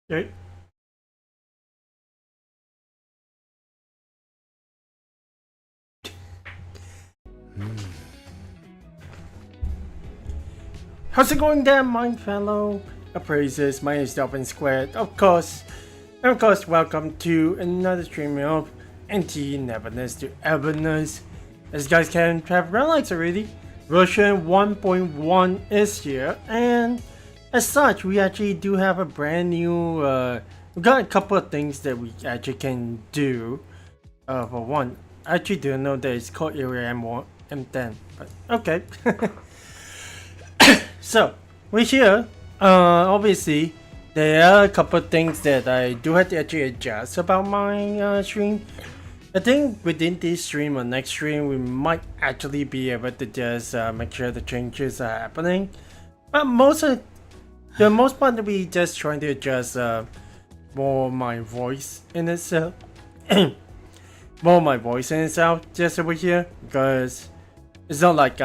Okay. How's it going there, my fellow appraisers? My name is Delphin Squared, of course, welcome to another stream of NEVERNESS to EVERNESS. As you guys can have realized already, version 1.1 is here, and as such, we actually do have a brand new, we got a couple of things that we actually can do. For one, I actually didn't know that it's called Area M1, M10, but okay. So, we're here. Obviously, there are a couple of things that I do have to actually adjust about my stream. I think within this stream or next stream, we might actually be able to just make sure the changes are happening. But the most part, we just trying to adjust more my voice in itself. More my voice in itself just over here, because it's not like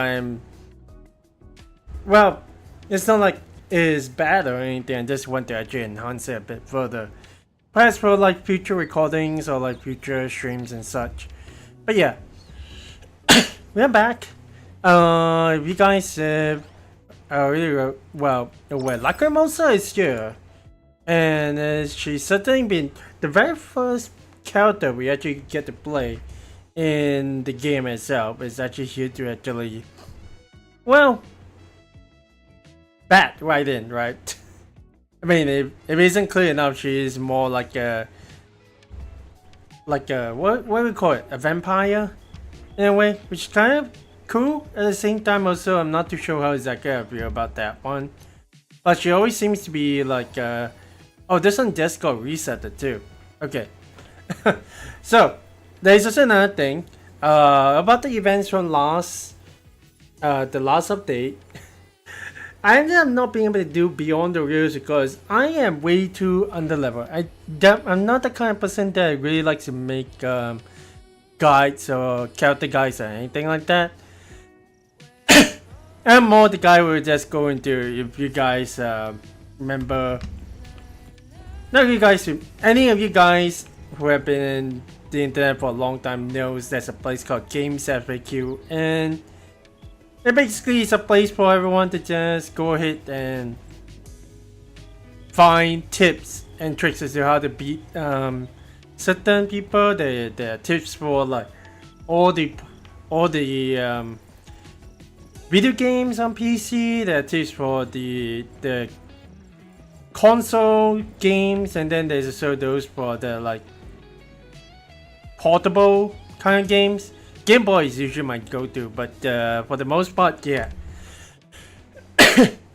it's not like it's bad or anything. I just want to actually enhance it a bit further, perhaps for like future recordings or like future streams and such. But yeah, we're back. If you guys really well aware, Lacrimosa is here, and she's certainly been the very first character we actually get to play in the game itself. Is actually here to actually, well, bat right in, right? I mean, if it isn't clear enough, she is more like a what do we call it? A vampire in a way, which is kind of cool. At the same time, also, I'm not too sure how exactly I feel about that one. But she always seems to be like oh, this one just got resetted too. Okay. So there's also another thing about the events from the last update. I ended up not being able to do beyond the rules because I am way too underleveled. I'm not the kind of person that really likes to make guides or character guides or anything like that. I'm more the guy who will just go into, if you guys remember, not you guys, any of you guys who have been in the internet for a long time knows there's a place called Games FAQ, and it basically is a place for everyone to just go ahead and find tips and tricks as to how to beat certain people. There are tips for like all the video games on PC. There are tips for the console games, and then there's also those for the like portable kind of games. Game Boy is usually my go-to, but for the most part, yeah.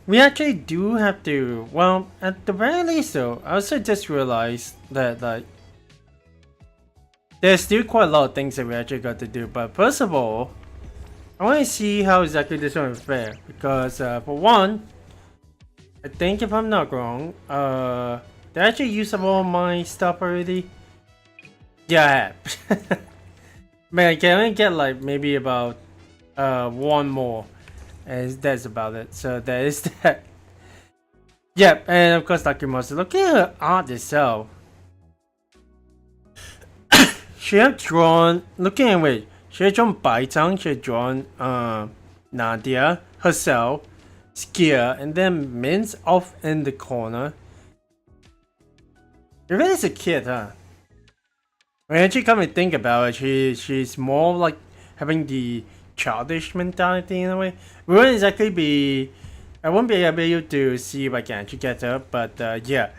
We actually do have to, well, at the very least though, I also just realized that like there's still quite a lot of things that we actually got to do. But first of all, I want to see how exactly this one is fair, because for one, I think if I'm not wrong, did I actually use up all my stuff already? Yeah, I have. Man, I can only get like maybe about one more, and that's about it. So that is that. Yep, and of course Lacrimosa. Look at her art itself. She have drawn, looking at wait, she had drawn Baizang, she had drawn Nadia herself, Skia, and then Min's off in the corner. She really is a kid, huh? When you actually come and think about it, she's more like having the childish mentality in a way. We won't exactly be, I won't be able to see if I can actually get her, but yeah.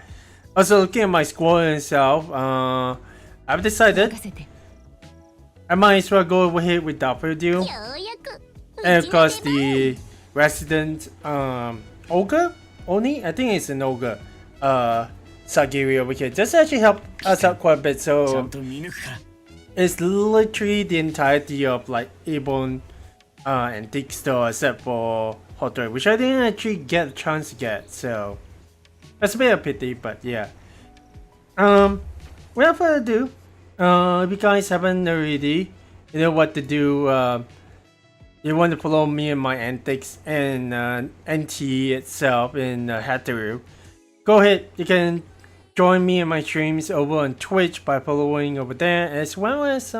Also, looking at my squad itself, I've decided I might as well go ahead with Delphin, and of course the resident ogre, Oni, I think it's an ogre, Sagiri over here, just actually help us out quite a bit. So it's literally the entirety of like Ebon antique store except for Hethereau, which I didn't actually get a chance to get, so that's a bit of a pity, but yeah. Without further ado, if you guys haven't already, you know what to do. You want to follow me and my antics and NT itself in Hethereau, go ahead, you can join me in my streams over on Twitch by following over there, as well as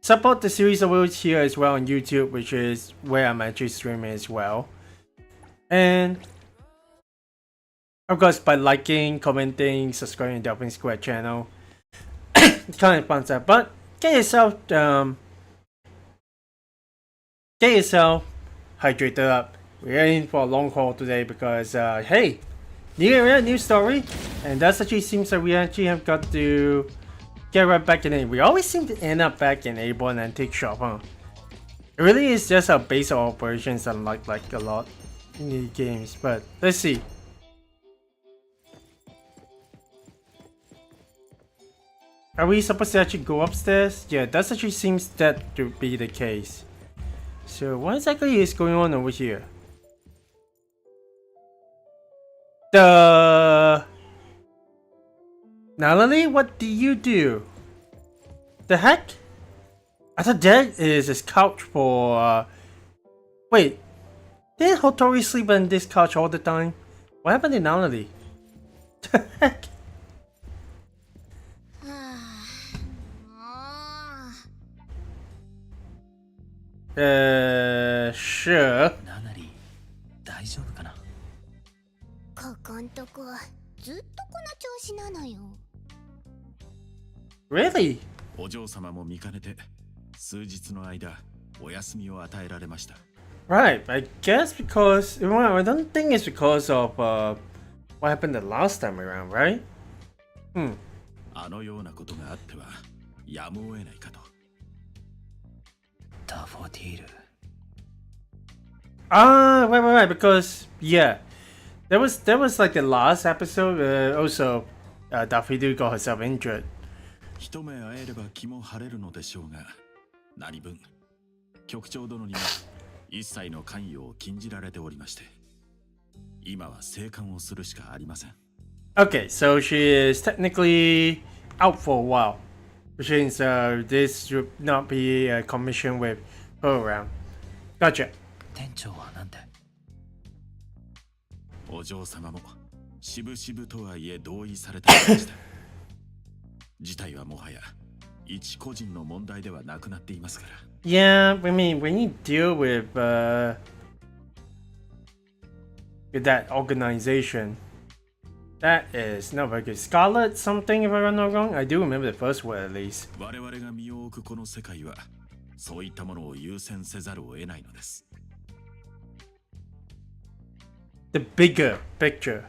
support the series over here as well on YouTube, which is where I'm actually streaming as well. And of course by liking, commenting, subscribing to Delphin Square channel. It's kind of fun stuff, but get yourself hydrated up. We're in for a long haul today because hey, new story, and that actually seems like we actually have got to get right back in it. We always seem to end up back in Airborne Antique Shop, huh? It really is just our base of operations unlike like a lot in the games, but let's see. Are we supposed to actually go upstairs? Yeah, that actually seems that to be the case. So what exactly is going on over here? Natalie, what do you do? The heck? I thought that is his couch for wait, didn't Hethereau sleep on this couch all the time? What happened to Natalie? The heck? Sure. Really? Right, I guess because well, I don't think it's because of what happened the last time around, right? Right, because yeah, there was like the last episode. Also, Delphin got herself injured. Okay, so she is technically out for a while, which means this should not be a commission with her around. Gotcha. Yeah, I mean, when you deal with that organization, that is not very good. Scarlet something, if I'm not wrong. I do remember the first word at least. The bigger picture.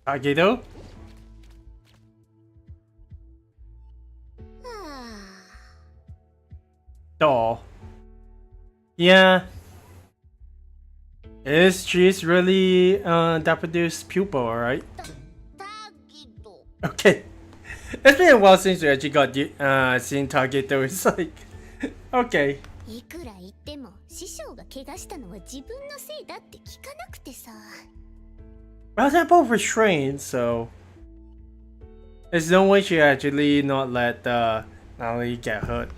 Tagedo? Doll. Yeah. She's really Dapadu's pupil, alright? Okay. It's been a while since we actually got seen Tagedo. It's like okay. Well, they're both restrained, so there's no way she actually not let Natalie get hurt.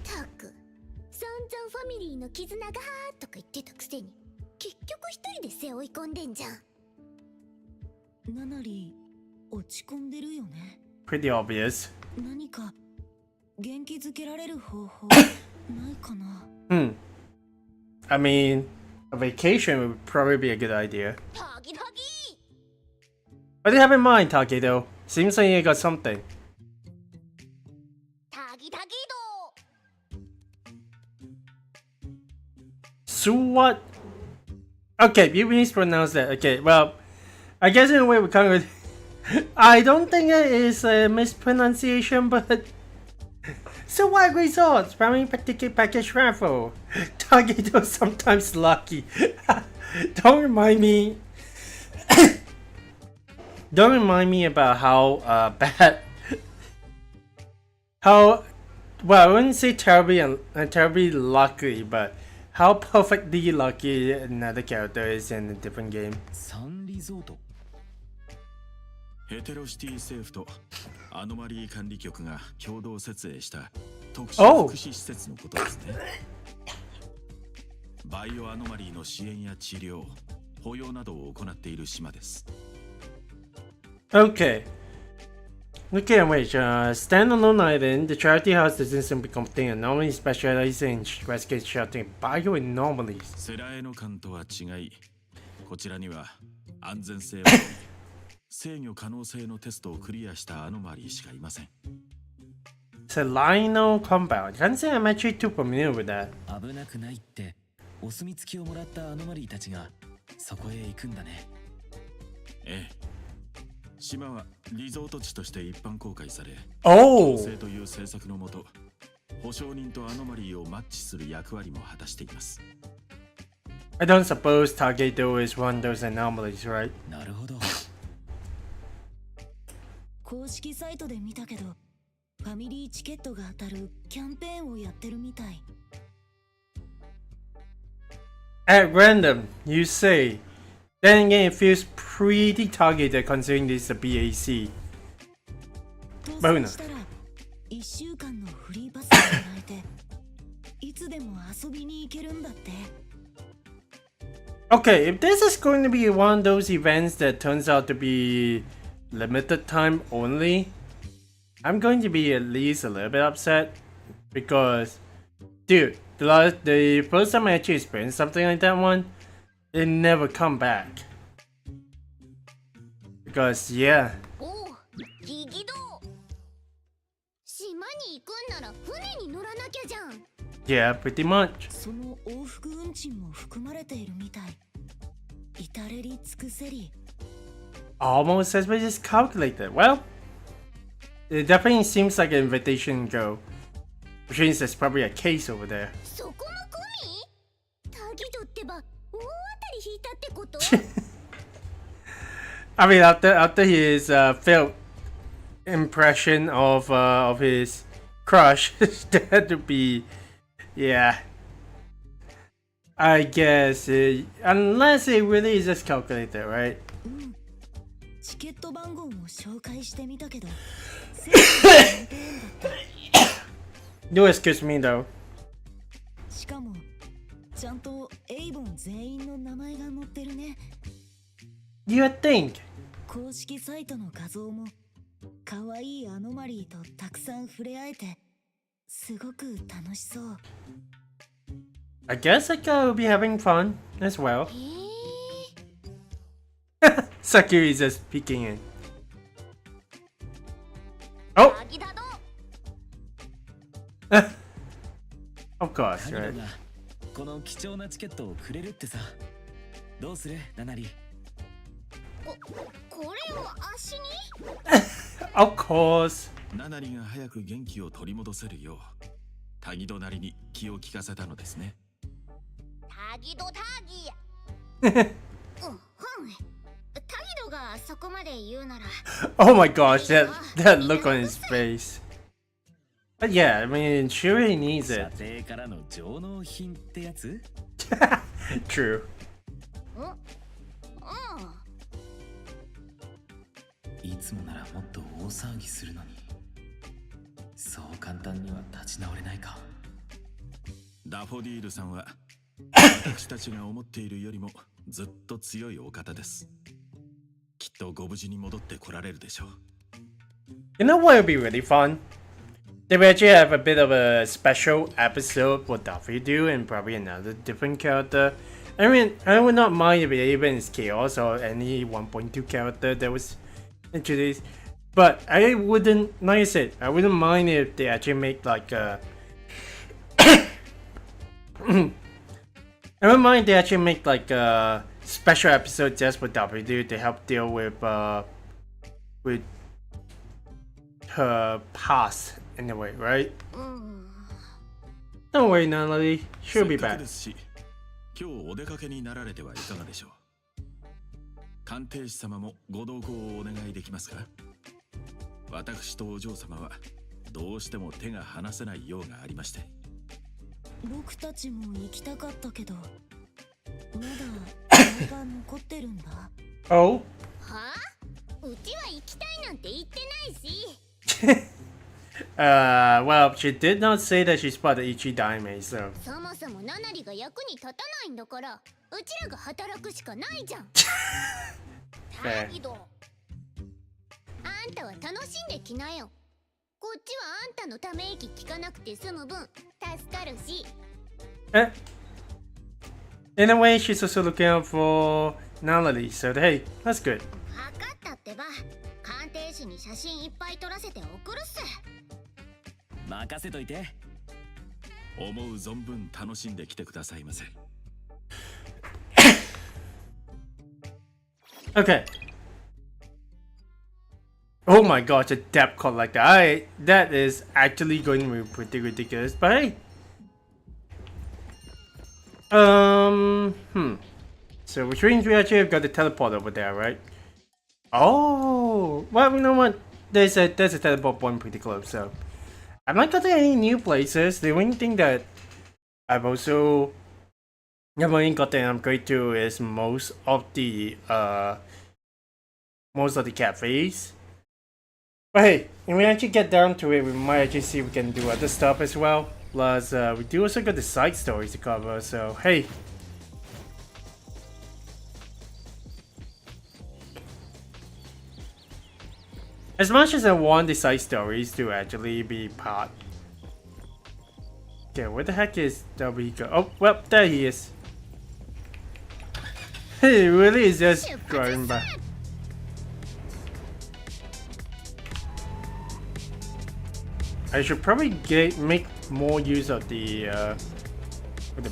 Pretty obvious. I mean, a vacation would probably be a good idea. What do you have in mind, Tagedo? Seems like you got something. So what? Okay, you mispronounced that. Okay, well, I guess in a way we kind of. I don't think it is a mispronunciation, but. So what results? Primary ticket package raffle. Tagedo sometimes lucky. Don't remind me. Don't remind me about how bad. How well, I wouldn't say terribly lucky, but how perfectly lucky another character is in a different game. ヘテロシティ政府とアノマリー管理局が共同設営した特殊福祉施設のことですね。バイオアノマリーの支援や治療、保養などを行っている島です。Okay. Okay, wait. Standalone Island, the charity house doesn't simply contain anomalies specializing in rescue sheltering bioanomalies. セラエノ館とは違い、こちらには安全性を制御可能性のテストをクリアしたアノマリーしかいません。Selino compound. Can't say I'm actually too familiar with that. 危なくないってお墨付きをもらったアノマリーたちがそこへ行くんだね。ええ。島はリゾート地として一般公開され、Oh! 共生という政策のもと、保証人とアノマリーをマッチする役割も果たしています。I don't suppose Tagedo is one of those anomalies, right? なるほど。公式サイトで見たけど、ファミリーチケットが当たるキャンペーンをやってるみたい。At random, you say. Then again, it feels pretty targeted considering this is a BAC. 当選したら1週間のフリーパスがもらえて、いつでも遊びに行けるんだって。Okay, if this is going to be one of those events that turns out to be limited time only, I'm going to be at least a little bit upset because, dude, the first time I actually experienced something like that one, it never come back. Because yeah. おう、ギギド。島に行くんなら船に乗らなきゃじゃん。Yeah, pretty much. その往復運賃も含まれているみたい。至れり尽くせり。Almost as we just calculated. Well, it definitely seems like an invitation go, which means there's probably a case over there. そこも込み？タギドってば大当たり引いたってこと？ I mean, after his failed impression of his crush, that would be, yeah. I guess unless it really is just calculated, right? チケット番号も紹介してみたけど、Do excuse me though. しかもちゃんとエイボン全員の名前が載ってるね。You would think. 公式サイトの画像も可愛いアノマリーとたくさん触れ合えてすごく楽しそう。I guess that guy will be having fun as well. へ Sakiri is just peeking in. Oh! タギだど。Of course, カニロ right? がこの貴重なチケットをくれるってさ。どうするナナリ？これを足に？ Of course. ナナリが早く元気を取り戻せるよう、タギドなりに気を利かせたのですね。タギドタギ。うん、タギドがそこまで言うなら。Oh my gosh, that look on his face. But yeah, I mean, sure he needs 射 it. 程からの上納品ってやつ？ True. いつもならもっと大騒ぎするのに、そう簡単には立ち直れないか。ダフォディールさんは私たちが思っているよりもずっと強いお方です。きっとご無事に戻ってこられるでしょう。You know what would be really fun? They would actually have a bit of a special episode for Delphin do and probably another different character. I mean, I would not mind if it even is Chaos or any 1.2 character that was introduced. But I wouldn't, like I said, I wouldn't mind if they actually make like a... I wouldn't mind if they actually make like a special episode just for W to help deal with her past in a way, right? Don't worry, Natalie. She'll be せっか back. くですし、今日お出かけになられてはいかがでしょう。鑑定士様もご同行をお願いできますか？私とお嬢様はどうしても手が離せない用がありまして。僕たちも行きたかったけど、まだあれが残ってるんだ。Oh? はあ？うちは行きたいなんて言ってないし。Well, she did not say that she's part of Ichi Daime, so. そもそもナナリが役に立たないんだから、うちらが働くしかないじゃん。だけど、あんたは楽しんできなよ。こっちはあんたのため息聞かなくて済む分助かるし。In a way, she's also looking out for Nalali, so hey, that's good. 分かったってば、鑑定士に写真いっぱい撮らせて送るっす。任せといて。思う存分楽しんできてくださいませ。Okay. Oh my gosh, a debt collector. That is actually going to be pretty ridiculous, but hey. So which means we actually have got the teleport over there, right? Oh, well, you know what? There's a teleport point pretty close, so I'm not getting any new places. The only thing that I've also never gotten an upgrade to is most of the cafes. But hey, when we actually get down to it, we might actually see if we can do other stuff as well. Plus, we do also got the side stories to cover, so hey. As much as I want the side stories to actually be part. Okay, where the heck is Dabico? Oh, well, there he is. He really is just driving by. I should probably make more use of the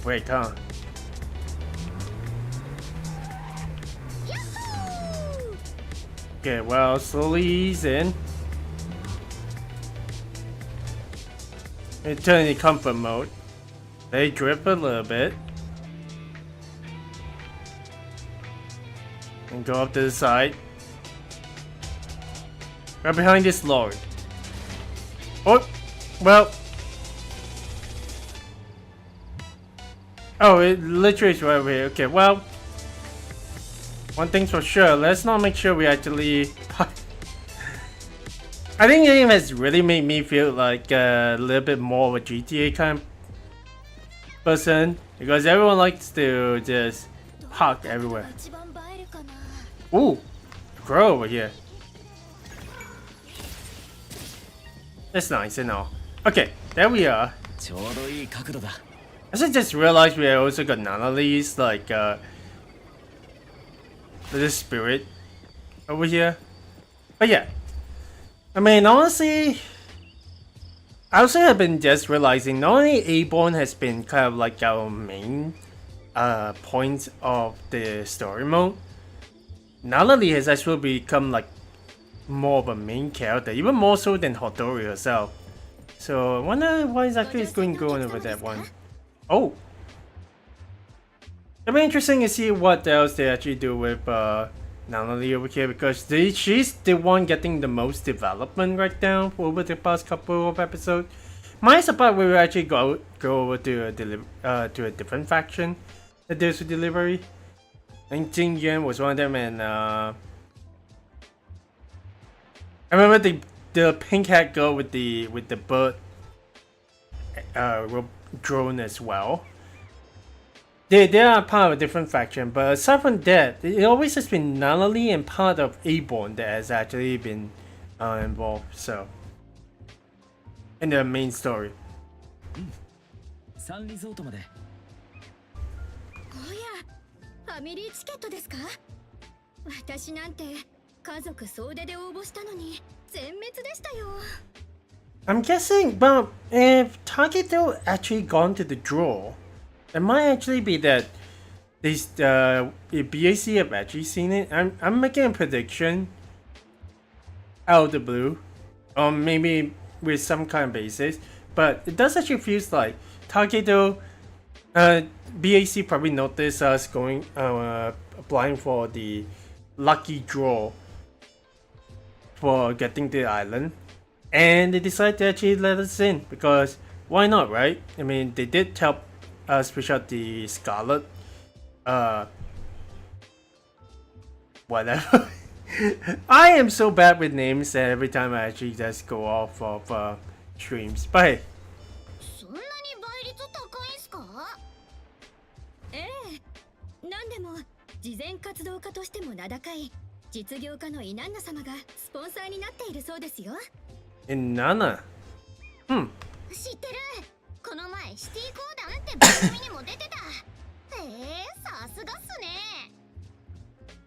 brake, huh? Okay, well, slowly ease in. And turn in comfort mode. They drip a little bit. And go up to the side. Right behind this lord. Oh, well. Oh, it literally is right over here. Okay, well. One thing's for sure, let's not make sure we actually... I think the game has really made me feel like a little bit more of a GTA kind of person. Because everyone likes to just park everywhere. Ooh, crow over here. That's nice and all. Okay, there we are. I just realized we also got none of these, like, the spirit over here. But yeah, I mean, honestly, I also have been just realizing not only Aborn has been kind of like our main point of the story mode, Nalali has actually become like more of a main character, even more so than Hethereau herself. So I wonder what exactly is going on over that one. Oh, it'll be interesting to see what else they actually do with Nalali over here, because she's the one getting the most development right now over the past couple of episodes. Minus the part where we actually go over to a different faction that deals with delivery. I think Jing Yuan was one of them, and I remember the pink hat girl with the bird drone as well. They are part of a different faction, but aside from that, it always has been Nalali and part of Aborn that has actually been involved. So, in the main story. サンリゾートまで。おや、ファミリーチケットですか？私なんて家族総出で応募したのに全滅でしたよ。I'm guessing, but if Takedo actually gone to the draw, it might actually be that these BAC have actually seen it. I'm making a prediction out of the blue, or maybe with some kind of basis, but it does actually feel like Takedo, BAC probably noticed us going applying for the lucky draw for getting to the island, and they decided to actually let us in, because why not, right? I mean, they did help us push out the Scarlet whatever I am so bad with names that every time I actually just go off of streams. But hey, そんなに倍率高いんすか？ええ、なんでも慈善活動家としても名高い実業家のイナンナ様がスポンサーになっているそうですよ。 Inanna. 知ってる。この前シティ講談って番組にも出てた。さすがっすね。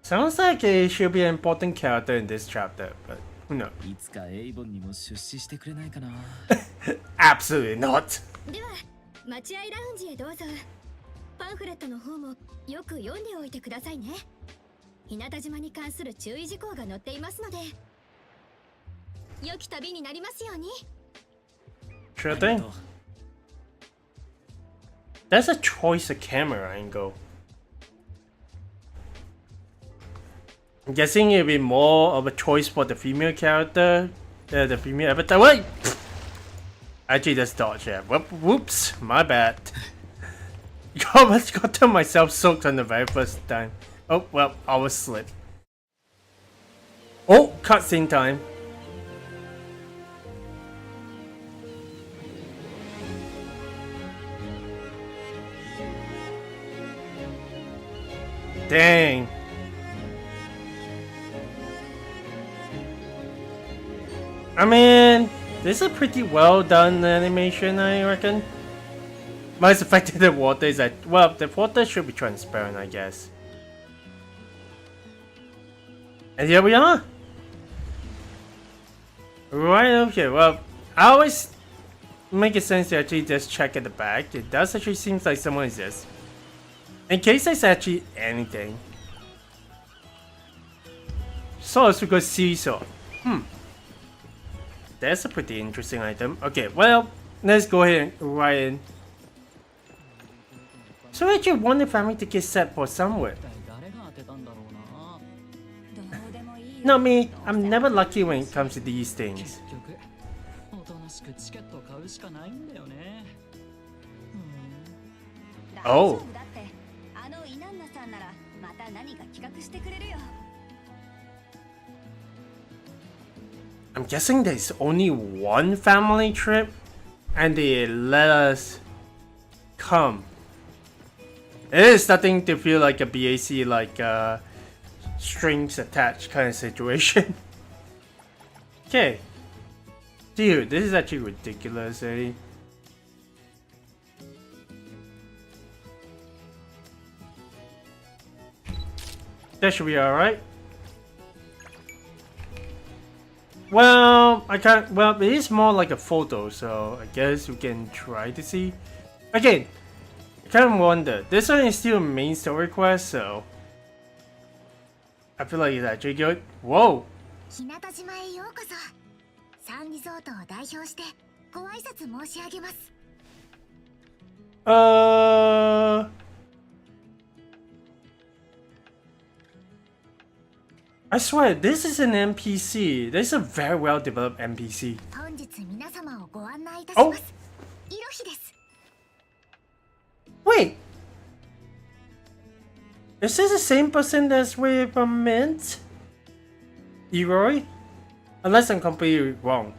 Sounds like he should be an important character in this chapter, but who knows? いつかエイボンにも出資してくれないかな。 Absolutely not. では待合ラウンジへどうぞ。パンフレットの方もよく読んでおいてくださいね。日向島に関する注意事項が載っていますので、良き旅になりますように。 Sure thing. That's a choice of camera angle. I'm guessing it'll be more of a choice for the female character, the female avatar. Wait! Actually, just dodge that. Whoops, my bad. I almost got myself soaked on the very first time. Oh, well, I was slipped. Oh, cutscene time. Dang. I mean, this is a pretty well done animation, I reckon. Most affected the water is that, well, the water should be transparent, I guess. And here we are. Right over here. Well, I always make it sense to actually just check at the back. It does actually seem like someone exists. In case there's actually anything. So as we go seesaw. That's a pretty interesting item. Okay, well, let's go ahead and right in. So actually won the family ticket set for somewhere. Not me. I'm never lucky when it comes to these things. Oh. I'm guessing there's only one family trip and they let us come. It is starting to feel like a BAC, like strings attached kind of situation. Okay. Dude, this is actually ridiculous, eh? That should be alright. Well, I can't. Well, it is more like a photo, so I guess we can try to see. Again, I kind of wonder. This one is still a main story quest, so I feel like it's actually good. Whoa! 日向島へようこそ。サンリゾートを代表してご挨拶申し上げます。I swear, this is an NPC. This is a very well developed NPC. 本日皆様をご案内いたします。イロヒです。 Wait! Is this the same person that's with Mint? Eroy? Unless I'm completely wrong.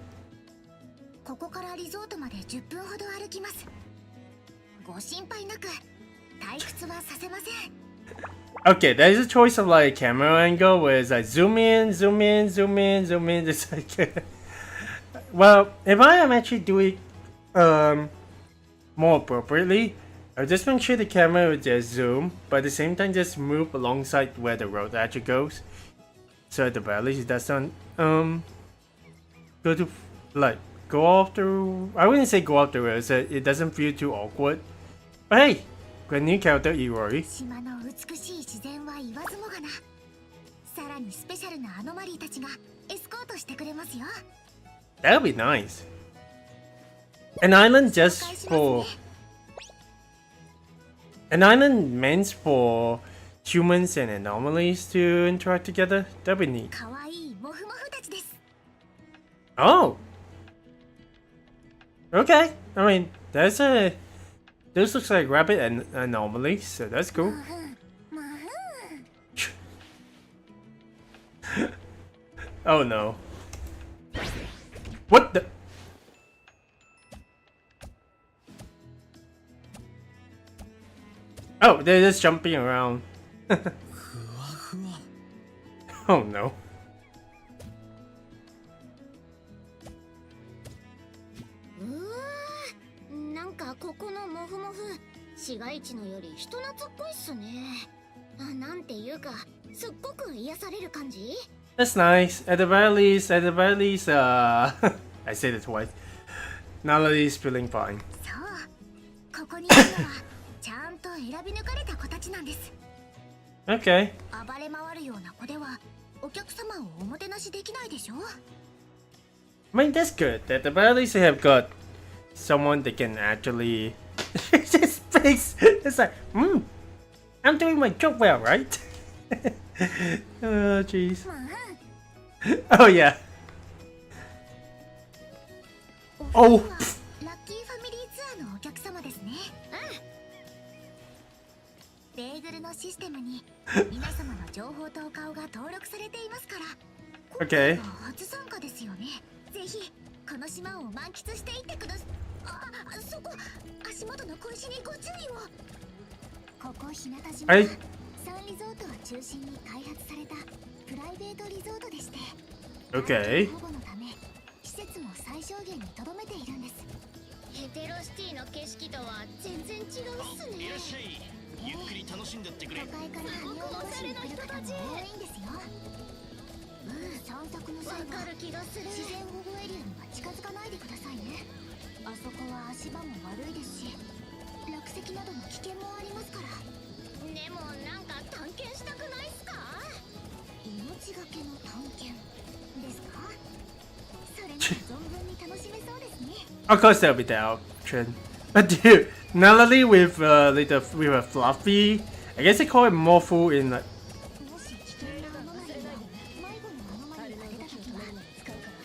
ここからリゾートまで10分ほど歩きます。ご心配なく退屈はさせません。 Okay, there's a choice of like a camera angle where it's like zoom in, zoom in, zoom in, zoom in. It's like, well, if I am actually doing more appropriately, I'll just make sure the camera will just zoom, but at the same time just move alongside where the road actually goes, so at the very least it doesn't go to like go off the. I wouldn't say go off the road, so it doesn't feel too awkward. But hey, got a new character, Eroy. 島の美しい自然は言わずもがな。さらにスペシャルなアノマリーたちがエスコートしてくれますよ。 That'd be nice. An island just for. An island meant for humans and anomalies to interact together? That'd be neat. 可愛いモフモフたちです。 Oh! Okay. I mean, that's a. This looks like rabbit and anomalies, so that's cool. Oh no. What the? Oh, they're just jumping around. Oh no. なんかここのモフモフ市街地のより人懐っこいっすね。なんていうかすっごく癒される感じ。 That's nice. At the very least, I said it twice. Natalie's feeling fine. そう、ここにいるのはちゃんと選び抜かれた子たちなんです。 Okay. 暴れ回るような子ではお客様をおもてなしできないでしょ。 I mean, that's good. At the very least, they have got someone that can actually. His face. It's like, I'm doing my job well, right? Oh, jeez. Oh yeah. お Oh. 二人はラッキーファミリーツアーのお客様ですね。ベーグルのシステムに皆様の情報とお顔が登録されていますから。 Okay. 今回は初参加ですよね。ぜひこの島を満喫していってください。そこ足元の小石にご注意を。ここ日向島はサンリゾートを中心に開発されたプライベートリゾートでして、 Okay. 保護のため施設も最小限に留めているんです。ヘテロシティの景色とは全然違うっすね。いらっしゃい。ゆっくり楽しんでってくれ。都会から羽を伸ばしに来る方も多いんですよ。散策の際は自然保護エリアには近づかないでくださいね。あそこは足場も悪いですし、落石などの危険もありますから。でもなんか探検したくないっすか？命がけの探検ですか？それなら存分に楽しめそうですね。 Of course, that'll be the option. But dude, Natalie with with a fluffy. I guess they call it Morphle in like. もし危険なアノマリーや迷子のアノマリーが出たときは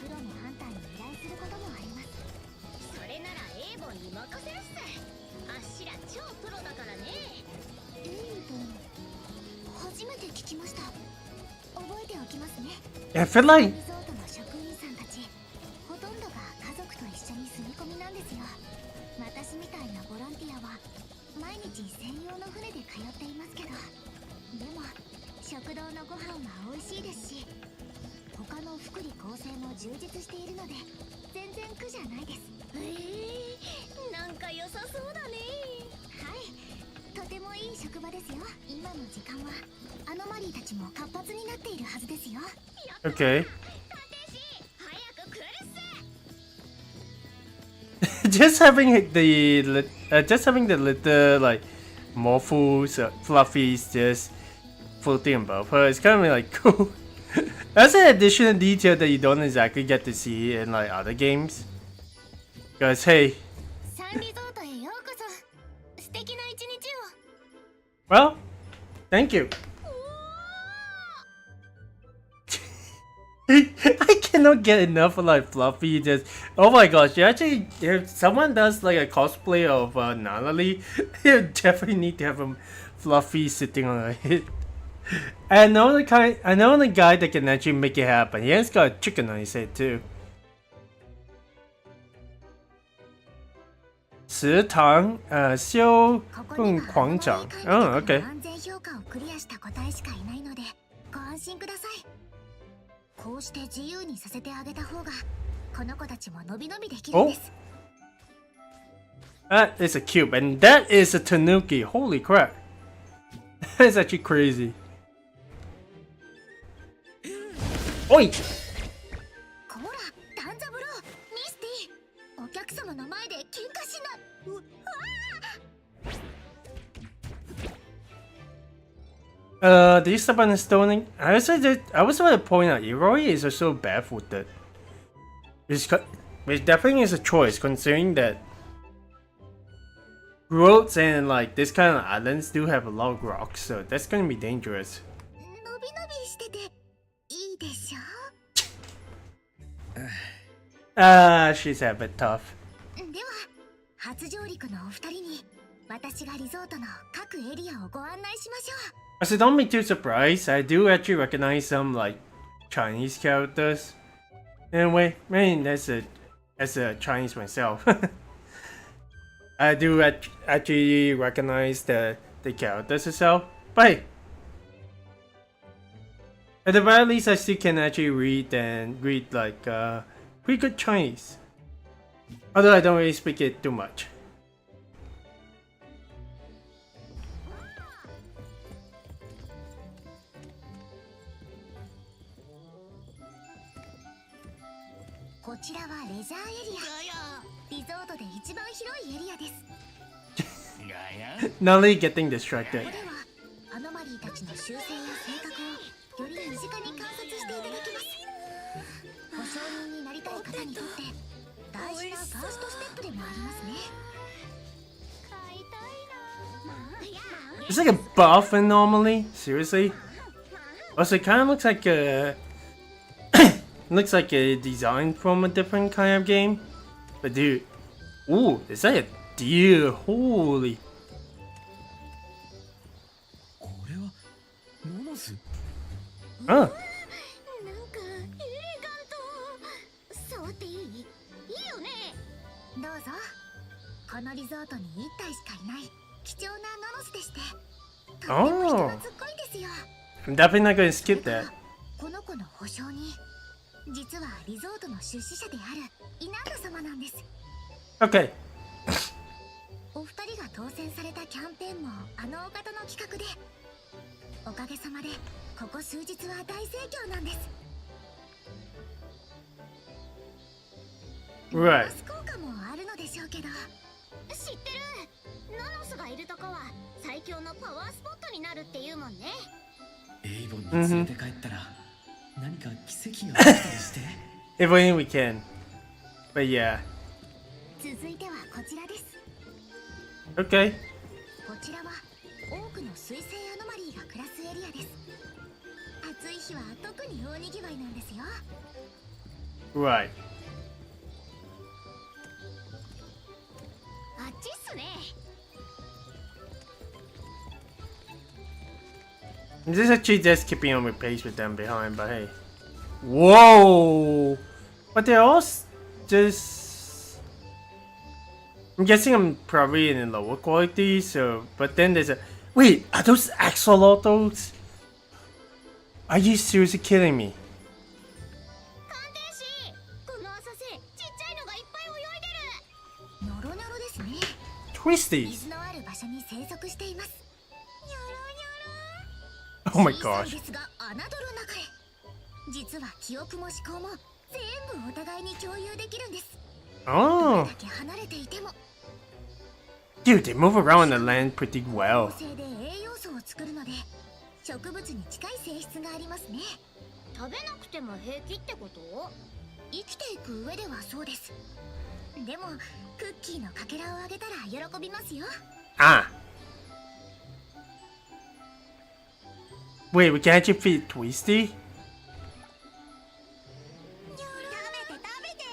プロのハンターに依頼することもあります。それならエーボンに任せるっす。あっしら超プロだからね。エーボン初めて聞きました。覚えておきますね。 I feel like リゾートの職員さんたちほとんどが家族と一緒に住み込みなんですよ。私みたいなボランティアは毎日専用の船で通っていますけど、でも食堂のご飯は美味しいですし、他の福利厚生も充実しているので全然苦じゃないです。なんか良さそうだね。はい、とてもいい職場ですよ。今の時間はアノマリーたちも活発になっているはずですよ。 okay. 早く来るっす。Just having the little like Morphles, fluffies just floating above her. It's kind of like cool. That's an additional detail that you don't exactly get to see in like other games. Because hey, サンリゾートへようこそ。素敵な一日を。 well, thank you. I cannot get enough of like Fluffy. Just oh my gosh! You actually, if someone does like a cosplay of Natalie, you definitely need to have a Fluffy sitting on her head. I know the guy that can actually make it happen. He has got a chicken on his head too. 食堂修更广场。Oh, okay. 安全評価をクリアした個体しかいないのでご安心ください。こうして自由にさせてあげた方がこの子たちものびのびできるんです。 That is a cube, and that is a tanuki. Holy crap! That is actually crazy. Oi! こら、ダンザブロー、ミスティ、お客様の前で喧嘩しな。Do you step on the stoning? I was going to point out, Iroi is also barefooted. Which definitely is a choice, considering that roads and like this kind of islands do have a lot of rocks, so that's going to be dangerous. のびのびしてていいでしょ。 She's a bit tough. では、初上陸のお二人に私がリゾートの各エリアをご案内しましょう。 So don't be too surprised. I do actually recognize some like Chinese characters. Anyway, I mean, as a Chinese myself, I do actually recognize the characters itself. But hey, at the very least, I still can actually read like pretty good Chinese. Although I don't really speak it too much. Nelly getting distracted. アノマリーたちの習性や性格をより身近に観察していただきます。保証人になりたい方にとって大事なファーストステップでもありますね。買いたいな。 It's like a buff anomaly? Seriously? Also, it kind of looks like a looks like a design from a different kind of game. But dude, ooh, is that a deer? Holy. これはモノス。 Huh. なんかエレガント。触っていい？いいよね。どうぞ。このリゾートに1体しかいない貴重なナノスでして。とっても人懐っこいですよ。I'm definitely not going to skip that. この子の保証人、実はリゾートの出資者であるイナンダ様なんです。 Okay. お二人が当選されたキャンペーンもあのお方の企画で、おかげさまでここ数日は大盛況なんです。 Right. ボーナス効果もあるのでしょうけど。知ってる。ナノスがいるとこは最強のパワースポットになるっていうもんね。エイボンに連れて帰ったら何か奇跡が起きたりして。 If only we can. But yeah. 続いてはこちらです。 Okay. こちらは多くの水星アノマリーが暮らすエリアです。暑い日は特に大にぎわいなんですよ。 Right. あっちっすね。 This is actually just keeping on with pace with them behind, but hey. Whoa! But they're all just... I'm guessing I'm probably in a lower quality, so... But then there's a... Wait, are those axolotls? Are you seriously kidding me? 鑑定士、この浅瀬、ちっちゃいのがいっぱい泳いでる。ニョロニョロですね。 Twisties! 水のある場所に生息しています。ニョロニョロ。 Oh my 小さい gosh. ですが侮るなかれ。実は記憶も思考も全部お互いに共有できるんです。どれ Oh! だけ離れていても。 Dude, they move around the land pretty well. 構成で栄養素を作るので植物に近い性質がありますね。食べなくても平気ってこと？生きていく上ではそうです。でもクッキーのかけらをあげたら喜びますよ。 Ah! Wait, we can actually feed Twisty? 食べて食べて。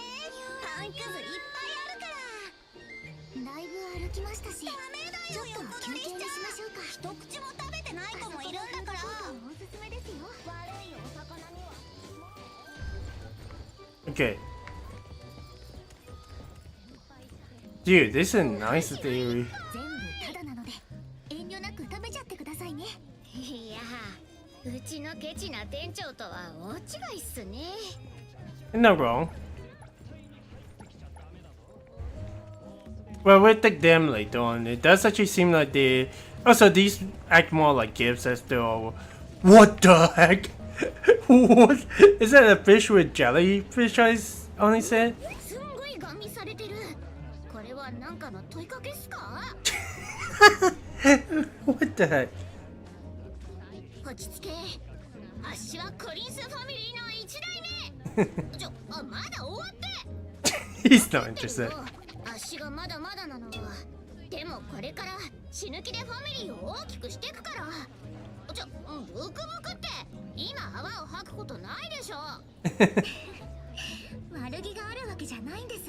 パンくずいっぱいあるから。だいぶ歩きましたし、ちょっと休憩にしましょうか。一口も食べてない子もいるんだから。おすすめですよ。悪いお魚には。 Okay. Dude, this is a nice theory. 全部タダなので遠慮なく食べちゃってくださいね。いや、うちのケチな店長とは大違いっすね。 You're not wrong. Well, we'll take them later on. It does actually seem like they... Also, these act more like gifts as they all... What the heck? What? Is that a fish with jellyfish eyes on his head? すんごいガン見されてる。これはなんかの問いかけっすか？ What the heck? 落ち着け。あっしはコリンスファミリーの一代目。まだ終わって。 He's not interested. あっしがまだまだなのは。でもこれから死ぬ気でファミリーを大きくしていくから。ブクブクって今泡を吐くことないでしょ。悪気があるわけじゃないんです。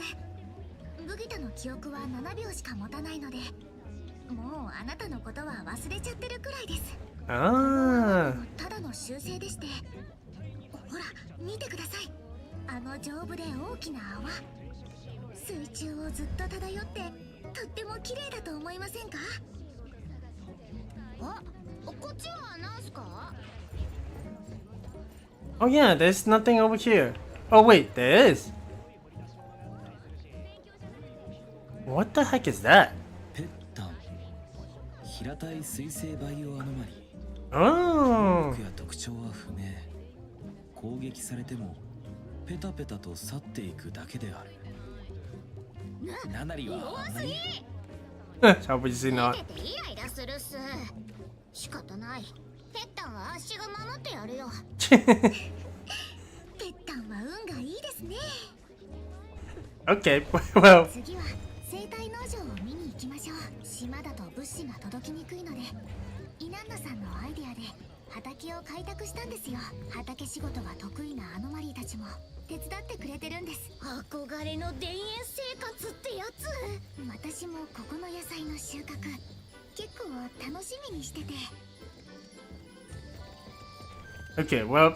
ブギタの記憶は7秒しか持たないので、もうあなたのことは忘れちゃってるくらいです。Ah. ただの習性でして、ほら見てください。あの丈夫で大きな泡、水中をずっと漂ってとっても綺麗だと思いませんか？あ、こっちは何すか？ Oh yeah, there's nothing over here. Oh wait, there is. What the heck is that? ペッタン平たい水生バイオアノマリー。 Oh. 能力や特徴は不明。攻撃されてもペタペタと去っていくだけである。ナナリはあんなに Obviously 見 not. ててイライラするっす。仕方ない。ペッタンはあっしが守ってやるよ。ペッタンは運がいいですね。 Okay, well, 次は生態農場を見に行きましょう。島だと物資が届きにくいので、イナンナさんのアイデアで畑を開拓したんですよ。畑仕事が得意なアノマリーたちも手伝ってくれてるんです。憧れの田園生活ってやつ。私もここの野菜の収穫結構楽しみにしてて。 okay, well,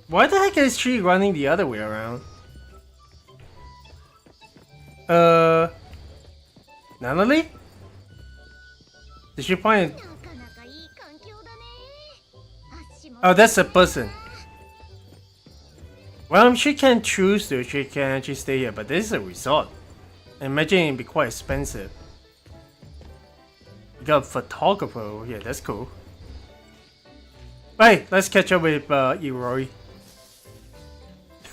why the heck is she running the other way around? Natalie? Did she find? なかなかいい環境だね。あっしも Oh, that's a person. Well, she can choose to. She can actually stay here, but this is a resort. I imagine it'd be quite expensive. You got a photographer over here. That's cool. Right, let's catch up with Eroi.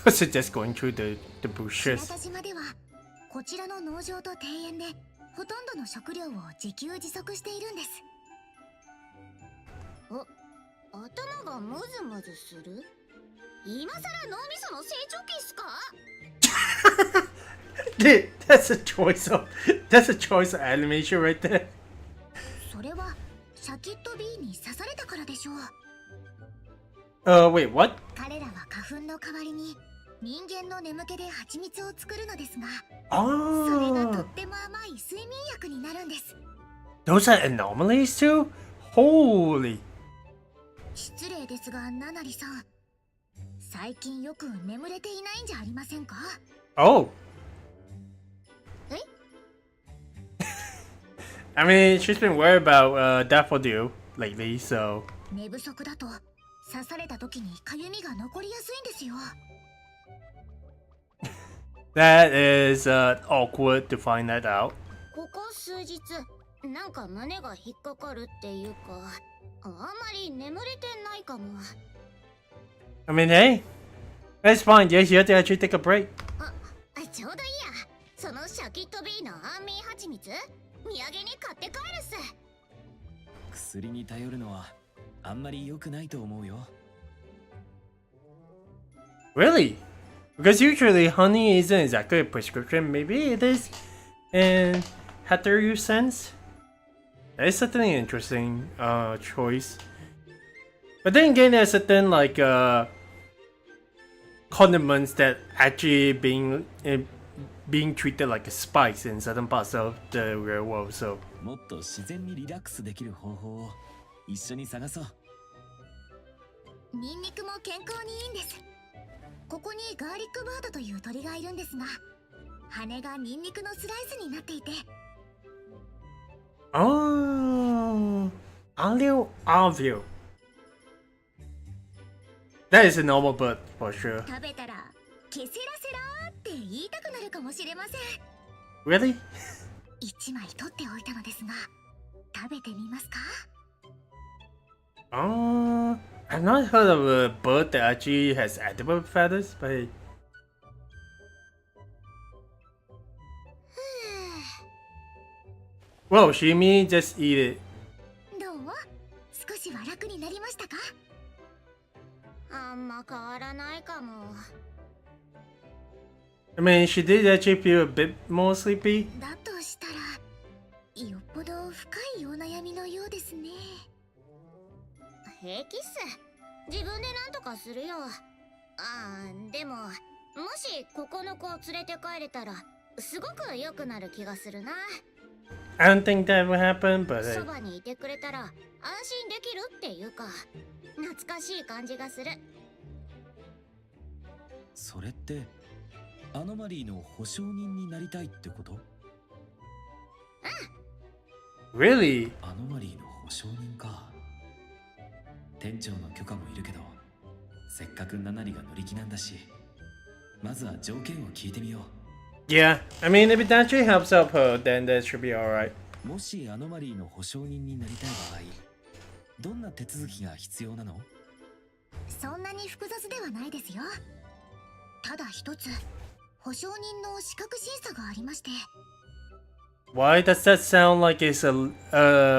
Was it just going through the 平 bushes? 田島ではこちらの農場と庭園でほとんどの食料を自給自足しているんです。頭がムズムズする。今さら脳みその成長期っすか？ Dude, that's a choice of animation right there. それはシャキットビーに刺されたからでしょう。 Wait, what? 彼らは花粉の代わりに人間の眠気で蜂蜜を作るのですが、それがと Oh, っても甘い睡眠薬になるんです。 those are anomalies too? Holy. 失礼ですがナナリさん、最近よく眠れていないんじゃありませんか？ Oh. え？ I mean, she's been worried about daffodil lately, so. 寝不足だと刺された時にかゆみが残りやすいんですよ。 That is awkward to find that out. ここ数日なんか胸が引っかかるっていうか、あんまり眠れてないかも。 I mean, hey, that's fine. Yes, you have to actually take a break. ちょうどいいや。そのシャキットビーの安眠蜂蜜、土産に買って帰るっす。薬に頼るのはあんまり良くないと思うよ。 Really? Because usually honey isn't exactly a prescription. Maybe it is in Hethereau sense. That is certainly an interesting choice. But then again, there's certain like condiments that actually being treated like a spice in certain parts of the real world. So もっと自然にリラックスできる方法を一緒に探そう。ニンニクも健康にいいんです。ここにガーリックバードという鳥がいるんですが、羽がニンニクのスライスになっていて、 oh, alio. That is a normal bird for sure. 食べたらケセラセラーって言いたくなるかもしれません。 Really? 一枚取っておいたのですが、食べてみますか？ I've not heard of a bird that actually has edible feathers, but hey. Whoa, she mean just eat it. どう？少しは楽になりましたか？あんま変わらないかも。 I mean, she did actually feel a bit more sleepy. だとしたら、よっぽど深いお悩みのようですね。平気っす。自分でなんとかするよ。でも、もしここの子を連れて帰れたら、すごく良くなる気がするな。I don't think that would happen, but hey. そばにいてくれたら安心できるっていうか、懐かしい感じがする。それってアノマリーの保証人になりたいってこと？ Really? アノマリーの保証人か。店長の許可もいるけど、せっかくナナリが乗り気なんだし、まずは条件を聞いてみよう。 Yeah, I mean, if it actually helps out her, then that should be alright. もしアノマリーの保証人になりたい場合、どんな手続きが必要なの？そんなに複雑ではないですよ。ただ一つ保証人の資格審査がありまして。 Why does that sound like it's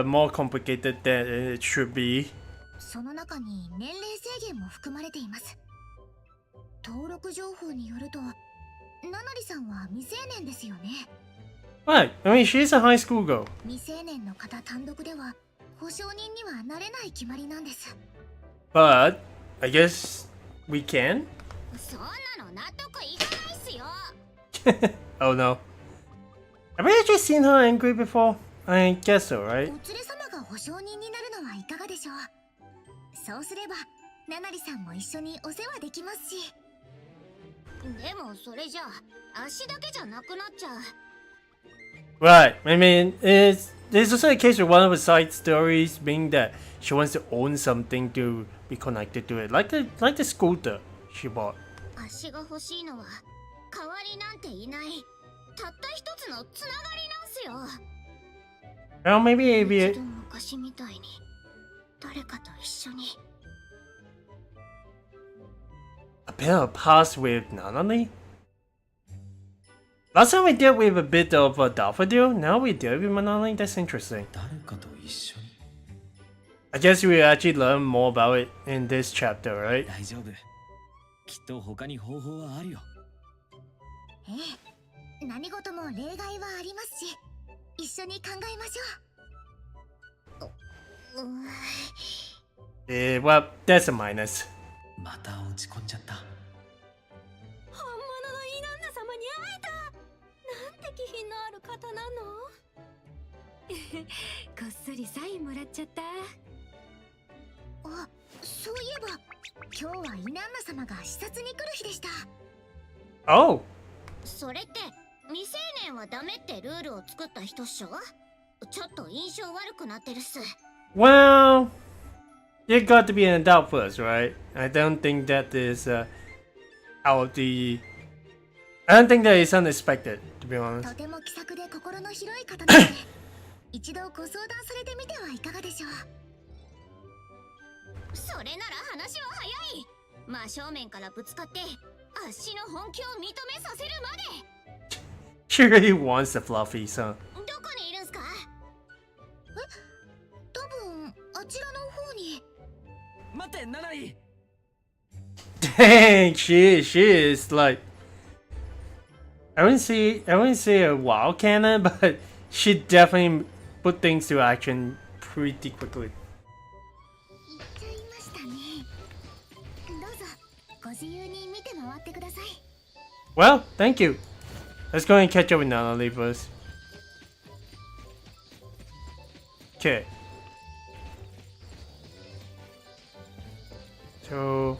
more complicated than it should be? その中に年齢制限も含まれています。登録情報によるとナナリさんは未成年ですよね。 Right, I mean, she's a high school girl. 未成年の方単独では保証人にはなれない決まりなんです。 But, I guess we can? そんなの納得いかないっすよ。 Oh no. Have we actually seen her angry before? I guess so, right? お連れ様が保証人になるのはいかがでしょう。そうすればナナリさんも一緒にお世話できますし。でもそれじゃ足だけじゃなくなっちゃう。 Right, I mean, there's also a case with one of the side stories being that she wants to own something to be connected to it, like the scooter she bought. 足が欲しいのは代わりなんていない、たった一つのつながりなんすよ。 Well, maybe 一度昔みたいに誰かと一緒に。 a bit of a past with Nanami? Last time we dealt with a bit of a Daffodil, now we deal with Manali. That's interesting. 誰かと一緒に？ I guess we actually learn more about it in this chapter, right? 大丈夫。きっと他に方法はあるよ。ええ、何事も例外はありますし、一緒に考えましょう。Well, that's a minus. また落ち込んじゃった。本物のイナンナ様に会えた。なんて気品のある方なの。こっそりサインもらっちゃった。あ、そういえば今日はイナンナ様が視察に来る日でした。 Oh! それって未成年はダメってルールを作った人っしょ。ちょっと印象悪くなってるっす。 Well, you got to be an adult first, right? I don't think that is out of the... I don't think that is unexpected, to be honest. とても気さくで心の広い方なので一度ご相談されてみてはいかがでしょう。それなら話は早い。真正面からぶつかって足の本気を認めさせるまで。 She really wants the fluffies, huh? どこにいるんすか？多分あちらの方に。待って、ナナリ。 Dang, she is like... I wouldn't say a wild cannon, but she definitely put things to action pretty quickly. 行っちゃいましたね。どうぞご自由に見て回ってください。 Well, thank you. Let's go and catch up with Nanali first. Okay. So...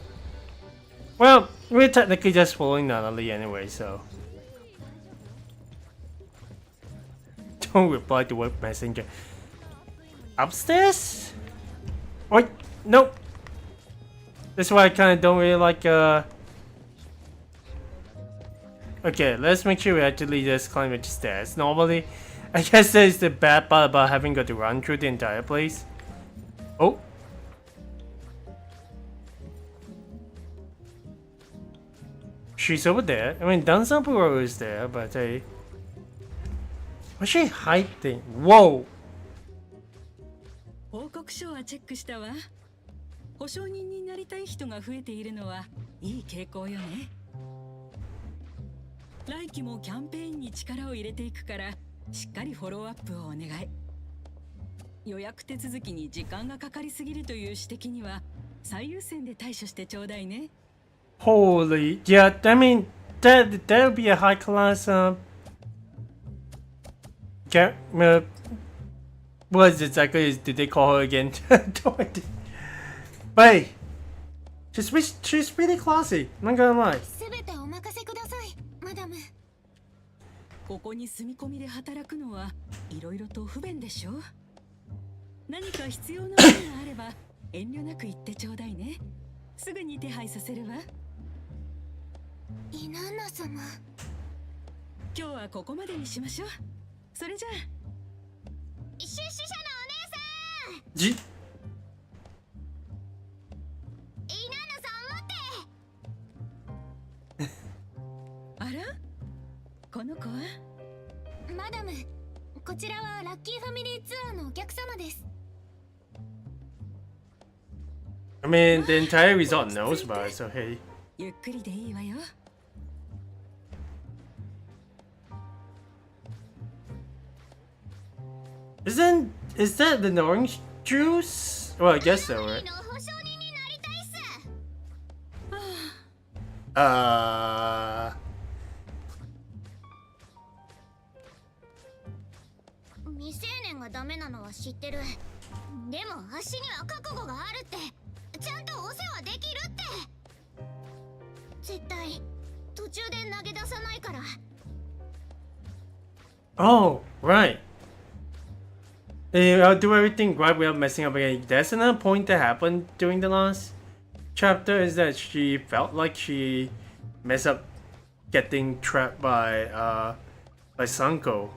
Well, we're technically just following Nanali anyway, so... Don't reply to work messenger. Upstairs? Wait, nope. That's why I kinda don't really like, Okay, let's make sure we actually just climb the stairs. Normally, I guess that is the bad part about having got to run through the entire place. Oh. She's over there. I mean, Danzaburo is there, but hey. What's she hiding? Whoa! 報告書はチェックしたわ。保証人になりたい人が増えているのはいい傾向よね。来期もキャンペーンに力を入れていくからしっかりフォローアップをお願い。予約手続きに時間がかかりすぎるという指摘には最優先で対処してちょうだいね。 Holy, yeah, I mean, that would be a high class, what exactly did they call her again? But hey, she's really classy, I'm not gonna lie. すべてこに住み込みで働くのはいろいろと不便でしょ。何か必要なものがあれば遠慮なく言ってちょうだいね。すぐに手配させるわ。イナンナ様。今日はここまでにしましょう。それじゃあ。出資者のお姉さん。じイナンナさん待って。あら、この子はマダム、こちらはラッキーファミリーツアーのお客様です。I mean, the entire resort knows about it, so hey. ゆっくりでいいわよ。Is that the orange juice? Well, I guess so, right? の保証人になりたいっす。未成年がダメなのは知ってる。でも足には覚悟があるって。ちゃんとお世話できるって。絶対途中で投げ出さないから。Oh, right. I'll do everything right without messing up again. That's another point that happened during the last chapter, is that she felt like she messed up getting trapped by Sanko.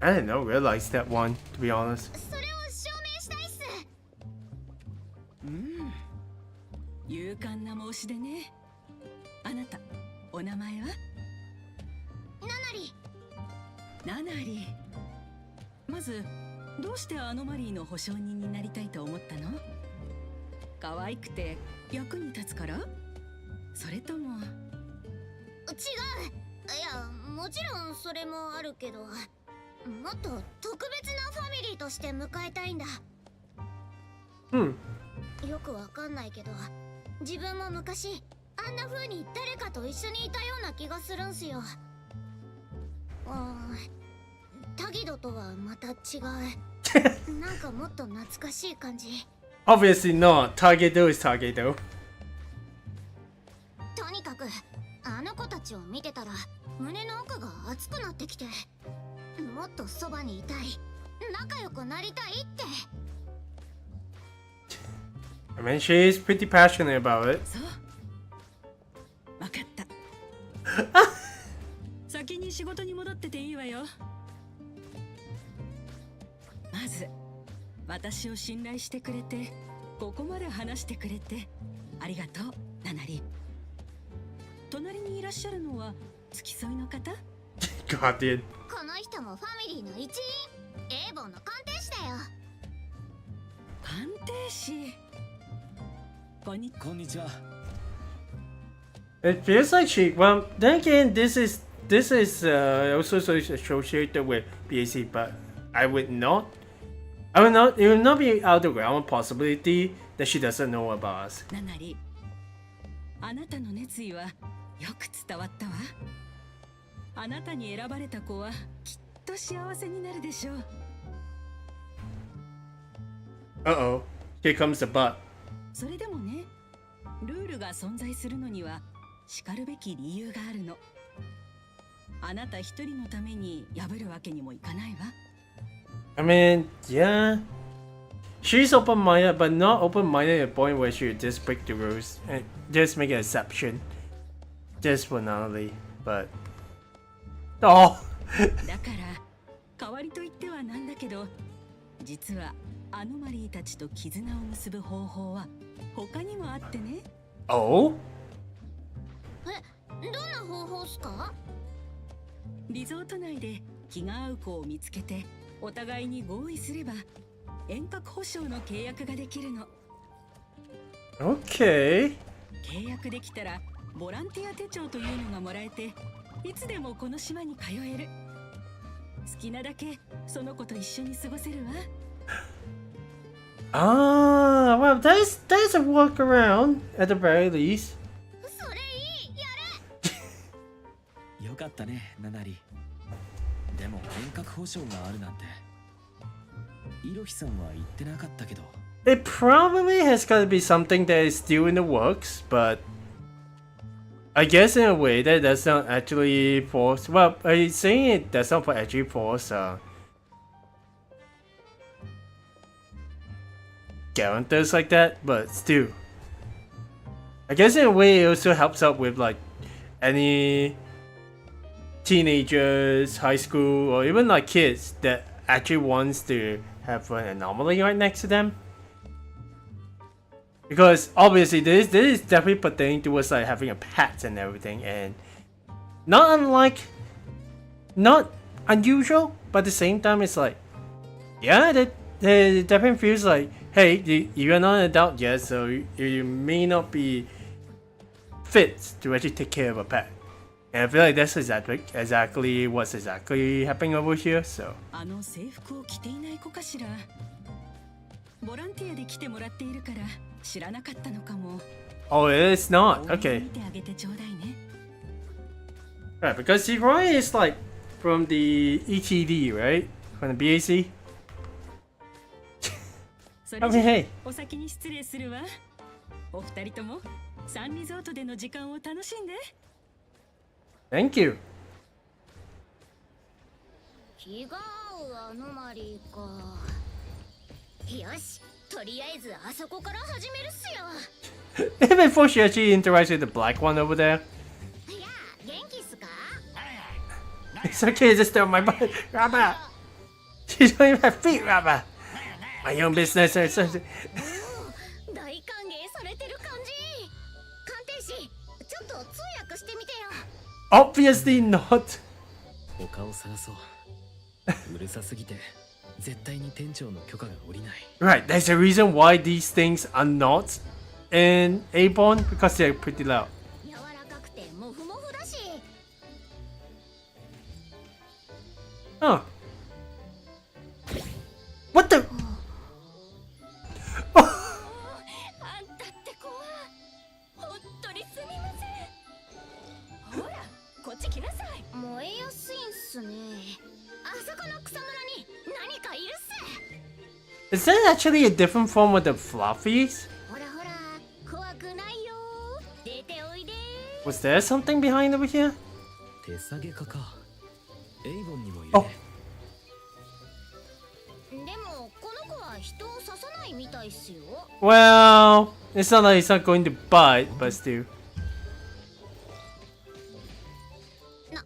I didn't realize that one, to be honest. それを証明したいっす。勇敢な申し出ね。あなた、お名前は？ナナリ。ナナリ。まず、どうしてアノマリーの保証人になりたいと思ったの？可愛くて役に立つから？それとも…違う。いや、もちろんそれもあるけど、もっと特別なファミリーとして迎えたいんだ。よくわかんないけど、自分も昔あんな風に誰かと一緒にいたような気がするんすよ。タギドとはまた違う。なんかもっと懐かしい感じ。Obviously not. Tagedo is Tagedo. とにかくあの子たちを見てたら胸の奥が熱くなってきて、もっとそばにいたい、仲良くなりたいって。I mean, she is pretty passionate about it. そう。わかった。先に仕事に戻ってていいわよ。まず、私を信頼してくれて、ここまで話してくれて、ありがとう、ナナリ。隣にいらっしゃるのは付き添いの方？ God, dude. この人もファミリーの一員、エーボンの鑑定士だよ。鑑定士。こんにちは。It feels like she. Well, then again, this is also associated with BAC, but I would not. It would not be out of the realm of possibility that she doesn't know about us. ナナリ、あなたの熱意はよく伝わったわ。あなたに選ばれた子はきっと幸せになるでしょう。Uh-oh. Here comes the butt. それでもね、ルールが存在するのには叱るべき理由があるの。あなた一人のために破るわけにもいかないわ。I mean, yeah. She's open-minded, but not open-minded at a point where she would just break the rules and just make an exception. Just for Natalie, but... Oh! だから代わりと言ってはなんだけど、実はアノマリーたちと絆を結ぶ方法は他にもあってね。Oh? どんな方法っすか？リゾート内で気が合う子を見つけてお互いに合意すれば遠隔保証の契約ができるの。 Okay. 契約できたらボランティア手帳というのがもらえて、いつでもこの島に通える。好きなだけその子と一緒に過ごせるわ。Ah, well, that's a workaround at the very least. それいい、やよかったね、ナナリ。でも遠隔保証があるなんてイロヒさんは言ってなかったけど。 It probably has got to be something that is still in the works, but I guess in a way that does not actually force. Well, I'm saying it does not actually force characters like that, but still. I guess in a way it also helps out with like any teenagers, high school, or even like kids that actually wants to have an anomaly right next to them. Because obviously this is definitely pertaining towards like having a pet and everything, and not unusual, but at the same time it's like, yeah, that definitely feels like, hey, you're not an adult yet, so you may not be fit to actually take care of a pet. And I feel like that's exactly what's happening over here. So. あの制服を着ていない子かしら。ボランティアで来てもらっているから知らなかったのかも。Oh, it's not. Okay. 見てあげてちょうだいね。Right, because Hethereau is like from the ETD, right? From the BAC. そ I れ mean, じゃ hey. お先に失礼するわ。お二人ともサンリゾートでの時間を楽しんで。Thank you. 気が合うアノマリーか。よし、とりあえずあそこから始めるっすよ。Before she actually interacts with the black one over there. いや、元気っすか？ It's okay, just throw my butt. Rabba! She don't even have feet, Rabba! My own business or something. 大歓迎されてる感じ。鑑定士、ちょっと通訳してみてよ。Obviously not. 他を探そう。うるさすぎて絶対に店長の許可が下りない。 Right, there's a reason why these things are not in A-Bond, because they're pretty loud. 柔らかくてモフモフだし。Huh. What the? あんたって子は本当にすみません。ほら、こっち来なさい。燃えやすいんすね。あそこの草むらに何かいるっす。 Is that actually a different form of the fluffies? ほらほら、怖くないよ。出ておいで。 Was there something behind over here? 手下げ家か。エイボンにもいるあね。でもこの子は人を刺さないみたいっすよ。 Well, it's not like it's not going to bite, but still. なん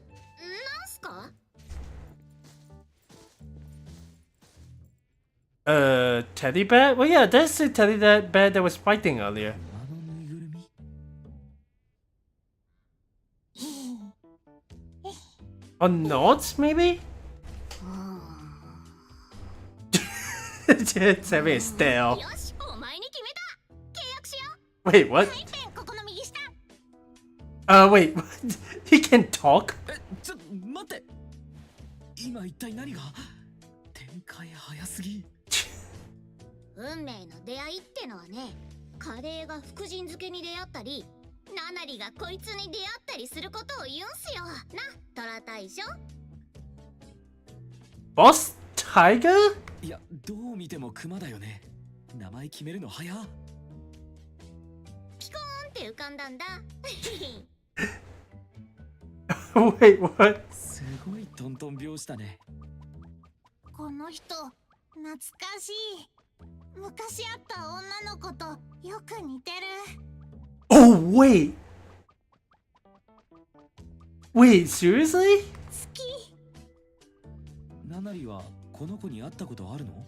すか？ Teddy bear? Well, yeah, that's the teddy bear that was fighting earlier. 馬のぬいぐるみ。 Or not, maybe? It's having a stare. よし、お前に決めた。契約しよ Wait, う。 what? はい、ペンここの右下。 Wait, what? He can talk? ちょっと待って。今一体何が。展開早すぎ。運命の出会いってのはね、カレーが福神漬けに出会ったり、ナナリがこいつに出会ったりすることを言うんすよ。な、トラ大将。 Boss Tiger? いや、どう見てもクマだよね。名前決めるの早。ピコーンって浮かんだんだ。 Wait, what? すごいトントン拍子だね。この人懐かしい。昔会った女の子とよく似てる。 Oh, wait. Wait, seriously? 好き。ナナリはこの子に会ったことあるの？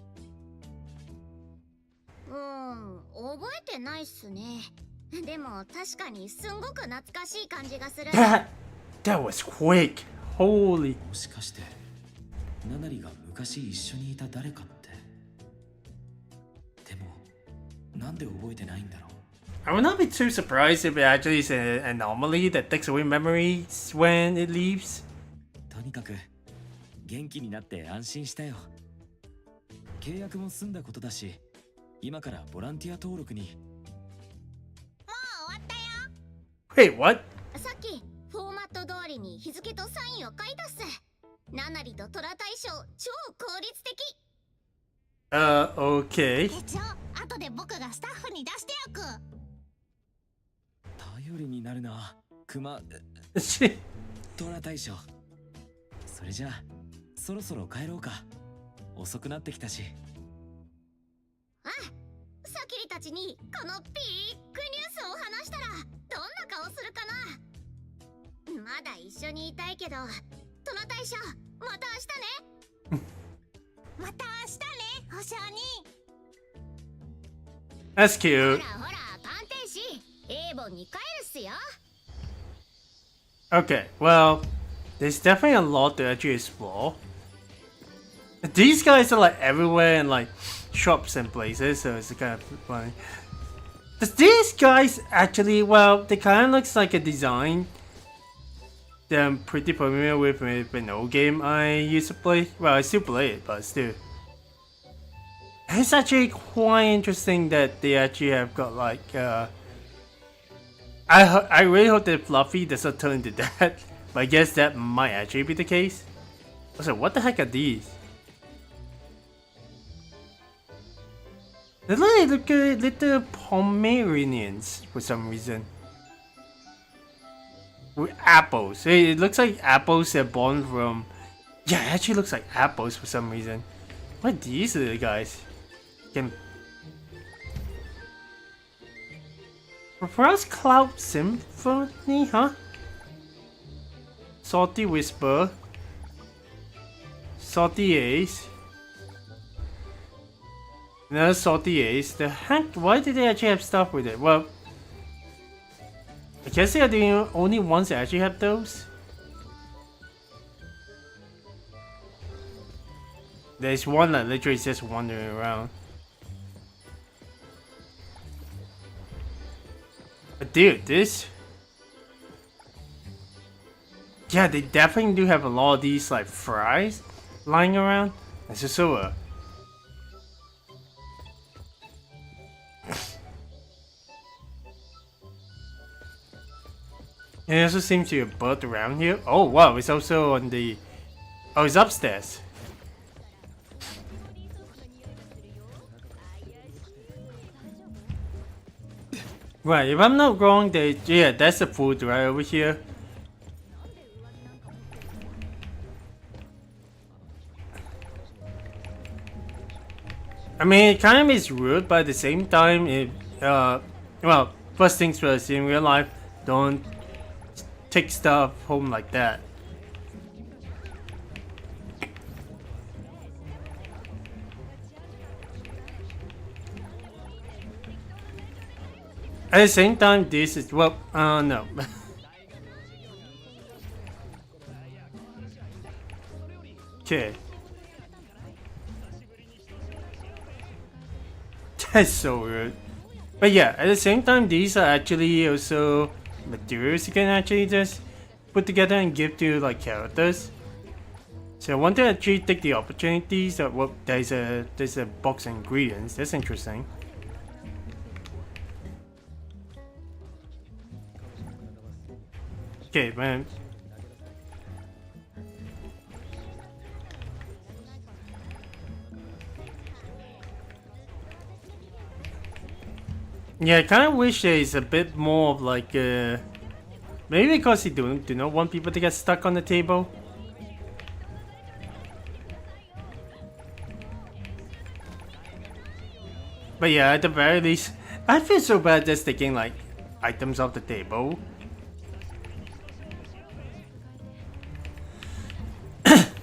覚えてないっすね。でも確かにすんごく懐かしい感じがする。 That was quick. Holy. もしかしてナナリが昔一緒にいた誰かって。でもなんで覚えてないんだろう。 I would not be too surprised if it actually is an anomaly that takes away memories when it leaves. とにかく元気になって安心したよ。契約も済んだことだし、今からボランティア登録に。もう終わったよ。 Wait, what? さっきフォーマット通りに日付とサインを書いたっす。ナナリとトラ大将、超効率的。 Okay. 手帳、後で僕がスタッフに出しておく。頼りになるな、熊しトラ大将、それじゃあそろそろ帰ろうか。遅くなってきたし。あ、サキリたちにこのビッグニュースを話したらどんな顔するかな。まだ一緒にいたいけど、トラ大将また明日ね。また明日ね、保証人。 That's ほ cute. らほら、鑑定士エーボンに帰るっすよ。 Okay, well, there's definitely a lot to actually explore. These guys are like everywhere in like shops and places, so it's kind of funny. Does these guys actually, well, they kind of looks like a design that I'm pretty familiar with an old game I used to play. Well, I still play it, but still. It's actually quite interesting that they actually have got like, I really hope that Fluffy does not turn into that, but I guess that might actually be the case. Also, what the heck are these? They look like little Pomeranians for some reason. With apples. It looks like apples that are born from... Yeah, it actually looks like apples for some reason. What are these little guys? Can... Frost Cloud Symphony, huh? Salty Whisper. Salty Ace. Another Salty Ace. The heck? Why did they actually have stuff with it? Well, I guess they are the only ones that actually have those. There's one that literally is just wandering around. But dude, this... Yeah, they definitely do have a lot of these like fries lying around. It's just so And it also seems to be a bird around here. Oh wow, it's also on the... Oh, it's upstairs. Right, if I'm not wrong, yeah, that's the food right over here. I mean, it kind of is rude, but at the same time, well, first things first, in real life, don't take stuff home like that. At the same time, this is, well, no. Okay. That's so weird. But yeah, at the same time, these are actually also materials you can actually just put together and give to like characters. So I want to actually take the opportunities that, well, there's a box of ingredients. That's interesting. Okay, man. Yeah, I kind of wish there is a bit more of like, maybe because you do not want people to get stuck on the table. But yeah, at the very least, I feel so bad just taking like items off the table.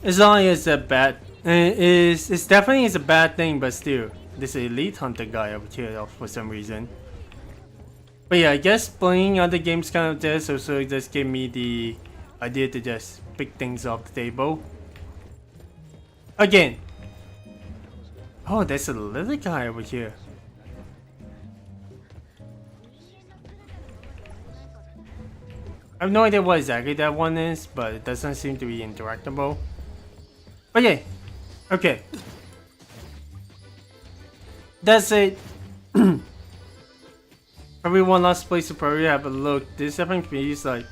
It's not like it's a bad, it's definitely is a bad thing, but still, this elite hunter guy over here for some reason. But yeah, I guess playing other games kind of does also just gave me the idea to just pick things off the table. Again. Oh, there's a little guy over here. I have no idea what exactly that one is, but it doesn't seem to be interactable. But yeah, okay. That's it. Probably one last place to probably have a look. This definitely feels like...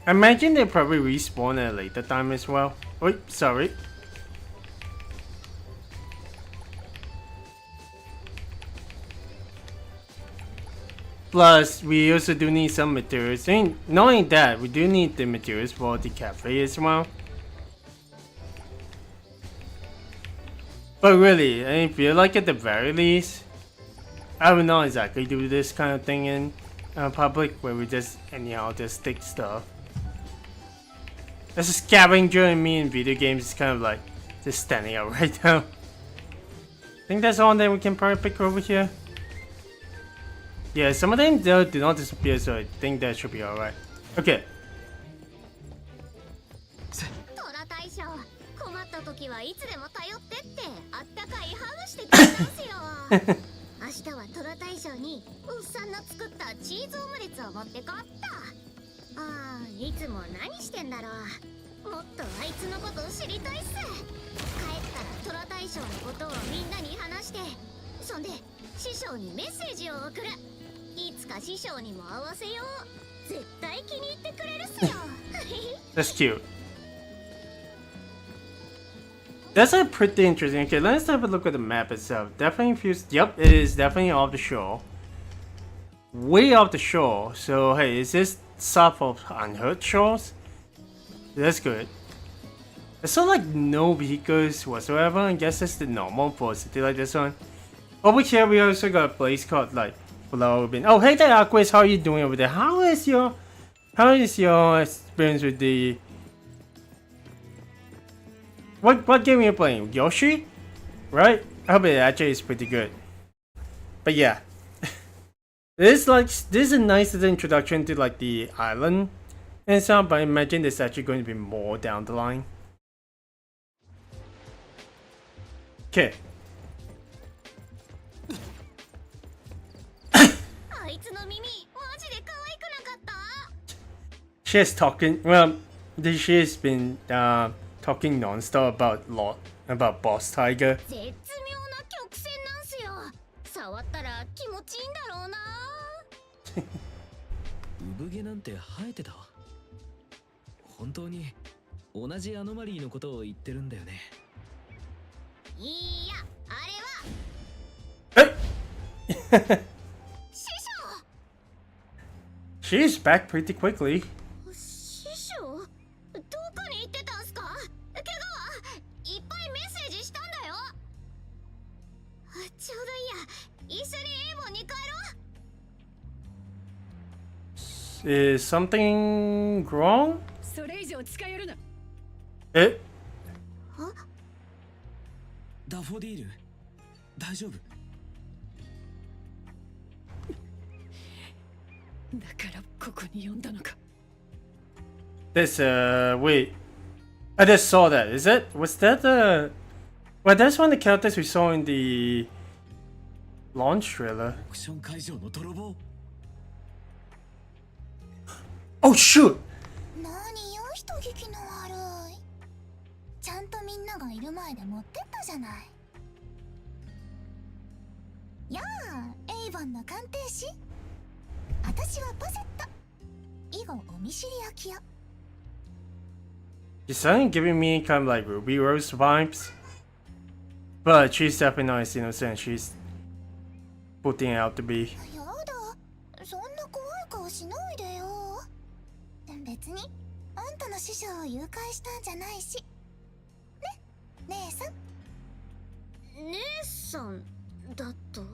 I imagine they probably respawn at a later time as well. Wait, sorry. Plus, we also do need some materials. And not only that, we do need the materials for the cafe as well. But really, I feel like at the very least, I would not exactly do this kind of thing in public where we just anyhow just stick stuff. As a scavenger in me in video games, it's kind of like just standing out right now. I think that's all that we can probably pick over here. Yeah, some of them do not disappear, so I think that should be alright. Okay. トラ大将、困った時はいつでも頼ってってあったかいハグしてくれますよ。明日はトラ大将におっさんの作ったチーズオムレツを持ってこった。ああ、いつも何してんだろう。もっとあいつのことを知りたいっす。帰ったらトラ大将のことをみんなに話して、そんで師匠にメッセージを送る。いつか師匠にも会わせよう。絶対気に入ってくれるっすよ。That's cute. That's like pretty interesting. Okay, let's have a look at the map itself. Definitely feels. Yep, it is definitely off the shore. Way off the shore. So hey, is this south of unhurt shores? That's good. I saw like no vehicles whatsoever. I guess that's the normal for a city like this one. Over here, we also got a place called like Below. Oh, hey there, Aquas. How are you doing over there? How is your experience with the what game are you playing? Yoshi, right? I hope it actually is pretty good. But yeah, this is a nice little introduction to like the island and stuff. But I imagine there's actually going to be more down the line. Okay. She is talking. Well, she has been talking non-stop about Boss Tiger. 絶妙な曲線なんすよ。触ったら気持ちいいんだろうな。産毛なんて生えてた？本当に同じアノマリーのことを言ってるんだよね。いや、あれは。師匠。She's back pretty quickly. 師匠、どこに行ってたんすか？怪我はいっぱいメッセージしたんだよ。ちょうどいいや、一緒にエーボンに帰ろう。Is something wrong? それ以上近寄るな。え？ダフォディール、大丈夫？だからここに呼んだのか。This wait. I just saw that. Is that was that well, that's one of the characters we saw in the launch trailer. オークション会場の泥棒。Oh shoot! 何よ人聞きの悪い。ちゃんとみんながいる前で持ってったじゃない。やあ、エイヴァンの鑑定士。私はパセット。以後お見知りおきよ。She's suddenly giving me kind of like Ruby Rose vibes. But she's definitely not as innocent. She's putting it out to be. やだ、そんな怖い顔しないでよ。別にあんたの師匠を誘拐したんじゃないし。ね、姉さん。姉さんだと。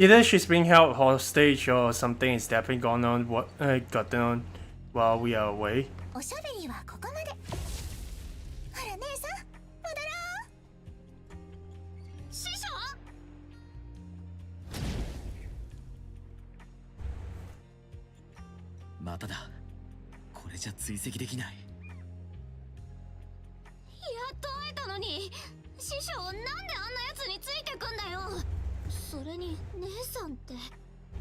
Either she's being held hostage or something is definitely going on. Gotten on while we are away. おしゃべりはここまで。ほら姉さん、戻ろう。師匠？まただ。これじゃ追跡できない。やっと会えたのに、師匠なんであんな奴についてくんだよ。それに姉さんって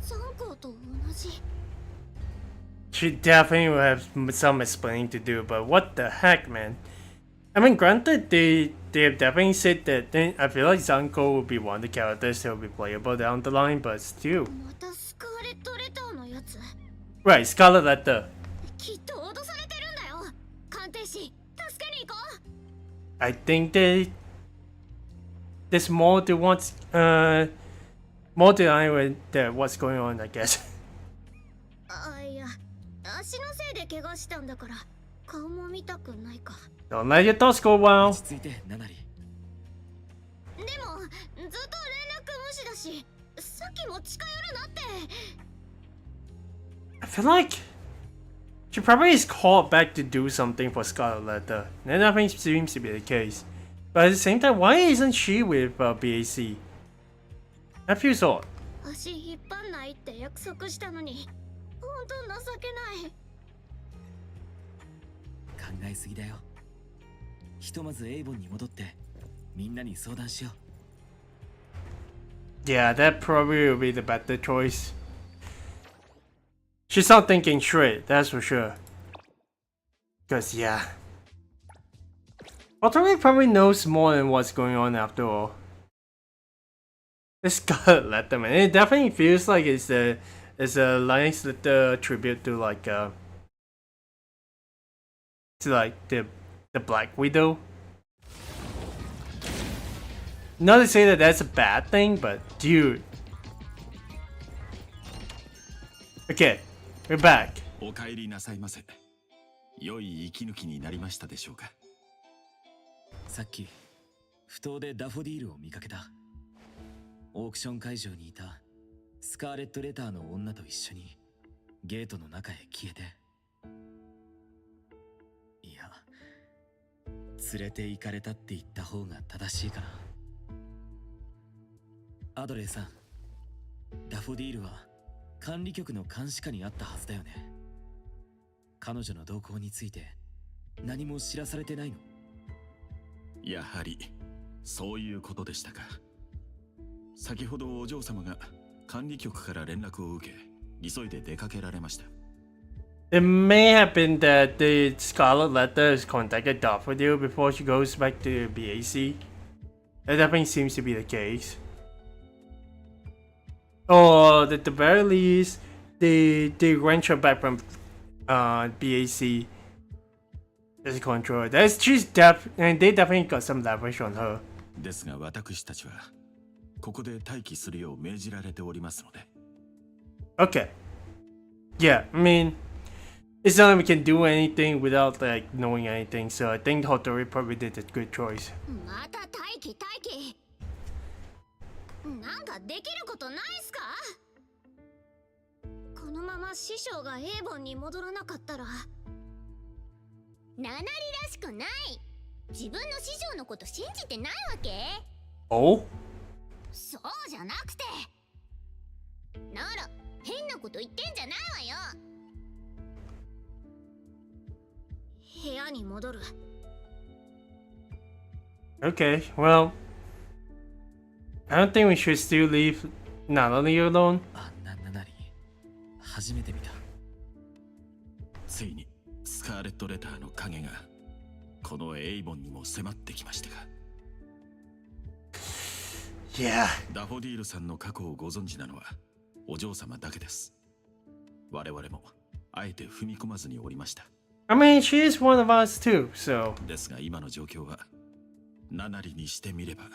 ザンコと同じ。She definitely will have some explaining to do, but what the heck, man? I mean, granted, they have definitely said that. I feel like Zanko will be one of the characters that will be playable down the line, but still. またスカーレットレターのやつ。 Right, Scarlet Letter. きっと脅されてるんだよ。鑑定士、助けに行こう。I think they there's more to what's more to anyway that what's going on, I guess. あ、いや、足のせいで怪我したんだから顔も見たくないか。 Don't let your thoughts go wild. 落ち着いてナナリ。でもずっと連絡無視だし、さっきも近寄るなって。 I feel like she probably is called back to do something for Scarlet Letter. And nothing seems to be the case. But at the same time, why isn't she with BAC? That feels odd. 足引っ張んないって約束したのに、本当情けない。考えすぎだよ。ひとまずエイボンに戻ってみんなに相談しよう。 Yeah, that probably will be the better choice. She's not thinking straight, that's for sure. Cause yeah. Hethereau probably knows more than what's going on after all. This Scarlet Letter, man. It definitely feels like it's a nice little tribute to like the Black Widow. Not to say that that's a bad thing, but dude. Okay, we're back. お帰りなさいませ。良い息抜きになりましたでしょうか。さっき埠頭でダフォディールを見かけた。オークション会場にいたスカーレット・レターの女と一緒にゲートの中へ消えて、いや連れて行かれたって言った方が正しいかな。アドレーさん、ダフォディールは管理局の監視下にあったはずだよね。彼女の動向について何も知らされてないの？やはりそういうことでしたか。先ほどお嬢様が管理局から連絡を受け、急いで出かけられました。It may have been that the Scarlet Letter has contacted Delphin before she goes back to BAC. That definitely seems to be the case. Or at the very least, they wrench her back from BAC as a controller. And they definitely got some leverage on her. ですが私たちはここで待機するよう命じられておりますので。Okay. Yeah, I mean, it's not like we can do anything without like knowing anything. So I think Hethereau probably did a good choice. また待機。なんかできることないっすか？このまま師匠がエーボンに戻らなかったら。ナナリらしくない。自分の師匠のこと信じてないわけ？ Oh? そうじゃなくて。なら変なこと言ってんじゃないわよ。部屋に戻る。 Okay, well, I don't think we should still leave Natalie alone. あんなナナリ初めて見た。ついにスカーレット・レターの影がこのエイボンにも迫ってきましたか。 Yeah. ダフォディールさんの過去をご存知なのはお嬢様だけです。我々もあえて踏み込まずにおりました。 I mean, she is one of us too, so. ですが今の状況はナナリにしてみれば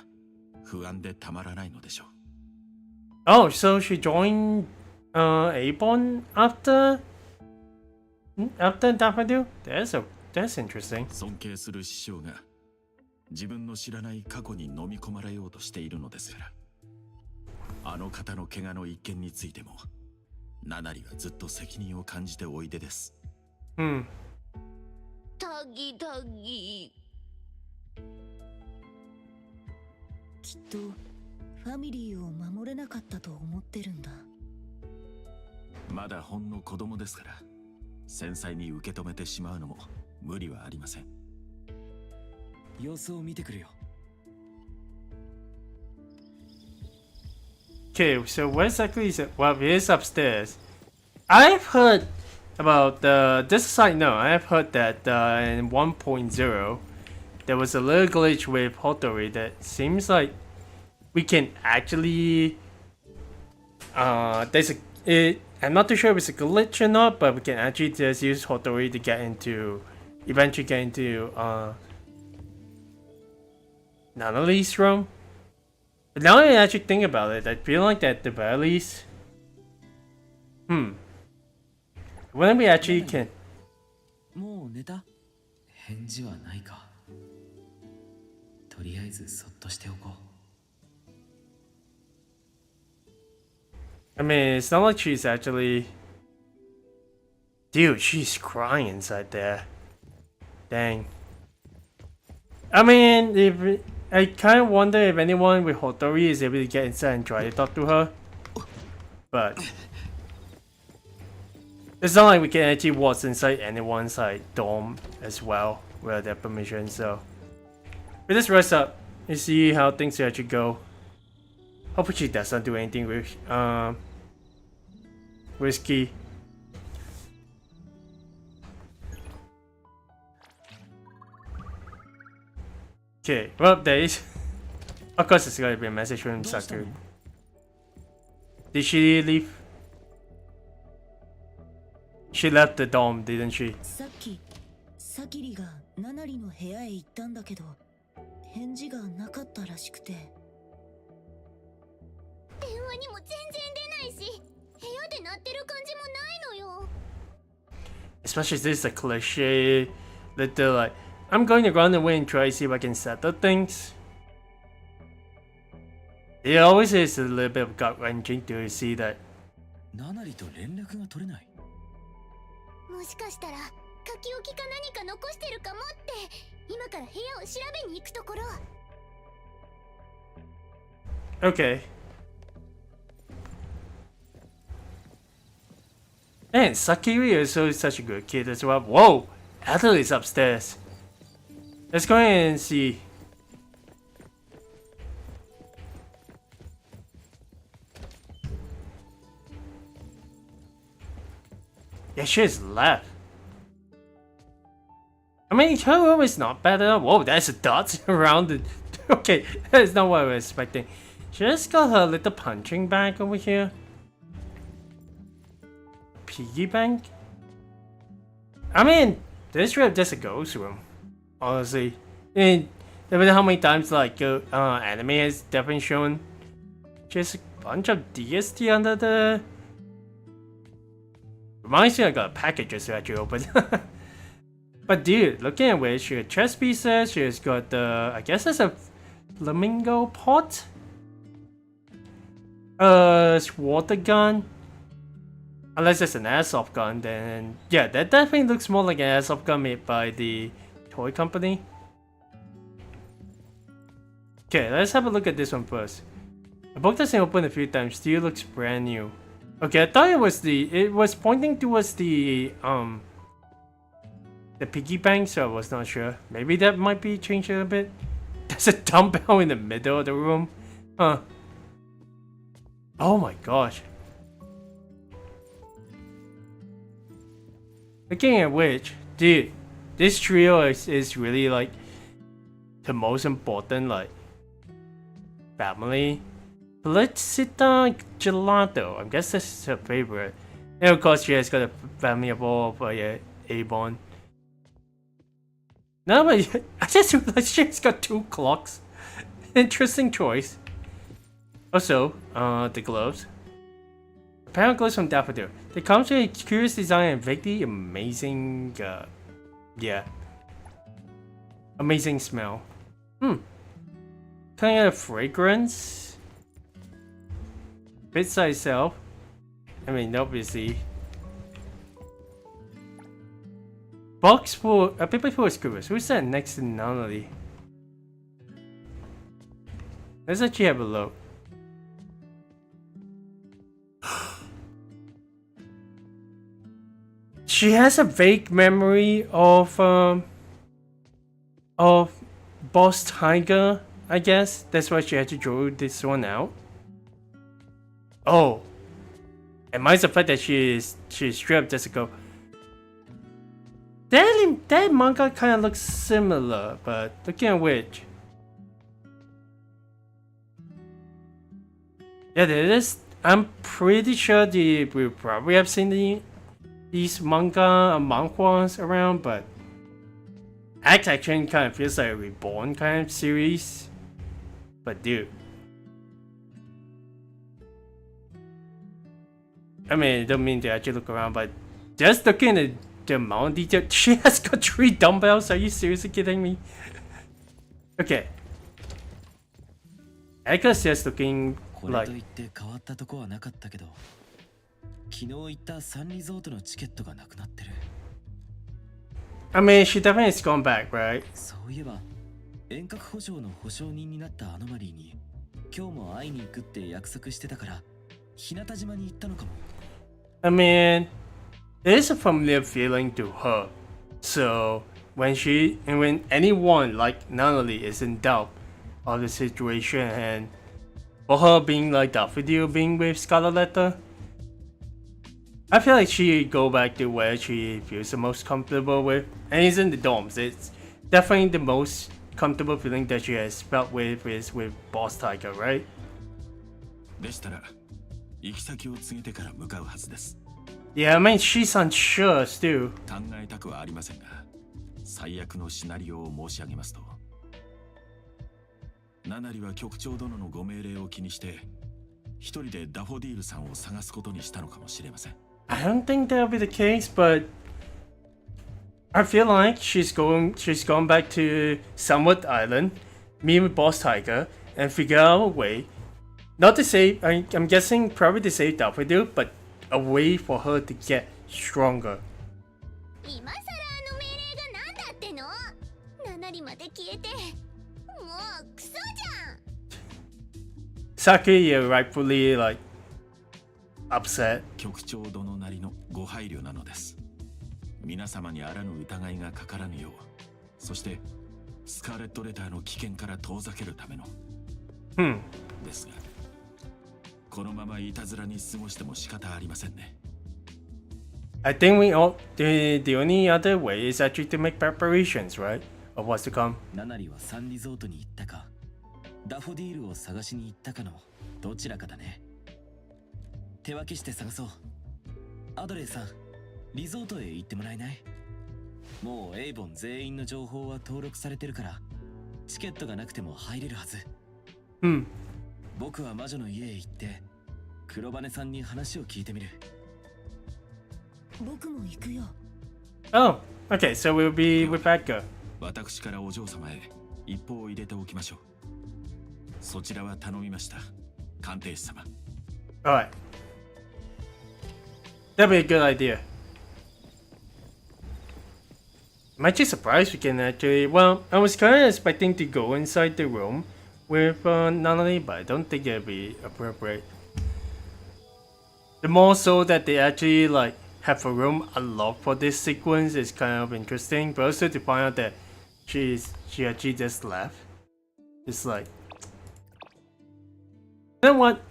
不安でたまらないのでしょう。 Oh, so she joined Avon after Daffodil? That's interesting. 尊敬する師匠が自分の知らない過去に飲み込まれようとしているのですから、あの方の怪我の一件についてもナナリはずっと責任を感じておいでです。タギタギ。きっとファミリーを守れなかったと思ってるんだ。まだほんの子供ですから繊細に受け止めてしまうのも無理はありません。様子を見てくるよ。 Okay, so what exactly is it? Well, it is upstairs. I've heard about this side. No, I've heard that in 1.0 there was a little glitch with Hethereau that seems like we can actually I'm not too sure if it's a glitch or not, but we can actually just use Hethereau to eventually get into Nanali's room. But now that I actually think about it, I feel like that the very least, when we actually can. もう寝た？返事はないか。とりあえずそっとしておこう。I mean, it's not like she's actually. Dude, she's crying inside there. Dang. I mean, if I kind of wonder if anyone with Hethereau is able to get inside and try to talk to her. But it's not like we can actually walk inside anyone's like dorm as well without their permission. So we just rest up and see how things actually go. Hopefully she does not do anything with risky. Okay, well there is. Of course it's gotta be a message from Saku. Did she leave? She left the dorm, didn't she? さっきサキリがナナリの部屋へ行ったんだけど返事がなかったらしくて。電話にも全然出ないし、部屋で鳴ってる感じもないのよ。 Especially this is a cliche that they're like, I'm going to run away and try to see if I can settle things. It always is a little bit of gut wrenching to see that. ナナリと連絡が取れない。もしかしたら書き置きか何か残してるかもって今から部屋を調べに行くところ。 Okay. Man, Sakiri is so such a good kid as well. Whoa! Hethereau's upstairs. Let's go ahead and see. Yeah, she's left. I mean, her room is not bad at all. Whoa, there's a dot around it. Okay, that's not what I was expecting. She just got her little punching bag over here. Piggy bank? I mean, this room just a ghost room. Honestly. I mean, no matter how many times like anime has definitely shown just a bunch of DST under the. Reminds me I got packages to actually open. But dude, looking at which, she got chess pieces, she's got the, I guess that's a flamingo pot? Water gun? Unless it's an airsoft gun, then yeah, that definitely looks more like an airsoft gun made by the toy company. Okay, let's have a look at this one first. The book doesn't open a few times, still looks brand new. Okay, I thought it was pointing towards the piggy bank, so I was not sure. Maybe that might be changed a little bit. There's a dumbbell in the middle of the room. Huh. Oh my gosh. Looking at which, dude, this trio is really like the most important like family. Felicita Gelato, I guess this is her favorite. And of course she has got a family of all by Avon. No, but I just realized she's got 2 clocks. Interesting choice. Also, the gloves. A pair of gloves from Delphin. They come with a curious design and vaguely amazing, yeah. Amazing smell. Kind of fragrance. Pizza itself. I mean, obviously. Box for a paper for scribbles. Who's that next to Nonally? Let's actually have a look. She has a vague memory of Boss Tiger, I guess. That's why she had to draw this one out. Oh. And minus the fact that she's stripped just to go. That manga kind of looks similar, but looking at which. Yeah, there is. I'm pretty sure we probably have seen these manga and manhwas around, but X Action kind of feels like a reborn kind of series. But dude, I mean, I don't mean to actually look around, but just looking at the amount of detail, she has got 3 dumbbells. Are you seriously kidding me? Okay. Echo's just looking これ like. といって変わったとこはなかったけど、昨日行ったサンリゾートのチケットがなくなってる。 I mean, she definitely has gone back, right? そういえば、遠隔保証の保証人になったアノマリーに今日も会いに行くって約束してたから、日向島に行ったのかも。 I mean, there's a familiar feeling to her. So when anyone like Natalie is in doubt of the situation, and for her being like Hethereau being with Scarlet Letter, I feel like she go back to where she feels the most comfortable with, and it's in the dorms. It's definitely the most comfortable feeling that she has felt with is with Boss Tiger, right? でしたら行き先を告げてから向かうはずです。 Yeah, I mean she's unsure too. 考えたくはありませんが、最悪のシナリオを申し上げますと、ナナリは局長殿のご命令を気にして一人でダフォディールさんを探すことにしたのかもしれません。 I don't think that'll be the case, but I feel like she's going back to Sunward Island, meet with Boss Tiger, and figure out a way, not to save. I'm guessing probably to save Delphin, but a way for her to get stronger. 今さらあの命令が何だっての。7里まで消えて、もうクソじゃん。 Saki, you're rightfully like upset. 局長殿なりのご配慮なのです。皆様にあらぬ疑いがかからぬよう、そしてスカーレットレターの危険から遠ざけるための。ですが、このままいたずらに過ごしても仕方ありませんね。 I think the only other way is actually to make preparations, right, of what's to come. ナナリはサンリゾートに行ったか、ダフォディールを探しに行ったかのどちらかだね。手分けして探そう。アドレーさん、リゾートへ行ってもらえない？もうエイボン全員の情報は登録されてるから、チケットがなくても入れるはず。僕は魔女の家へ行って黒羽さんに話を聞いてみる。僕も行くよ。 Oh, okay, so we'll be with Edgar. 私からお嬢様へ一報を入れておきましょう。そちらは頼みました、鑑定士様。 Alright. That'd be a good idea. I'm actually surprised we can actually. Well, I was kind of expecting to go inside the room with Natalie, but I don't think it'd be appropriate. The more so that they actually like have a room unlocked for this sequence is kind of interesting, but also to find out that she actually just left. It's like, you know what?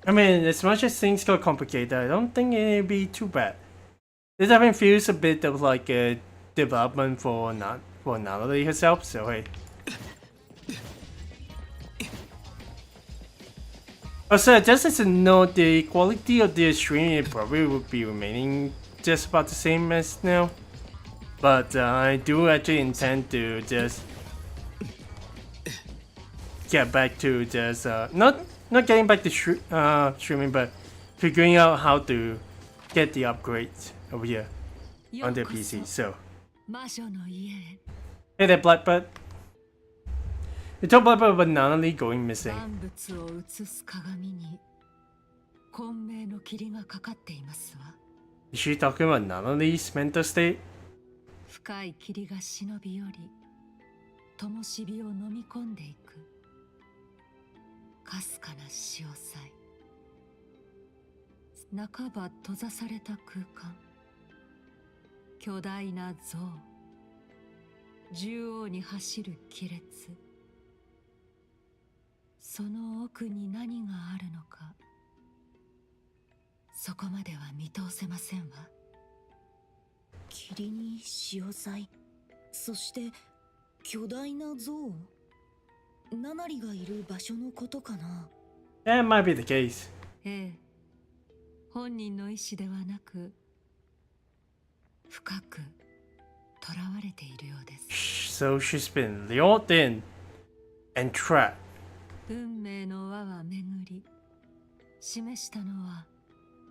I mean, as much as things got complicated, I don't think it'd be too bad. This even feels a bit of like a development for Natalie herself, so hey. Also, just as a note, the quality of the stream probably would be remaining just about the same as now. But I do actually intend to just get back to just not getting back to streaming, but figuring out how to get the upgrades over here on the PC. So, 魔女の家へ。 hey there, Blackbird. You told Blackbird about Natalie going missing. 万物を映す鏡に混迷の霧がかかっていますわ。 Is she talking about Natalie's mental state? 深い霧が忍び寄り、灯火を飲み込んでいく。かすかな潮騒。半ば閉ざされた空間。巨大な像。縦横に走る亀裂。その奥に何があるのか、そこまでは見通せませんわ。霧に潮騒、そして巨大な像。ナナリがいる場所のことかな。 That might be the case. ええ、本人の意志ではなく、深く囚われているようです。 So she's been lured in and trapped. 運命の輪は巡り、示したのは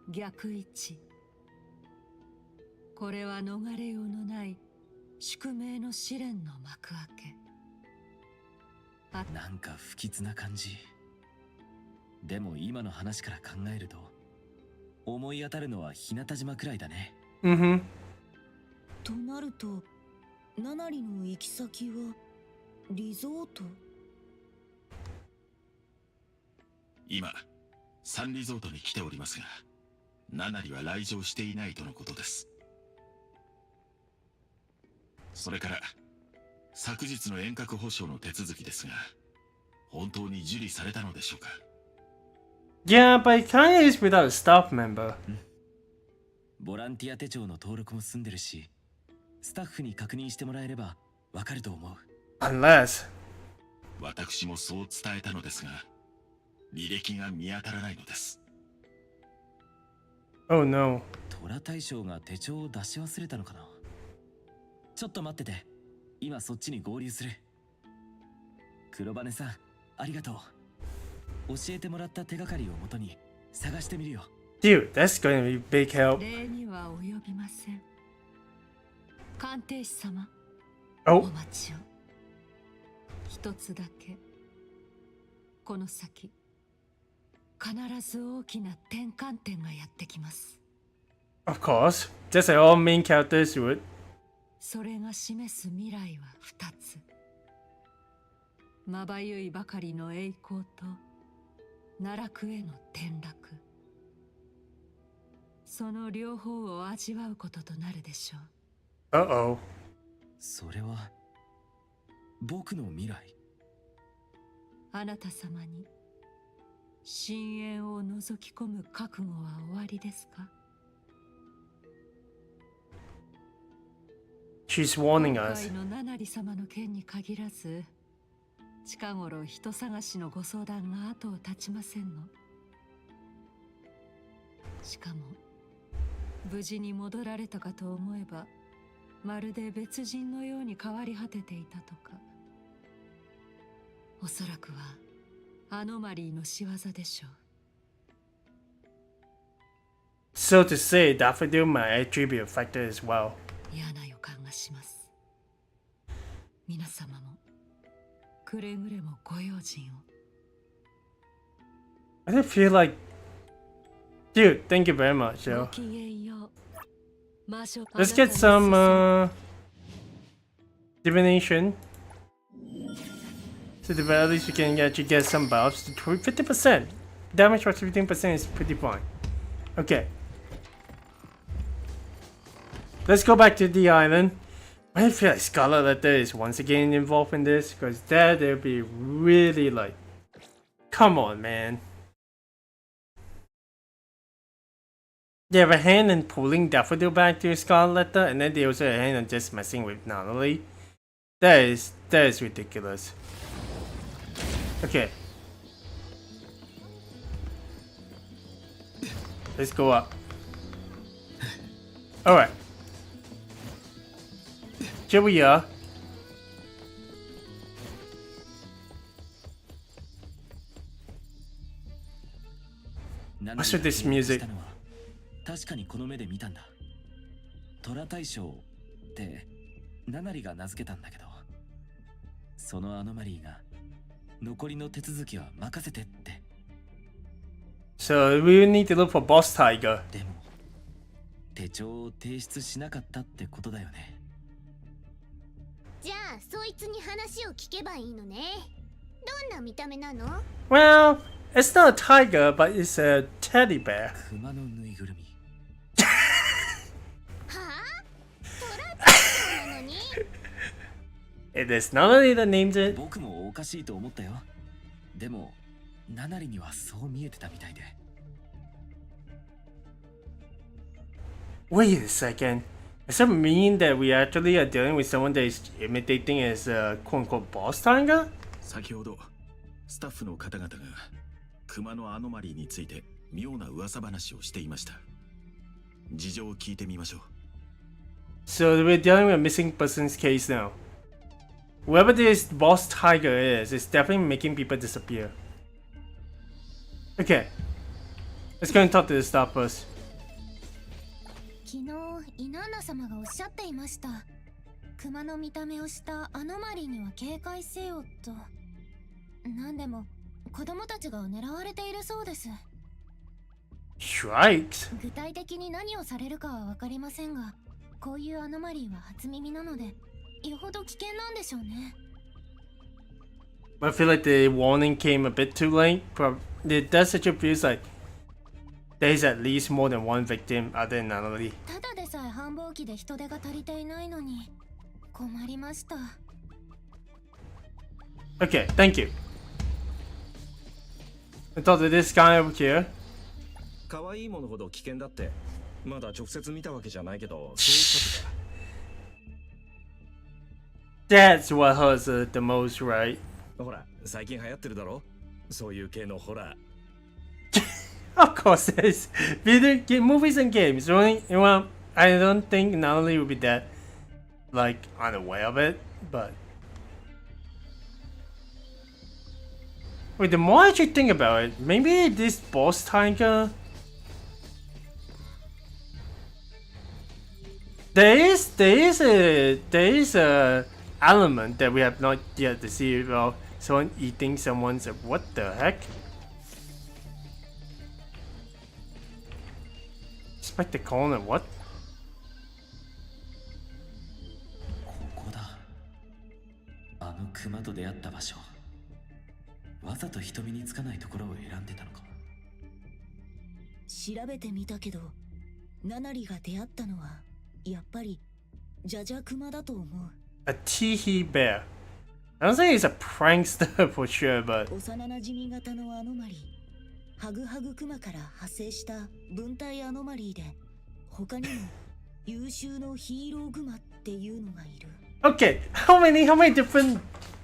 逆位置。これは逃れようのない宿命の試練の幕開け。なんか不吉な感じ。でも今の話から考えると思い当たるのは日向島くらいだね。となるとナナリの行き先はリゾート。今サンリゾートに来ておりますが、ナナリは来場していないとのことです。それから昨日の遠隔保証の手続きですが、本当に受理されたのでしょうか。 Yeah, but it kinda is without a staff member. ボランティア手帳の登録も済んでるし、スタッフに確認してもらえればわかると思う。 Unless. 私もそう伝えたのですが、履歴が見当たらないのです。 Oh no. 虎大将が手帳を出し忘れたのかな。ちょっと待ってて、今そっちに合流する。黒羽さん、ありがとう。教えてもらった手がかりをもとに探してみるよ。 Dude, that's going to be big help. 礼には及びません。鑑定士様、Oh. お待ちを。一つだけ、この先必ず大きな転換点がやってきます。 Of course. Just like all main characters would. それが示す未来は二つ。まばゆいばかりの栄光と奈落への転落。その両方を味わうこととなるでしょう。 Uh-oh. それは僕の未来。あなた様に深淵を覗き込む覚悟は終わりですか？ She's warning 今 us. 回のナナリ様の件に限らず、近頃人探しのご相談が後を絶ちませんの。しかも無事に戻られたかと思えば、まるで別人のように変わり果てていたとか。おそらくはアノマリーの仕業でしょう。 So to say, Daffodil might actually be affected as well. 嫌な予感がします。皆様もくれぐれもご用心を。 I don't feel like... Dude, thank you very much, ご yo. きげんよう。魔女 Let's get some, divination. So the very least we can actually get some buffs. 50%! Damage plus 15% is pretty fine. Okay. Let's go back to the island. I feel like Scarlet Letter is once again involved in this, because that would be really like... Come on, man. They have a hand in pulling Daffodil back to Scarlet Letter, and then they also have a hand in just messing with Natalie. That is ridiculous. Okay. Let's go up. Alright. Here we are. What's with this music? 確かにこの目で見たんだ。虎大将ってナナリが名付けたんだけど、そのアノマリーが残りの手続きは任せてって。 So we need to look for Boss Tiger. でも手帳を提出しなかったってことだよね。じゃあそいつに話を聞けばいいのね。どんな見た目なの？ Well, it's not a tiger, but it's a teddy bear. 熊のぬいぐるみ。はあ？トラックなのに？ It is Natalie that named it. 僕もおかしいと思ったよ。でもナナリにはそう見えてたみたいで。 Wait a second. Does that mean that we actually are dealing with someone that is imitating as a quote-unquote boss tiger? 先ほどスタッフの方々が熊のアノマリーについて妙な噂話をしていました。事情を聞いてみましょう。 So we're dealing with a missing person's case now. Whoever this boss tiger is definitely making people disappear. Okay. Let's go and talk to the staff first. 昨日イナンナ様がおっしゃっていました。熊の見た目をしたアノマリーには警戒せよと。なんでも子供たちが狙われているそうです。Strikes? 具体的に何をされるかは分かりませんが、こういうアノマリーは初耳なのでよほど危険なんでしょうね。I feel like the warning came a bit too late. But that such a feels like there's at least more than one victim other than Natalie. ただでさえ繁忙期で人手が足りていないのに困りました。 Okay, thank you. I thought that this guy over here. 可愛いものほど危険だってまだ直接見たわけじゃないけど、そう言ったとか。 That's what hurts the most, right? ほら、最近流行ってるだろ、そういう系のホラー。 Of course, there's video game, movies and games. Well, I don't think Natalie would be that like unaware of it, but wait. The more I actually think about it, maybe this boss tiger. There is a element that we have not yet to see about someone eating someone's. What the heck? Expect the corner. What? ここだ。あの熊と出会った場所。わざと人目につかないところを選んでたのか。調べてみたけど、ナナリが出会ったのはやっぱりジャジャクマだと思う。 A teehee bear. I don't think he's a prankster for sure, but 幼なじみ型のアノマリー、ハグハグクマから派生した分体アノマリーで、他にも優秀のヒーローグマっていうのがいる。 okay. How many different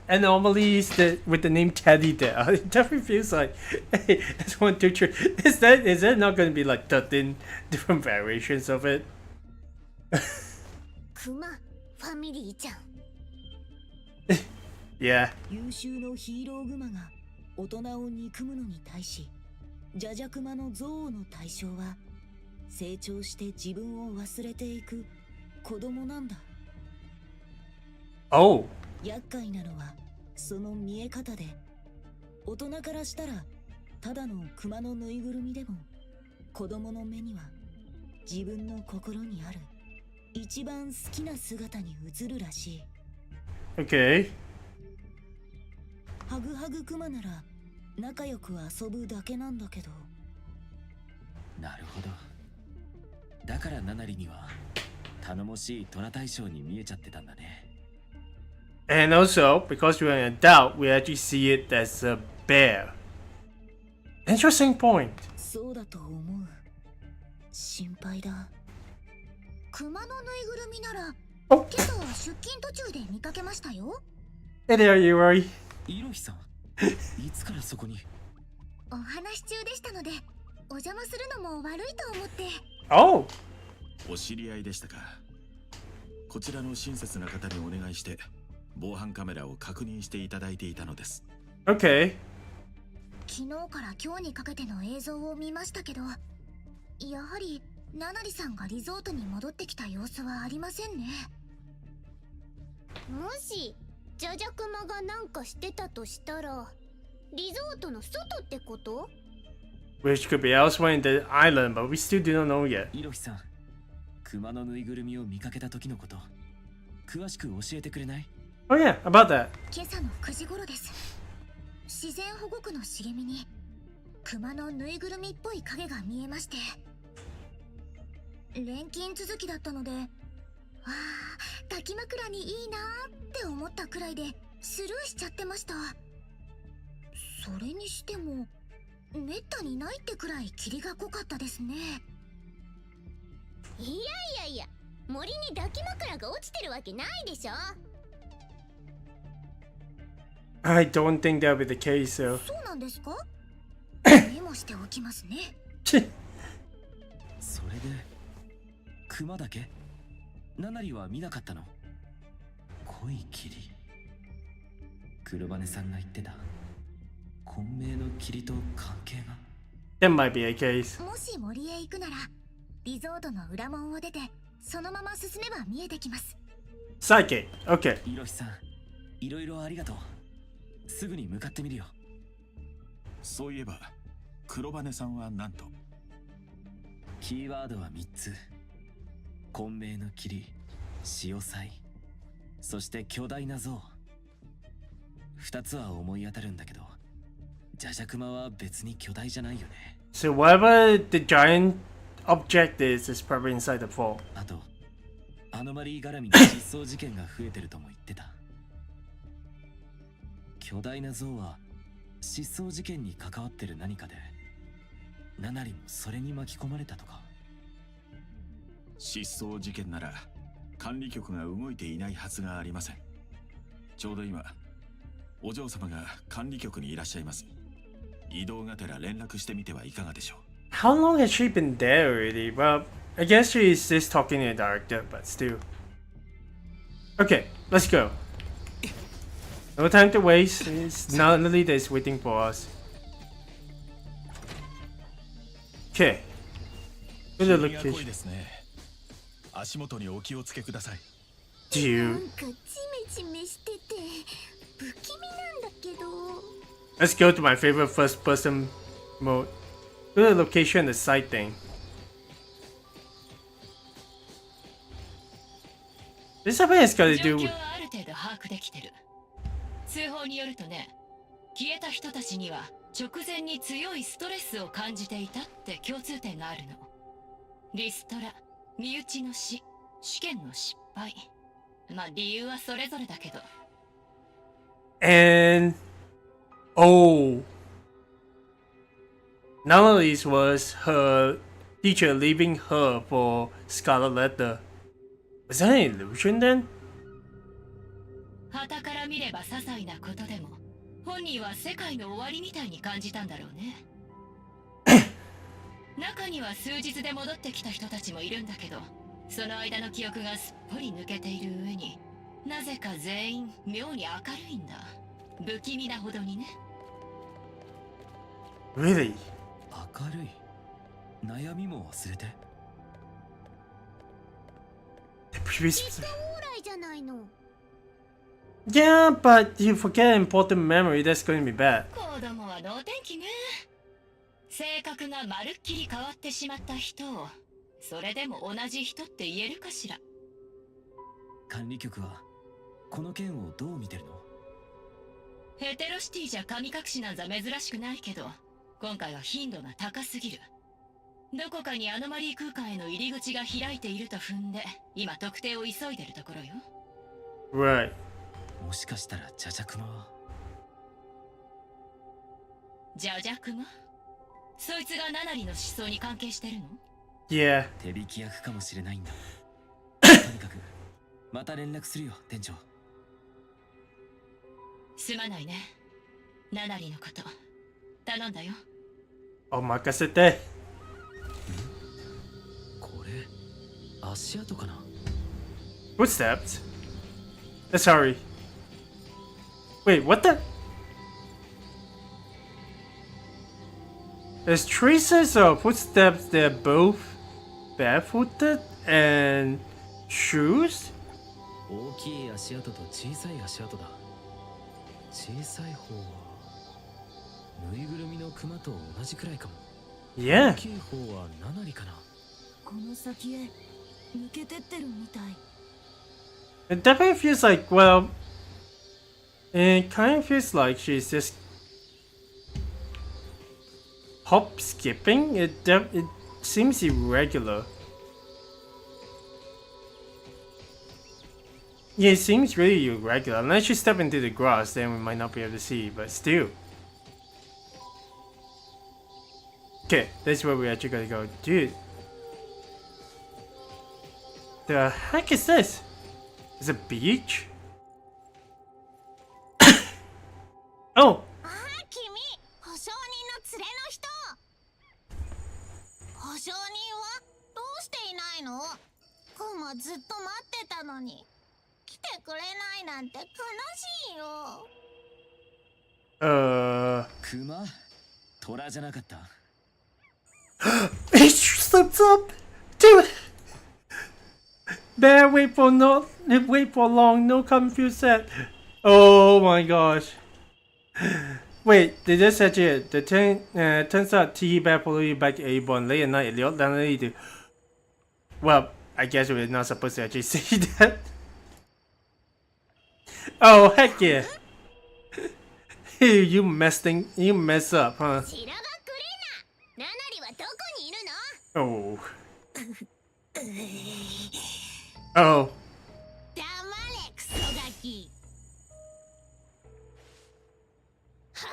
anomalies that with the name Teddy there? It definitely feels like hey, that's 1, 2, 3. Is that not going to be like 13 different variations of it? クマファミリーじゃん。Yeah. 優秀のヒーローグマが大人を憎むのに対し、ジャジャクマの憎悪の対象は成長して自分を忘れていく子供なんだ。 Oh. 厄介なのはその見え方で、大人からしたらただのクマのぬいぐるみでも、子供の目には自分の心にある一番好きな姿に映るらしい。 Okay. ハグハグクマなら仲良く遊ぶだけなんだけど。なるほど。だからナナリには頼もしい虎大将に見えちゃってたんだね。 And also, because we're in a doubt, we actually see it as a bear. Interesting point. そうだと思う。心配だ。クマのぬいぐるみなら Oh, 今朝出勤途中で見かけましたよ。 hey there, Yuri. イロヒさん、いつからそこに？お話中でしたのでお邪魔するのも悪いと思って。 Oh. お知り合いでしたか。こちらの親切な方にお願いして防犯カメラを確認していただいていたのです。 Okay. 昨日から今日にかけての映像を見ましたけど、やはりナナリさんがリゾートに戻ってきた様子はありませんね。もしジャジャクマがなんかしてたとしたら、リゾートの外ってこと？ Which could be elsewhere in the island, but we still do not know yet. イロヒさん、熊のぬいぐるみを見かけた時のこと、詳しく教えてくれない？ Oh yeah, about that. 今朝の9時頃です。自然保護区の茂みにクマのぬいぐるみっぽい影が見えまして、錬金続きだったので、わあ、抱き枕にいいなーって思ったくらいでスルーしちゃってました。それにしてもめったにないってくらい霧が濃かったですね。いや森に抱き枕が落ちてるわけないでしょ。 I don't think that'll be the case, though. そうなんですか？メモしておきますね。それで熊だけ？ナナリは見なかったの？濃い霧。黒羽さんが言ってた混迷の霧と関係が？ That might be a case. もし森へ行くならリゾートの裏門を出てそのまま進めば見えてきます。 Psychic. Okay. いろひさん、いろいろありがとう。すぐに向かってみるよ。そういえば黒羽さんは何と？キーワードは3つ。混迷の霧、潮祭、そして巨大な像。2つは思い当たるんだけど、ジャジャクマは別に巨大じゃないよね。 So whatever the giant object is probably inside the fall. あと、アノマリー絡みの失踪事件が増えてるとも言ってた。巨大な像は失踪事件に関わってる何かで、ナナリもそれに巻き込まれたとか。失踪事件なら管理局が動いていないはずがありません。ちょうど今お嬢様が管理局にいらっしゃいます。移動がてら連絡してみてはいかがでしょう。 How long has she been there already? Well, I guess she's just talking to the director, but still. Okay, let's go. No time to waste. It's not the leader is waiting for us. Okay. Good 君が濃い location. ですね。足元にお気をつけください。なん Dude. かジメジメしてて不気味なんだけど。 Let's go to my favorite first person mode. Go to the location and the site thing. This something has got to 状 do 況 with. はある程度把握できてる。通報によるとね、消えた人たちには直前に強いストレスを感じていたって共通点があるの。リストラ、身内の死、試験の失敗。まあ理由はそれぞれだけど。 And oh, none of these was her teacher leaving her for Scarlet Letter. Was that an illusion then? 傍から見れば些細なことでも、本人は世界の終わりみたいに感じたんだろうね。中には数日で戻ってきた人たちもいるんだけど、その間の記憶がすっぽり抜けている上に、なぜか全員妙に明るいんだ。不気味なほどにね。 Really? 明るい。悩みも忘れて。 The previous. 往来じゃないの。 Yeah, but you forget an important memory. That's going to be bad. 子供は能天気ね。性格がまるっきり変わってしまった人を、それでも同じ人って言えるかしら。管理局はこの件をどう見てるの？ヘテロシティじゃ神隠しなんざ珍しくないけど、今回は頻度が高すぎる。どこかにアノマリー空間への入り口が開いていると踏んで、今特定を急いでるところよ。 Right. もしかしたらジャジャクマは。ジャジャクマ？そいつがナナリの思想に関係してるの？ Yeah. 手引き役かもしれないんだ。とにかくまた連絡するよ、店長。すまないね。ナナリのこと、頼んだよ。 Oh, makasete. これ、足跡かな？ Footsteps. Let's hurry. Wait, what the? There's traces of footsteps. They're both barefooted and shoes. 大きい足跡と小さい足跡だ。小さい方はぬいぐるみのクマと同じくらいかも。 Yeah. 大きい方はナナリかな。この先へ抜けてってるみたい。 It definitely feels like, well, it kind of feels like she's just hop skipping. It seems irregular. Yeah, it seems really irregular. Unless you step into the grass, then we might not be able to see, but still. Okay, that's where we actually gotta go. Dude. The heck is this? Is it a beach? Oh! ああ、君、保証人の連れの人。保証人はどうしていないの？クマずっと待ってたのに。来てくれないなんて悲しいよ。クマ？トラじゃなかった？ He slips up! Dude! Bear, wait for long, no confused set. Oh my gosh. Wait, did this actually the turns out T Bear probably back A1 late at night, to well, I guess we're not supposed to actually say that. Oh heck yeah. You mess up, huh? 白がくれな。ナナリはどこにいるの？ Oh. Oh. 黙れクソガキ。は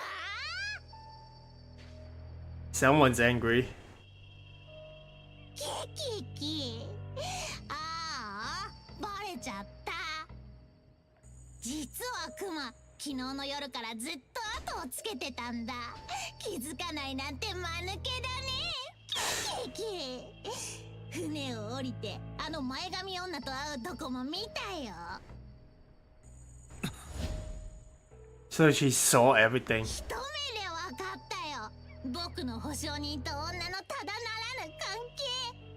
あ？ Someone's angry. キキキ。ああ、バレちゃった。実はクマ、昨日の夜からずっと後をつけてたんだ。気づかないなんて間抜けだね。キキキ。船を降りてあの前髪女と会うとこも見たよ。 So she saw everything. 一目で分かったよ。僕の保証人と女のただならぬ関係。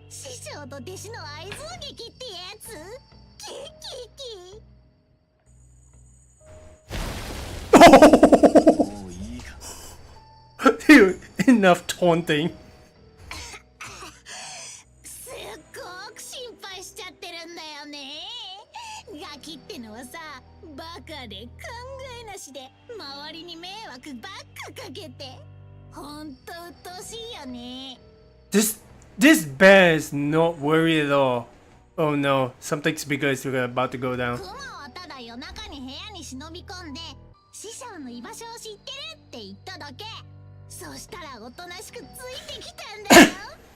師匠と弟子の愛憎劇ってやつ。キキキ。 もういいか。 Dude, enough taunting. すっごく心配しちゃってるんだよね。ガキってのはさ、バカで考えなしで周りに迷惑ばっかかけて、ほんとうっとうしいよね。 This bear is not worried at all. Oh no, something's bigger is about to go down. クマはただ夜中に部屋に忍び込んで、師匠の居場所を知ってるって言っただけ。そしたらおとなしくついてきたんだよ。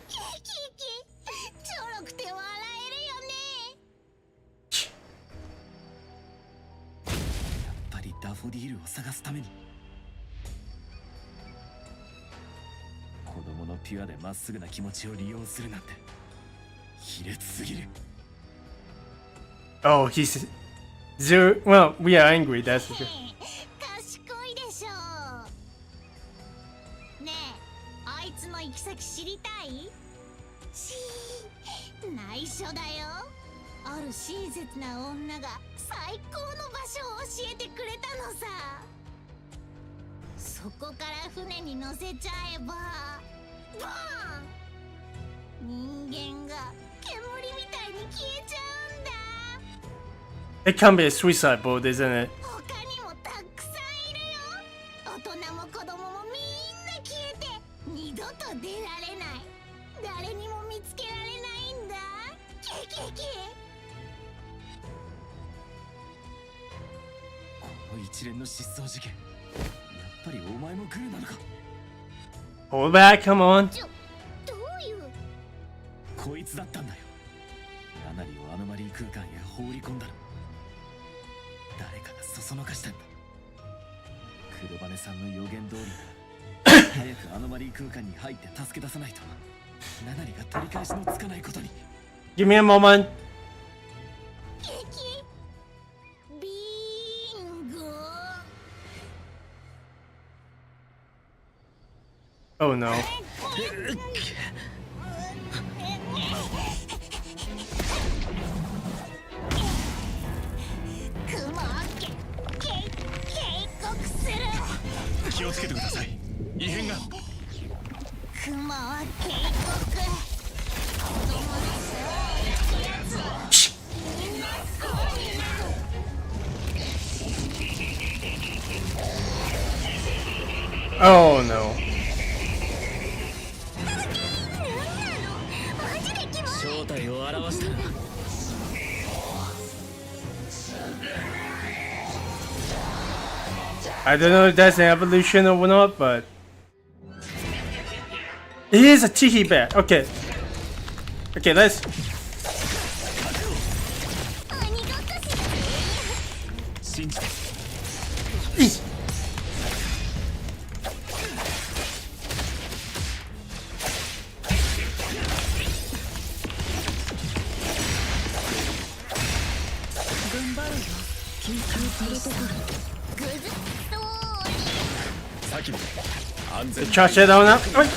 キキキ、ちょろくて笑えるよね。やっぱりダフォディールを探すために。子供のピュアでまっすぐな気持ちを利用するなんて卑劣すぎる。 Oh, he's zero. Well, we are angry, that's for sure. 賢いでしょう。ねえ、あいつの行き先知りたい？内緒だよ。ある親切な女が最高の場所を教えてくれたのさ。そこから船に乗せちゃえば、ボーン！人間が煙みたいに消えちゃうんだ。 It can be a suicide boat, isn't it? 他にもたくさんいるよ。大人も子供もみんな消えて二度と出られない。誰にも見つけられないんだ。キキキ。この一連の失踪事件、やっぱりお前もグルなのか。 Hold back, come on. どういう？こいつだったんだよ。ナナリをアノマリー空間へ放り込んだの。誰かがそそのかしたんだ。黒羽さんの予言通り早くアノマリー空間に入って助け出さないとナナリが取り返しのつかないことに。 Give me a moment. キキ。ビンゴ。 Oh no. 雲警告する。気をつけてください。異変が。雲は警告。子供の世話を焼くやつはみんなそうになる。 Oh no. マジでキモい。正体を表したな。 I don't know if that's an evolution or not, but it is a tiki bear. Okay. Okay, let's. 鬼ごっこしだね。信じて。 グズッとーり。先に安全 Charge it on up. Oi.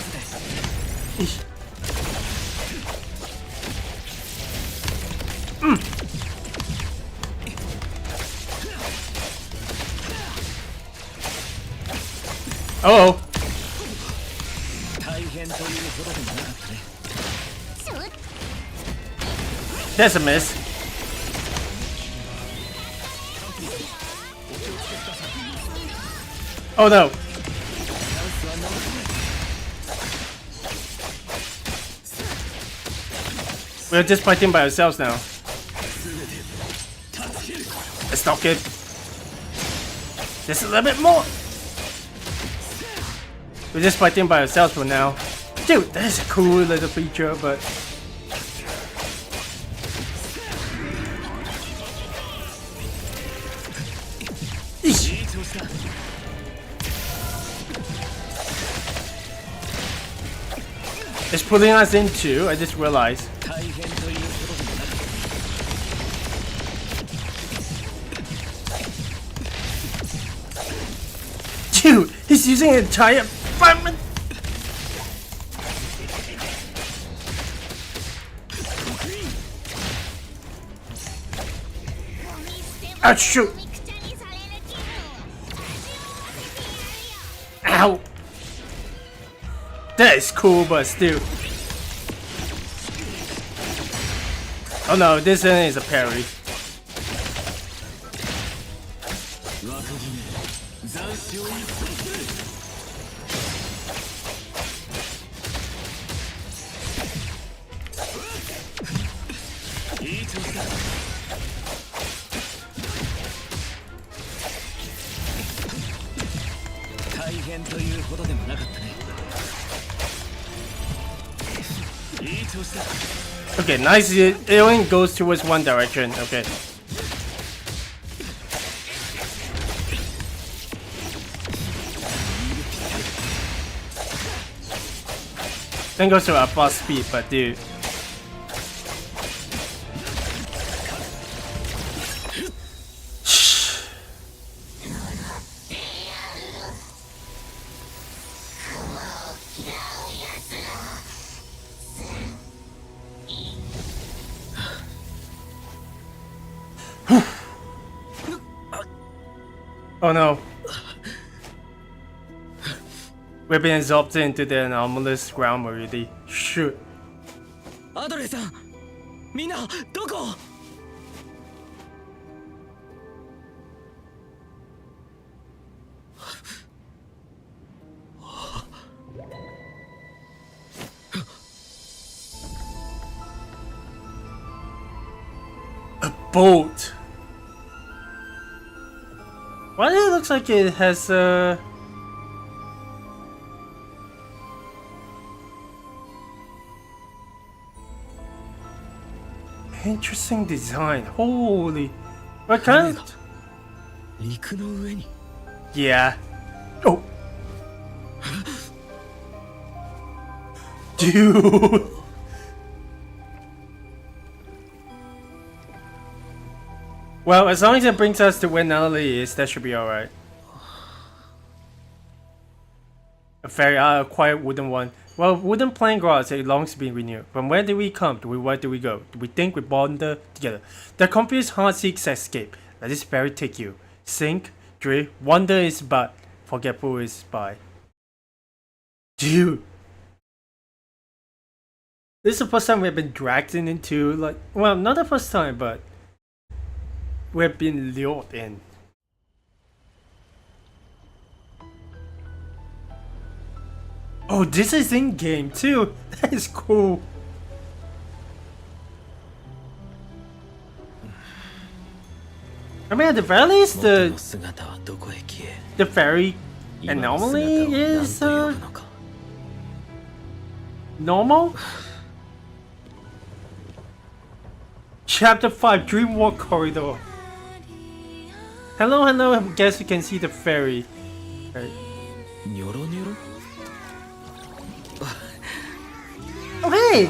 Oh, 大変というほどでもなかったね。 that's a miss. Oh no. We're just fighting by ourselves now. It's not good. Just a little bit more. We're just fighting by ourselves for now. Dude, that's a cool little feature, but... Eesh. It's pulling us into, I just realized. 大変というほどでもなかった。 Dude, he's using an entire fragment. Ah, shoot. Ow. That is cool, but still. Oh no, this one is a parry. 若君、斬首を一掃する。いい調子だ。大変というほどでもなかったね。いい調子だ。 Okay, nice. It only goes towards one direction. Okay. Then goes to a fast speed, but dude. Oh no. We're being absorbed into the anomalous ground already. Shoot. アドレさん、みんなどこ？ A boat. Why it looks like it has a... interesting design. Holy. What kind of... 陸の上に。 Yeah. Oh. Dude. Well, as long as it brings us to where Natalie is, that should be alright. A very quiet wooden one. Well, wooden playing grounds it longs to be renewed. From where did we come? Where do we go? Do we think we wander together? The confused heart seeks escape. Let this ferry take you. Sink, drift, wonder is but, forgetful is by. Dude. This is the first time we've been dragged into, like, well, not the first time, but we've been lured in. Oh, this is in game too. That is cool. I mean, at the very least, the fairy anomaly is normal. Chapter 5 Dream Walk Corridor. Hello, hello. I guess you can see the fairy. Right. Oh, hey!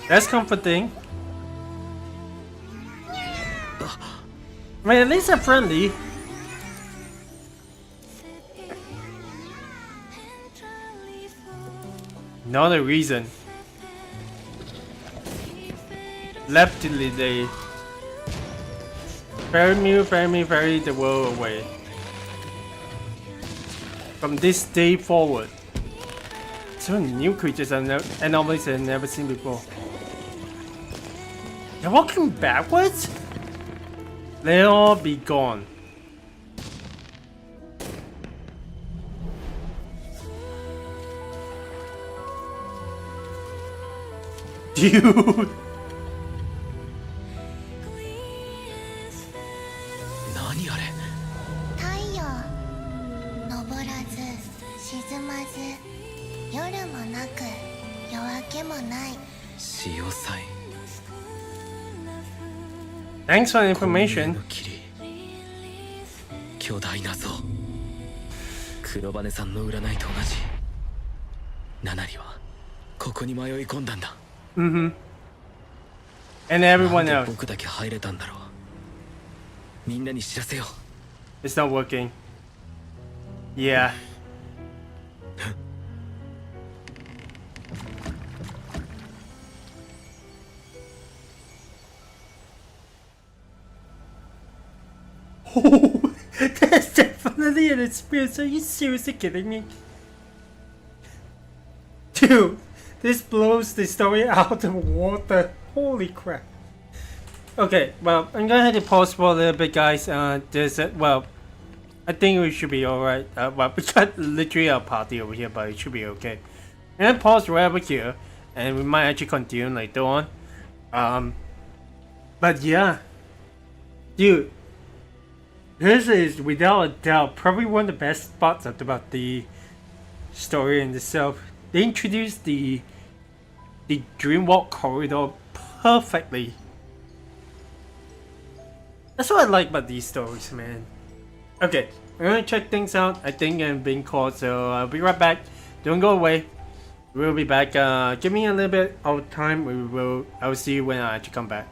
That's comforting. I mean, at least they're friendly. Not a reason. Left to delay. Ferry me, ferry the world away. from this day forward. So new creatures and anomalies I've never seen before. They're walking backwards? They'll all be gone. Dude. 何あれ。太陽昇らず沈まず夜もなく夜明けもない潮祭。 Thanks for the 光明 information. の霧。巨大な像。黒羽さんの占いと同じ。ナナリはここに迷い込んだんだ。 Mm-hmm. And everyone なん else. で僕だけ入れたんだろう。みんなに知らせよう。 It's not working. Yeah. Oh, that's definitely an experience. Are you seriously kidding me? Dude, this blows the story out of the water. Holy crap. Okay, well, I'm gonna have to pause for a little bit, guys. Well, I think we should be alright. Well, we got literally a party over here, but it should be okay. I'm gonna pause right over here, and we might actually continue later on. But yeah. Dude, this is without a doubt probably one of the best parts about the story in itself. They introduced the Dreamwalk corridor perfectly. That's what I like about these stories, man. Okay, I'm gonna check things out. I think I'm being called, so I'll be right back. Don't go away. We'll be back. Give me a little bit of time. I will see you when I actually come back.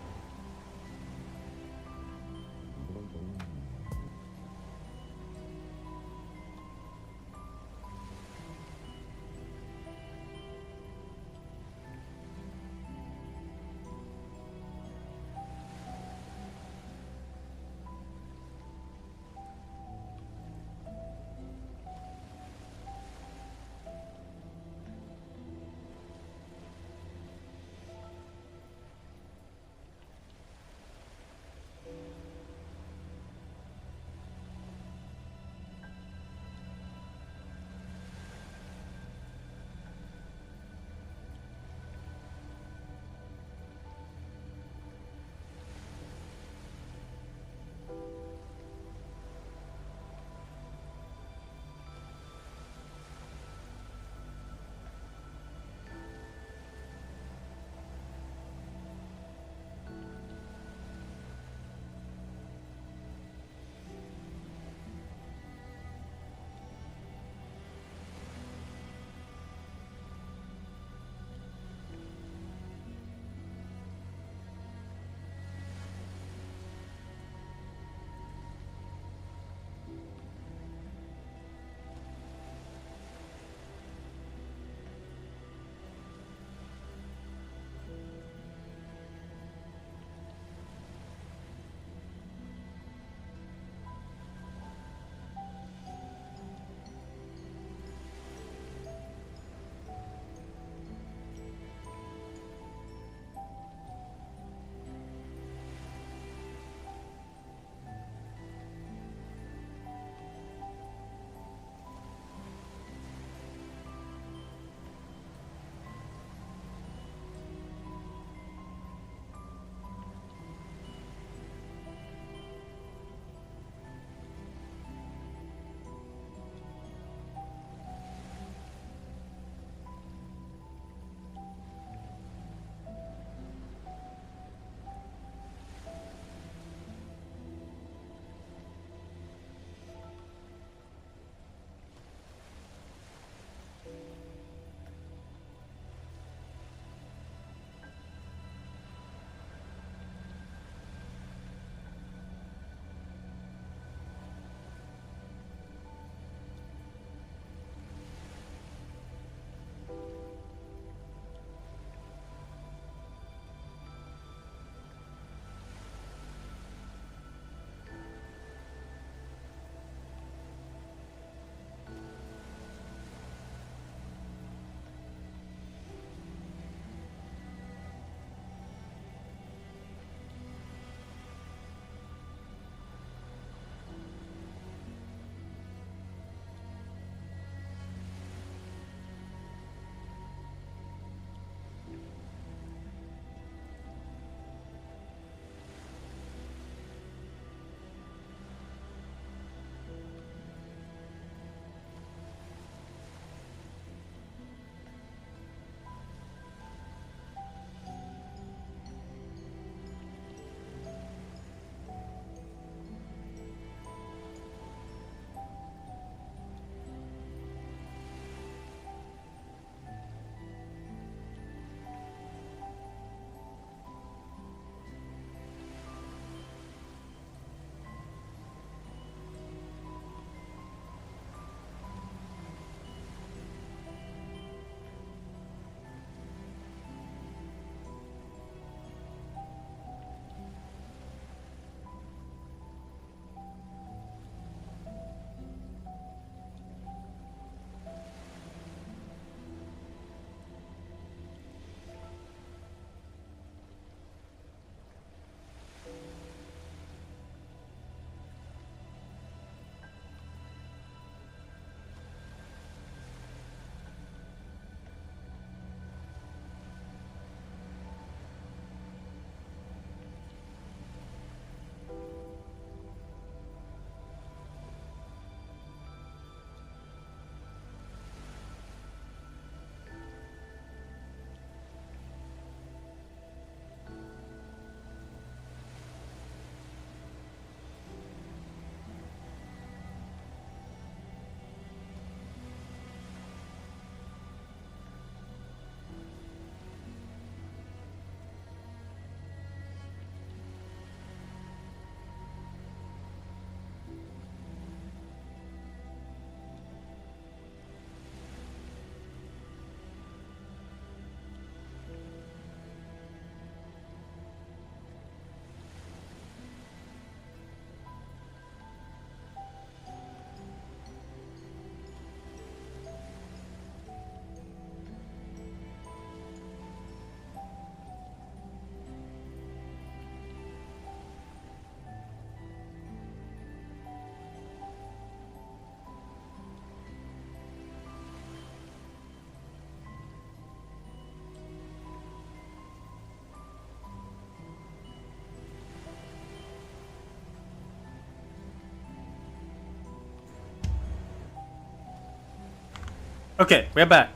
Okay, we're back.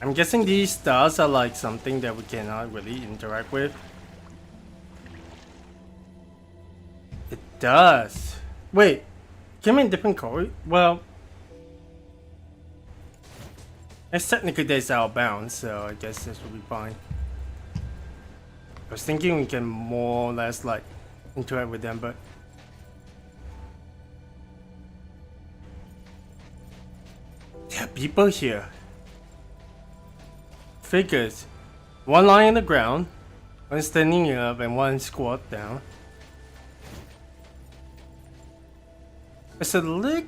I'm guessing these stars are like something that we cannot really interact with. It does. Wait, came in different color? Well, it's technically that's outbound, so I guess this will be fine. I was thinking we can more or less like interact with them, but there are people here. Figures. One lying on the ground, one standing up, and one squat down. There's a little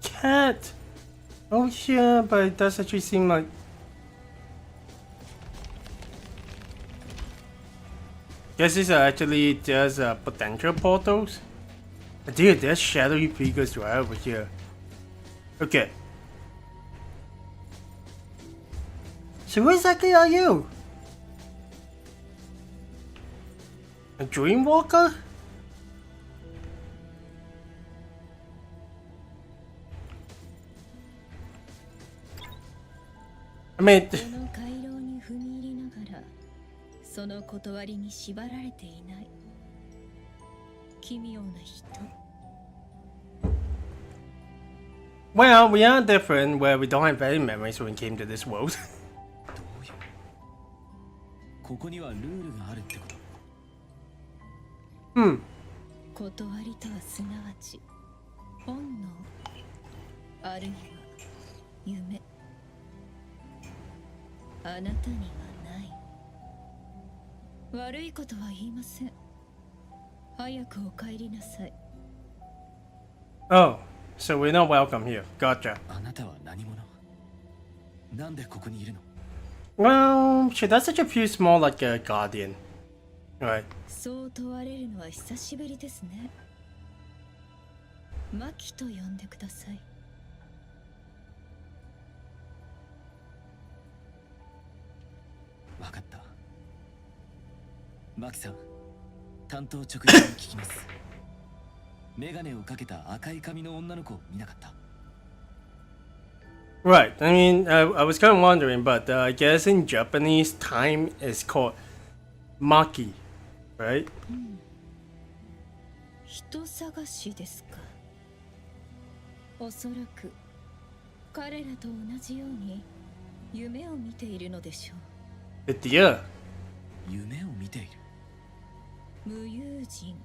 cat. Oh yeah, but it does actually seem like guess these are actually just potential portals. Dude, there's shadowy figures right over here. Okay. So who exactly are you? A dreamwalker? I mean, この回廊に踏み入りながらその断りに縛られていない奇妙な人 well, we are different where we don't have any memories when it came to this world. どういうここにはルールがあるってこと？断りとはすなわち本能あるいは夢あなたにはない悪いことは言いません早くお帰りなさい Oh, so we're not welcome here. Gotcha. あなたは何者？なんでここにいるの？ Well, she does such a few small like a guardian. Right. そう問われるのは久しぶりですねマキと呼んでくださいわかった。マキさん、担当直入に聞きます。メガネをかけた赤い髪の女の子を見なかった？ Right. I mean, I was kind of wondering, but I guess in Japanese, time is called maki, right? 人探しですかおそらく彼らと同じように夢を見ているのでしょう Dear. 夢を見ている。無友人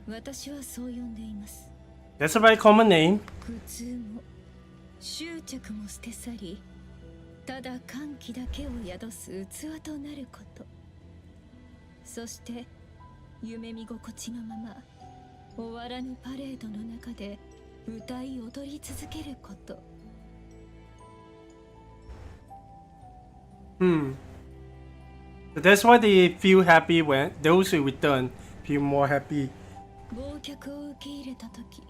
私はそう呼んでいます That's a very common name. 苦痛も執着も捨て去りただ歓喜だけを宿す器となることそして夢見心地のまま終わらぬパレードの中で歌い踊り続けること So that's why they feel happy when those who return feel more happy. 忘却を受け入れた時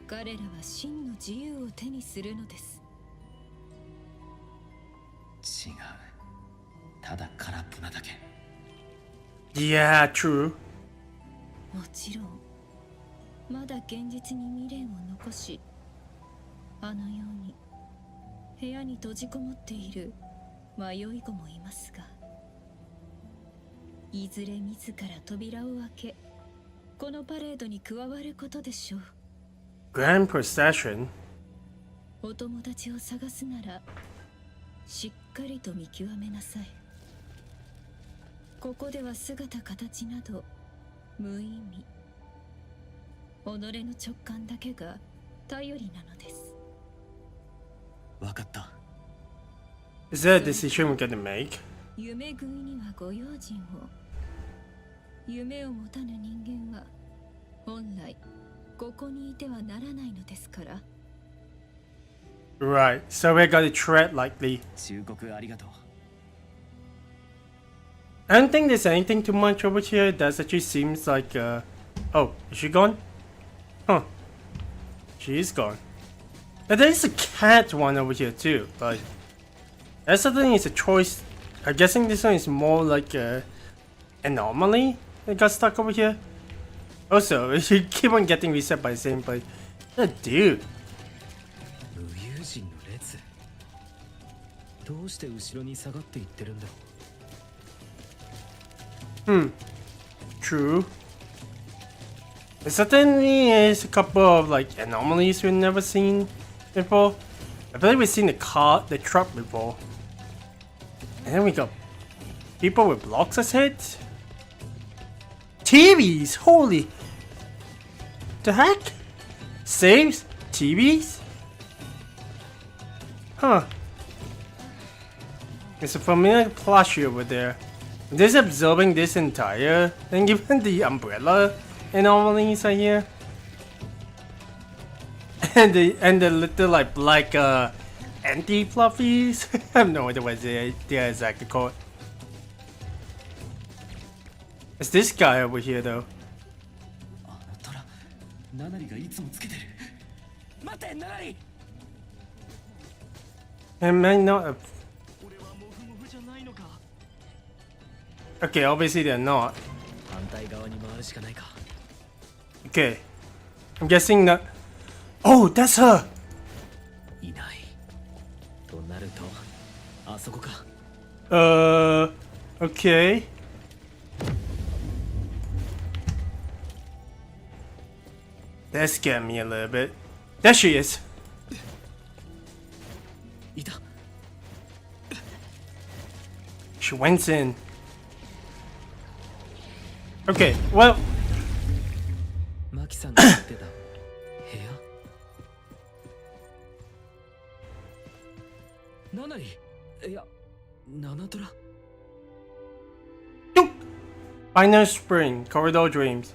彼らは真の自由を手にするのです 違う。ただ空っぽなだけ。 Yeah, true. もちろんまだ現実に未練を残しあのように部屋に閉じこもっている迷い子もいますがいずれ自ら扉を開けこのパレードに加わることでしょう Grand procession. お友達を探すならしっかりと見極めなさいここでは姿形など無意味己の直感だけが頼りなのですわかった。Is that a decision we're gonna make? 夢食いにはご用心を夢を持たぬ人間は本来ここにいてはならないのですから Right, so we're gonna tread lightly. 忠告ありがとう。 I don't think there's anything too much over here. That actually seems like oh, is she gone? Huh. She is gone. But there's a cat one over here too. Like that's something is a choice. I'm guessing this one is more like a anomaly that got stuck over here. Also, you keep on getting reset by the same place. Oh, dude. 列どうして後ろに下がっていってるんだろう True. There certainly is a couple of like anomalies we've never seen before. I believe we've seen the truck before. And then we got people with blocks as heads. TVs! Holy! The heck? Saves? TVs? Huh. There's a familiar plushie over there. This absorbing this entire thing, even the umbrella anomalies are here. And the little like black anti-fluffies. I have no idea what they are exactly called. It's this guy over here though. あの虎ナナリがいつもつけてる待ってナナリ It may not have... Okay, obviously they're not. 反対側に回るしかないか Okay. I'm guessing that... Oh, that's her! いないとなるとあそこか Okay. That scared me a little bit. There she is. いた She went in. Okay, well... マキさんが言ってた部屋ナナリいやナナトラ Final Spring, Corridor Dreams.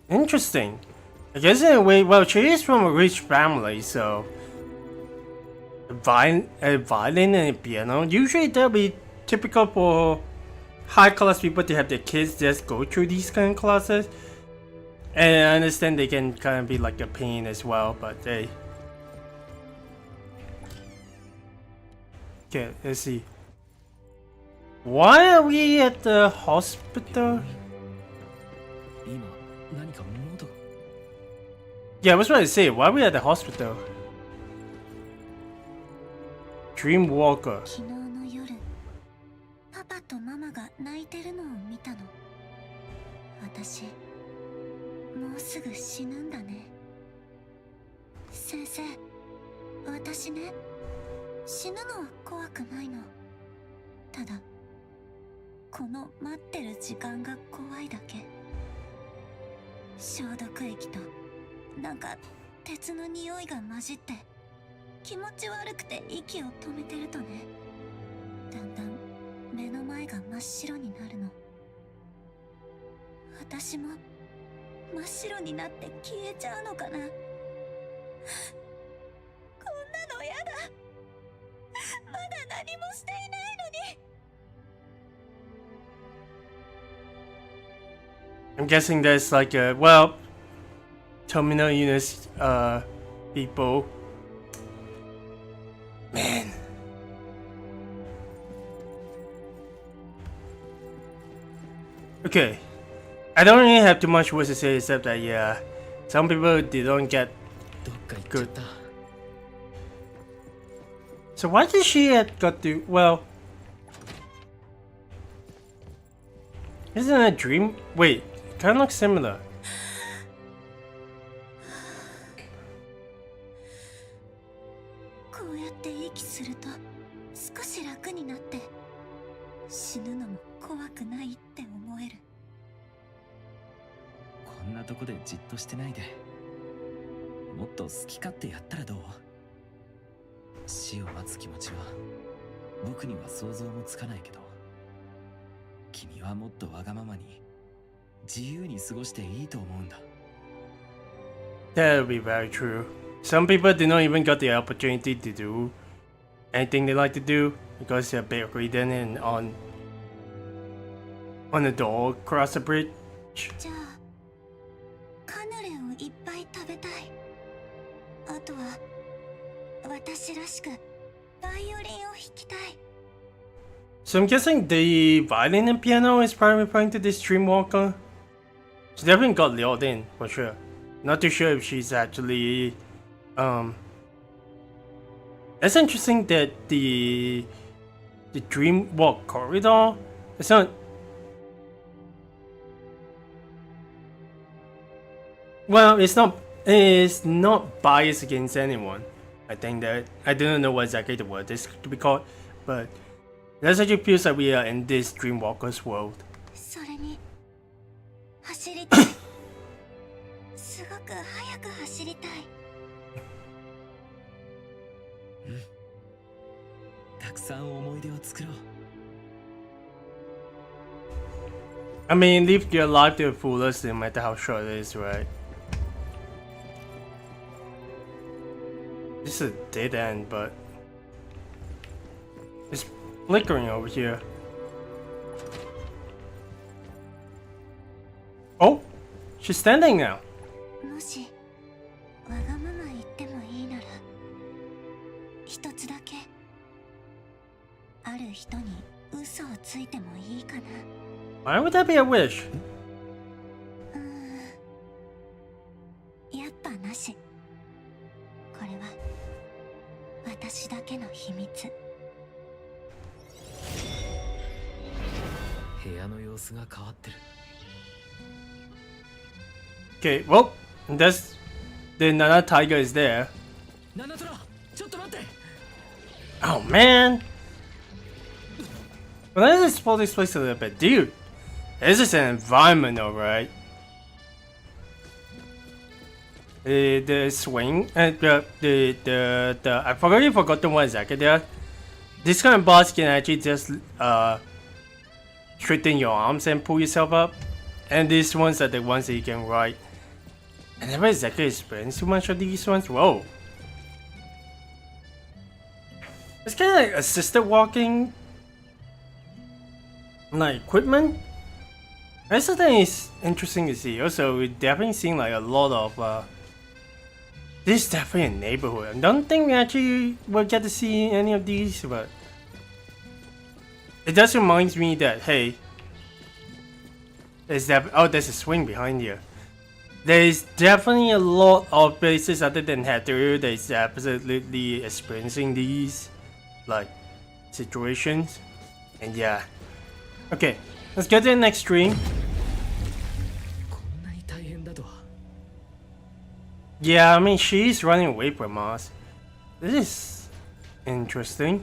Interesting. I guess in a way, well, she is from a rich family, so... A violin and a piano. Usually that'll be typical for high-class people to have their kids just go through these kind of classes. And I understand they can kind of be like a pain as well, but hey. Okay, let's see. Why are we at the hospital? 今何か物音が Yeah, I was about to say, why are we at the hospital? Dreamwalker. 昨日の夜パパとママが泣いてるのを見たの。私もうすぐ死ぬんだね。先生、私ね、死ぬのは怖くないの。ただこの待ってる時間が怖いだけ。消毒液となんか鉄の匂いが混じって気持ち悪くて息を止めてるとね、だんだん目の前が真っ白になるの。私も真っ白になって消えちゃうのかな。こんなのやだ。まだ何もしていないのに。I'm guessing there's like a, well, terminal illness people. Man. Okay. I don't really have too much words to say except that, yeah, some people, they don't get どっか行っちゃった So why did she have got to, well, isn't it a dream? Wait, it kind of looks similar. こうやって息すると少し楽になって死ぬのも怖くないって思える。こんなとこでじっとしてないでもっと好き勝手やったらどう死を待つ気持ちは僕には想像もつかないけど君はもっとわがままに自由に過ごしていいと思うんだ That would be very true. Some people do not even get the opportunity to do anything they like to do because they're bedridden and on the door across the bridge. じゃあカヌレをいっぱい食べたい。あとは私らしくバイオリンを弾きたい。 So I'm guessing the violin and piano is probably referring to this Dreamwalker. She definitely got lured in, for sure. Not too sure if she's actually That's interesting that the dream walk corridor, it's not, well, it's not biased against anyone. I think that I don't know what exactly the word is to be called, but it actually feels like we are in this Dreamwalker's world. それに走りたいすごく速く走りたいたくさん思い出を作ろう。 I mean, live your life to the fullest, no matter how short it is, right? This is a dead end, but it's flickering over here. Oh, she's standing now. もしわがまま言ってもいいなら一つだけある人に嘘をついてもいいかな Why would that be a wish? やっぱなしこれは私だけの秘密部屋の様子が変わってる。 Okay, well, that's the Nana Tiger is there. ナナトラ、ちょっと待って。 Oh man! Well, let's explore this place a little bit, dude. This is an environment, alright. The swing and the I've already forgotten what exactly there. This kind of boss can actually just straighten your arms and pull yourself up, and these ones are the ones that you can ride. I never exactly experienced too much of these ones. Whoa. It's kind of like assisted walking, like equipment. That's the thing is interesting to see. Also, we've definitely seen like a lot of. This is definitely a neighborhood. I don't think we actually will get to see any of these, but it does remind me that hey, there's there's a swing behind here. There's definitely a lot of places other than Hethereau that is absolutely experiencing these like situations, and yeah. Okay, let's get to the next stream. こんなに大変だとは。 Yeah, I mean she's running away from us. This is interesting.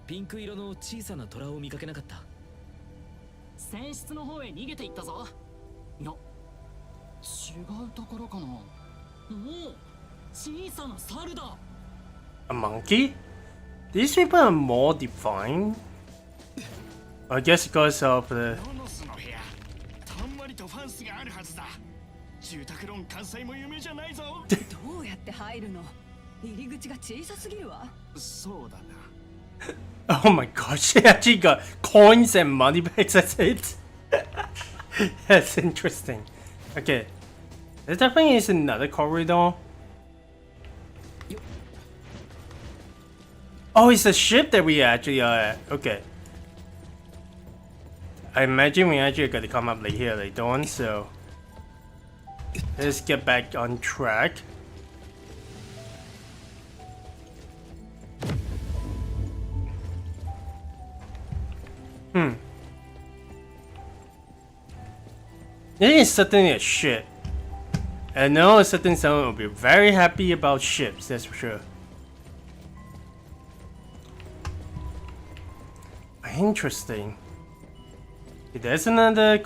ピンク色の小さな虎を見かけなかった。船室の方へ逃げていったぞ。いや、違うところかな。おお、小さな猿だ。A monkey? These people are more defined. I guess because of the. ロノスの部屋、たんまりとファンスがあるはずだ。住宅ローン完済も夢じゃないぞ。どうやって入るの？入り口が小さすぎるわ。そうだな。 Oh my gosh, she actually got coins and money bags, that's it. That's interesting. Okay. There definitely is another corridor. Oh, it's a ship that we actually are at. Okay. I imagine we actually got to come up like here later on, so let's get back on track. It is certainly a ship. I know a certain someone will be very happy about ships, that's for sure. Interesting. There's another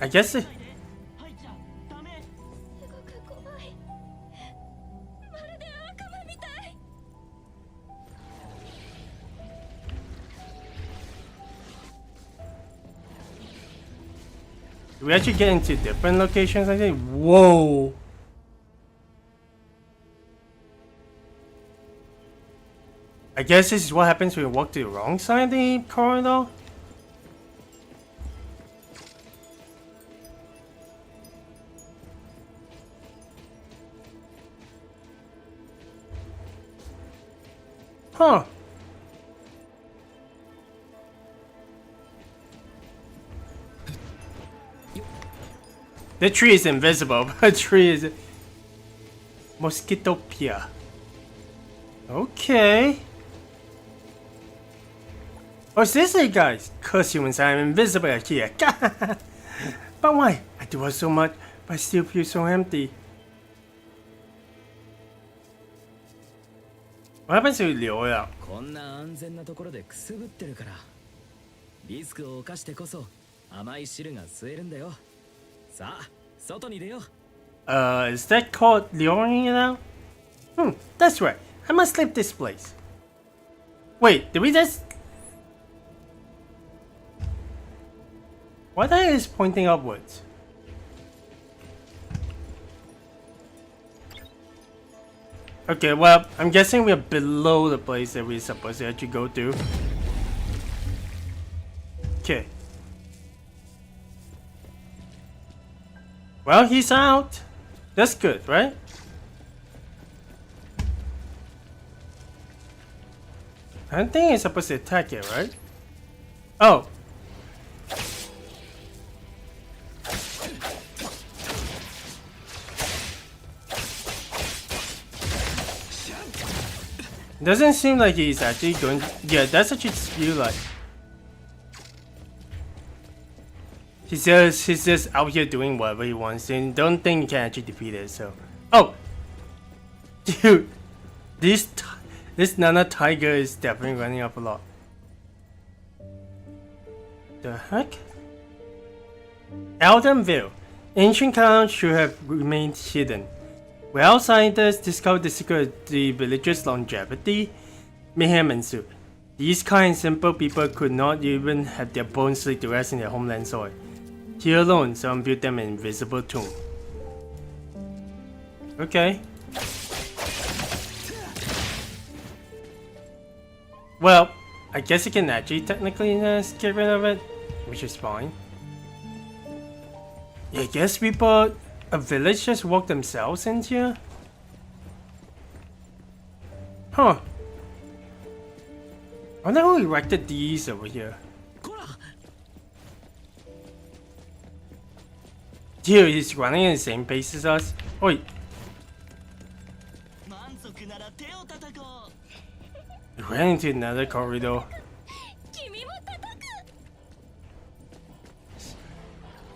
I guess it. 入っちゃダメ。すごく怖いまるで悪魔みたい Do we actually get into different locations, I think? Whoa! I guess this is what happens when you walk to the wrong side of the corridor? Huh. The tree is invisible, but the tree is... Mosquitopia. Okay. Oh, seriously, guys. Curse humans, I'm invisible here. But why? I do so much, but I still feel so empty. What happens to Liu? こんな安全なところでくすぶってるからリスクを冒してこそ甘い汁が吸えるんだよ。さあ外に出よう。Is that called luring it out? That's right. I must leave this place. Wait, did we just... Why the heck is pointing upwards? Okay, well, I'm guessing we're below the place that we're supposed to actually go to. Okay. Well, he's out. That's good, right? I don't think he's supposed to attack it, right? Oh. Doesn't seem like he's actually going. Yeah, that's what you feel like. He's just out here doing whatever he wants and don't think he can actually defeat it. So, oh, dude, this Nana Tiger is definitely running up a lot. The heck? Eldenville, ancient town should have remained hidden. When outsiders discovered the secret of the village's longevity, mayhem ensued. These kind simple people could not even have their bones laid to rest in their homeland soil. Here alone, someone built them an invisible tomb. Okay. Well, I guess you can actually technically get rid of it, which is fine. Yeah, I guess people... A village just walked themselves in here? Huh. I wonder who erected these over here. Dude, he's running in the same pace as us. Oi. He ran into another corridor.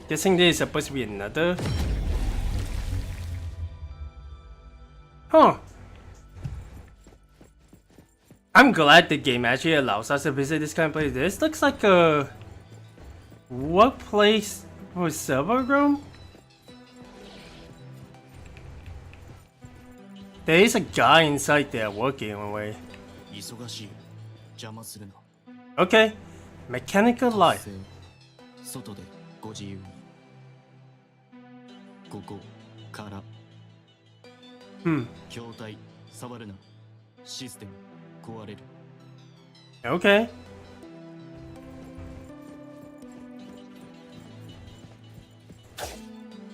Guessing there is supposed to be another. Huh. I'm glad the game actually allows us to visit this kind of place. This looks like a workplace or server room. There is a guy inside there working away. Okay. Mechanical life. Okay.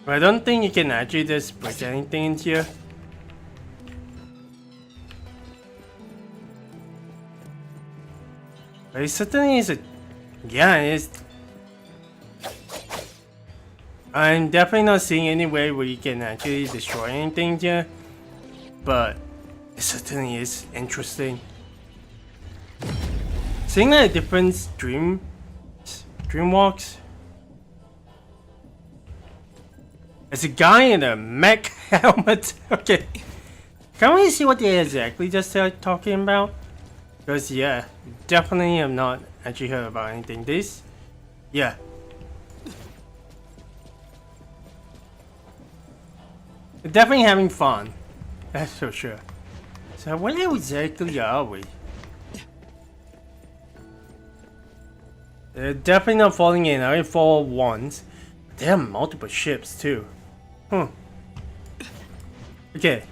I don't think you can actually just break anything in here. But it certainly is a... Yeah, it is... I'm definitely not seeing any way where you can actually destroy anything here. But it certainly is interesting. Seeing like different dreamwalks. There's a guy in a mech helmet. Okay. Can we see what they exactly just talking about? Because yeah, definitely have not actually heard about anything. This, yeah. They're definitely having fun. That's for sure. So where exactly are we? They're definitely not falling in. I only fall once. There are multiple ships too. Okay.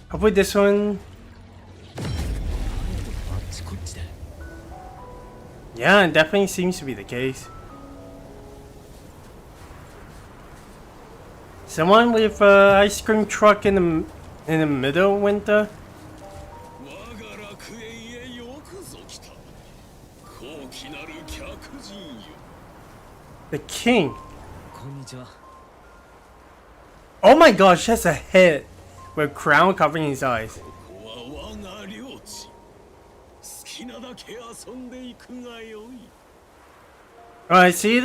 Hopefully this one. Yeah, it definitely seems to be the case. Someone with an ice cream truck in the middle of winter. The king. Oh my gosh, that's a head with crown covering his eyes. ここは我が領地。好きなだけ遊んでいくがよい。Oh, I see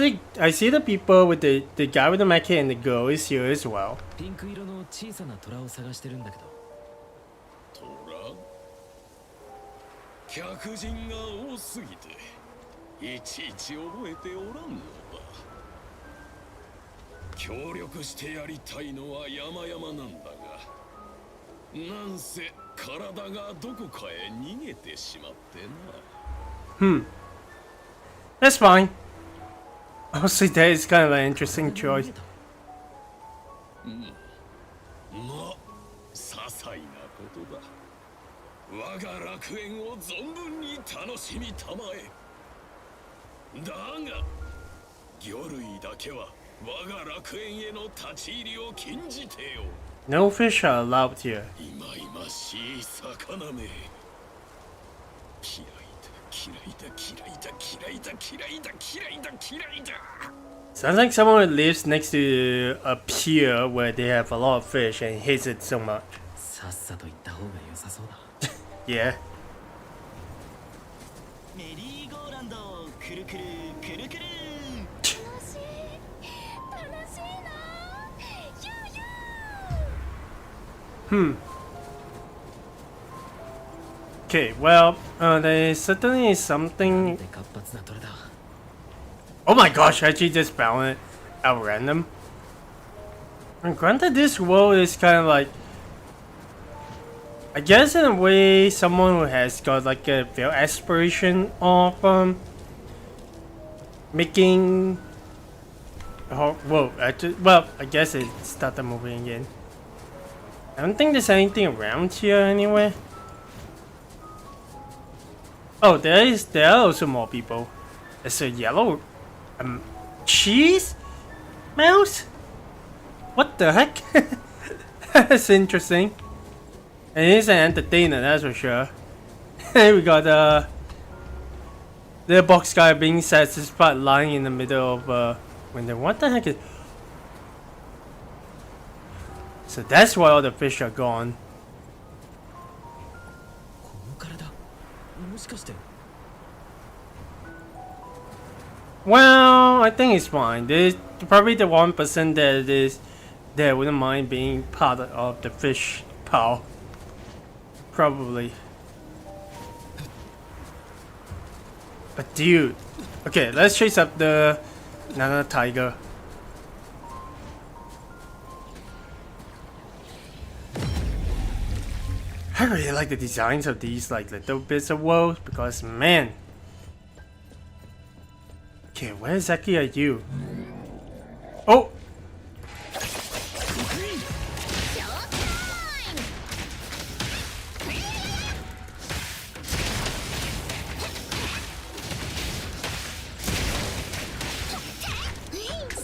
the people with the guy with the mecha and the girl is here as well. ピンク色の小さな虎を探してるんだけど。虎？客人が多すぎていちいち覚えておらんのだ。協力してやりたいのは山々なんだが、なんせ体がどこかへ逃げてしまってな。That's fine. Honestly, that is kind of an interesting choice. ま、些細なことだ。我が楽園を存分に楽しみたまえ。だが、魚類だけは我が楽園への立ち入りを禁じてよ。No fish are allowed here. いまいましい魚め。嫌いだ嫌いだ嫌いだ嫌いだ嫌いだ嫌いだ。Sounds like someone who lives next to a pier where they have a lot of fish and hates it so much. さっさと行った方が良さそうだ。Yeah. メリーゴーランドくるくるくるくる。楽しいな。ユーユー。Okay, well, there certainly is something. で活発な虎だ。Oh my gosh, I actually just found it at random. And granted, this world is kind of like, I guess in a way, someone who has got like a real aspiration of making. Oh, whoa, actually, well, I guess it started moving again. I don't think there's anything around here anyway. Oh, there are also more people. There's a yellow cheese mouse? What the heck? That's interesting. And it is an entertainer, that's for sure. We got the box guy being satisfied lying in the middle of window. What the heck is? So that's why all the fish are gone. この体、もしかして。Well, I think it's fine. There's probably the 1% that wouldn't mind being part of the fish pile. Probably. But dude, okay, let's chase up the Nana tiger. I really like the designs of these like little bits of worlds because man. Okay, where exactly are you? Oh!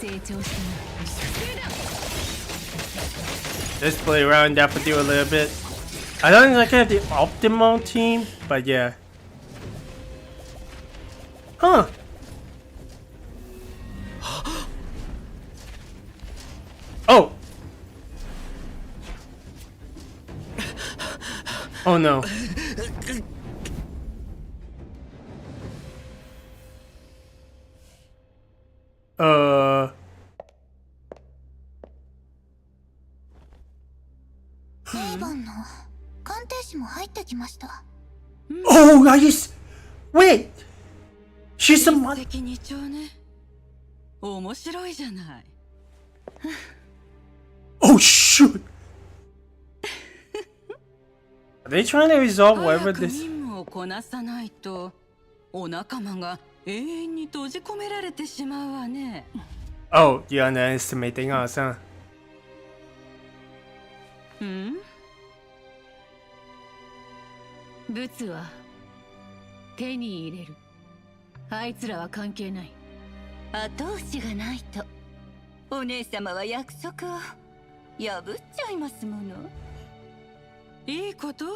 成長したな。 Let's play around Daffodil a little bit. I don't think I have the optimal team, but yeah. Huh. Oh. Oh no. Oh, are you? Wait. She's a mon. 一石二鳥ね。面白いじゃない。 Oh shoot. Are they trying to resolve whatever 早く this? 任務をこなさないと、お仲間が永遠に閉じ込められてしまうわね。 Oh, you're underestimating us, huh? 物は手に入れる。あいつらは関係ない。後押しがないとお姉様は約束を破っちゃいますもの。いいこと？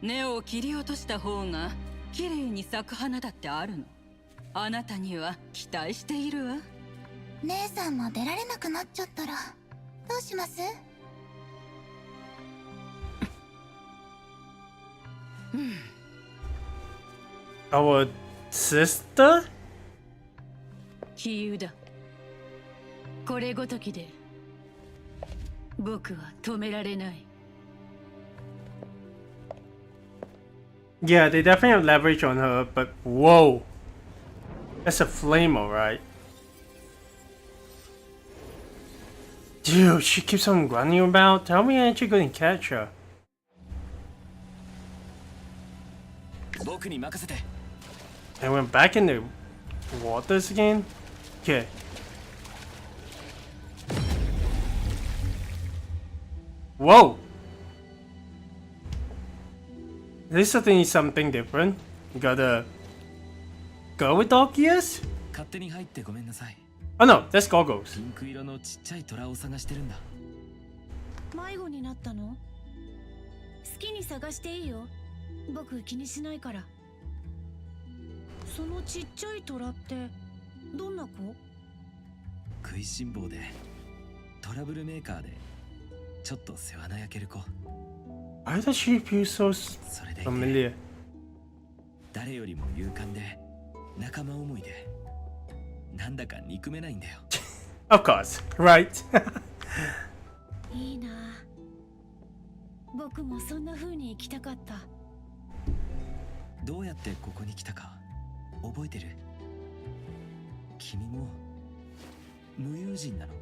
根を切り落とした方が綺麗に咲く花だってあるの。あなたには期待しているわ。姉さんも出られなくなっちゃったらどうします？ Our sister? 杞憂だ。これごときで僕は止められない。 Yeah, they definitely have leverage on her, but whoa. That's a flame, alright. Dude, she keeps on running about. How are we actually going to catch her? 僕に任せて。 And we're back in the waters again? Okay. Whoa! This is something different. You gotta go with dog ears? 勝手に入ってごめんなさい。 Oh no, that's goggles. ピンク色のちっちゃい虎を探してるんだ。迷子になったの？好きに探していいよ。僕気にしないから。そのちっちゃい虎ってどんな子？食いしん坊でトラブルメーカーでちょっと世話な焼ける子。 Why does she feel so それでいて familiar? 誰よりも勇敢で仲間思いでなんだか憎めないんだよ。Of course, right? いいな。僕もそんな風に生きたかった。どうやってここに来たか覚えてる？君も無友人なの？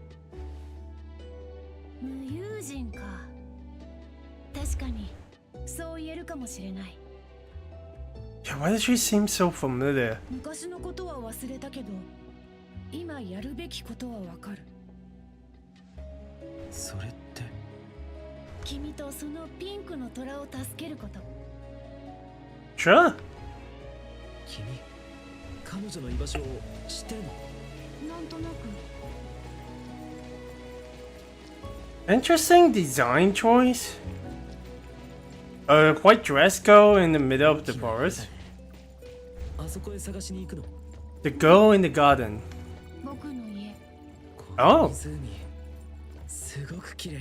無友人か。確かにそう言えるかもしれない。 Yeah, why does she seem so familiar? 昔のことは忘れたけど、今やるべきことはわかる。それって。君とそのピンクの虎を助けること。 Sure. 君、彼女の居場所を知ってるの？なんとなく。 Interesting design choice. A white dress girl in the middle of the forest. あそこへ探しに行くの？ The girl in the garden. 僕の家。Oh, 湖、すごく綺麗。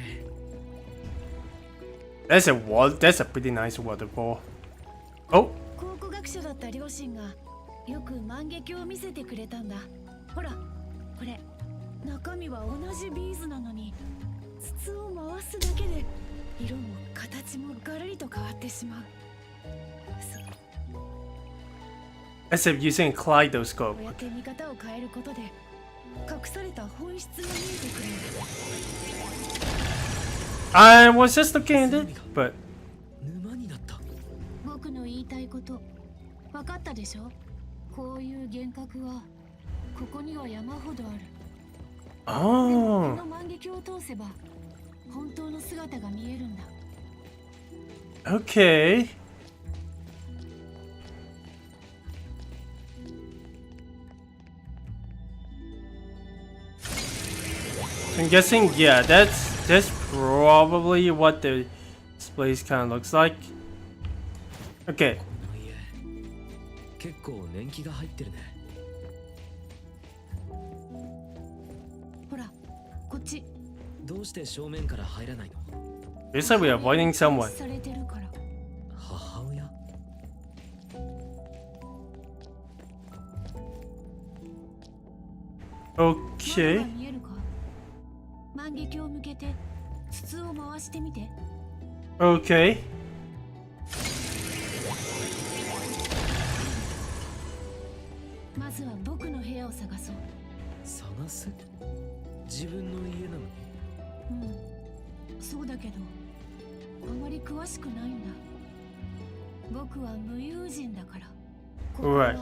that's a pretty nice waterfall. Oh, 考古学者だった両親がよく万華鏡を見せてくれたんだ。ほら、これ中身は同じビーズなのに筒を回すだけで色も形もガラリと変わってしまう。 as if using a こ kaleidoscope. うやって見方を変えることで隠された本質が見えてくるんだ。 I was just looking at it, but 沼になった。僕の言いたいこと分かったでしょ？こういう幻覚はここには山ほどある。こ oh, の万華鏡を通せば本当の姿が見えるんだ。 okay. I'm guessing, yeah, that's probably what the this place kind of looks like. Okay. この家、結構年季が入ってるね。ほら、こっち。どうして正面から入らないの？ Looks like we're avoiding someone. されてるから。母親？ Okay. 窓が見えるか？万華鏡を向けて筒を回してみて。 Okay. まずは僕の部屋を探そう。探す？自分の家なのに。うん、そうだけどあまり詳しくないんだ。僕は無友人だから。ここは Right.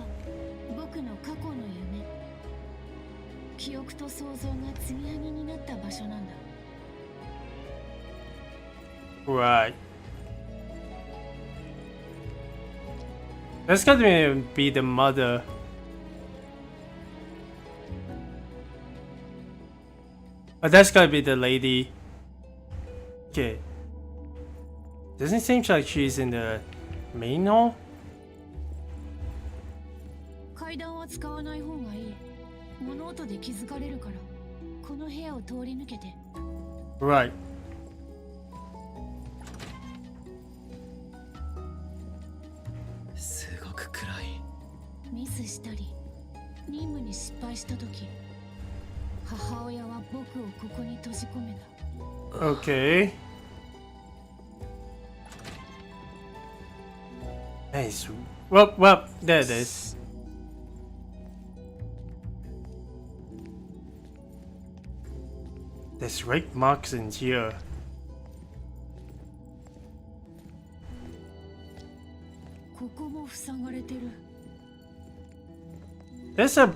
僕の過去の夢、記憶と想像が積み上げになった場所なんだ。 Right. That's gotta be the mother. Oh, that's gotta be the lady. Okay. Doesn't seem like she's in the main hall. 階段は使わない方がいい。物音で気づかれるから。この部屋を通り抜けて。Right. すごく暗い。ミスしたり任務に失敗した時、母親は僕をここに閉じ込めた。 Okay. Nice. Well, there it is. There's rape marks in here. ここも塞がれてる。 There's a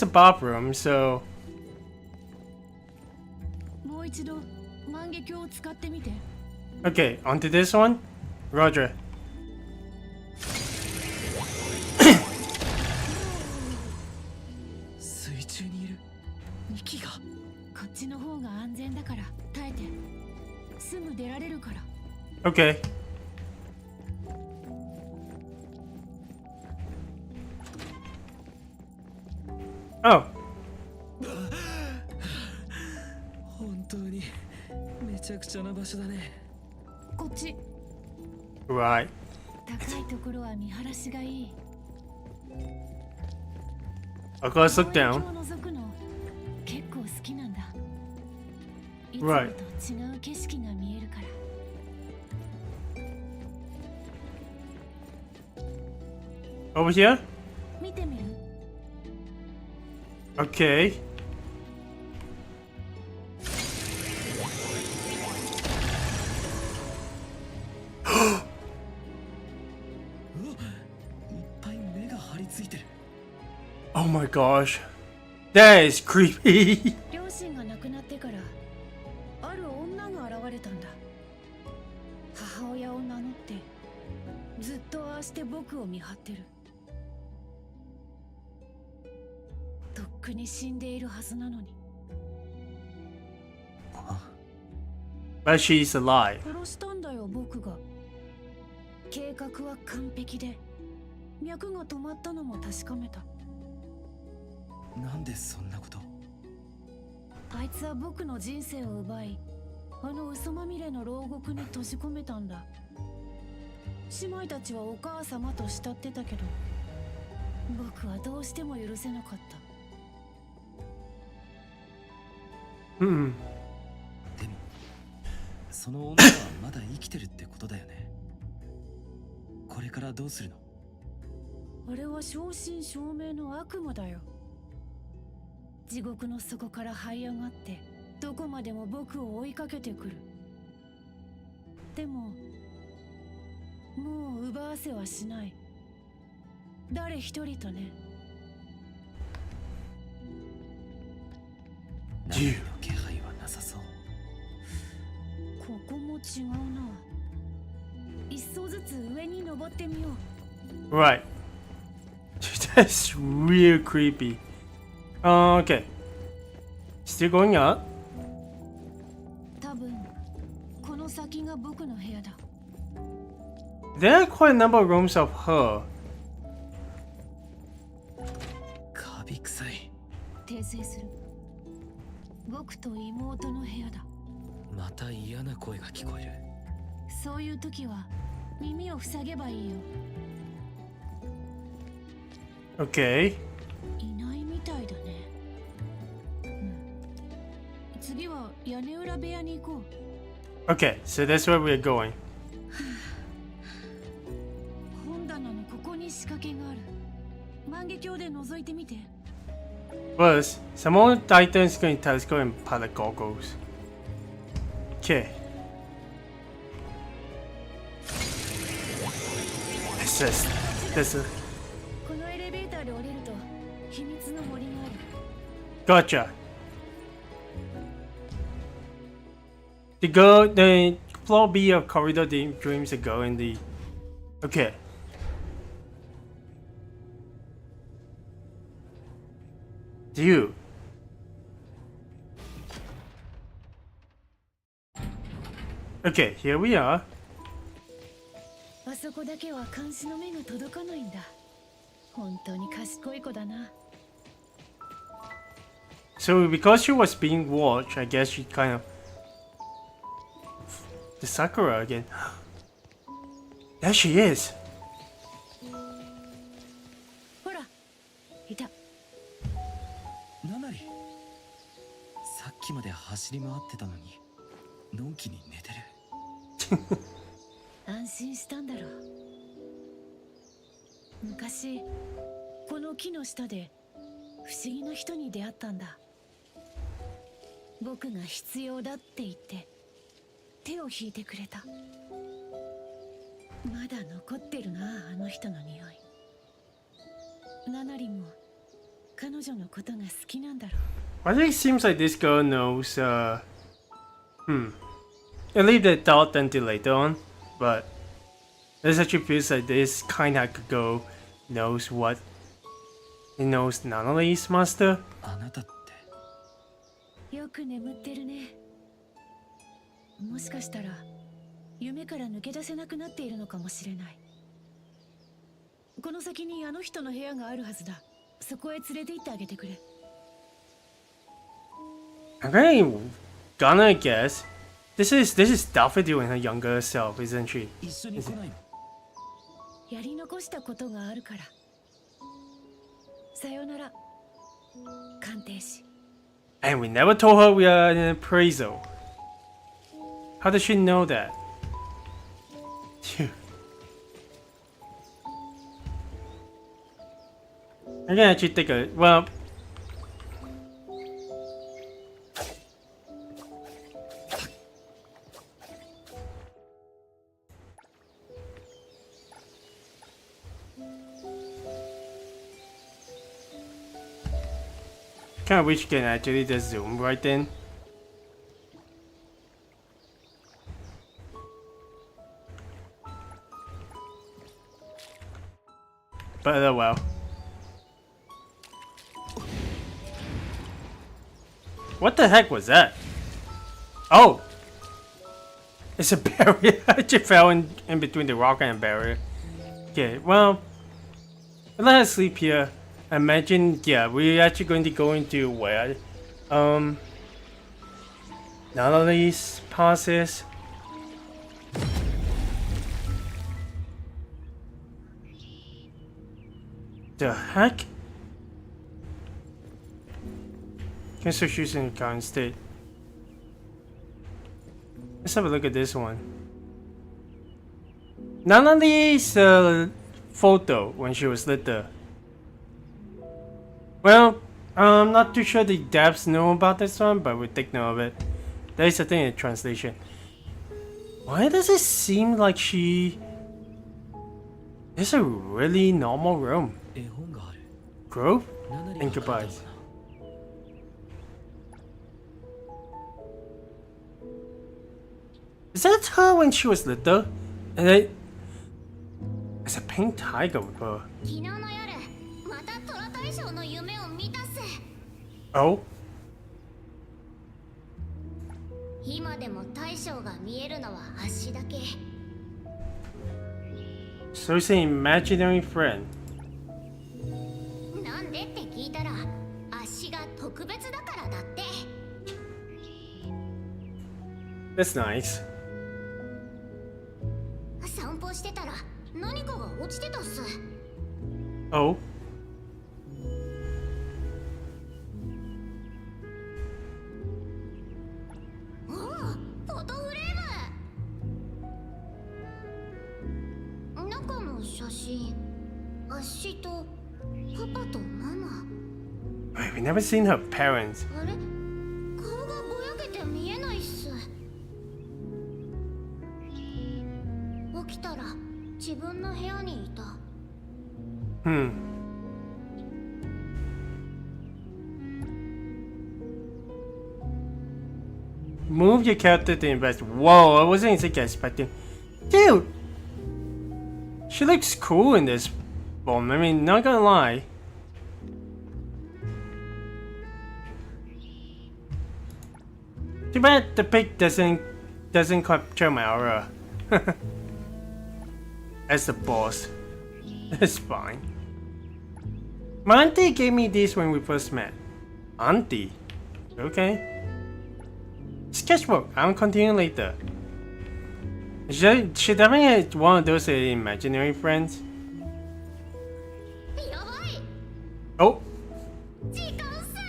bathroom, so もう一度万華鏡を使ってみて。 okay, onto this one. Roger. 水中にいる。息が。こっちの方が安全だから耐えて。すぐ出られるから。 Okay. Oh, 本当にめちゃくちゃな場所だね。こっち。 right. 高いところは見晴らしがいい。 Of course, look 望 down. 遠鏡を覗くの結構好きなんだ。いつも Right. と違う景色が見えるから。 Over here? 見てみる？ Okay. Oh my gosh. That is creepy. 両親が亡くなってからある女が現れたんだ。母親を名乗ってずっとああして僕を見張ってる。とっくに死んでいるはずなのに。 But she's alive. 殺したんだよ僕が。計画は完璧で脈が止まったのも確かめた。なんでそんなこと。あいつは僕の人生を奪い、あの嘘まみれの牢獄に閉じ込めたんだ。姉妹たちはお母様と慕ってたけど、僕はどうしても許せなかった。Hmm. でもその女はまだ生きてるってことだよね。これからどうするの？あれは正真正銘の悪夢だよ。地獄の底から這い上がってどこまでも僕を追いかけてくる。でももう奪わせはしない。誰一人とね。何の気配はなさそう。ここも違うな。一層ずつ上に登ってみよう。 Right. That's real creepy. Okay. Still going up? 多分この先が僕の部屋だ。 There are quite a number of rooms of her. カビ臭い。訂正する。僕と妹の部屋だ。また嫌な声が聞こえる。そういう時は耳を塞げばいいよ。 Okay. いないみたいだね。次は屋根裏部屋に行こう。 Okay, so that's where we're going. 本棚のここに仕掛けがある。万華鏡で覗いてみて。 First, some old items going telescope and pilot goggles. Okay. This is このエレベーターで降りると秘密の森がある。 gotcha. The floor B of corridor the dreams to go in the. Okay. Dude. Okay, here we are. あそこだけは監視の目が届かないんだ。本当に賢い子だな。 So because she was being watched, I guess she kind of the Sakura again. There she is. ほらいた。ナナリ、さっきまで走り回ってたのにのんきに寝てる。安心したんだろう。昔この木の下で不思議な人に出会ったんだ。僕が必要だって言って手を引いてくれた。まだ残ってるな、あの人の匂い。ナナリも彼女のことが好きなんだろう。 I think it seems like this girl knows, I leave that thought until later on, but this actually feels like this kind of girl knows what he knows Nanali's master. あなたって。よく眠ってるね。もしかしたら夢から抜け出せなくなっているのかもしれない。この先にあの人の部屋があるはずだ。そこへ連れて行ってあげてくれ。I'm really gonna guess this is Delphin doing her younger self, isn't she? 一緒に来ないの？やり残したことがあるから。さよなら、鑑定士。 And we never told her we are an appraisal. How does she know that? Phew. I can actually take a well. Kind of wish you can actually just zoom right in. But well. What the heck was that? Oh! It's a barrier. I just fell in between the rock and barrier. Okay, well, let us sleep here. Imagine, yeah, we're actually going to go into where Nanali's passes. The heck? Cancel shoes in the current state. Let's have a look at this one. Nanali's photo when she was little. Well, I'm not too sure the devs know about this one, but we'll take note of it. There is a thing in translation. Why does it seem like she... It's a really normal room. 絵本がある。 Grove? ナナリ And が書いたの goodbyes. かな。 Is that her when she was little? And it... It's a pink tiger with her. 昨日の夜またトラ大将の夢を見たっす。 Oh? 今でも大将が見えるのは足だけ。 So it's an imaginary friend. なんでって聞いたら足が特別だからだって。 That's nice. 散歩してたら何かが落ちてたっす。 Oh?フォトフレーム。中の写真、足とパパとママ。 Wait, we never seen her parents. あれ、顔がぼやけて見えないっす。起きたら自分の部屋にいた。 Move your character to invest. Whoa, I wasn't expecting. Dude! She looks cool in this form. I mean, not gonna lie. Too bad the pic doesn't capture my aura. As the boss. That's fine. My auntie gave me this when we first met. Auntie? Okay. Sketchbook. I'll continue later. She definitely had one of those imaginary friends. やばい Oh, 時間差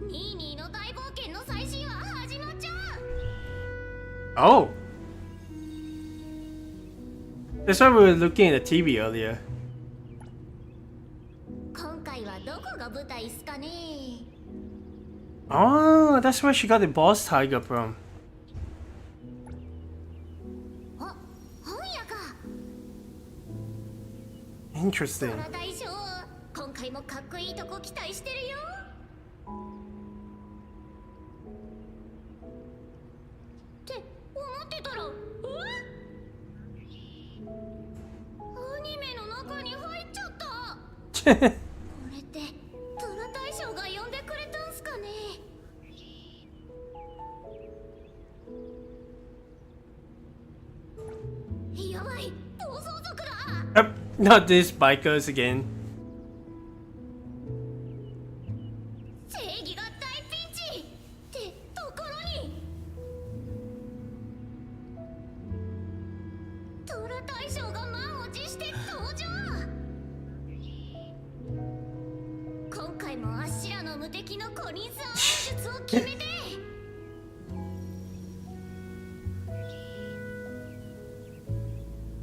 ニーニーの大冒険の最新話始まっちゃう oh. That's why we were looking at the TV earlier. 今回はどこが舞台っすかね Oh, that's where she got the boss tiger from. あ、本屋か Interesting. 空大将今回もかっこいいとこ期待してるよって思ってたらアニメの中に入っちゃったこれって虎大将が呼んでくれたんすかねやばい暴走族だ Not these bikers again. 正義が大ピンチってところに虎大将が満を持して登場今回もあっしらの無敵のコリンスアー術を決めて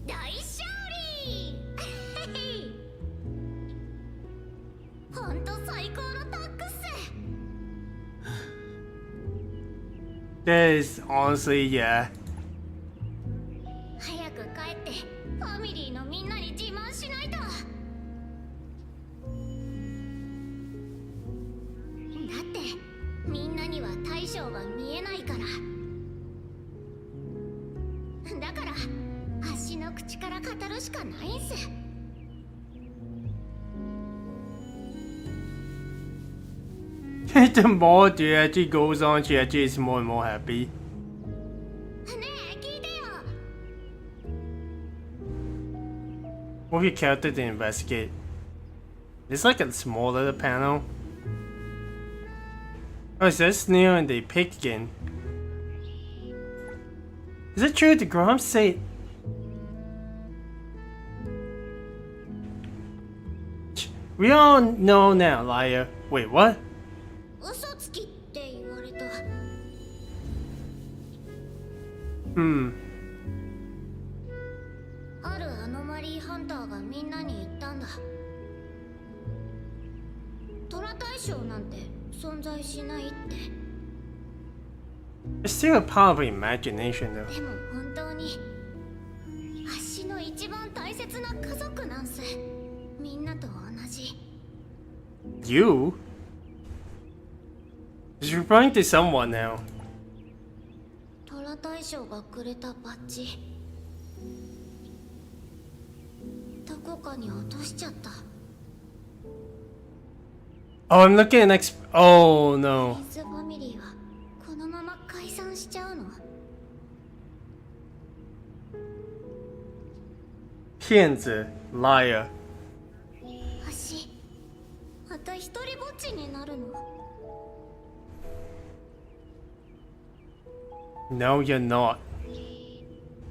大勝利ほんと最高のタッグっす That is honestly, yeah. 早く帰ってファミリーのみんなに自慢しないとだってみんなには大将が見えないからだから足の口から語るしかないんす The more it actually goes on, she actually is more and more happy. ねえ聞いてよ Move your character to investigate. It's like a small little panel. Oh, is that Snail and they pick again? Is it true the Grumps say... We all know now, liar. Wait, what? 嘘つきって言われた Hmm. あるアノマリーハンターがみんなに言ったんだ虎大将なんて存在しないって It's still a part of imagination, though. でも本当にあっしの一番大切な家族なんすみんなと同じ You? She's replying to someone now. 虎大将がくれたバッジどこかに落としちゃった Oh, I'm looking at next. Oh no. プリンスファミリーはこのまま解散しちゃうの Pienza, liar. あっしまた一人ぼっちになるの No, you're not.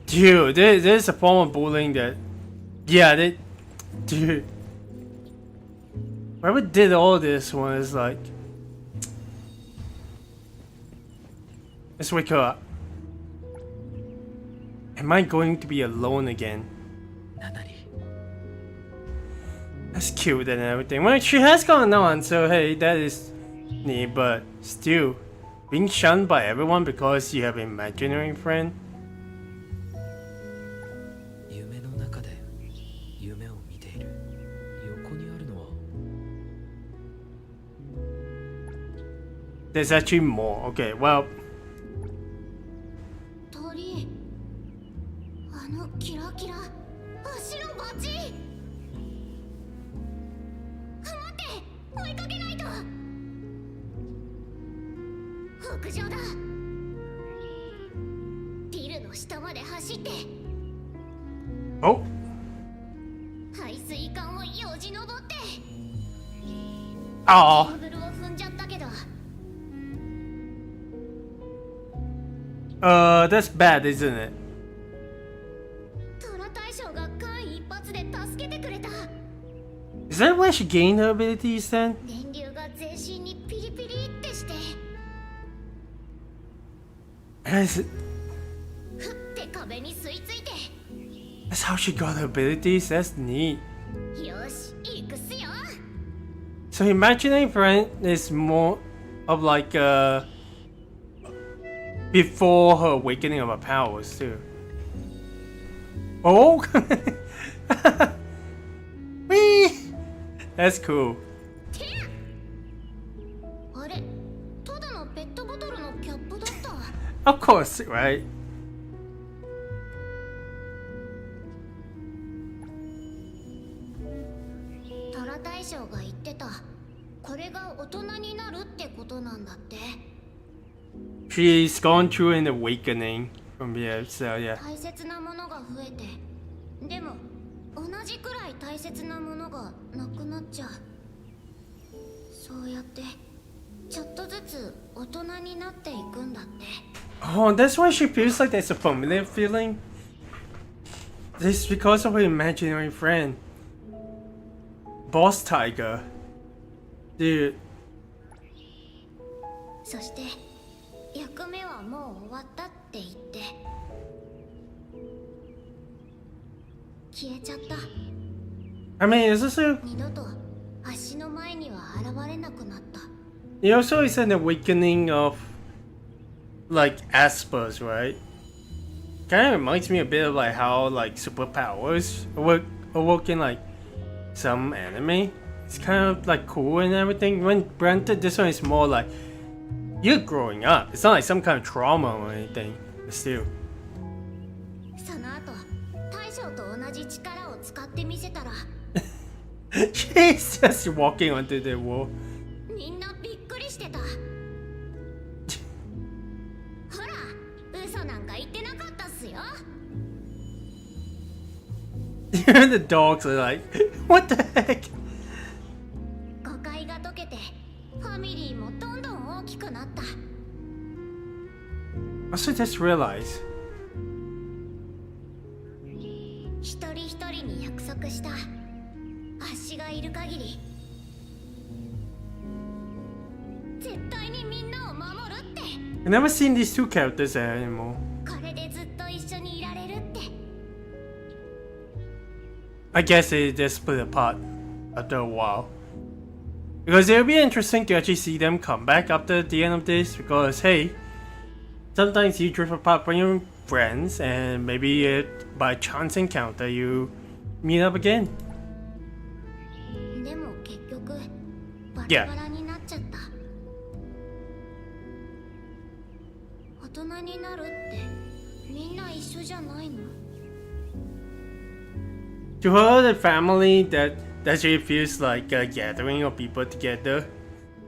Dude, there's a form of bullying that... Yeah, Dude. Whoever did all this one is like... Let's wake her up. Am I going to be alone again? ナナリ That's cute and everything. Well, she has gone on, so hey, that is neat, but still... Being shunned by everyone because you have an imaginary friend? 夢の中で夢を見ている横にあるのは There's actually more. Okay, well... 鳥あのキラキラ足のバッジ待って追いかけないと屋上だビルの下まで走って Oh! 排水管をよじ登って Aw! テーブルを踏んじゃったけど That's bad, isn't it? トラ大将が間一髪で助けてくれた。 Is that why she gained her abilities then? 電流が全身にピリピリってして、 That's ふって壁に吸い付いて。 how she got her abilities. That's neat. よし、行くっすよ。 So imaginary friend is more of like before her awakening of her powers too. Oh, wee! That's cool. あれ、ただのペットボトルのキャップだった。 Of course, right? トラ大将が言ってた。これが大人になるってことなんだって。 She's gone through an awakening from here, so yeah. 大切なものが増えて、でも同じくらい大切なものがなくなっちゃう。そうやってちょっとずつ大人になっていくんだって。 Oh, that's why she feels like there's a familiar feeling. This is because of her imaginary friend. Boss Tiger. Dude. そして役目はもう終わったって言って消えちゃった。 I mean, is this a... 二度と足の前には現れなくなった。 It also is an awakening of like Asper's, right? Kind of reminds me a bit of like how like superpowers awoke in like some anime. It's kind of like cool and everything. When granted, this one is more like you're growing up. It's not like some kind of trauma or anything, but still. その後大将と同じ力を使ってみせたら She's just walking onto the wall. みんなびっくりしてた。ほら、嘘なんか言ってなかったっすよ。 Even the dogs are like, what the heck? 誤解が解けてファミリーもどんどん大きくなった。 Also just realized. 一人一人に約束した。足がいる限り絶対にみんなを守るって。 I've never seen these two characters anymore. これでずっと一緒にいられるって。 I guess they just split apart after a while. Because it'll be interesting to actually see them come back after the end of this. Because hey, sometimes you drift apart from your friends, and maybe by chance encounter you meet up again. でも結局バ Yeah. ラバラになっちゃった。大人になるってみんな一緒じゃないの？ To her, the family that actually feels like a gathering of people together,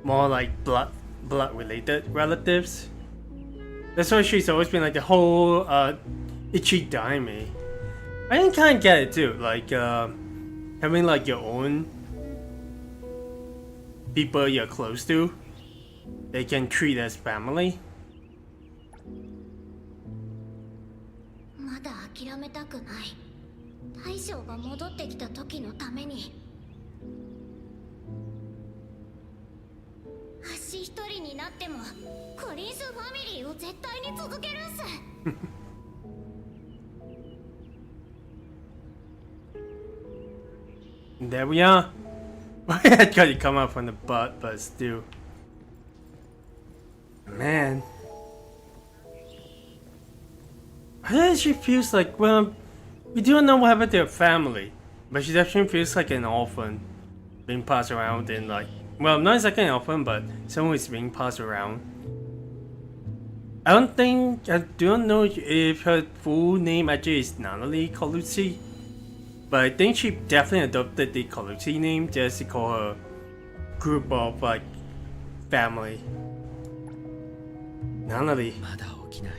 more like blood related relatives. That's why she's always been like the whole Ichidaime. I can kind of get it too, like having like your own people you're close to, they can treat as family. まだ諦めたくない。大将が戻ってきた時のために。足一人になってもコリンスファミリーを絶対に続けるんす。 There we are. I got to come out from the butt, but still. Man. I think she feels like, well, we don't know what happened to her family, but she definitely feels like an orphan being passed around in like, well, not exactly an orphan, but someone who's being passed around. I don't know if her full name actually is Nanali Colucci, but I think she definitely adopted the Colucci name just to call her group of like family. Nanali. まだ起きない。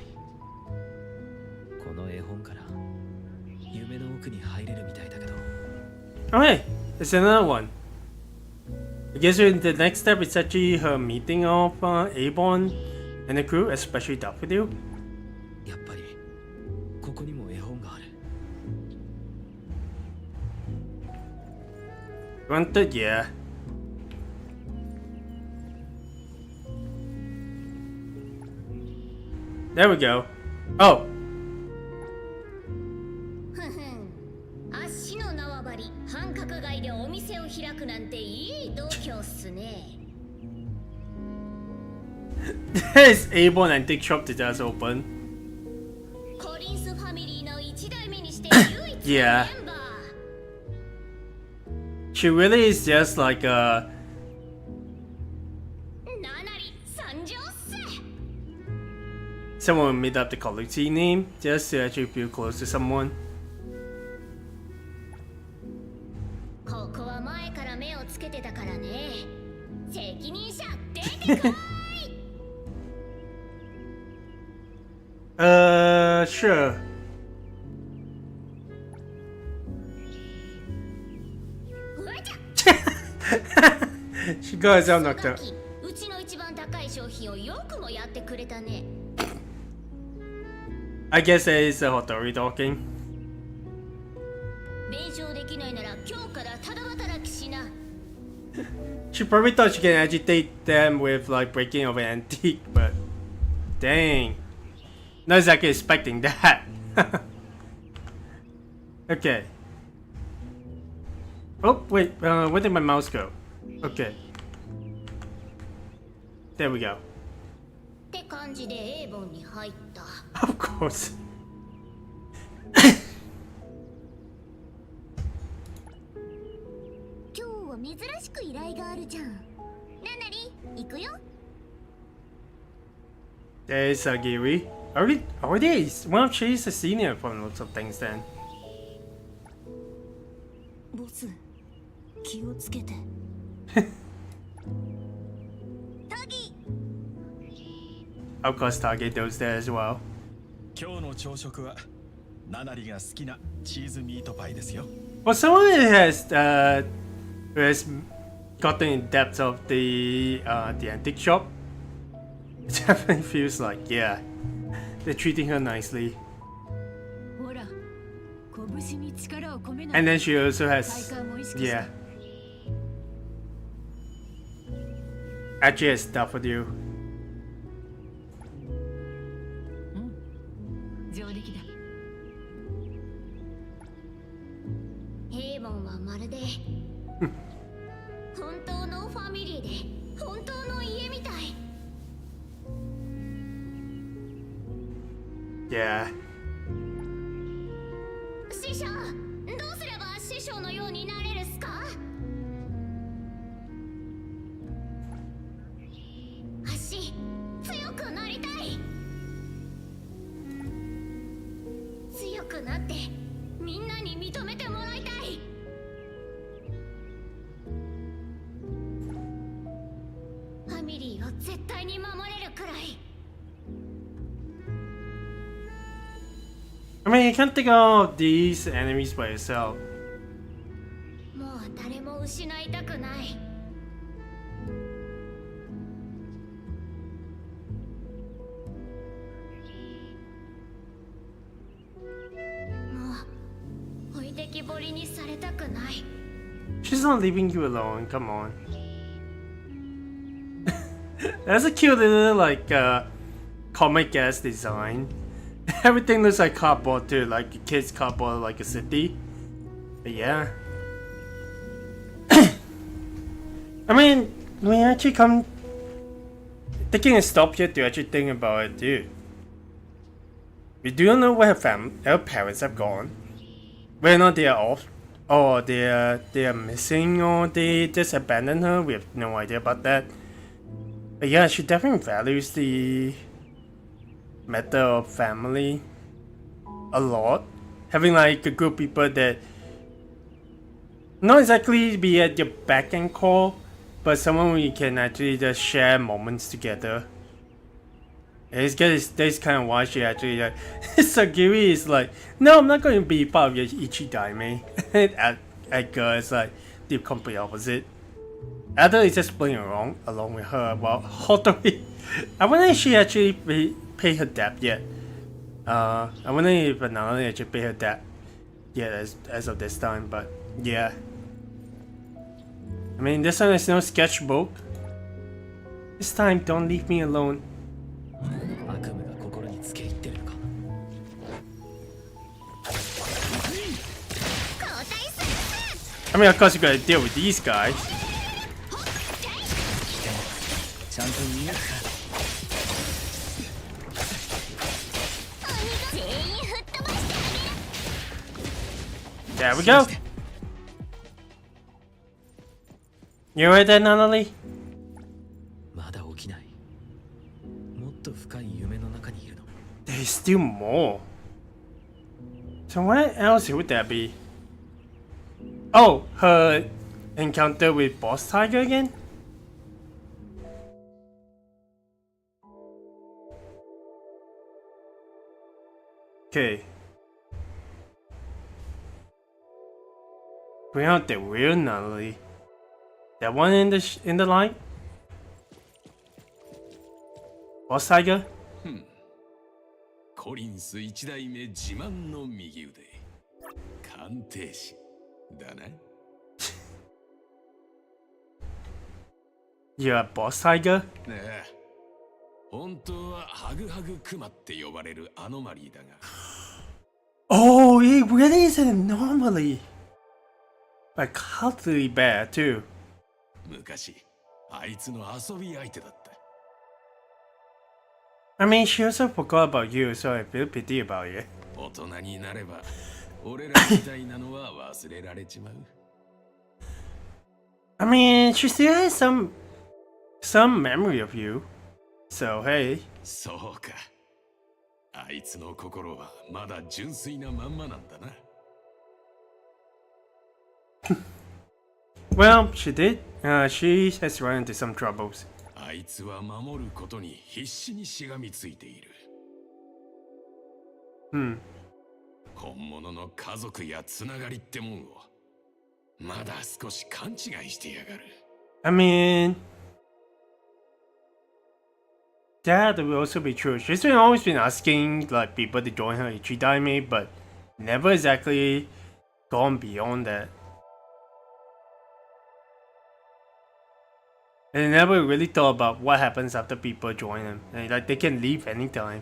この絵本から夢の奥に入れるみたいだけど。 Okay, there's another one. I guess the next step is actually her meeting of Avon and the crew, especially Delphin. やっぱりここにも絵本がある。 Wanted, yeah. There we go. Oh, ふふん、足の縄張り繁華街でお店を開くなんていい度胸っすね。 there's Able and Antique Shop that does open. コリンスファミリーの一代目にして唯一の Yeah. メンバー。 She really is just like a. ななり参上っす。 Someone made up the quality name just to actually feel close to someone. ここは前から目をつけてたからね。責任者出てこい。 Sure. うわちゃ。 She got herself knocked out. うちの一番高い商品をよくもやってくれたね。 I guess that is Hethereau talking. 弁償できないなら今日からただ働きしな。 She probably thought she can agitate them with like breaking of an antique, but dang. Not exactly expecting that. Okay. Oh, wait, where did my mouse go? Okay. There we go. って感じでエーボンに入った。 Of course. 今日は珍しく依頼があるじゃん。ななり、行くよ。 There's Sagiri. Are they? Well, she's a senior from lots of things then. ボス、気をつけて。タギ、 Of course, Target goes there as well. 今日の朝食はナナリが好きなチーズミートパイですよ。 Well, someone who has gotten in depth of the antique shop. It definitely feels like, yeah, they're treating her nicely. ほら、拳に力を込めな And い。 then she also has, 体幹も意識して yeah, actually has stuff with you. 上出来だ。エーボンはまるで本当のファミリーで本当の家みたい。 Yeah. 師匠、どうすれば師匠のようになれるっすか？足、強くなりたい。強くなってみんなに認めてもらいたい。ファミリーを絶対に守れるくらい。 I mean, you can't take out these enemies by yourself. もう誰も失いたくない。もう置いてきぼりにされたくない。 She's not leaving you alone. Come on. That's a cute little like comic ass design. Everything looks like cardboard too, like a kid's cardboard, like a city. But yeah. I mean, we actually come taking a stop here to actually think about it, dude. We do not know where her parents have gone. Whether or not they are off, or they are missing, or they just abandoned her. We have no idea about that. But yeah, she definitely values the matter of family a lot. Having like a group of people that not exactly be at your back and call, but someone you can actually just share moments together. That's kind of why she actually like Sagiri is like, no, I'm not going to be part of your Ichidaime. Edgar is like the complete opposite. Ada is just playing along with her. Well, Hotori, I wonder if she actually pay her debt yet. I wonder if Nalali actually paid her that yet as of this time, but yeah. I mean, this one is no sketchbook. This time, don't leave me alone. 悪夢が心につけ入ってるのか。I mean, of course, you gotta deal with these guys. ちゃんと逃げるか。 There we go. You right there, Nalali? まだ起きない。もっと深い夢の中にいるの。 There's still more. So what else would that be? Oh, her encounter with Boss Tiger again? Okay. Bring out the real Natalie. That one in the light? Boss Tiger? コリンス一代目自慢の右腕鑑定士だな。 You're a Boss Tiger? 本当はハグハグクマって呼ばれるアノマリーだが。 Oh, it really is an anomaly. Like, culturally bad, too. 昔あいつの遊び相手だった。 I mean, she also forgot about you, so I feel pity about you. 大人になれば俺らみたいなのは忘れられちまう。 I mean, she still has some memory of you. So, hey. そうか。あいつの心はまだ純粋なまんまなんだな。 Well, she did. She has run into some troubles. あいつは守ることに必死にしがみついている。本物の家族やつながりってもんをまだ少し勘違いしてやがる。 I mean, that will also be true. She's always been asking like people to join her Ichidaime, but never exactly gone beyond that. And never really thought about what happens after people join them. And, like they can leave anytime.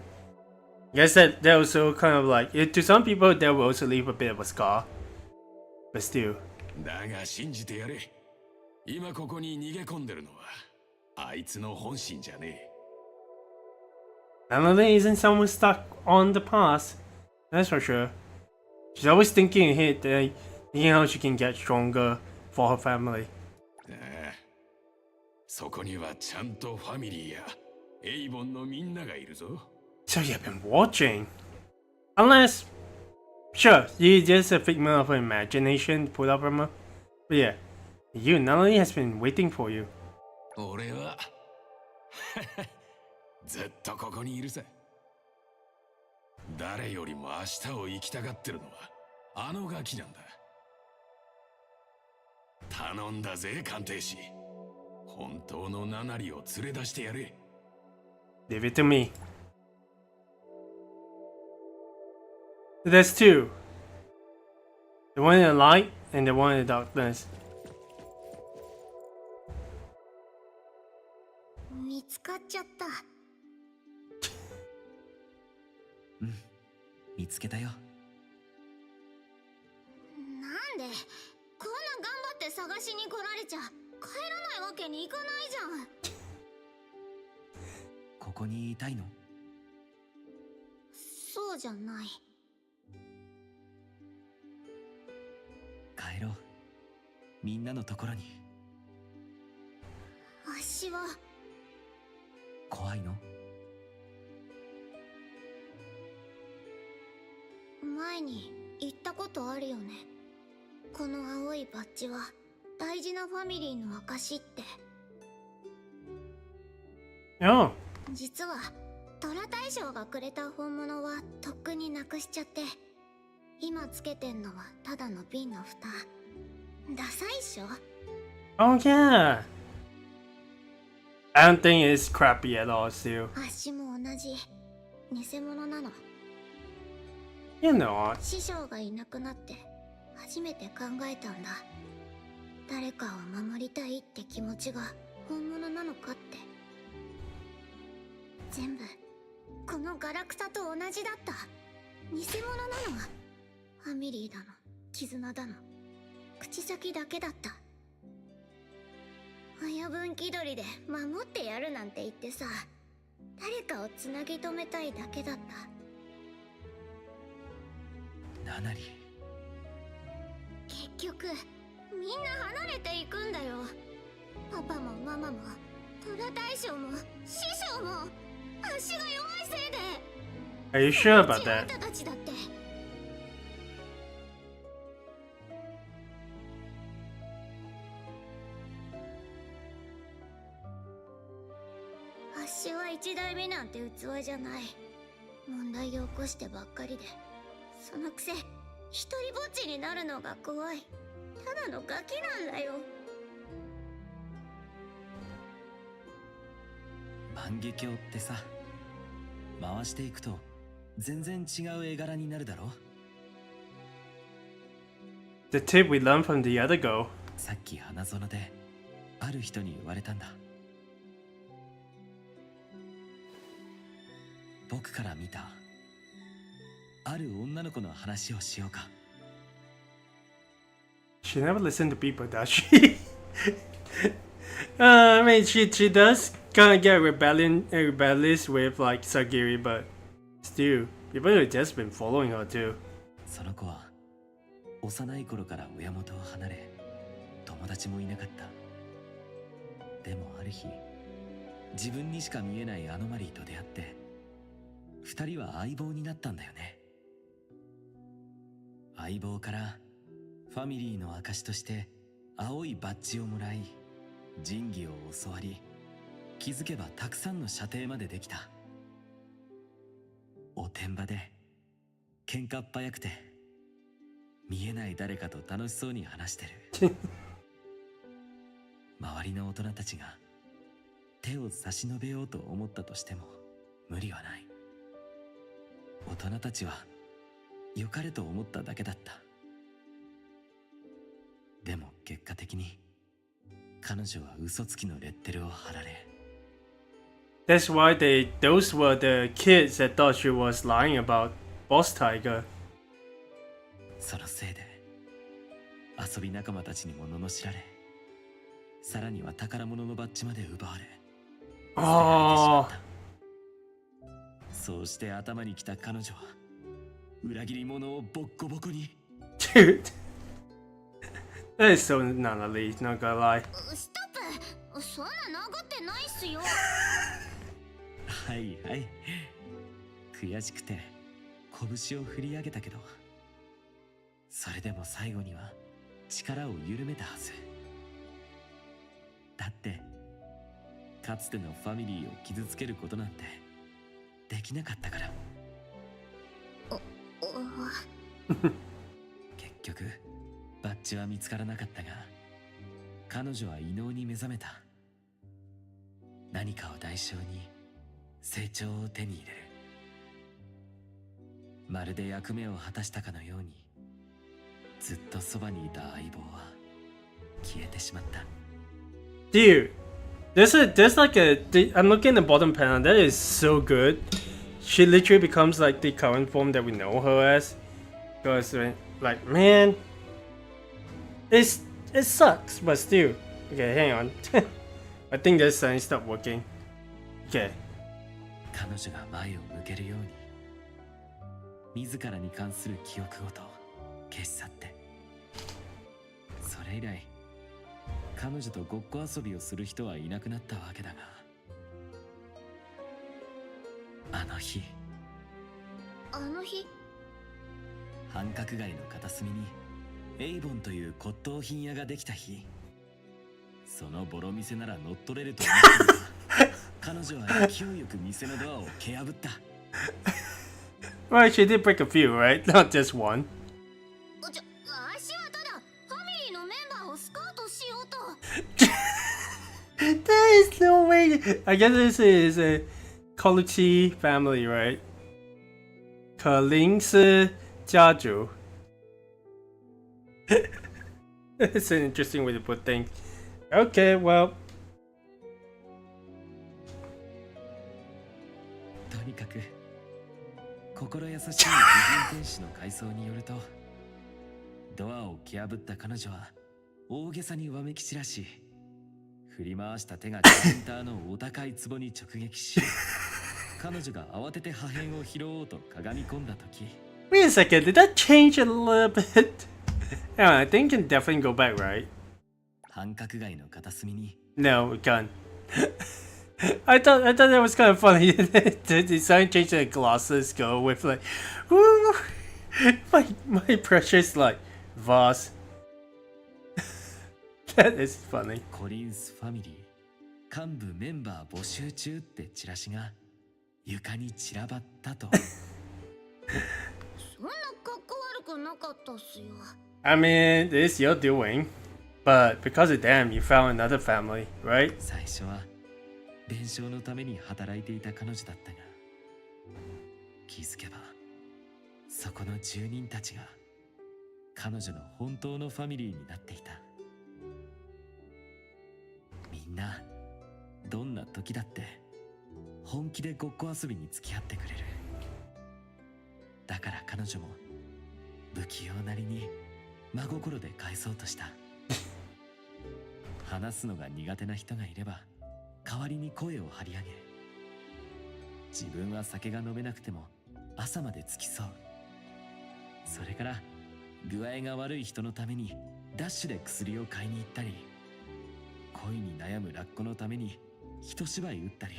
I guess that also kind of like to some people that will also leave a bit of a scar. But still. だが信じてやれ。今ここに逃げ込んでるのはあいつの本心じゃねえ。 Natalie isn't someone stuck on the past. That's for sure. She's always thinking ahead, thinking how she can get stronger for her family. そこにはちゃんとファミリーやエイボンのみんながいるぞ。 So you've been watching. Unless, sure, you're just a figment of her imagination put up from her. But yeah, Natalie has been waiting for you. 俺はずっとここにいるさ。誰よりも明日を生きたがってるのはあのガキなんだ。頼んだぜ鑑定士。本当のナナリを連れ出してやれ。 Leave it to me. So there's two. The one in the light and the one in the darkness. 見つかっちゃった。見つけたよ。なんでこんな頑張って探しに来られちゃ帰らないわけにいかないじゃん。ここにいたいの？そうじゃない。帰ろう。みんなのところに。あっしは怖いの？前に言ったことあるよね。この青いバッジは大事なファミリーの証って。 Oh. 実は虎大将がくれた本物はとっくになくしちゃって、今つけてんのはただの瓶の蓋。ダサいっしょ。 Oh yeah. I don't think it's crappy at all, still. あっしも同じ偽物なの。You know, 師匠がいなくなって初めて考えたんだ。誰かを守りたいって気持ちが本物なのかって。全部このガラクタと同じだった。偽物なのはファミリーだの絆だの口先だけだった。親分気取りで守ってやるなんて言ってさ、誰かをつなぎ止めたいだけだった。ナナリ、結局みんな離れていくんだよ。パパもママも虎大将も師匠も足が弱いせいで。 are you sure about あ that? んたたちだって。足は一代目なんて器じゃない。問題を起こしてばっかりで、そのくせ一人ぼっちになるのが怖い。ただのガキなんだよ。万華鏡ってさ、回していくと全然違う絵柄になるだろ。 The tip we learned from the other girl. さっき花園である人に言われたんだ。僕から見たある女の子の話をしようか。 She never listened to people, does she? I mean, she does kind of get rebellious with like Sagiri, but still, people have just been following her too. その子は幼い頃から親元を離れ、友達もいなかった。でもある日、自分にしか見えないアノマリーと出会って、二人は相棒になったんだよね。相棒からファミリーの証として青いバッジをもらい、神器を教わり、気づけばたくさんの射程までできた。おてんばで喧嘩っ早くて、見えない誰かと楽しそうに話してる。周りの大人たちが手を差し伸べようと思ったとしても無理はない。大人たちは良かれと思っただけだった。でも結果的に彼女は嘘つきのレッテルを貼られ。 That's why those were the kids that thought she was lying about Boss Tiger. そのせいで遊び仲間たちにも罵られ、さらには宝物のバッジまで奪われ、Oh. そうして頭にきた彼女は裏切り者をボッコボコに。 Dude. That is so Nanali, not gonna lie. ストップ。そんな殴ってないっすよ。はいはい。悔しくて拳を振り上げたけど、それでも最後には力を緩めたはず。だってかつてのファミリーを傷つけることなんてできなかったから。結局バッジは見つからなかったが、彼女は異能に目覚めた。何かを代償に成長を手に入れる。まるで役目を果たしたかのように、ずっとそばにいた相棒は消えてしまった。 Dude, there's like I'm looking at the bottom panel. That is so good. She literally becomes like the current form that we know her as. Because like man, it sucks, but still. Okay, hang on. I think this sign stopped working. Okay. 彼女が前を向けるように、自らに関する記憶ごと消し去って。それ以来彼女とごっこ遊びをする人はいなくなったわけだが、あの日繁華街の片隅にエイボンという骨董品屋ができた日、そのボロ店なら乗っ取れると思ったが、彼女は勢いよく店のドアを蹴破った。 Well, she did break a few, right? Not just one. 足はただファミリーのメンバーをスカウトしようと。There is no way. I guess this is a quality family, right? 可能是家族。It's an interesting way to put things. Okay, well. とにかく心優しい美人天使の回想によると、ドアを蹴破った彼女は大げさにわめき散らし、振り回した手がカウンターのお高い壺に直撃し、彼女が慌てて破片を拾おうとかがみ込んだ時。 Wait a second, did that change a little bit? Yeah, I think it can definitely go back, right? 繁華街の片隅に No, it can't. I thought that was kind of funny. The design changed the glasses go with like, woo, my precious like vase. That is funny. コリンスファミリー幹部メンバー募集中ってチラシが床に散らばったと。そんな格好悪くなかったっすよ。 I mean, it is your doing, but because of them, you found another family, right? 最初は弁償のために働いていた彼女だったが、気づけばそこの住人たちが彼女の本当のファミリーになっていた。みんなどんな時だって本気でごっこ遊びに付き合ってくれる。だから彼女も不器用なりに真心で返そうとした。話すのが苦手な人がいれば代わりに声を張り上げ、自分は酒が飲めなくても朝まで付き添う。それから具合が悪い人のためにダッシュで薬を買いに行ったり、恋に悩むラッコのために一芝居打ったり。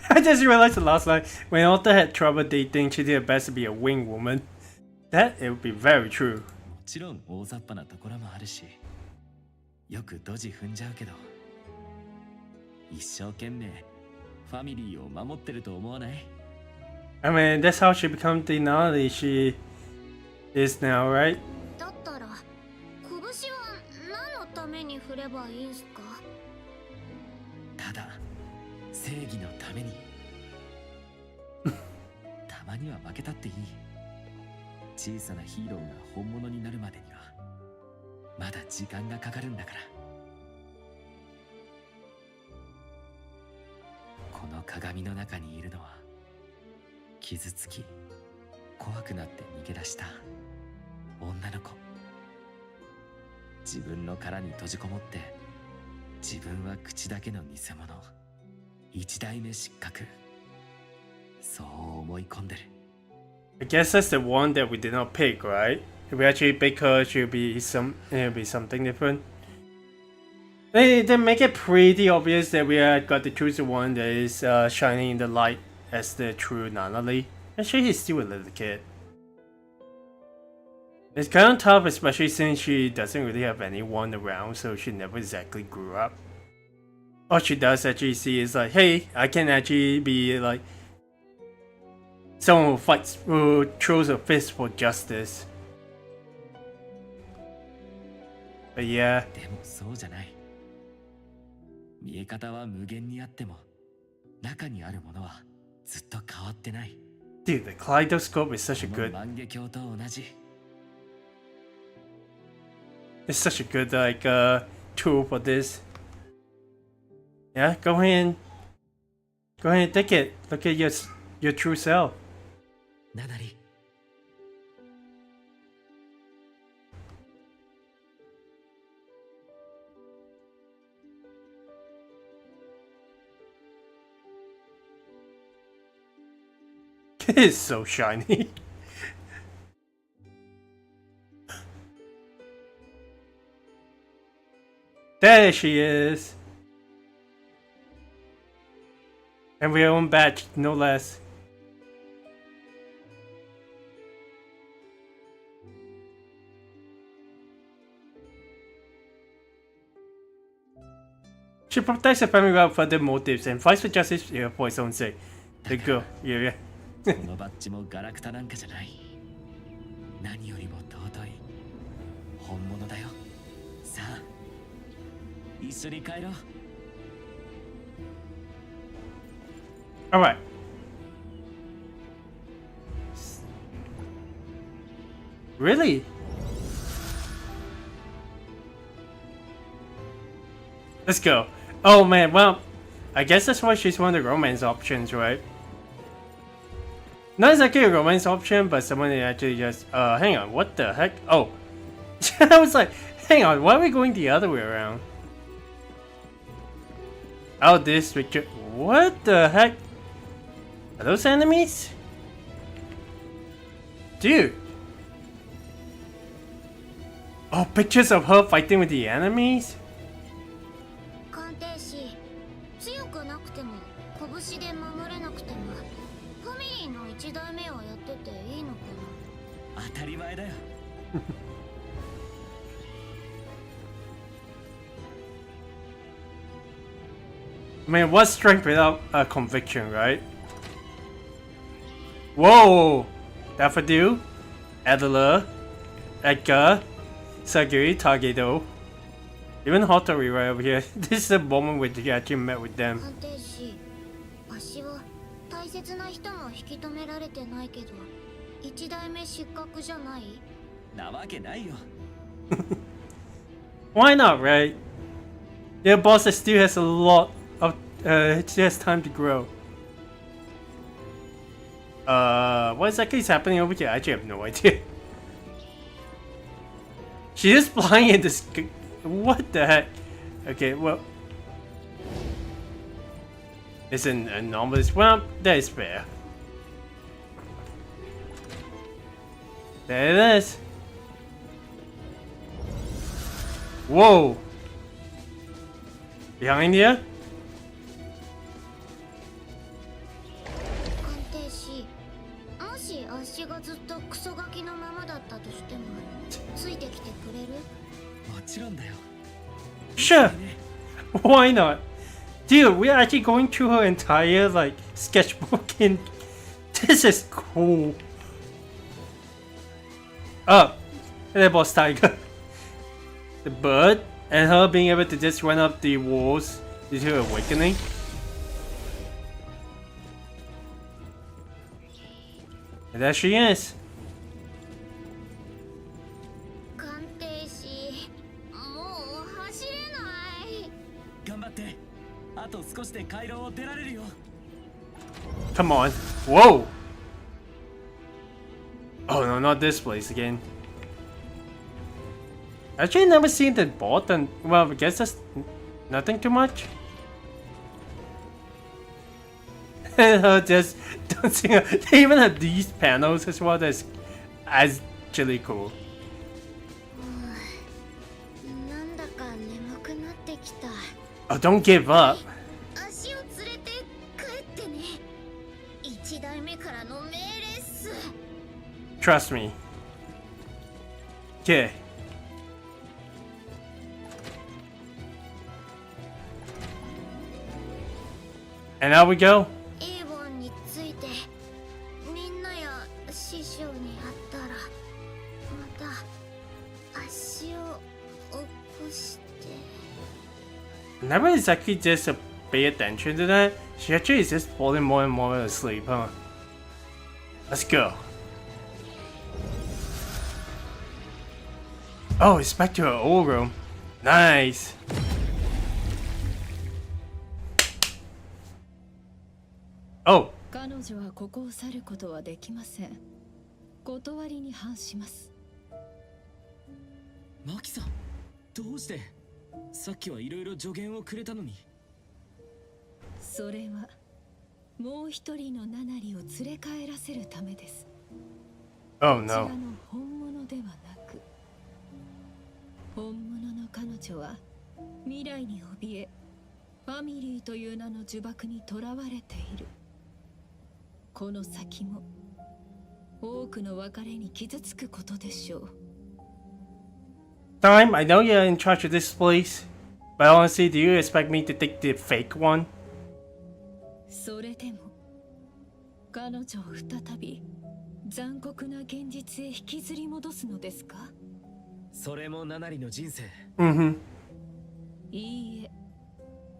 I just realized the last line, when Alta had trouble dating, she did her best to be a wing woman. That it would be very true. もちろん大雑把なところもあるし、よくドジ踏んじゃうけど、一生懸命ファミリーを守ってると思わない？ I mean, that's how she became the nutty she is now, right? だったら拳は何のために振ればいいんすか？ただ正義のために。たまには負けたっていい。小さなヒーローが本物になるまでにはまだ時間がかかるんだから。この鏡の中にいるのは傷つき怖くなって逃げ出した女の子。自分の殻に閉じこもって自分は口だけの偽物、一代目失格、そう思い込んでる。I guess that's the one that we did not pick, right? If we actually pick her, it'll be something different. They make it pretty obvious that we got to choose the one that is shining in the light as the true Nanali. Actually, he's still a little kid. It's kind of tough, especially since she doesn't really have anyone around, so she never exactly grew up. All she does actually see is like, hey, I can actually be like someone who fights, who throws a fist for justice. But yeah. でもそうじゃない。見え方は無限にあっても中にあるものはずっと変わってない。 Dude, the kaleidoscope is such a こ good, の万華鏡と同じ。 it's such a good like tool for this. Yeah, go ahead and take it. Look at your true self. ナナリ。It is so shiny. There she is. And we own badge, no less. She protects her family without further motives and fights for justice for its own sake. The girl, yeah. このバッジもガラクタなんかじゃない。何よりも尊い本物だよ。さあ、一緒に帰ろう。Alright. Really? Let's go. Oh man, well, I guess that's why she's one of the romance options, right? Not exactly a romance option, but someone that actually just, hang on, what the heck? Oh. I was like, hang on, why are we going the other way around? Oh, this picture. What the heck? Are those enemies? Dude. Oh, pictures of her fighting with the enemies? 鑑定士、強くなくても拳で守れなくてもファミリーの一代目をやってていいのかな。当たり前だよ。I mean, what's strength without a conviction, right? Whoa! Daffodil, Adler, Edgar, Sagiri, Tagedo, even Hethereau right over here. This is the moment where you actually met with them. 鑑定士、私は大切な人も引き止められてないけど、一代目失格じゃない？なわけないよ。Why not, right? Their boss still has a lot of, she has time to grow. What exactly is happening over here? I actually have no idea. She is flying in this. What the heck? Okay, well, it's an anomalous. Well, that is fair. There it is. Whoa! Behind you? 鑑定士、もし足がずっとクソガキのままだったとしてもついてきてくれる？もちろんだよ。 Sure. Why not? Dude, we're actually going through her entire like sketchbook and this is cool. Oh, there was Tiger. The bird and her being able to just run up the walls due to awakening. And there she is. 鑑定士、もう走れない。頑張って。あと少しで回廊を出られるよ。Come on. Whoa. Oh no, not this place again. Actually, never seen the bot, and well, I guess that's nothing too much. Just dancing. They even have these panels as well. That's actually cool. なんだか眠くなってきた。 Oh, don't give up. 足を連れて帰ってね。一代目からの命令っす。 Trust me. Okay. And now we go. エーボンについてみんなや師匠に会ったらまた足を起こして。 Never exactly just pay attention to that. She actually is just falling more and more asleep, huh? Let's go. Oh, it's back to her old room. Nice. Oh. 彼女はここを去ることはできません。断りに反します。マキさん、どうして？さっきはいろいろ助言をくれたのに。それはもう一人のナナリを連れ帰らせるためです。 Oh こちら no. の本物ではなく、本物の彼女は未来に怯え、ファミリーという名の呪縛にとらわれている。この先も多くの別れに傷つくことでしょう。 Time, I know you're in charge of this place, but honestly, do you expect me to take the fake one? それでも彼女を再び残酷な現実へ引きずり戻すのですか？それもナナリの人生。Mm-hmm. いいえ、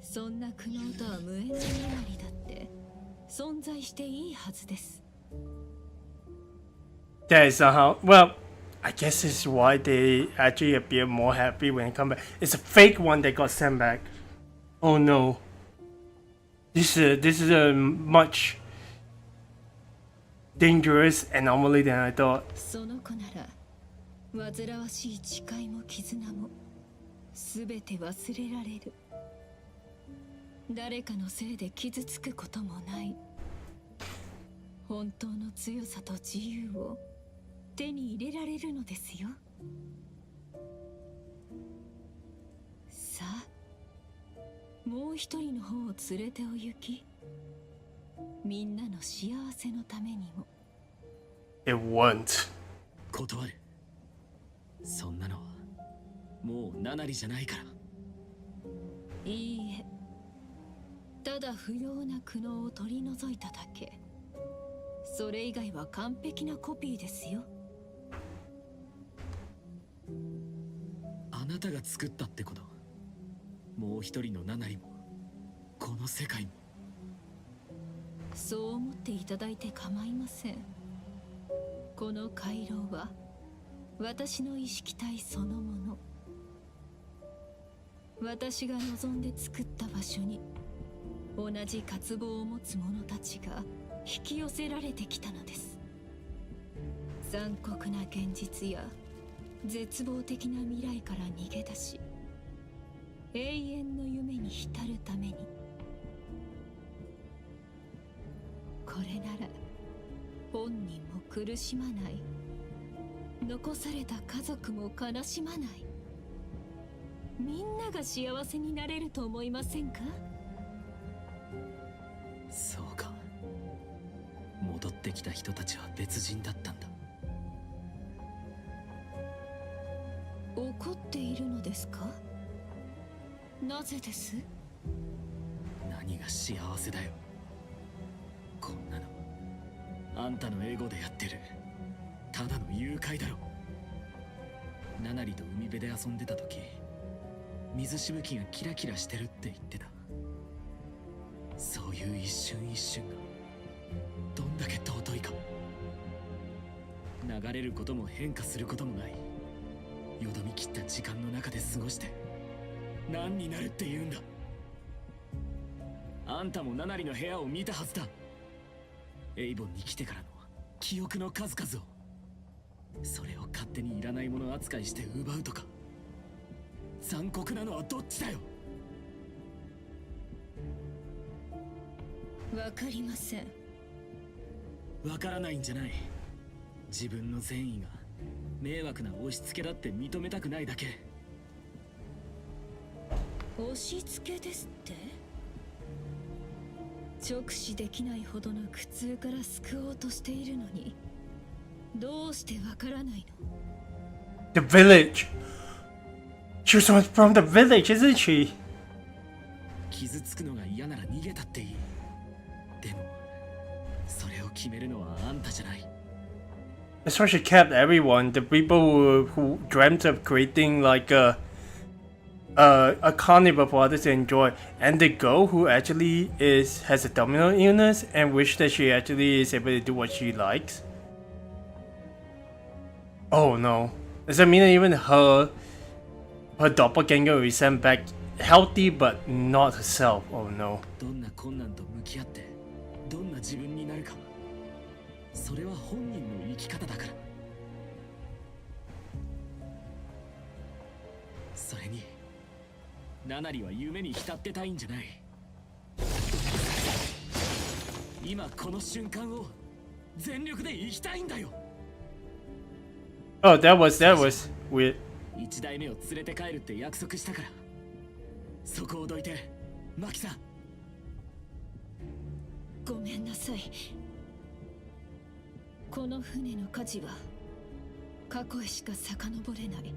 そんな苦悩とは無縁のナナリだって存在していいはずです。 That is not how. Well, I guess this is why they actually appear more happy when they come back. It's a fake one that got sent back. Oh no. This is a much dangerous anomaly than I thought. その子なら煩わしい誓いも絆もすべて忘れられる。誰かのせいで傷つくこともない。本当の強さと自由を手に入れられるのですよ。さあ、もう一人の方を連れてお行き。みんなの幸せのためにも。It won't. 断る。そんなのはもうナナリじゃないから。いいえ、ただ不要な苦悩を取り除いただけ。それ以外は完璧なコピーですよ。あなたが作ったってこと。もう一人のナナリもこの世界も。そう思っていただいて構いません。この回廊は私の意識体そのもの。私が望んで作った場所に同じ渇望を持つ者たちが引き寄せられてきたのです。残酷な現実や絶望的な未来から逃げ出し、永遠の夢に浸るために。これなら本人も苦しまない。残された家族も悲しまない。みんなが幸せになれると思いませんか？そうか。戻ってきた人たちは別人だったんだ。怒っているのですか？なぜです？何が幸せだよ。こんなのあんたのエゴでやってるただの誘拐だろ。ナナリと海辺で遊んでた時、水しぶきがキラキラしてるって言ってた。そういう一瞬一瞬がどんだけ尊いか。流れることも変化することもない、よどみ切った時間の中で過ごして何になるって言うんだ。あんたもナナリの部屋を見たはずだ。エイボンに来てからの記憶の数々を。それを勝手にいらないもの扱いして奪うとか。残酷なのはどっちだよ。わかりません。わからないんじゃない。自分の善意が迷惑な押し付けだって認めたくないだけ。押し付けですって？直視できないほどの苦痛から救おうとしているのに、どうしてわからないの？ The village. She's from the village, isn't she? 傷つくのが嫌なら逃げたっていい。でもそれを決めるのはあんたじゃない。That's why she kept everyone. The people who dreamt of creating like a carnival for others to enjoy, and the girl who actually has a terminal illness and wish that she actually is able to do what she likes. Oh no. Does that mean that even her doppelganger will be sent back healthy but not herself? Oh no. どんな困難と向き合ってどんな自分になるか、それは本人の生き方だから。それにナナリは夢に浸ってたいんじゃない。今この瞬間を全力で生きたいんだよ。Oh, that was weird. 一代目を連れて帰るって約束したから。そこをどいて、マキさん。ごめんなさい。この船の舵は過去へしか遡れない。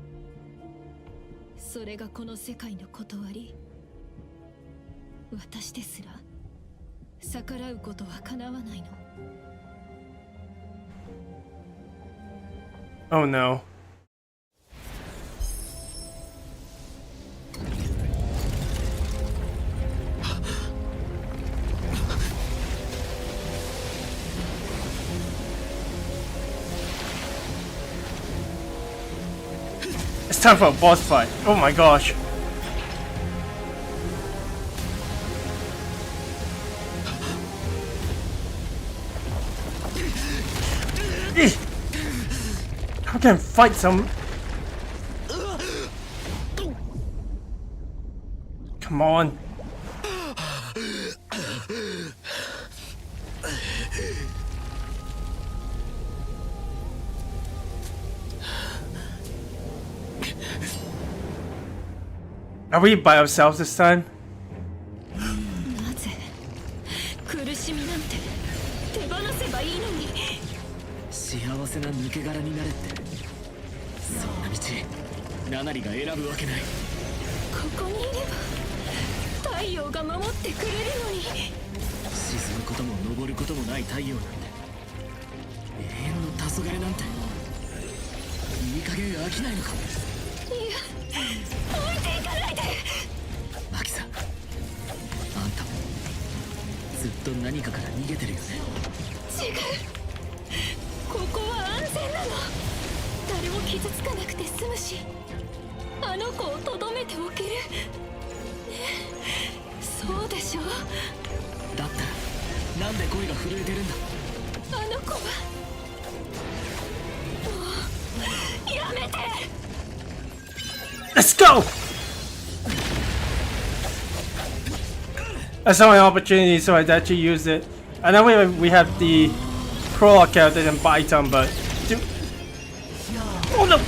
それがこの世界の断り。私ですら逆らうことは叶わないの。Oh no. time for a boss fight. Oh my gosh. How can I fight some? Come on. Are we by ourselves this time? なぜ苦しみなんて手放せばいいのに。幸せな抜け殻になれってそんな道ナナリが選ぶわけない。ここにいれば太陽が守ってくれるのに。沈むことも昇ることもない太陽なんて永遠の黄昏なんていい加減飽きないのか。いや置いていかないで。マキさん、あんたもずっと何かから逃げてるよね。違う、ここは安全なの。誰も傷つかなくて済むし、あの子をとどめておける。ねえ、そうでしょ。だったらなんで声が震えてるんだ。あの子はもうやめて。 Let's go! I saw an opportunity, so I actually used it. I know we have the prologue character and Python, but oh no!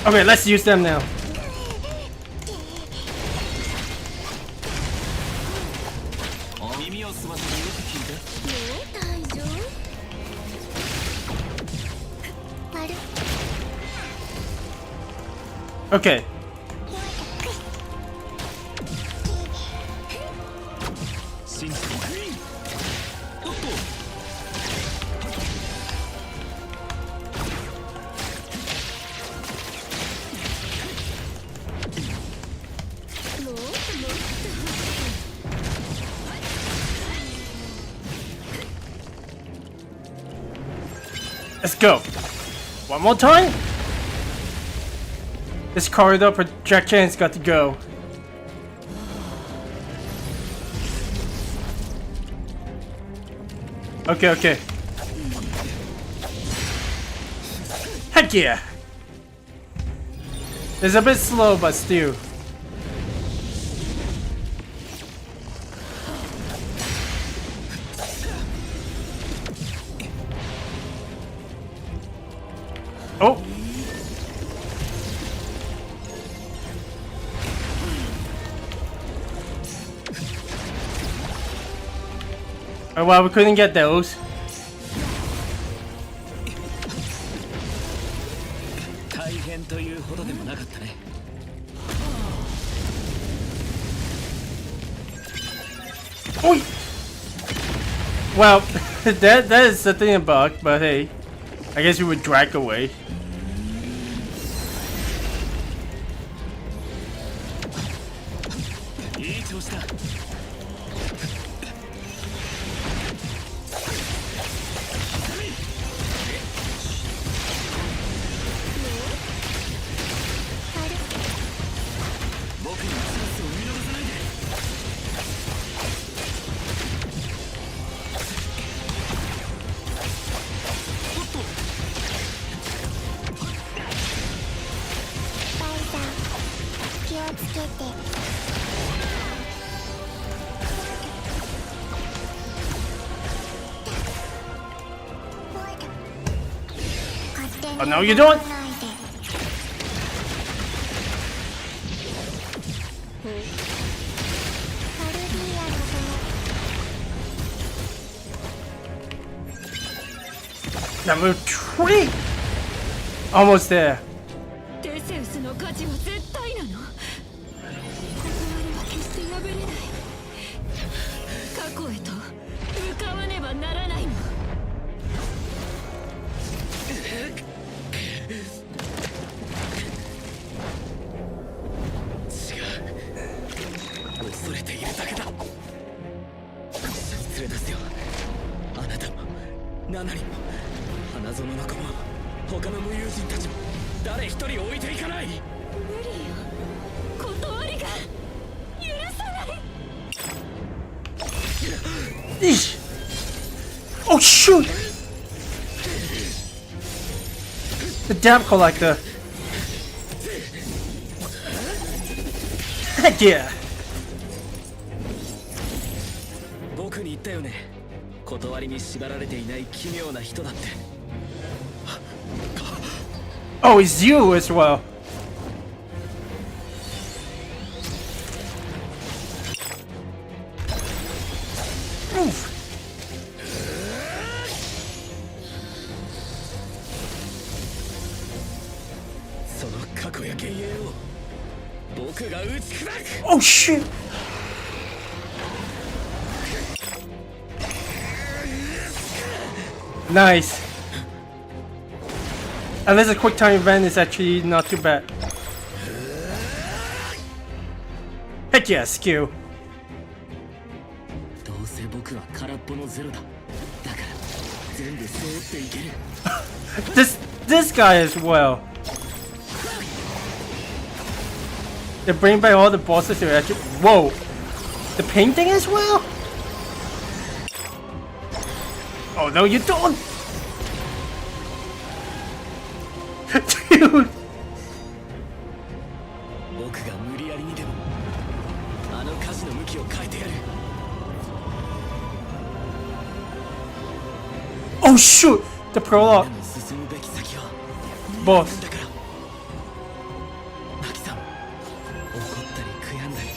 Okay, let's use them now. Okay. Let's go. One more time. This corridor projection's got to go. Okay, okay. Heck yeah! It's a bit slow, but still. Oh! Oh well, we couldn't get those. Oh! Well, that is certainly a bug, but hey, I guess we would drag away. Oh no, you don't! Number 3! Almost there. テセウスの価値は絶対なの。ここまでは決して破れない。過去へと向かわねばならないの。恐れているだけだ。なりも花園の子も他の無友人たちも誰一人置いていかない。無理よ、断りが許さない。 Eesh. Oh shoot! The debt collector. Heck yeah! 僕に言ったよね、断りに縛られていない奇妙な人だって。 Oh, it's you as well. Oof. その過去や幻影を僕が打ち砕く。 Oh shit! Nice. At least a quick time event is actually not too bad. Heck yeah, skill. どうせ僕は空っぽのゼロだ。だから全部背負っていける。This guy as well. They bring back all the bosses to actually. Whoa, the painting as well. Oh no, you don't. Dude. 僕が無理やりにでもあの舵の向きを変えてやる。 Oh shoot! The prologue. 進むべき先は Boss. だから。マキさん、怒ったり悔やんだり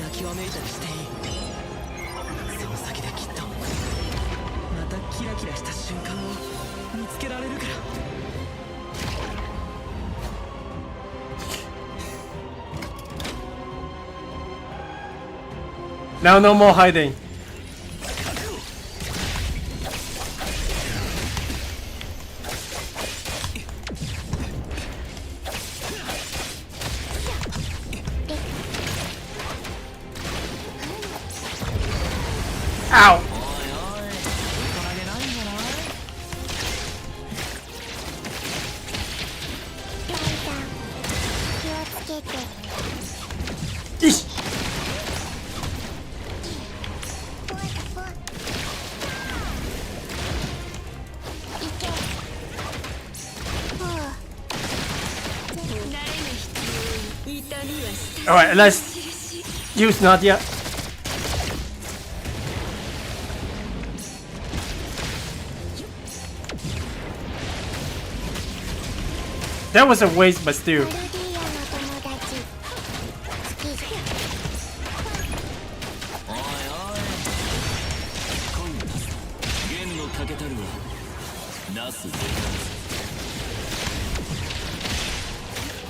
泣きわめいたりしていい。その先できっとまたキラキラした瞬間を見つけられるから。 Now no more hiding. Ow! 気をつけて。 Eesh. Alright, let's use Nadia. That was a waste, but still. アルディアの友達好き。おいおい、今度弦のかけたるはなすぜ。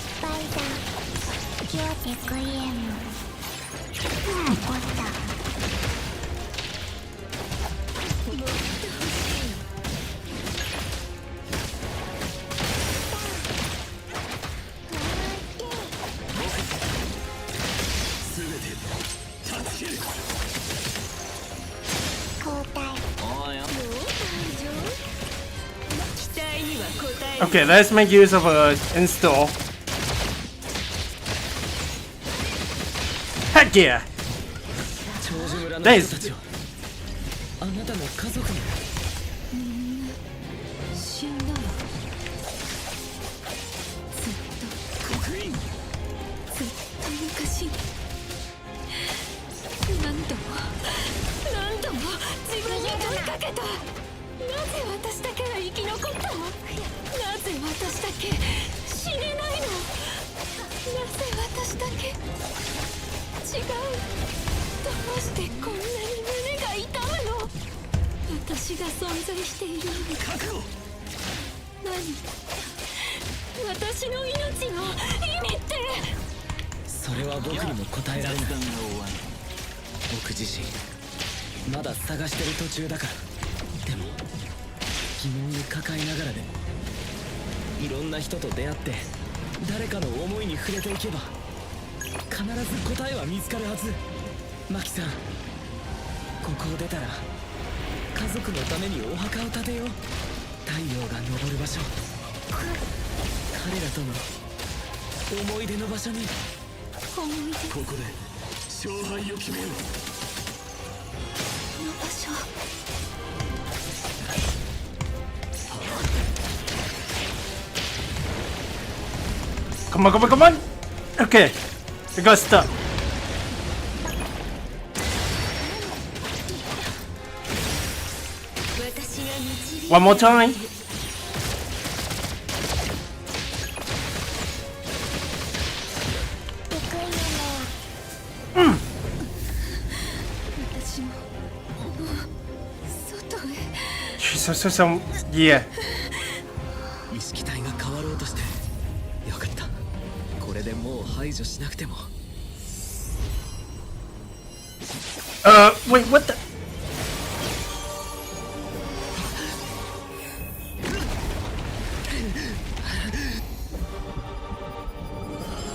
スパイダー気をつけりえんの。怒った。 Okay, let's make use of a install. Heck yeah! 長寿村の Nice. 人たちをあなたの家族に。みんな死んだわ。ずっと刻印。ずっと昔何度も自分に問いかけた。なぜ私だけは生き残ったの？なぜ私だけ死ねないの？なぜ私だけ違う。どうしてこんなに胸が痛むの？私が存在しているのに覚悟。何？私の命の意味って？それは僕にも答えられない。僕自身まだ探してる途中だから。でも疑問に抱えながらでもいろんな人と出会って誰かの思いに触れていけば必ず答えは見つかるはず。マキさん、ここを出たら必家族のためにお墓を建てよう。太陽が昇る場所、彼らとの思い出の場所に。思い出ここで勝敗を決めよう。の場所。Come on, come on, come on! Okay, we got stuck. One more time. So, yeah. 意識体が変わろうとして。よかった。これでもう排除しなくても。Wait, what the?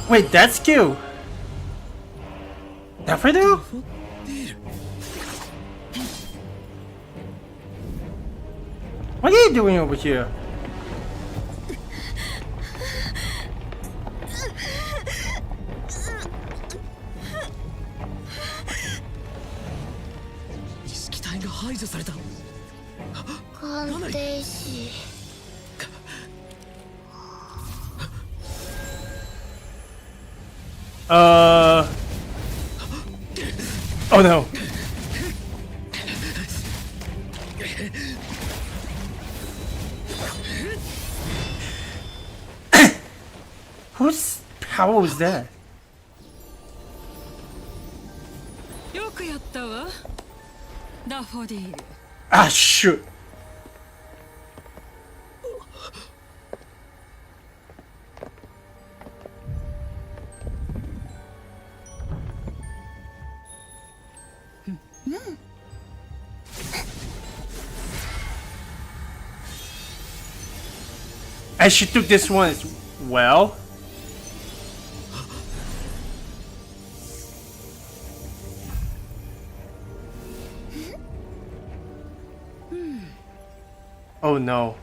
Wait, that's you. Hethereau? What are you doing over here? Oh no. Whose power was that? よくやったわ、ダフォディール。Ah, shoot. And she took this one as well. Oh no.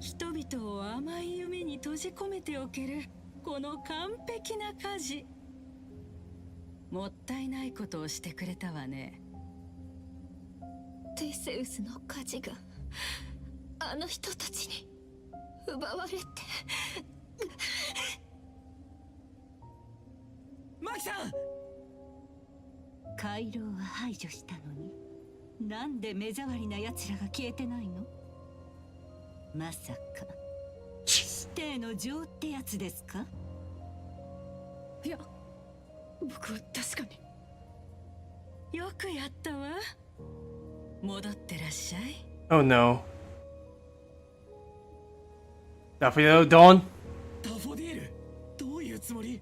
人々を甘い夢に閉じ込めておけるこの完璧な家事。もったいないことをしてくれたわね。テセウスの火事があの人たちに奪われて。マキさん。回廊は排除したのに、なんで目障りな奴らが消えてないの？まさか指定の情ってやつですか？いや、僕は確かに。よくやったわ。戻ってらっしゃい。Oh no. Delphin, Dawn. ダフォディール、どういうつもり？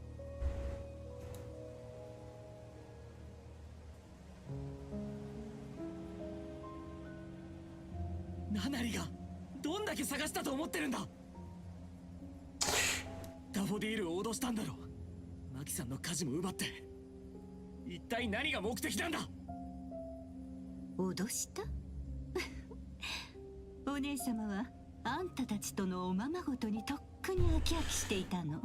ナナリがどんだけ探したと思ってるんだ。ダフォディールを脅したんだろう。マキさんの家事も奪って。一体何が目的なんだ？脅した？お姉様はあんたたちとのおままごとにとっくに飽き飽きしていたの。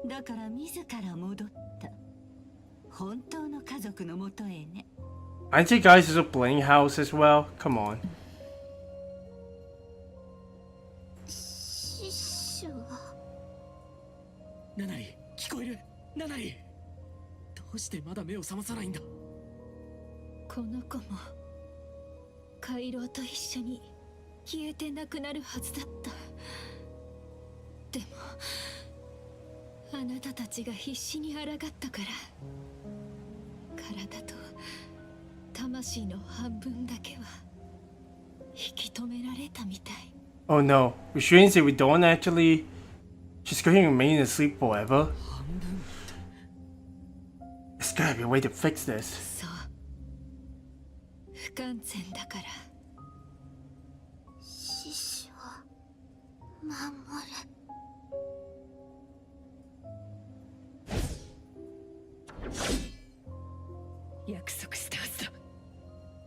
だから自ら戻った。本当の家族のもとへね。Aren't you guys just playing house as well? Come on. 師匠。ナナリ、聞こえる？ナナリ、どうしてまだ目を覚まさないんだ？この子も回廊と一緒に消えてなくなるはずだった。でもあなたたちが必死に抗ったから、体と魂の半分だけは引き止められたみたい。Oh no. Which means if we don't actually... She's going to remain asleep forever. There's gotta be a way to fix this. そう。不完全だから。師匠、守れ。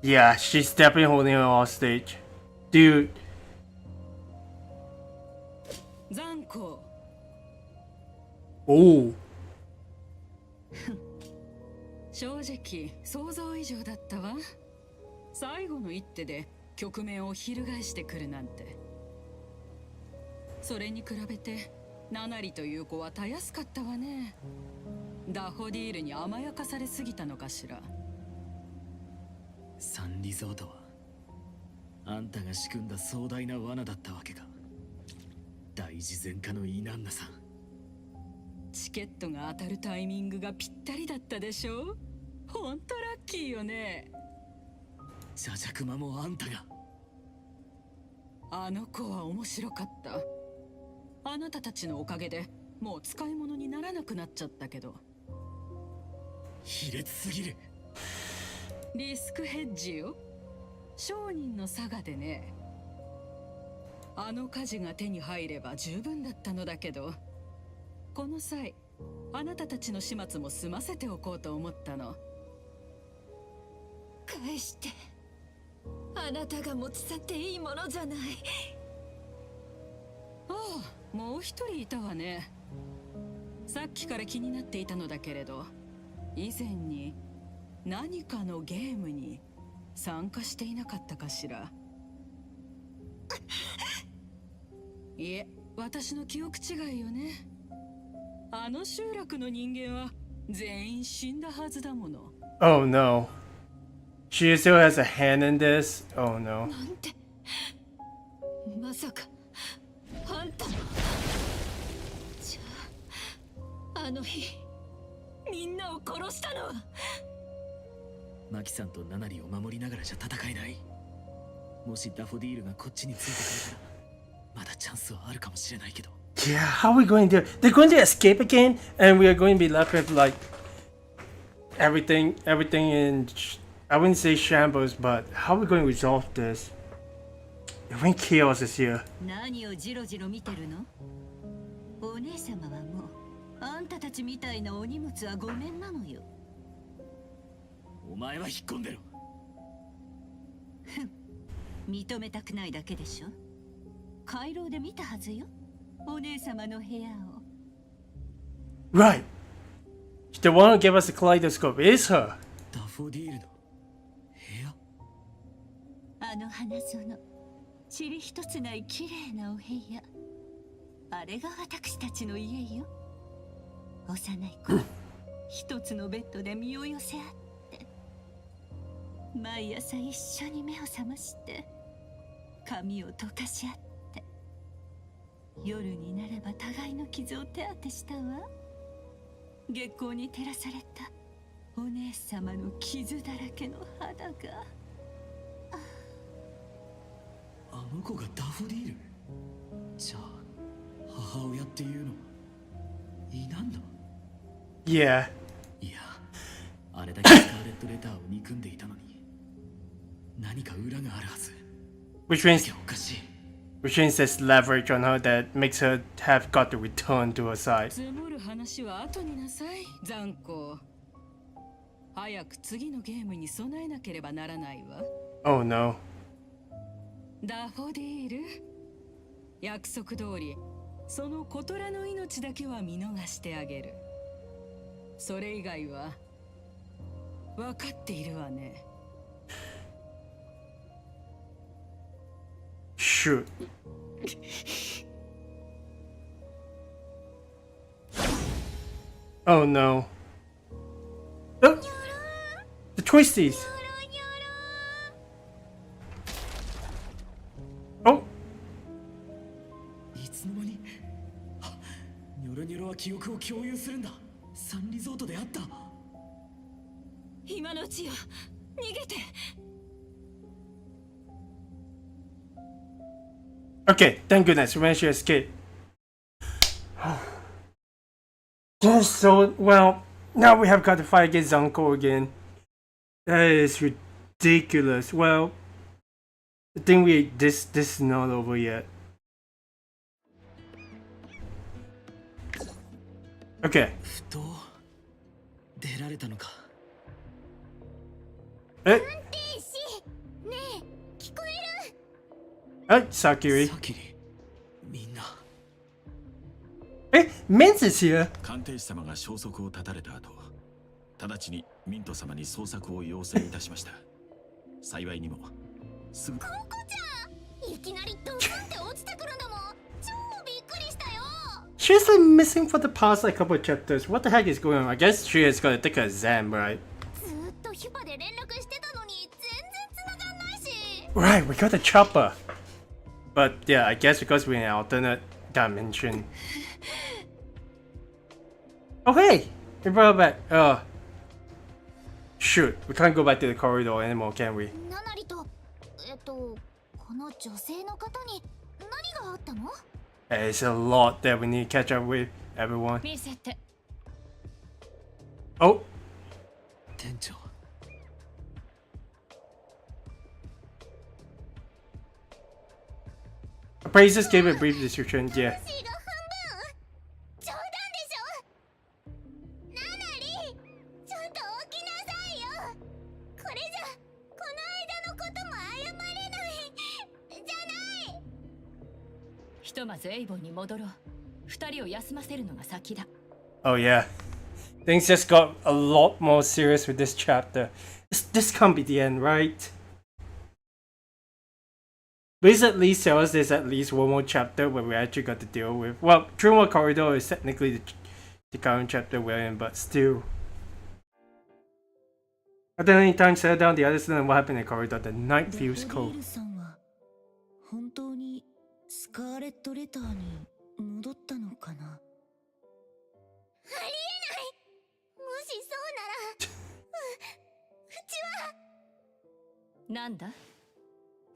Yeah, she's definitely holding her hostage. Dude. 残酷。Oh. 正直想像以上だったわ。最後の一手で局面を翻してくるなんて。それに比べてナナリという子はたやすかったわね。ダフォディールに甘やかされすぎたのかしら。サンリゾートはあんたが仕組んだ壮大な罠だったわけか。大事前科のイナンナさん。チケットが当たるタイミングがぴったりだったでしょ。ほんとラッキーよね。ジャジャクマもあんたが。あの子は面白かった。あなたたちのおかげでもう使い物にならなくなっちゃったけど。卑劣すぎる。リスクヘッジよ。商人の差がでね。あの火事が手に入れば十分だったのだけど、この際あなたたちの始末も済ませておこうと思ったの。返して。あなたが持ち去っていいものじゃない。ああ、もう一人いたわね。さっきから気になっていたのだけれど、以前に何かのゲームに参加していなかったかしら。いえ、私の記憶違いよね。あの集落の人間は全員死んだはずだもの。Oh no. She still has a hand in this? Oh no. なんて。まさかあんた。じゃああの日みんなを殺したのは。マキさんとナナリを守りながらじゃ戦えない。もしダフォディールがこっちについてくれたらまだチャンスはあるかもしれないけど。Yeah, how are we going to... They're going to escape again, and we are going to be left with, like, everything in... I wouldn't say shambles, but how are we going to resolve this? When chaos is here. 何をジロジロ見てるの？お姉様はもうあんたたちみたいなお荷物はごめんなのよ。お前は引っ込んでろ。認めたくないだけでしょ。回廊で見たはずよ。お姉様の部屋を。Right. The one who gave us the kaleidoscope is her. ダフォディールの部屋。あの花園、塵一つない綺麗なお部屋。あれが私たちの家よ。幼い子、一つのベッドで身を寄せ合って、毎朝一緒に目を覚まして髪を溶かし合って、夜になれば互いの傷を手当てしたわ。月光に照らされたお姉様の傷だらけの肌が。あの子がダフォディール。じゃあ母親っていうのはいなんだ。 Yeah. いや、あれだけスカーレットレターを憎んでいたのに何か裏があるはず。 Which means おかしい。Which means there's leverage on her that makes her have got to return to her side. 積もる話は後になさい、残酷。早く次のゲームに備えなければならないわ。Oh no. ダフォディール、約束通りそのコトラの命だけは見逃してあげる。それ以外は分かっているわね。Shoot. Oh no. Oh, the twisties. Oh. いつの間に。あ、ニョロニョロは記憶を共有するんだ。サンリゾートであった。今のうちよ、逃げて。Okay, thank goodness we managed to escape. Just so well. Now we have got to fight against Zanko again. That is ridiculous. Well, I think this is not over yet. Okay. ふと出られたのか。え？天使、Oh, Sakiri. サキリ、みんな。Hey, Mins is here. 鑑定士様が消息を絶たれた後、直ちにミント様に捜索を要請いたしました。幸いにもすぐ。コンコちゃん、いきなりドスンって落ちてくるんだもん。超びっくりしたよ。 She's like missing for the past like couple of chapters. What the heck is going on? I guess she is gonna take her exam, right? ずーっとヒュパで連絡してたのに全然繋がんないし。 Right, we got the chopper. But yeah, I guess because we're in an alternate dimension. Oh hey! We brought her back. Shoot, we can't go back to the corridor anymore, can we? ナナリとこの女性の方に何があったの？ There's a lot that we need to catch up with, everyone. 見せて。 Oh, 店長。 Appraisers gave a brief description, yeah. 話が半分。冗談でしょ。ナナリ、ちょっと起きなさいよ。これじゃこの間のことも謝れないじゃない。ひとまずエイボンに戻ろう。二人を休ませるのが先だ。 Oh yeah. Things just got a lot more serious with this chapter. This can't be the end, right? Please at least tell us there's at least one more chapter where we actually got to deal with. Well, Truma Corridor is technically the current chapter we're in, but still. At any time settle down the others, then what happened in the corridor? The night feels ダフォ cold. ディールさんは本当にスカーレットレターに戻ったのかな。ありえない。もしそうならうちは。なんだ？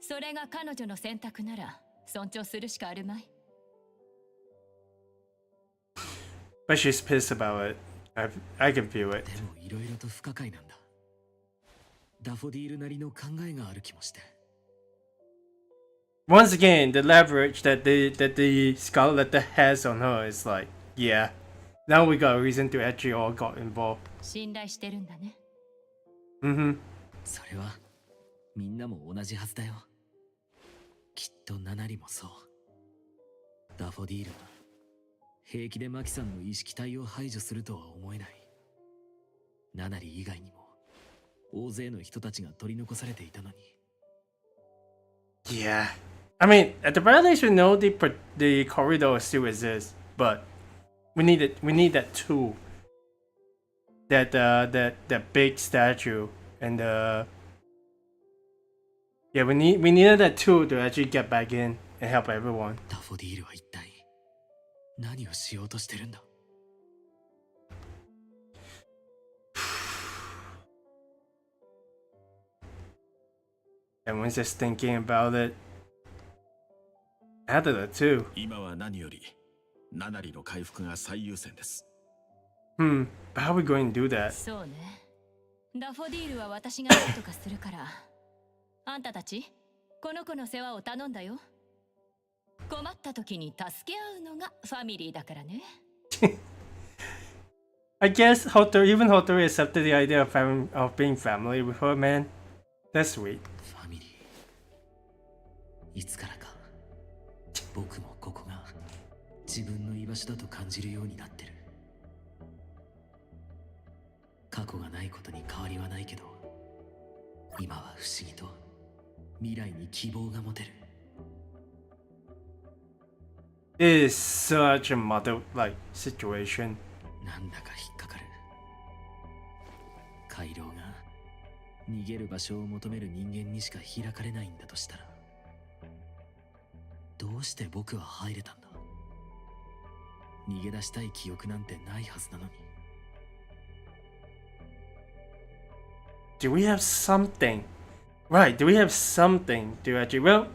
それが彼女の選択なら尊重するしかあるまい。 But she's pissed about it. I can feel it. でもいろいろと不可解なんだ。ダフォディールなりの考えがある気もして。Once again, the leverage that the Scarlet Letter has on her is like, yeah. Now we got a reason to actually all got involved. 信頼してるんだね。それはみんなも同じはずだよ。きっとナナリもそう。ダフォディールは平気でマキさんの意識体を排除するとは思えない。ナナリ以外にも大勢の人たちが取り残されていたのに。Yeah. I mean, at the very least, we know the corridor still exists, but we need that tool. That big statue and yeah, we needed that tool to actually get back in and help everyone. ダフォディールは一体何をしようとしてるんだ。Everyone's just thinking about it. After that too. 今は何よりナナリの回復が最優先です。But how are we going to do that? そうね。ダフォディールは私が何とかするから。あんたたち、この子の世話を頼んだよ。困った時に助け合うのがファミリーだからね。I guess even Hethereau accepted the idea of being family with her, man. That's sweet. ファミリー。いつからか僕もここが自分の居場所だと感じるようになってる。過去がないことに変わりはないけど、今は不思議と未来に希望が持てる。It is such a mother-like situation. なんだか引っかかる。回廊が逃げる場所を求める人間にしか開かれないんだとしたら、どうして僕は入れたんだ。逃げ出したい記憶なんてないはずなのに。Do we have something? Right, do we have something to actually... Well,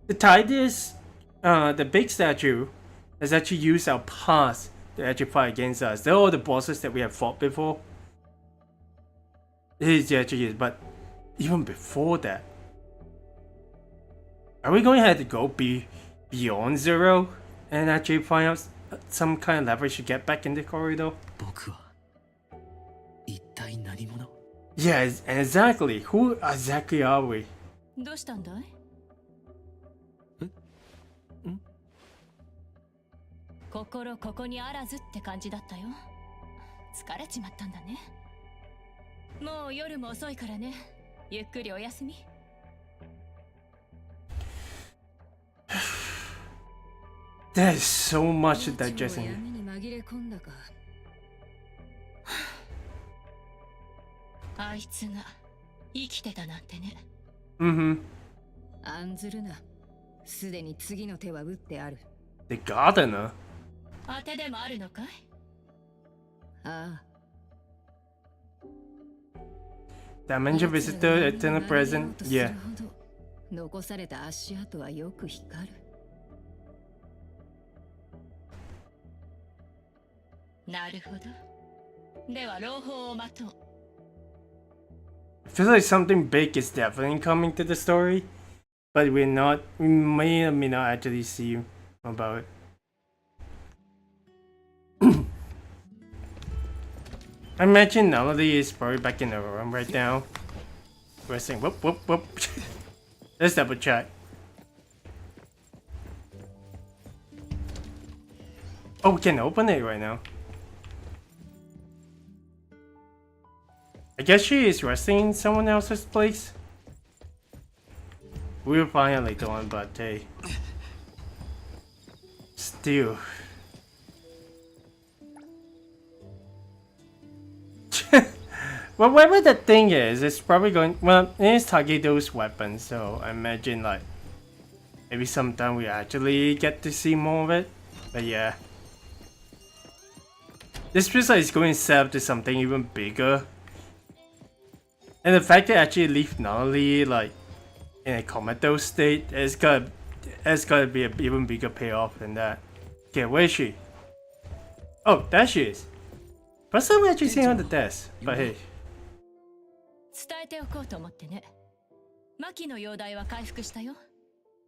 the idea is the big statue has actually used our past to actually fight against us. They're all the bosses that we have fought before. It is actually, but even before that, are we going to have to go beyond Zero and actually find out some kind of leverage to get back in the corridor? 僕は一体何者？ Yeah, exactly. Who exactly are we? どうしたんだい？心ここにあらずって感じだったよ。疲れちまったんだね。もう夜も遅いからね。ゆっくりお休み。There's so much to digest in here. 闇に紛れ込んだか。あいつが生きてたなんてね。案ずるな。すでに次の手は打ってある。The gardener? 当てでもあるのかい？ああ。Dimension visitor, eternal present. Yeah. 残された足跡はよく光る。なるほど。では朗報を待とう。I feel like something big is definitely coming to the story, but we may or may not actually see about it. I imagine Melody is probably back in the room right now. We're saying whoop whoop whoop. Let's double check. Oh, we can open it right now. I guess she is resting in someone else's place. We will find out later on, but hey. Still. Well, whatever the thing is, it's probably going. Well, it is target those weapons, so I imagine like maybe sometime we actually get to see more of it. But yeah, this feels like it's going to set up to something even bigger. And the fact that actually leave Nolly like in a comatose state, it's gotta be an even bigger payoff than that. Okay, where is she? Oh, there she is. First time we actually seen her on the desk, but hey. 伝えておこうと思ってね。マキの容体は回復したよ。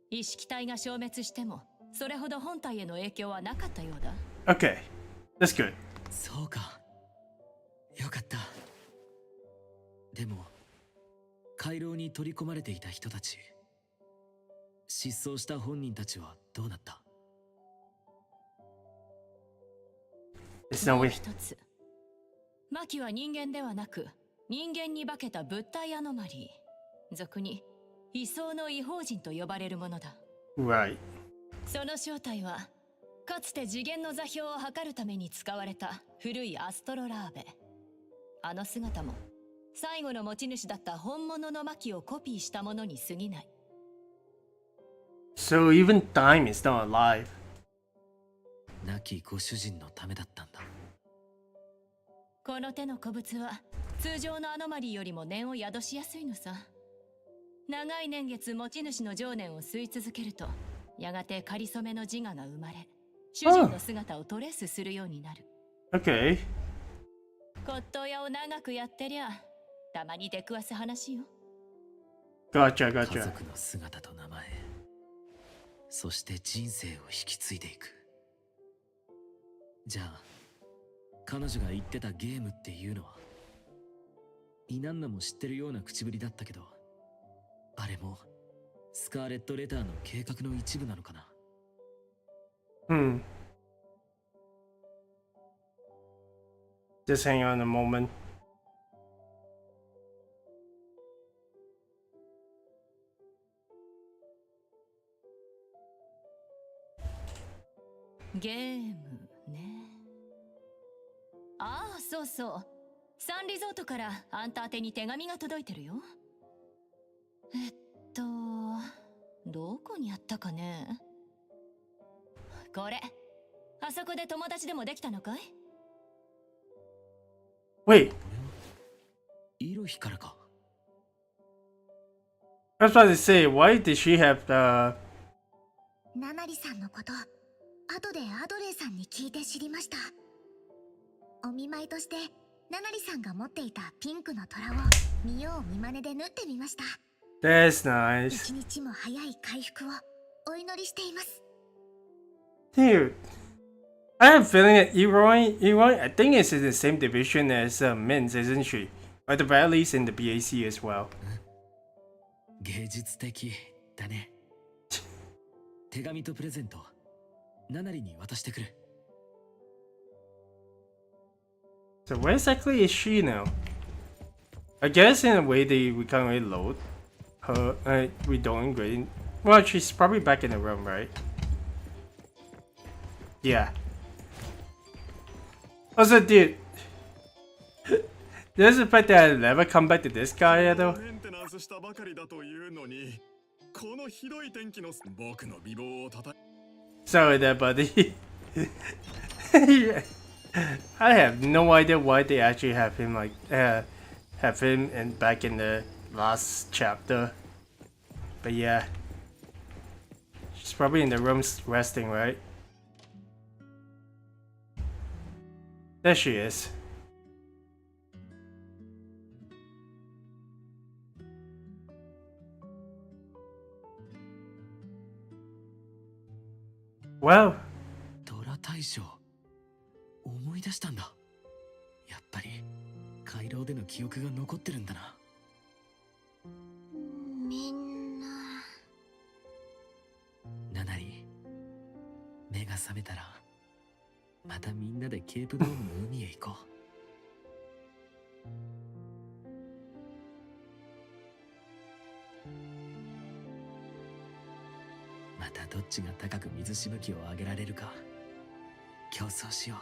意識体が消滅しても、それほど本体への影響はなかったようだ。Okay, that's good. そうか。よかった。でも、回廊に取り込まれていた人たち、失踪した本人たちはどうなった？ It's no way. 一つ。マキは人間ではなく、人間に化けた物体アノマリー。俗に、位相の異邦人と呼ばれるものだ。Right. その正体は、かつて次元の座標を測るために使われた古いアストロラーベ。あの姿も、最後の持ち主だった本物のマキをコピーしたものに過ぎない。So even time is not alive. 亡きご主人のためだったんだ。この手の古物は通常のアノマリーよりも念を宿しやすいのさ。長い年月持ち主の情念を吸い続けると、やがて仮初めの自我が生まれ、主人の姿をトレースするようになる。Okay. 骨董屋を長くやってりゃ、たまに出くわす話よ。Gotcha, 家 gotcha. 族の姿と名前、そして人生を引き継いでいく。じゃあ、彼女が言ってたゲームっていうのは、イナンナも知ってるような口ぶりだったけど、あれもスカーレット・レターの計画の一部なのかな。Just hang on a moment. ゲームね。ああ、そうそう。サンリゾートからあんた宛てに手紙が届いてるよ。どこにあったかね。これ、あそこで友達でもできたのかい？ Wait. イロヒからか。I was about to say, why did she have the... ナナリさんのこと、後でアドレーさんに聞いて知りました。お見舞いとして、ナナリさんが持っていたピンクの虎を見よう見まねで縫ってみました。That's nice. 一日も早い回復をお祈りしています。Dude. I have a feeling that Eroi, I think it's in the same division as Mins, isn't she? Or at the very least in the BAC as well. 芸術的だね。手紙とプレゼント、ナナリに渡してくる。So where exactly is she now? I guess in a way we can't really load her. We don't really. Well, she's probably back in the room, right? Yeah. Also, dude, there's the fact that I never come back to this guy at all. メンテナンスしたばかりだというのに、このひどい天気の僕の美貌をたた。Sorry there, buddy. I have no idea why they actually have him like have him and back in the last chapter. But yeah, she's probably in the room resting, right? There she is. Well. トラ大将、思い出したんだ。やっぱり回廊での記憶が残ってるんだな。みんな。ナナリ、目が覚めたらまたみんなでケープドームの海へ行こう。またどっちが高く水しぶきを上げられるか競争しよう。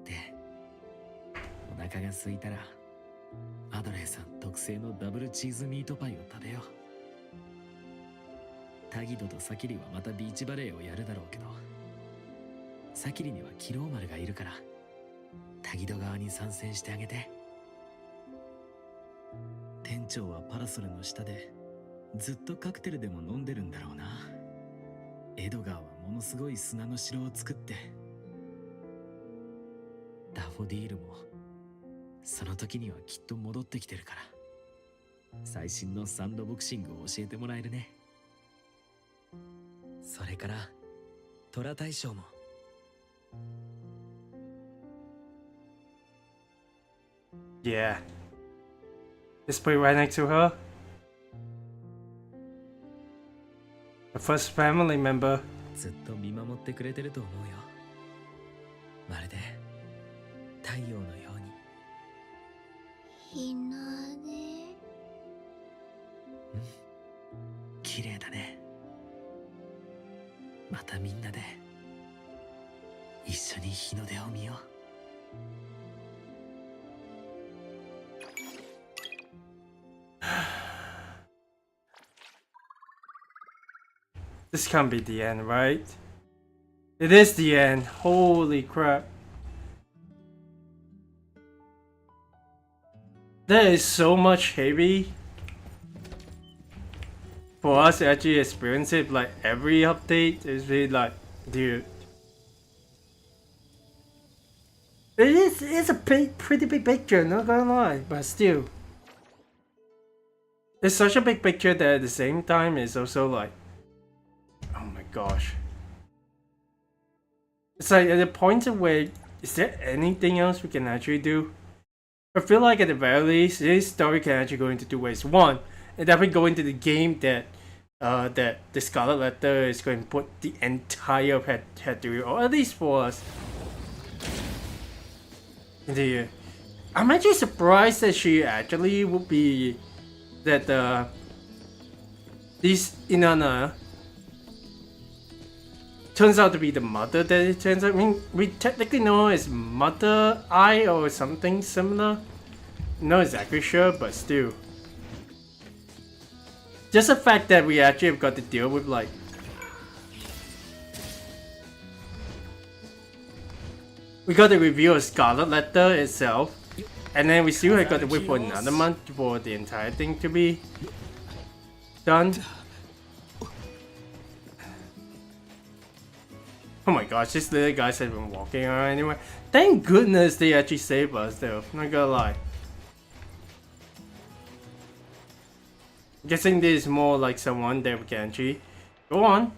で、お腹が空いたらアドレーさん特製のダブルチーズミートパイを食べよう。タギドとサキリはまたビーチバレーをやるだろうけど、サキリにはキローマルがいるからタギド側に参戦してあげて。店長はパラソルの下でずっとカクテルでも飲んでるんだろうな。エドガーはものすごい砂の城を作って、ダフォディールもその時にはきっと戻ってきてるから最新のサンドボクシングを教えてもらえるね。それからトラ大将も。Yeah. This boy right next to her. The first family member. ずっと見守ってくれてると思うよ。まるで太陽のように。ひなね。綺麗だね。またみんなで一緒に日の出を見よう。This can't be the end, right? It is the end. Holy crap. There is so much heavy for us to actually experience it. Like every update is really like, dude. It's a pretty big picture, not gonna lie, but still. It's such a big picture that at the same time it's also like, oh my gosh. It's like at the point of where, is there anything else we can actually do? I feel like at the very least, this story can actually go into two ways. One, it definitely go into the game that that the Scarlet Letter is going to put the entire Hethereau, or at least for us, into here. I'm actually surprised that she actually would be that this Inanna turns out to be the mother that it turns out. I mean, we technically know as Mother Eye or something similar. Not exactly sure, but still. Just the fact that we actually have got to deal with like we got to review a Scarlet Letter itself, and then we still have got to wait for another month for the entire thing to be done. Oh my gosh, these little guys have been walking around anyway. Thank goodness they actually saved us though, not gonna lie. Guessing this is more like someone that we can actually go on.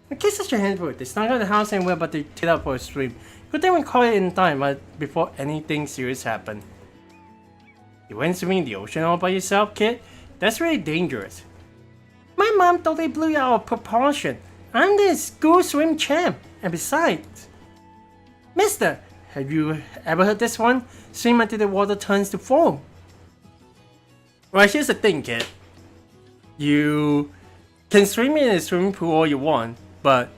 In case such a handful, they snuck out of the house and we're about to get out for a swim. Good thing we caught it in time before anything serious happened. You went swimming in the ocean all by yourself, kid? That's really dangerous. My mom totally blew you out of proportion. I'm the school swim champ, and besides, Mister, have you ever heard this one? Swim until the water turns to foam. Well, here's the thing, kid. You can swim in a swimming pool all you want, but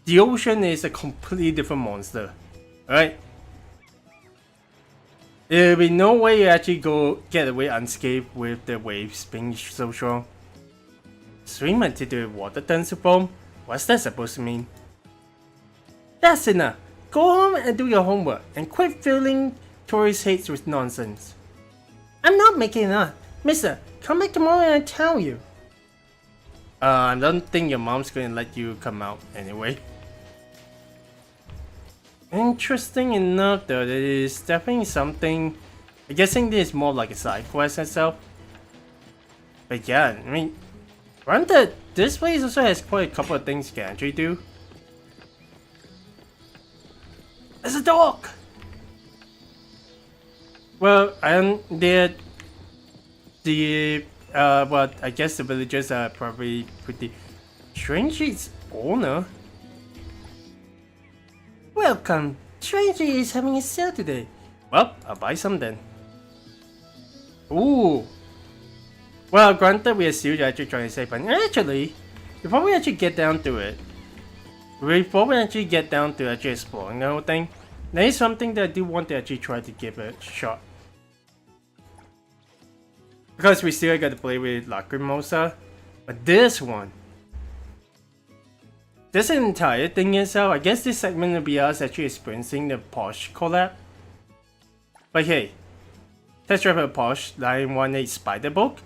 the ocean is a completely different monster, right? There'll be no way you actually get away unscathed with the waves being so strong. Swim until the water turns to foam? What's that supposed to mean? That's enough. Go home and do your homework and quit filling tourist heads with nonsense. I'm not making it up. Mister, come back tomorrow and I'll tell you. I don't think your mom's gonna let you come out anyway. Interesting enough though, there is definitely something. I'm guessing this is more like a side quest itself. But yeah, I mean, granted, this place also has quite a couple of things you can actually do. There's a dog! Well, well, I guess the villagers are probably pretty strange. Its owner. Welcome. Stranger is having a sale today. Well, I'll buy some then. Ooh. Well, granted, we are still actually trying to save, but actually, before we actually get down to it, before we actually get down to actually exploring the whole thing, there is something that I do want to actually try to give a shot. Because we still got to play with Lacrimosa, but this one, this entire thing itself, I guess this segment will be us actually experiencing the Porsche collab. But hey, test drive a Porsche 918 Spider book.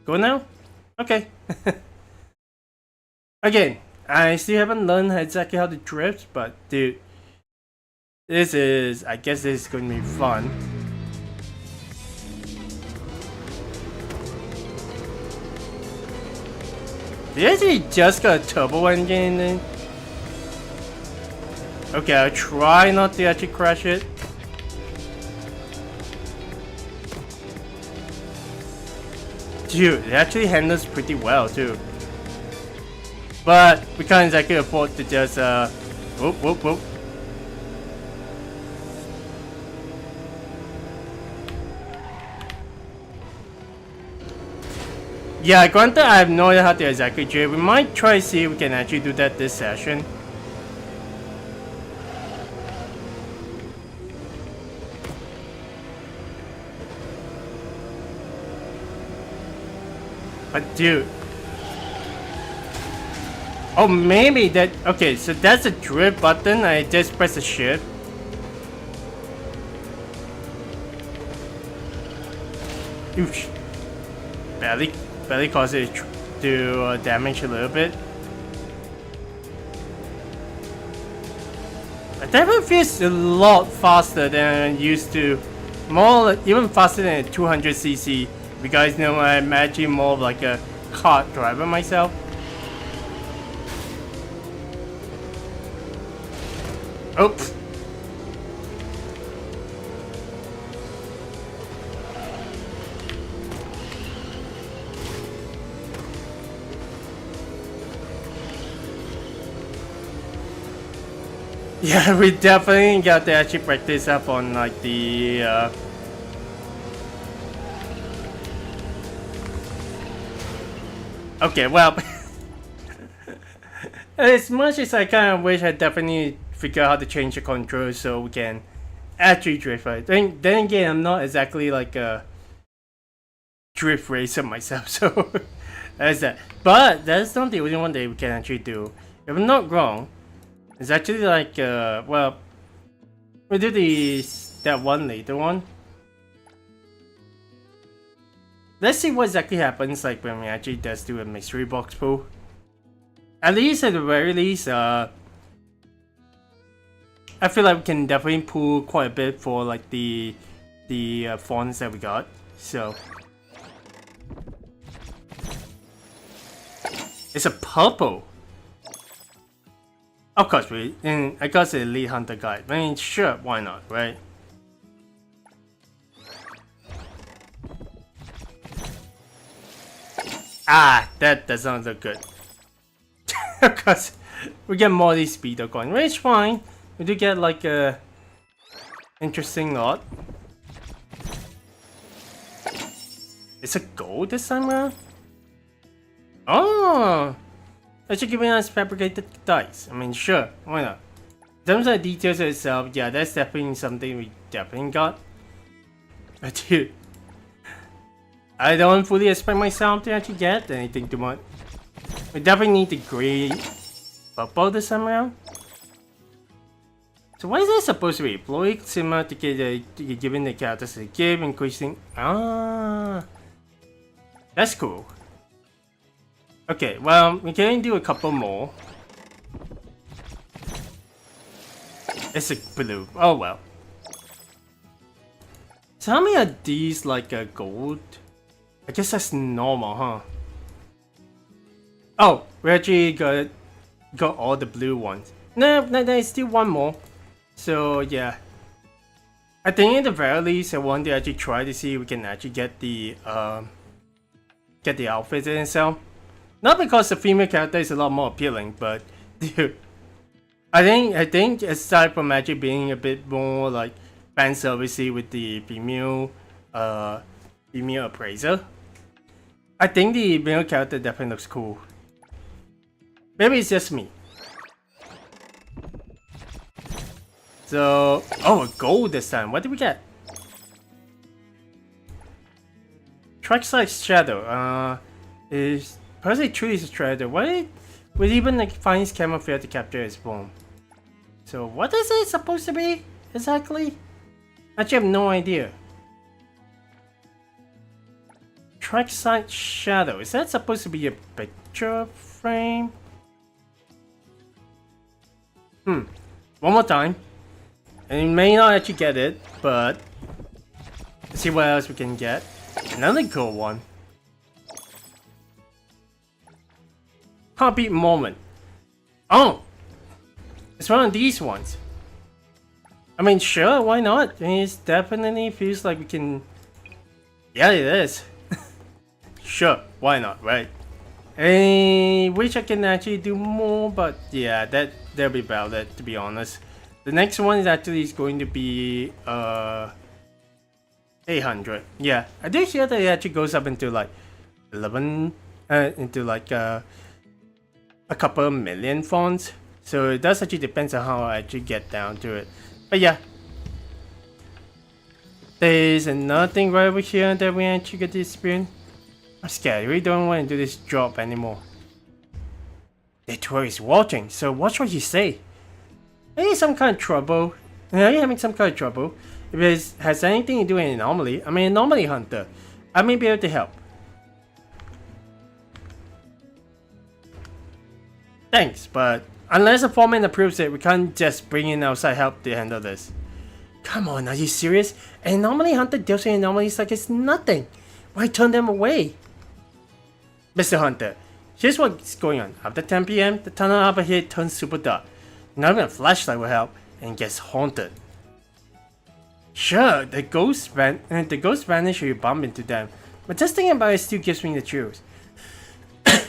Go now? Okay. Again, I still haven't learned exactly how to drift, but dude, this is, I guess this is going to be fun. They actually just got a turbo engine in. Okay, I'll try not to actually crash it. Dude, it actually handles pretty well too. But we can't exactly afford to just whoop whoop whoop. Yeah, granted I have no idea how to exactly drift. We might try to see if we can actually do that this session. But dude. Oh, maybe that. Okay, so that's a drift button. I just press the shift. Oof. Barely caused it to damage a little bit. It definitely feels a lot faster than I used to. More, even faster than a 200cc. You guys know I imagine more of like a kart driver myself. Oops. Yeah, we definitely got to actually practice up on like the okay, well, as much as I kind of wish I definitely figure out how to change the controls so we can actually drift right. Then again, I'm not exactly like a drift racer myself, so that's that. But that's not the only one that we can actually do. If I'm not wrong, it's actually like well, we do that one later on. Let's see what exactly happens like when we actually just do a mystery box pull. At least, at the very least, I feel like we can definitely pull quite a bit for like the fonts that we got. So it's a purple. Of course, and I got the Elite Hunter guide. I mean, sure, why not, right? Ah, that does not look good. Because we get more of these speeder coin, which is fine. We do get like a interesting lot. It's a gold this time around? Oh! Actually giving us fabricated dice. I mean, sure, why not? In terms of the details itself, yeah, that's definitely something we definitely got. But dude, I don't fully expect myself to actually get anything too much. We definitely need the gray purple this time around. So what is that supposed to be? Fluid similar to get given the characters to give, increasing. Ah, that's cool. Okay, well, we can do a couple more. It's a blue. Oh well. So how many are these like gold? I guess that's normal, huh? Oh, we actually got all the blue ones. No, there's still one more. So yeah, I think at the very least I want to actually try to see if we can actually get the outfits in itself. Not because the female character is a lot more appealing, but dude, I think aside from actually being a bit more like fan servicey with the female appraiser, I think the male character definitely looks cool. Maybe it's just me. So, oh, a gold this time. What did we get? Trackside Shadow. Is Percy truly is a trader. Why would even like finds camera fail to capture his form? So what is it supposed to be exactly? Actually, I have no idea. Trackside Shadow. Is that supposed to be a picture frame? One more time. And we may not actually get it, but let's see what else we can get. Another cool one. Heartbeat moment. Oh! It's one of these ones. I mean, sure, why not? I mean, it definitely feels like we can... Yeah, it is. Sure, why not, right? I wish I can actually do more, but yeah, that'll be about it, to be honest. The next one is actually going to be 800. Yeah, I do hear that it actually goes up into like 11, into like a couple million fonts. So it does actually depends on how I actually get down to it. But yeah, there's another thing right over here that we actually get to experience. I'm scared. We don't want to do this drop anymore. The tour is watching, so watch what you say. Are you some kind of trouble? Are you having some kind of trouble? If it has anything to do with an anomaly, I'm an anomaly hunter. I may be able to help. Thanks, but unless the foreman approves it, we can't just bring in outside help to handle this. Come on, are you serious? An anomaly hunter deals with anomalies like it's nothing. Why turn them away? Mr. Hunter, here's what's going on. After 10 PM, the tunnel up ahead turns super dark. Not even a flashlight will help, and gets haunted. Sure, the ghosts vanish when you bump into them, but just thinking about it still gives me the chills.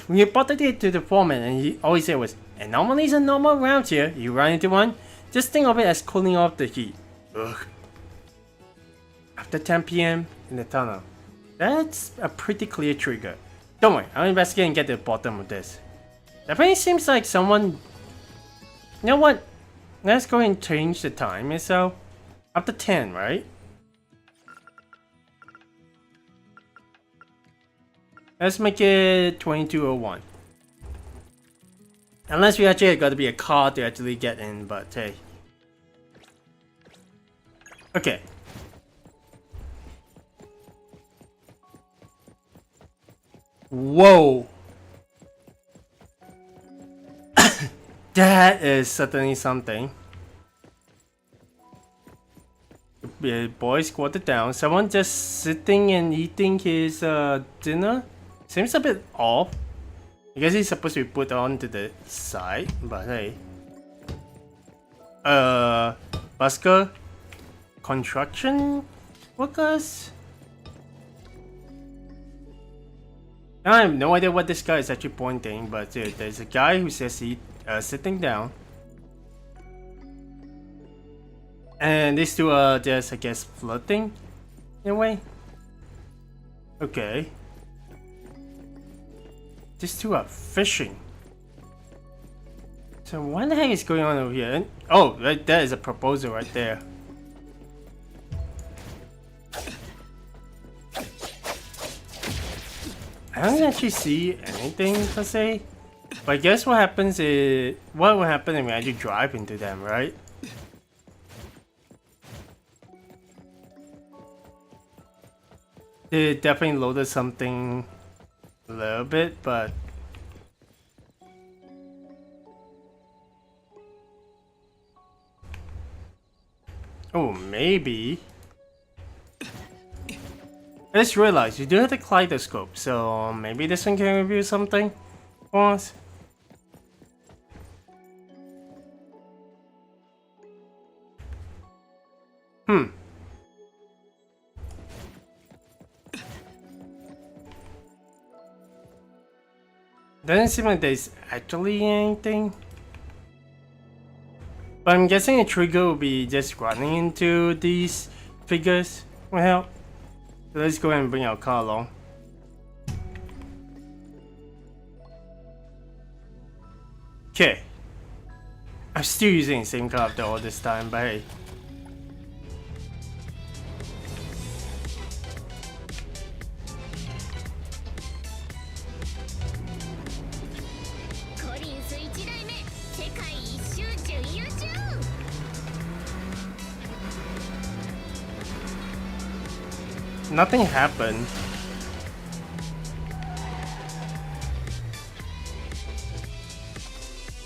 We reported it to the foreman, and he always said was, anomalies are normal around here. You run into one, just think of it as cooling off the heat. Ugh. After 10 PM in the tunnel. That's a pretty clear trigger. Don't worry, I'll investigate and get to the bottom of this. Definitely seems like someone... You know what? Let's go and change the time itself. After 10, right? Let's make it 22:01. Unless we actually got to be a car to actually get in, but hey. Okay. Whoa! That is certainly something. The boy squatted down. Someone just sitting and eating his dinner? Seems a bit off. I guess he's supposed to be put on to the side, but hey. Busker? Construction workers? I have no idea what this guy is actually pointing, but there's a guy who says he sitting down. And these two are just, I guess, flirting in a way. Okay. These two are fishing. So what the heck is going on over here? And, oh, right there is a proposal right there. I don't actually see anything per se, but I guess what happens is what will happen if we actually drive into them, right? It definitely loaded something a little bit, but oh, maybe. I just realized you do have the kaleidoscope, so maybe this one can review something for us. Doesn't seem like there's actually anything. But I'm guessing a trigger will be just running into these figures will help. So let's go ahead and bring our car along. Okay. I'm still using the same car after all this time, but hey. Nothing happened.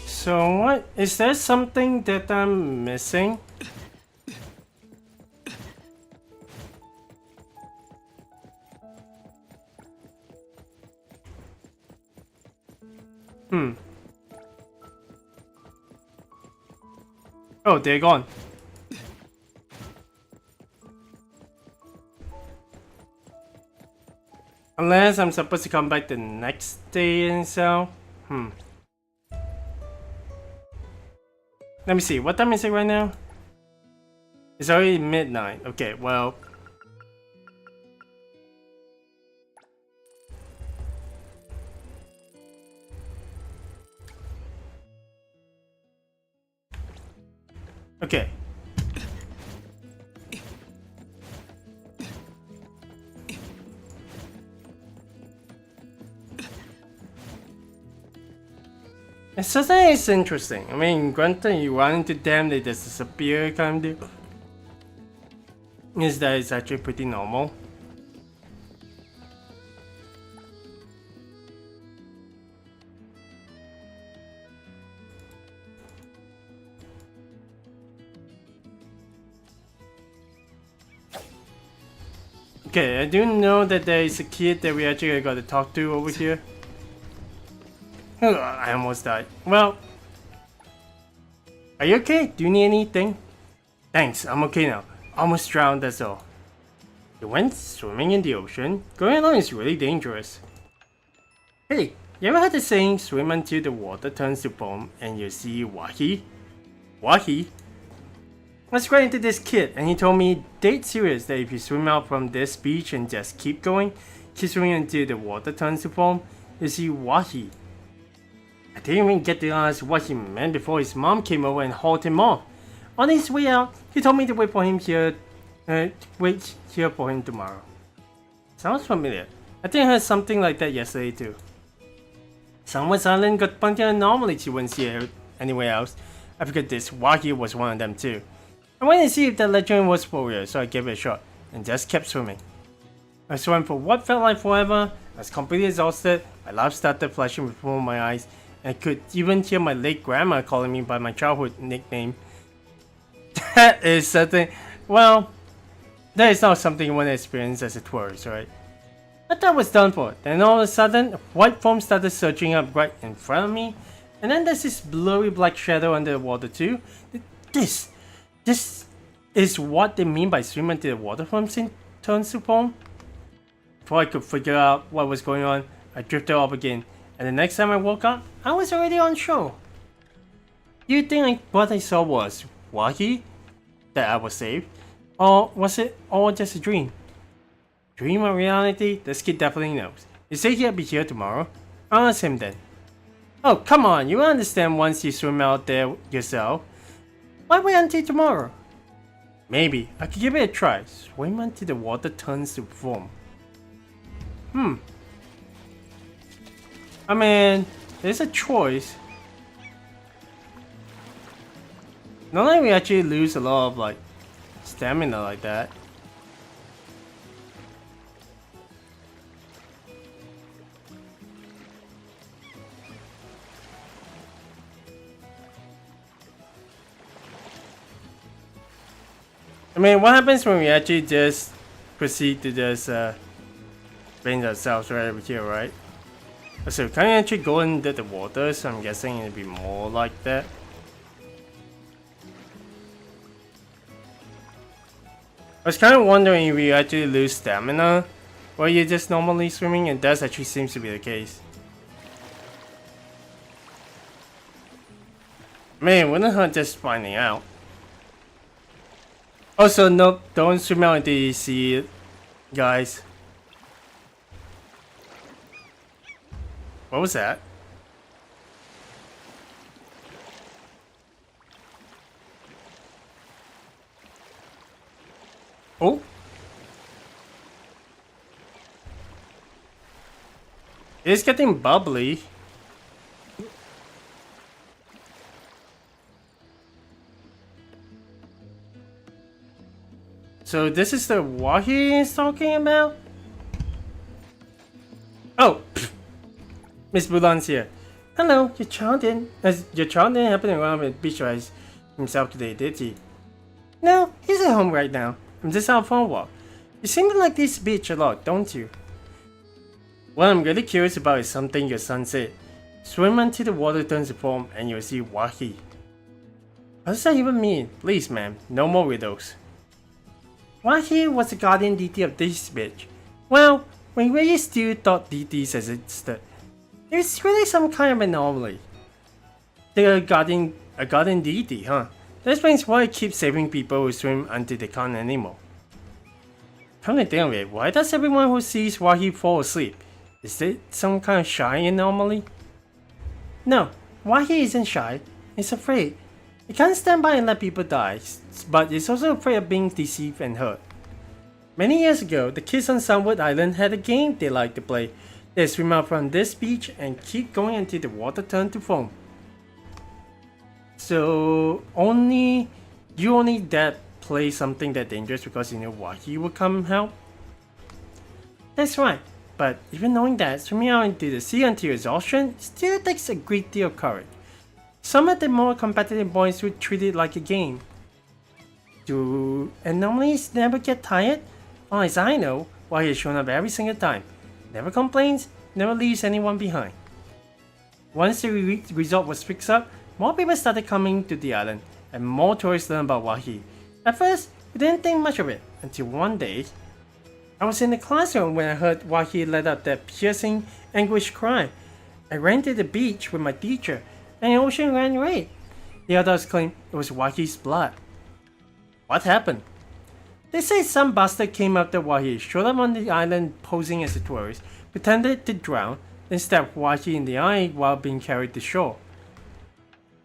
So what? Is there something that I'm missing? Oh, they're gone. Unless I'm supposed to come back the next day and so. Let me see, what time is it right now? It's already midnight. Okay, well. Okay. It's something is interesting. I mean, granted, you run into them, they just disappear kind of deal. Is that it's actually pretty normal. Okay, I do know that there is a kid that we actually got to talk to over here. I almost died. Well, are you okay? Do you need anything? Thanks, I'm okay now. Almost drowned, that's all. You went swimming in the ocean? Going along is really dangerous. Hey, you ever heard the saying, swim until the water turns to foam and you see wahi? Wahi? I was right into this kid and he told me dead serious that if you swim out from this beach and just keep going, keep swimming until the water turns to foam, you see wahi. I didn't even get to ask what he meant before his mom came over and hauled him off. On his way out, he told me to wait for him here for him tomorrow. Sounds familiar. I think I heard something like that yesterday too. Sunward Island got plenty of anomalies you wouldn't see anywhere else. I figured this wahi was one of them too. I went to see if that legend was for real, so I gave it a shot and just kept swimming. I swam for what felt like forever. I was completely exhausted. My life started flashing before my eyes. I could even hear my late grandma calling me by my childhood nickname. That is something. Well, that is not something you want to experience as a tourist, right? I thought I was done for. Then all of a sudden, white foam started surging up right in front of me. And then there's this blurry black shadow under the water too. This is what they mean by swimming until the water turns to foam. Before I could figure out what was going on, I drifted off again, and the next time I woke up, I was already on shore. Do you think what I saw was wahi? That I was saved? Or was it all just a dream? Dream or reality? This kid definitely knows. You say he'll be here tomorrow? I'll ask him then. Oh, come on, you understand once you swim out there yourself. Why wait until tomorrow? Maybe, I could give it a try. Swim until the water turns to foam. I mean, there's a choice. Not like we actually lose a lot of like stamina like that. I mean, what happens when we actually just proceed to just bend ourselves right over here, right? So can we actually go into the water? So I'm guessing it'd be more like that. I was kind of wondering if we actually lose stamina while you're just normally swimming, and that actually seems to be the case. Man, wouldn't hurt just finding out. Also, nope, don't swim out until you see it, guys. What was that? Oh. It's getting bubbly. So this is the wahi he's talking about? Oh, Miss Bulan's here. Hello, your child didn't happen to run with beach himself today, did he? No, he's at home right now. I'm just out for a walk. You seem to like this beach a lot, don't you? What I'm really curious about is something your son said. Swim until the water turns to foam and you'll see wahi. What does that even mean? Please, ma'am, no more widows. Wahi was the guardian deity of this beach. Well, we really still thought deities existed. It's really some kind of anomaly. A guardian deity, huh? That explains why I keep saving people who swim until they can't anymore. Come to think of it, why does everyone who sees wahi fall asleep? Is it some kind of shy anomaly? No, wahi isn't shy. It's afraid. It can't stand by and let people die, but it's also afraid of being deceived and hurt. Many years ago, the kids on Sunward Island had a game they liked to play. They swim out from this beach and keep going until the water turned to foam. So you only dare play something that dangerous because you know wahi will come help? That's right, but even knowing that, swimming out into the sea until exhaustion still takes a great deal of courage. Some of the more competitive boys would treat it like a game. Do anomalies never get tired? Well, as I know, wahi has shown up every single time. Never complains, never leaves anyone behind. Once the resort was fixed up, more people started coming to the island, and more tourists learned about wahi. At first, we didn't think much of it, until one day, I was in the classroom when I heard wahi let out that piercing, anguished cry. I ran to the beach with my teacher, and the ocean ran red. The others claimed it was wahi's blood. What happened? They say some bastard came after wahi, showed up on the island posing as a tourist, pretended to drown, then stabbed wahi in the eye while being carried to shore.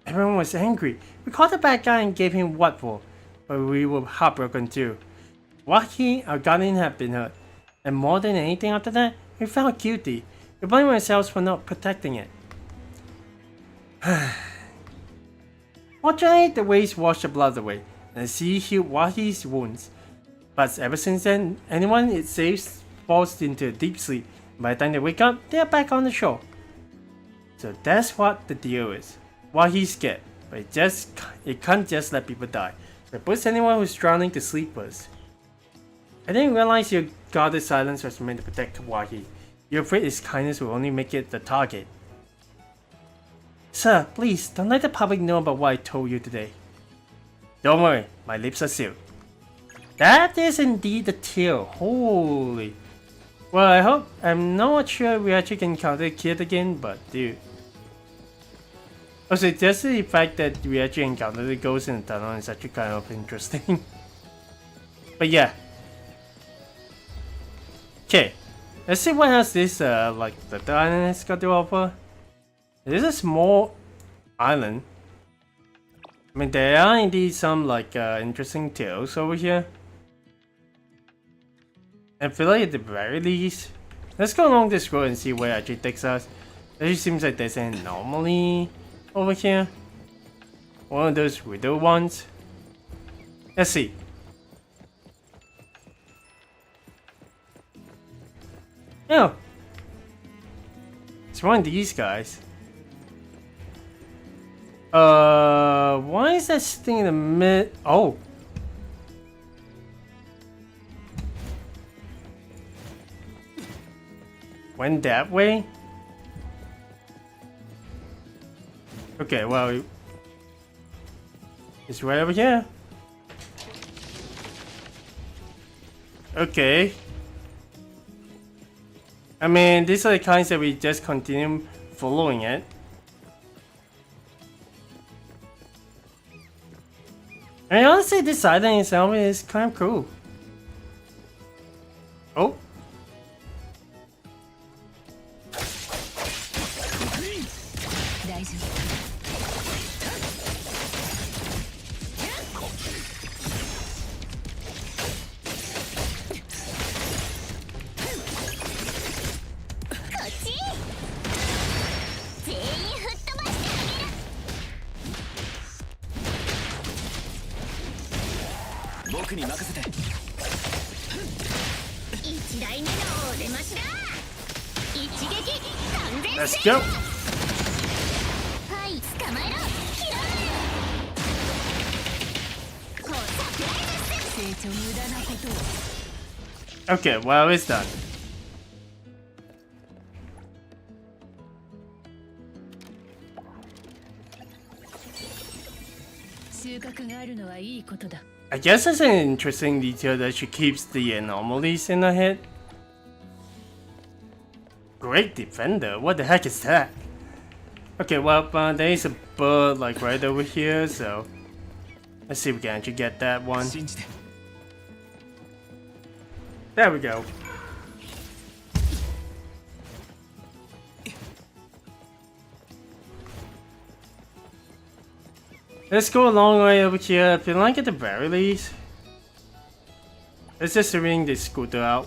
Everyone was angry. We caught the bad guy and gave him what for, but we were heartbroken too. Wahi, our guardian, had been hurt, and more than anything after that, we felt guilty. We blamed ourselves for not protecting it. Fortunately, the waves washed the blood away, and the sea healed wahi's wounds. But ever since then, anyone it saves falls into a deep sleep. By the time they wake up, they are back on the shore. So that's what the deal is. Wahi's scared, but it can't just let people die. So it puts anyone who's drowning to sleep first. I didn't realize your guarded silence was meant to protect wahi. You're afraid his kindness will only make it the target. Sir, please don't let the public know about what I told you today. Don't worry, my lips are sealed. That is indeed the tale. Holy. Well, I hope. I'm not sure we actually can encounter the kid again, but dude. Also, just the fact that we actually encountered the ghost in the tunnel is actually kind of interesting. But yeah. Okay. Let's see what else this like the island has got to offer. It is a small island. I mean, there are indeed some like interesting tales over here. I feel like at the very least, let's go along this road and see where it actually takes us. It just seems like there's an anomaly over here. One of those widow ones. Let's see. Oh, it's one of these guys. Why is that thing in the mid? Oh. Went that way? Okay, well, it's right over here. Okay. I mean, these are the kinds that we just continue following it. I mean, honestly, this island itself is kind of cool. Oh. Let's go. Okay, well, it's done. I guess it's an interesting detail that she keeps the anomalies in her head. Great defender, what the heck is that? Okay, well, there is a bird like right over here, so let's see if we can actually get that one. There we go. Let's go a long way over here. I feel like at the very least, let's just ring the scooter out.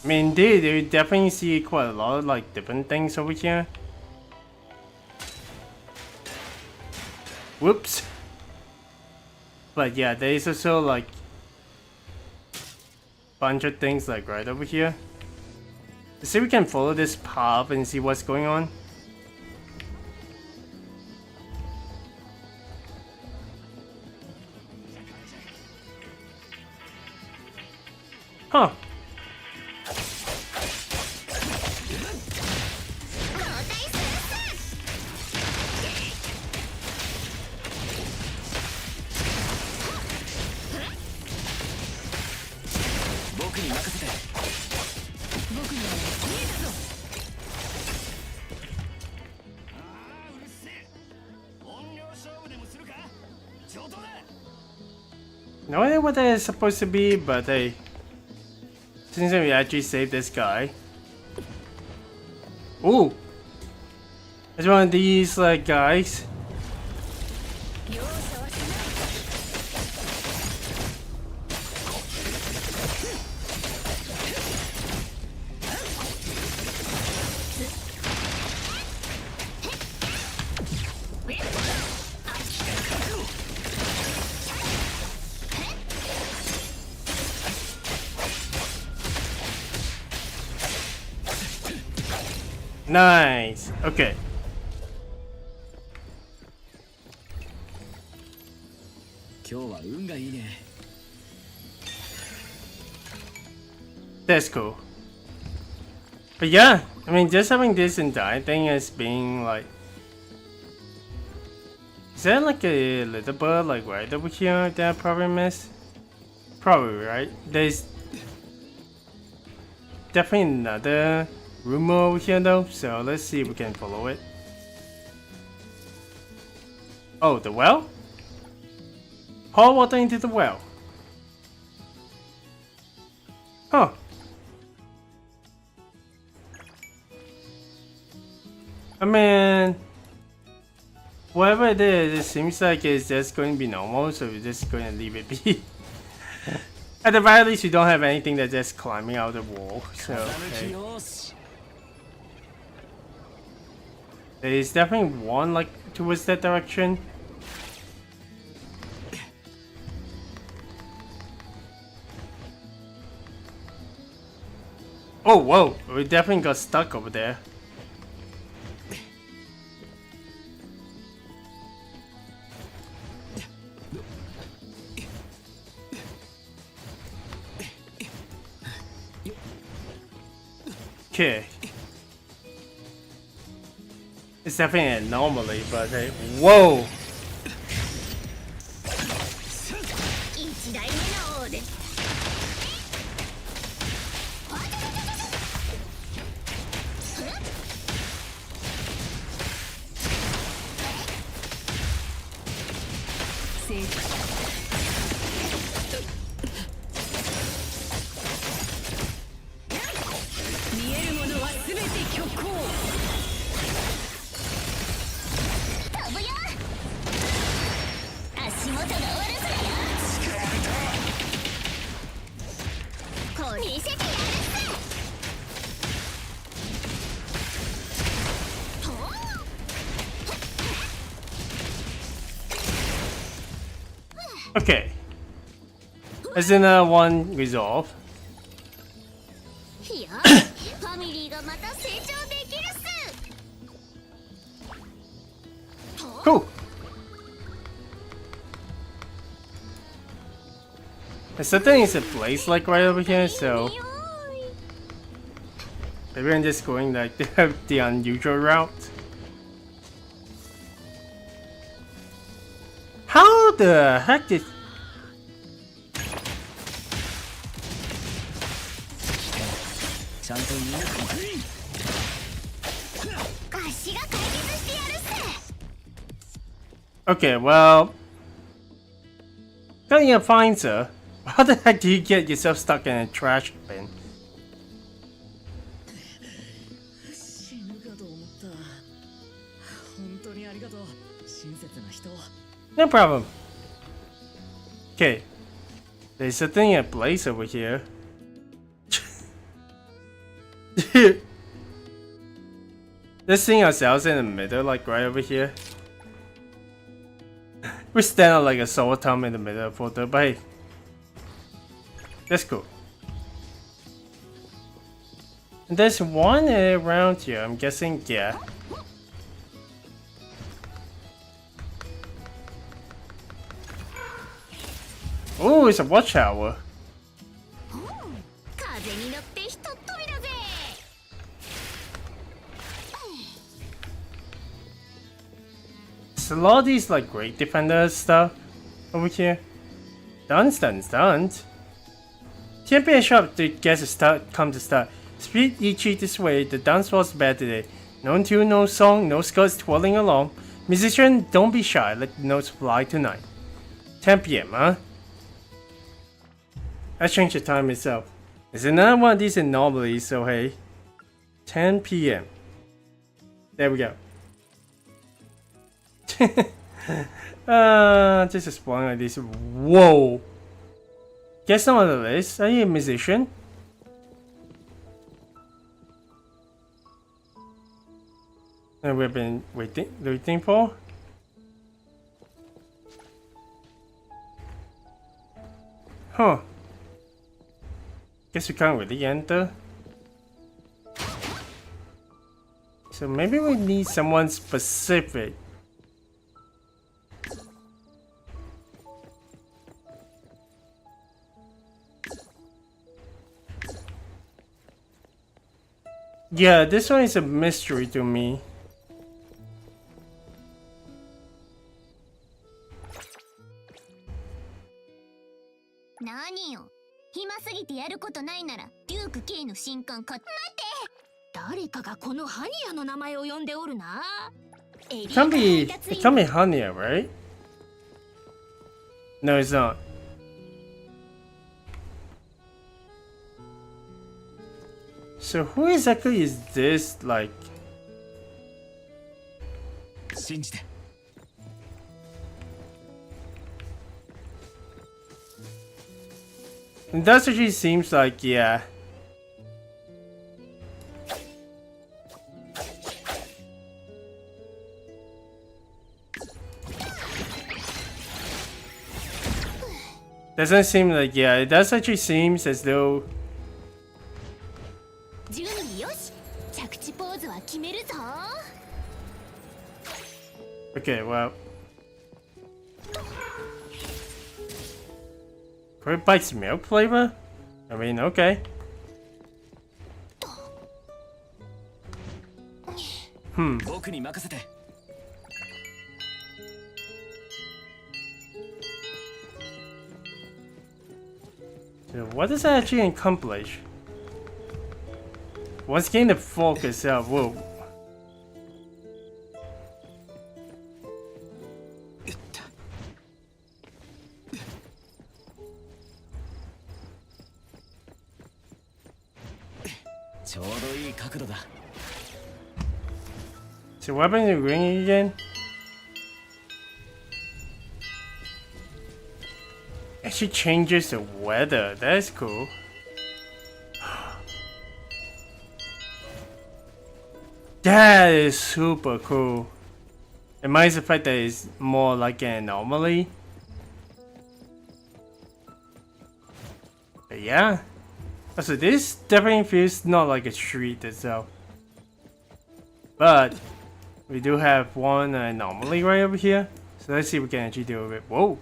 I mean, indeed, you definitely see quite a lot of like different things over here. Whoops. But yeah, there is also like bunch of things like right over here. Let's see if we can follow this path and see what's going on. Huh. No idea what that is supposed to be, but hey, seems like we actually saved this guy. Ooh, it's one of these like guys. Nice. Okay. That's cool. But yeah, I mean, just having this entire thing as being like Is there like a little bird like right over here that I probably missed? Probably, right? There's definitely another room over here though, so let's see if we can follow it. Oh, the well? Pour water into the well. Huh. I mean, whatever it is, it seems like it's just going to be normal, so we're just going to leave it be. At the very least, we don't have anything that's just climbing out the wall, so okay. There's definitely one like towards that direction. Oh, whoa! We definitely got stuck over there. Okay. It's definitely an anomaly, but hey, whoa! Okay. Is another one resolved? Cool. There's something is a place like right over here, so maybe I'm just going like the unusual route. How the heck did... Okay, well... Cutting a fine, sir. How the heck do you get yourself stuck in a trash bin? No problem. Okay. There's a thing at Blaze over here. Let's seeing ourselves in the middle, like right over here. We stand out like a solar thumb in the middle of the photo, but hey. That's cool. And there's one around here, I'm guessing, yeah. Oh, it's a watchtower. So a lot of these like great defender stuff over here. Duns. Champion shop to get a start, come to start. Speed Ichi this way, the dance was bad today. No tune, no song, no skirts twirling along. Musician, don't be shy, let the notes fly tonight. 10 PM, huh? I changed the time itself. There's another one of these anomalies, so hey. 10 PM. There we go. Just exploring like this. Whoa! Guess not on the list. Are you a musician? And we've been waiting for? Huh. Guess we can't really enter. So maybe we need someone specific. Yeah, this one is a mystery to me. の新刊買って。誰かがこのハニヤの名前を呼んでおるな。 It can't be Hania, right? No, it's not. So who exactly is this, like? 信じて。 It does actually seems like, yeah. Doesn't seem like, yeah, it does actually seems as though. 準備よし。着地ポーズは決めるぞ。 Okay, well. Fruit Bites milk flavor? I mean, okay. Hmm. 僕に任せて。 So what does that actually accomplish? Once again, the focus of whoa. ちょうどいい角度だ。 So weapons are ringing again? Actually changes the weather. That's cool. That is super cool. It minus the fact that it's more like an anomaly. But yeah. So this definitely feels not like a street itself. But we do have one anomaly right over here. So let's see if we can actually deal with it. Whoa.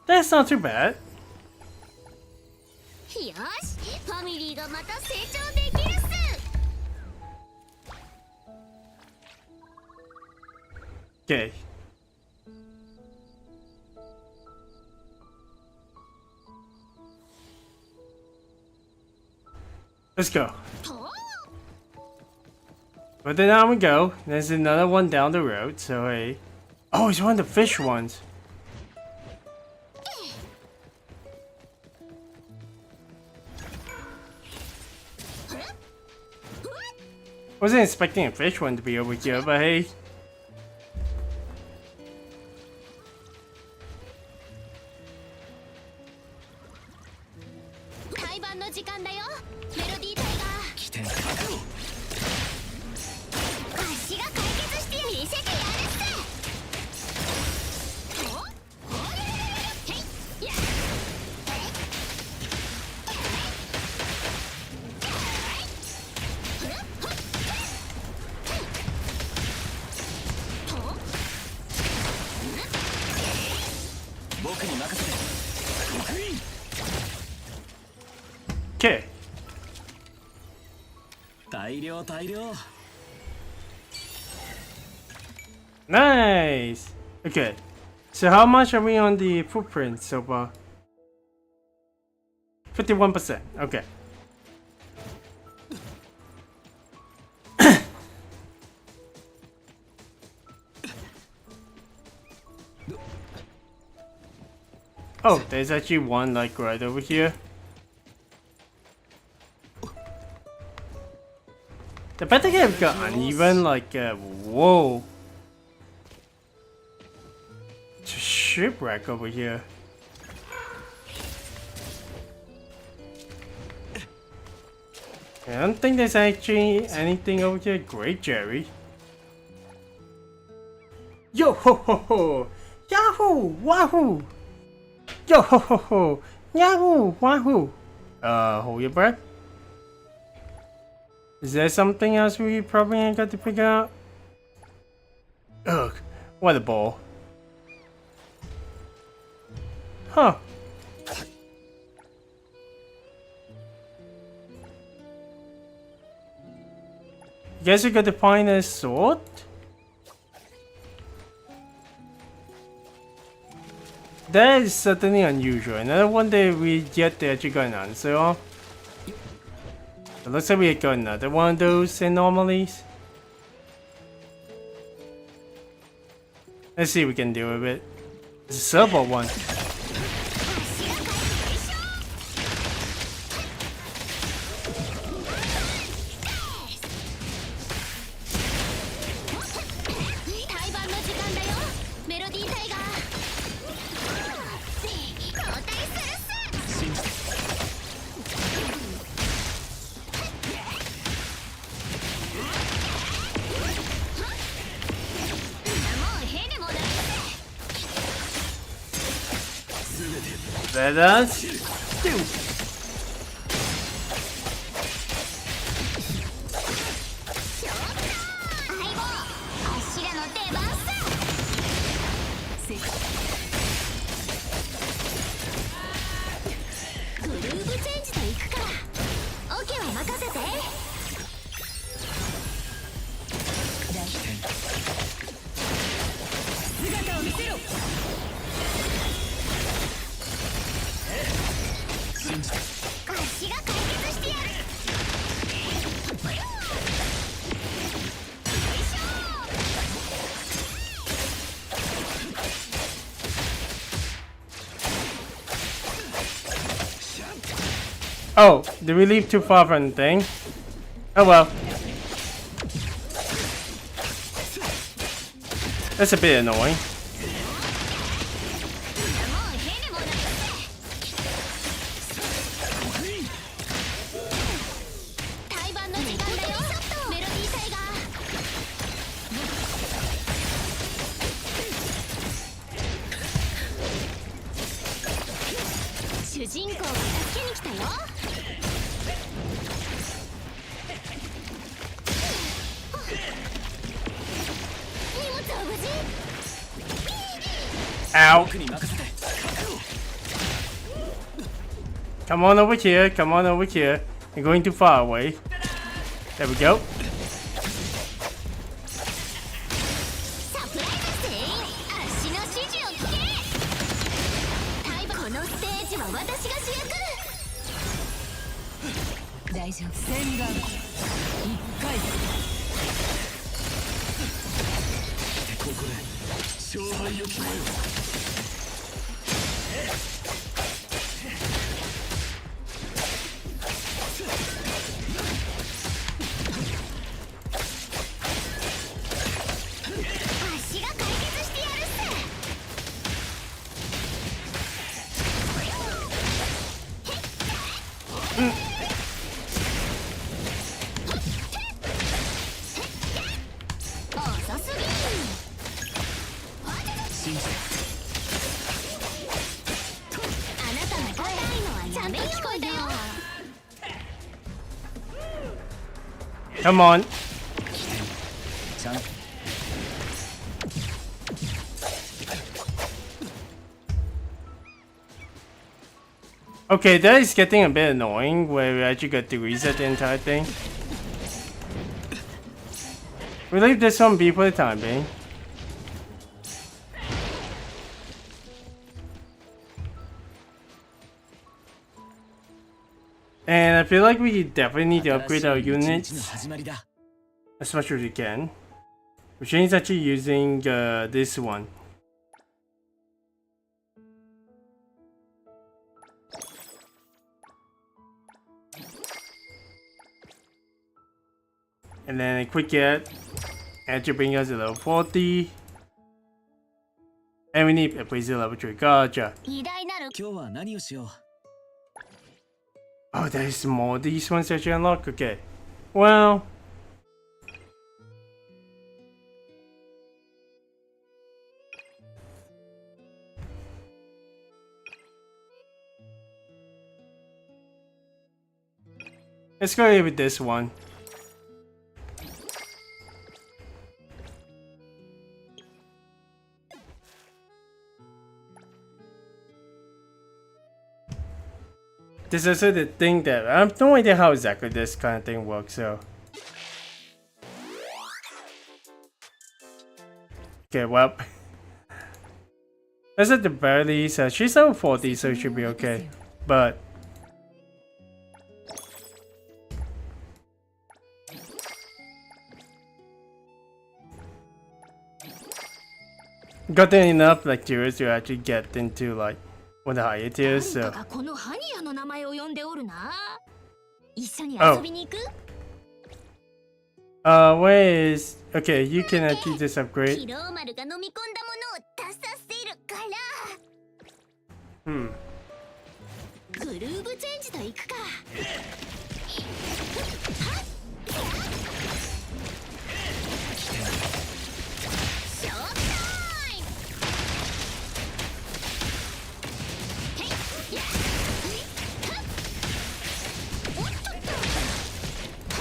That's not too bad. よし、ファミリーがまた成長できるっす。 Okay. Let's go. But then on we go. There's another one down the road, so hey. Oh, it's one of the fish ones. Wasn't expecting a fish one to be over here, but hey. Okay. 大量大量。 Nice. Okay. So how much are we on the footprint so far? 51%. Okay. Oh, there's actually one like right over here. The better game got uneven, like, whoa. It's a shipwreck over here. I don't think there's actually anything over here. Great, Jerry. Yo ho ho ho! Yahoo! Wahoo! Yo ho ho ho! Yahoo! Wahoo! Hold your breath. Is there something else we probably ain't got to figure out? Ugh, what a ball. Huh. Guess we got to find a sword? That is certainly unusual. Another one that we yet actually got an answer on. It looks like we got another one of those anomalies. Let's see if we can deal with it. It's a servo one. Let us do. Oh, did we leave too far from the thing? Oh well. That's a bit annoying. Ow. Come on over here, come on over here. You're going too far away. There we go. Come on. Okay, that is getting a bit annoying where we actually got to reset the entire thing. We'll leave this one be for the time being. And I feel like we definitely need to upgrade our units as much as we can. Which is actually using this one. And then a quick get. And to bring us to level 40. And we need Appraiser level 3. Gotcha. 偉大なる今日は何をしよう Oh, there's more of these ones that you unlock? Okay. Well. Let's go with this one. This is also the thing that I have no idea how exactly this kind of thing works, so. Okay, well. That's at the very least. She's level 40, so it should be okay. But. Gotten enough like tiers to actually get into like one of the higher tiers, so. このハニヤの名前を呼んでおるな。一緒に Oh. 遊びに行く Where is. Okay, you can actually just upgrade. ヒローマルが飲み込んだものを出させるから Hmm. グルーブチェンジと行くかショータイムへいやはっおっとっとはっ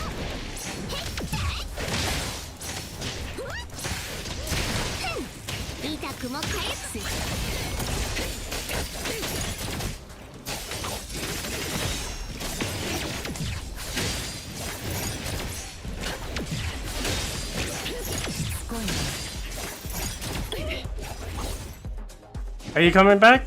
へい痛くも回復Are you coming back?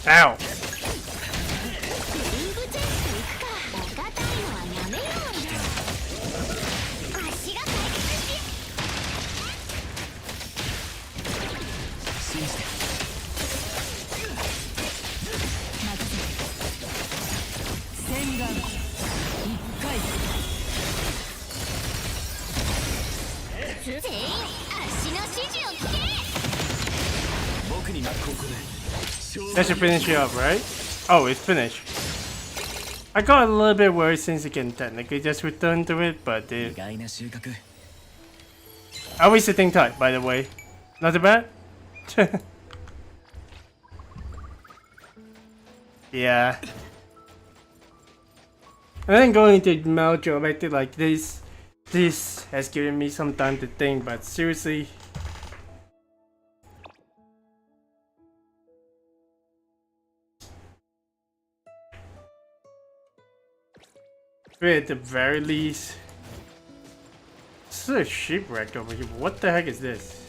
Ow. That should finish it up, right? Oh, it's finished. I got a little bit worried since you can technically just return to it, but are we sitting tight, by the way? Not too bad? Yeah. And then going to Meljo, I think like this has given me some time to think, but seriously. At the very least. This is a shipwreck over here. What the heck is this?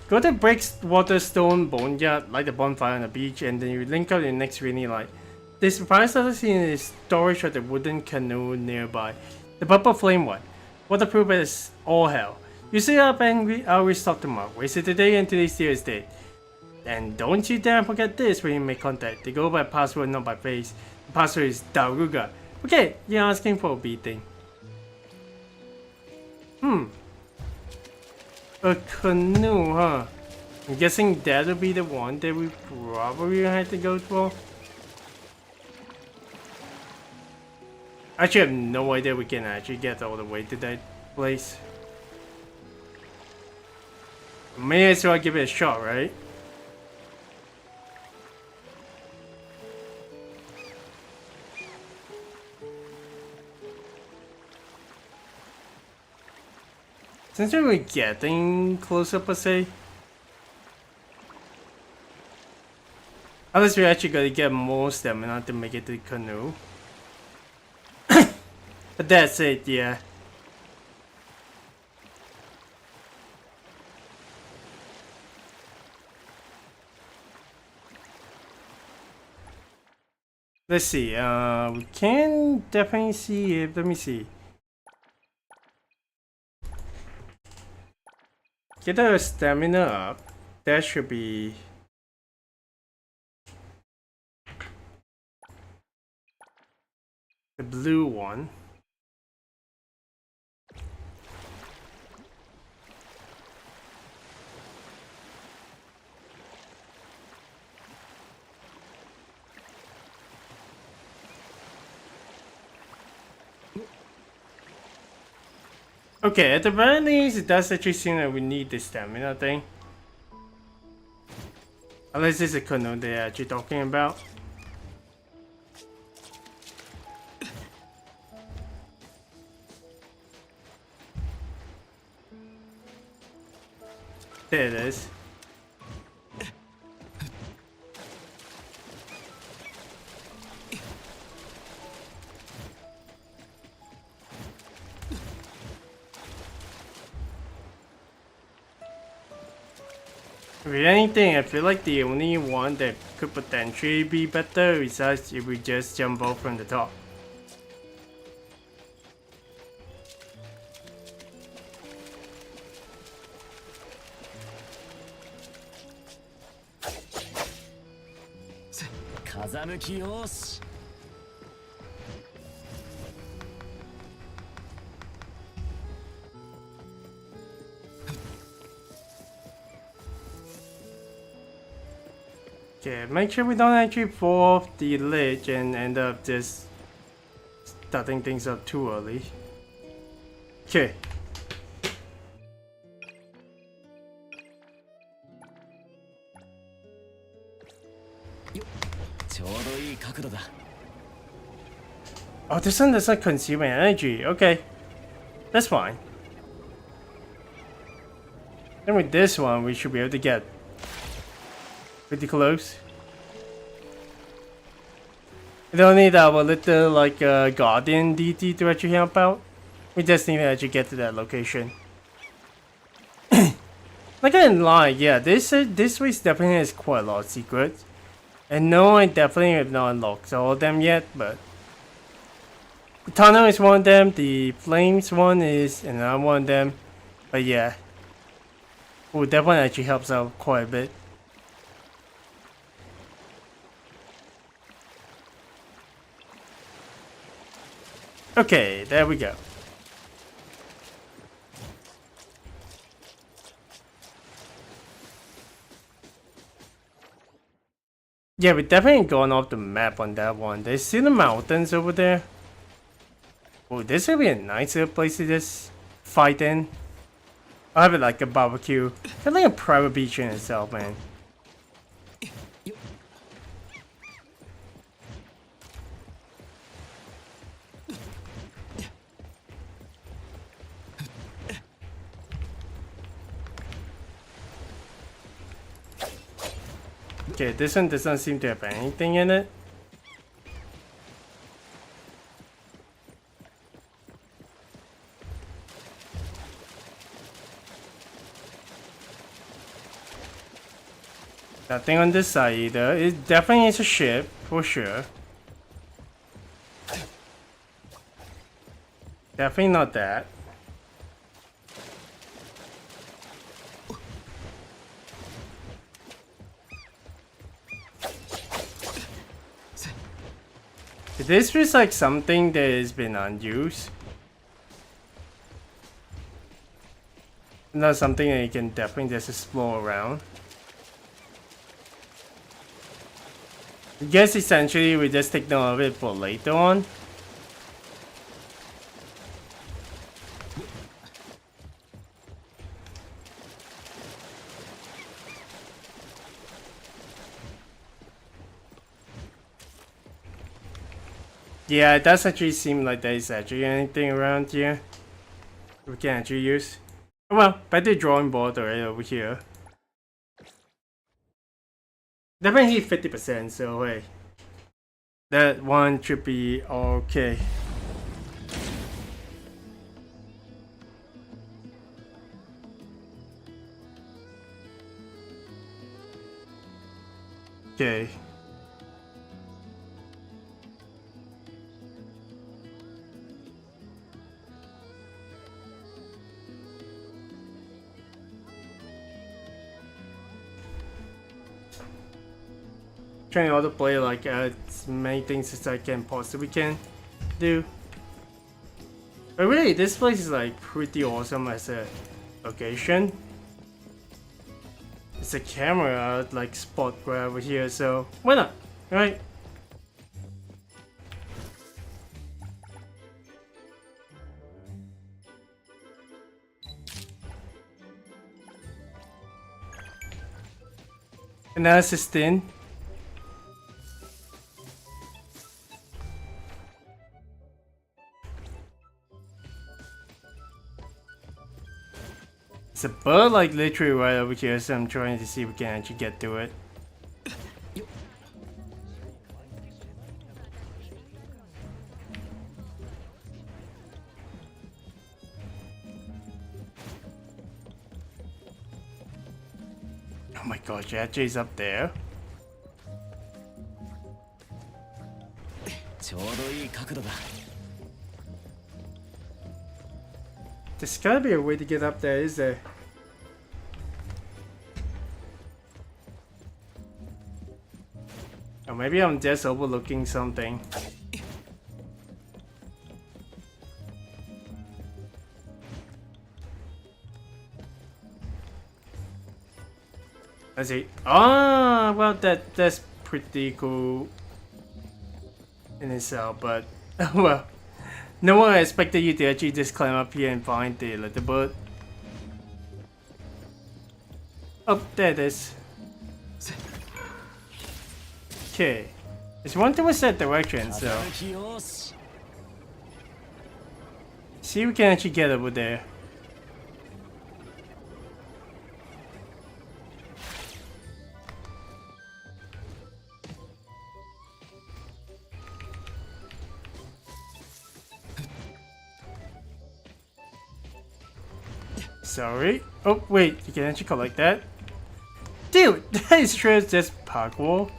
Go to Breakwater Stone Boneyard, light the bonfire on the beach, and then you link up your next rainy light. The surprise other scene is storage of the wooden canoe nearby. The purple flame one. Waterproof as all hell. You stay up and I'll restock tomorrow. Wasted today and today's dear's date. And don't you dare forget this when you make contact. They go by password, not by face. The password is Daruga. Okay, you're asking for a beating. A canoe, huh? I'm guessing that'll be the one that we probably had to go for. Actually, I have no idea we can actually get all the way to that place. May as well give it a shot, right? Since we're getting closer per se, unless we actually gotta get more stamina to make it to the canoe. But that's it, yeah. Let's see, we can definitely see if, let me see. Get our stamina up. That should be the blue one. Okay, at the very least, it does actually seem that we need the stamina thing. Unless it's a canoe they're actually talking about. There it is. If anything, I feel like the only one that could potentially be better is us if we just jump off from the top. Okay, make sure we don't actually fall off the ledge and end up just starting things up too early. Okay. Oh, this one doesn't consume energy. Okay. That's fine. And with this one, we should be able to get pretty close. We don't need our little like guardian DT to actually help out. We just need to actually get to that location. Like I didn't lie, yeah, this race definitely has quite a lot of secrets. And no, I definitely have not unlocked all of them yet, but the tunnel is one of them, the flames one is another one of them. But yeah. Ooh, that one actually helps out quite a bit. Okay, there we go. Yeah, we're definitely going off the map on that one. There's still the mountains over there. Oh, this would be a nicer place to just fight in. I'll have it like a barbecue. It's like a private beach in itself, man. Okay, this one doesn't seem to have anything in it. Nothing on this side either. It definitely is a ship, for sure. Definitely not that. This feels like something that has been unused. Not something that you can definitely just explore around. I guess essentially we just take note of it for later on. Yeah, it does actually seem like there's actually anything around here we can actually use. Oh, well, back to the drawing board right over here. Definitely 50%, so hey. That one should be okay. Okay. Trying to play like as many things as I can possibly can do. But really, this place is like pretty awesome as a location. It's a camera like spot right over here, so why not, right? Analysis thin. It's a bird like literally right over here, so I'm trying to see if we can actually get to it. Oh my gosh, Jay's up there. There's gotta be a way to get up there, is there? Or maybe I'm just overlooking something. Let's see. Ah, well, that's pretty cool in itself, but well, no one expected you to actually just climb up here and find the little bird. Oh, there it is. Okay, it's one towards that direction, so see if we can actually get over there. Sorry. Oh wait, you can actually collect that. Dude, that is sure just parkour.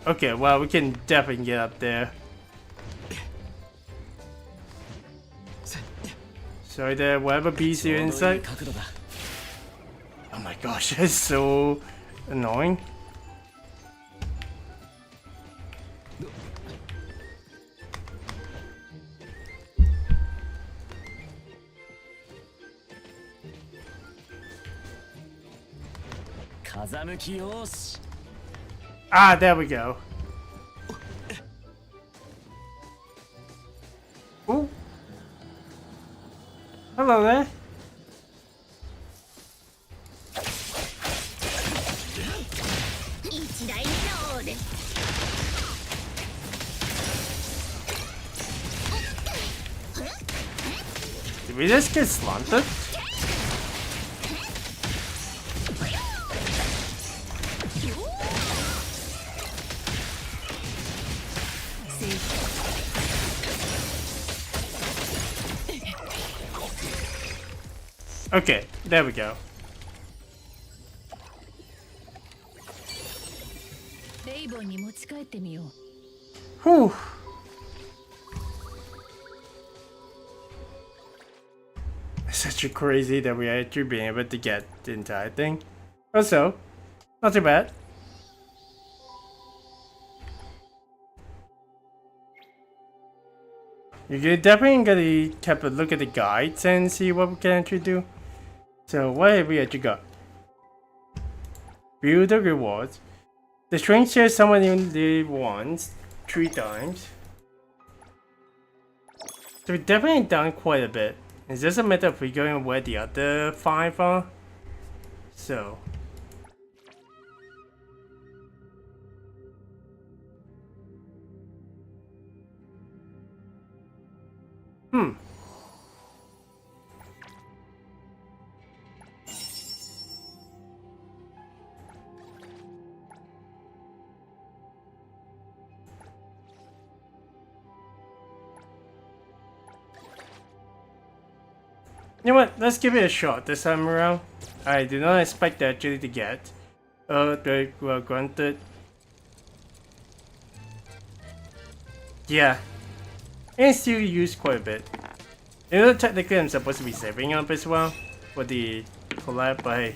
Okay, well, we can definitely get up there. Sorry there, whatever bees here inside. Oh my gosh, that's so annoying. Ah, there we go. Ooh. Hello there. Did we just get slanted? Okay, there we go. Whew. It's actually crazy that we actually been able to get the entire thing. Also, not too bad. You're definitely gonna have a look at the guides and see what we can actually do. So what have we actually got? View the rewards. The strength shares someone only once, 3 times. So we've definitely done quite a bit It's just a matter of figuring where the other 5 are. So. You know what? Let's give it a shot this time around. I do not expect actually to get. Well, granted. Yeah. And still used quite a bit. You know, technically I'm supposed to be saving up as well for the collab, but hey.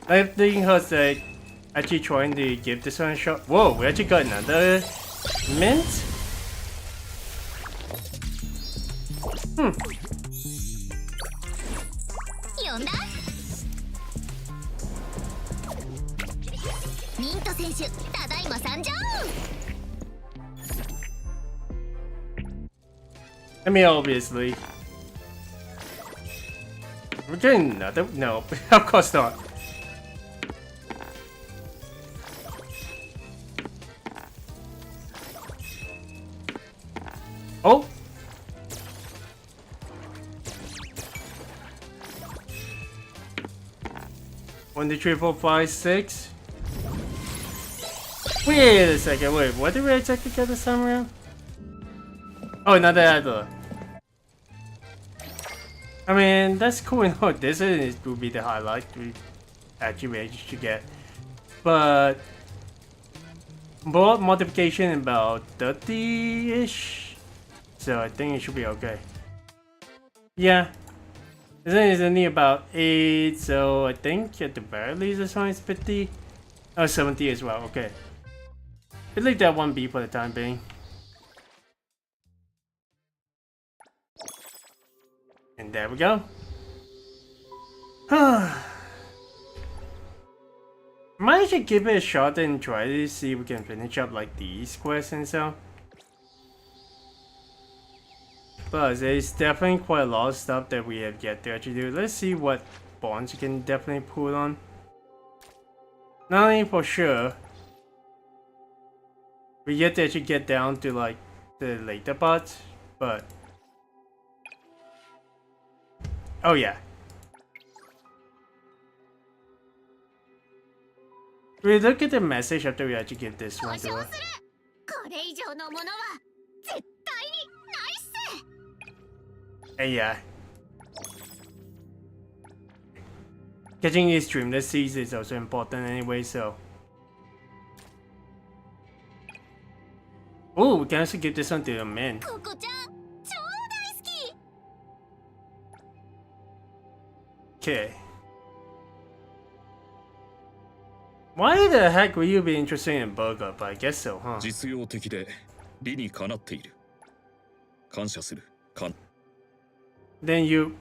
I think hurts like actually trying to give this one a shot. Whoa, we actually got another mint? Hmm. 呼んだミント選手、ただいま参上 I mean, obviously. We're getting another? No, of course not. Oh! One, two, three, four, five, six. Wait a second, wait, what did we exactly get this time around? Oh, another adder. I mean, that's cool and all. This will be the highlight we actually managed to get. But more modification about 30-ish. So I think it should be okay. Yeah. It's only about 8, so I think at the very least this one is 50. Oh, 70 as well, okay. We'll leave that one be for the time being. And there we go. Might should give it a shot and try to see if we can finish up like these quests and so. But there's definitely quite a lot of stuff that we have yet to actually do. Let's see what bonds you can definitely put on. Not only for sure, we yet to actually get down to like the later parts, but oh yeah. We look at the message after we actually give this one to her. これ以上のものは絶対にないっす And yeah. Catching these dreamless seas is also important anyway, so. Oh, we can also give this one to the men. ここちゃん、超大好き Okay. Why the heck would you be interested in burger? But I guess so, huh? 実用的で理にかなっている。感謝する。Then you...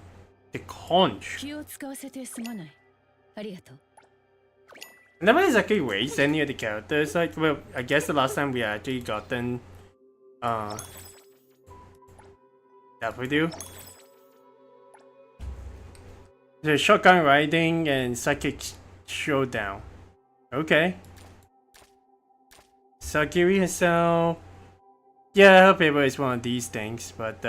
the conch. 気を使わせてすまない。ありがとう。I never exactly raised any of the characters. Like, well, I guess the last time we actually gotten... W. The shotgun riding and psychic showdown. Okay. Sakiri herself. Yeah, her favorite is one of these things, but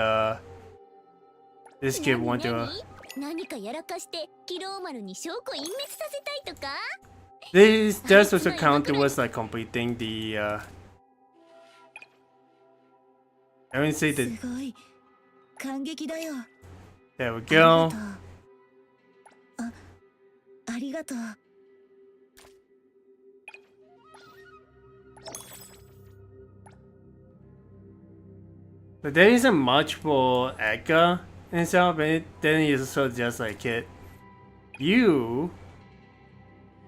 this kid want to. 何かやらかしてキローマルに証拠隠滅させたいとか This does also count towards like completing the I wouldn't say the. すごい感激だよ。 There we go. ありがとう。But there isn't much for Edgar himself, and then he's also just like it. You,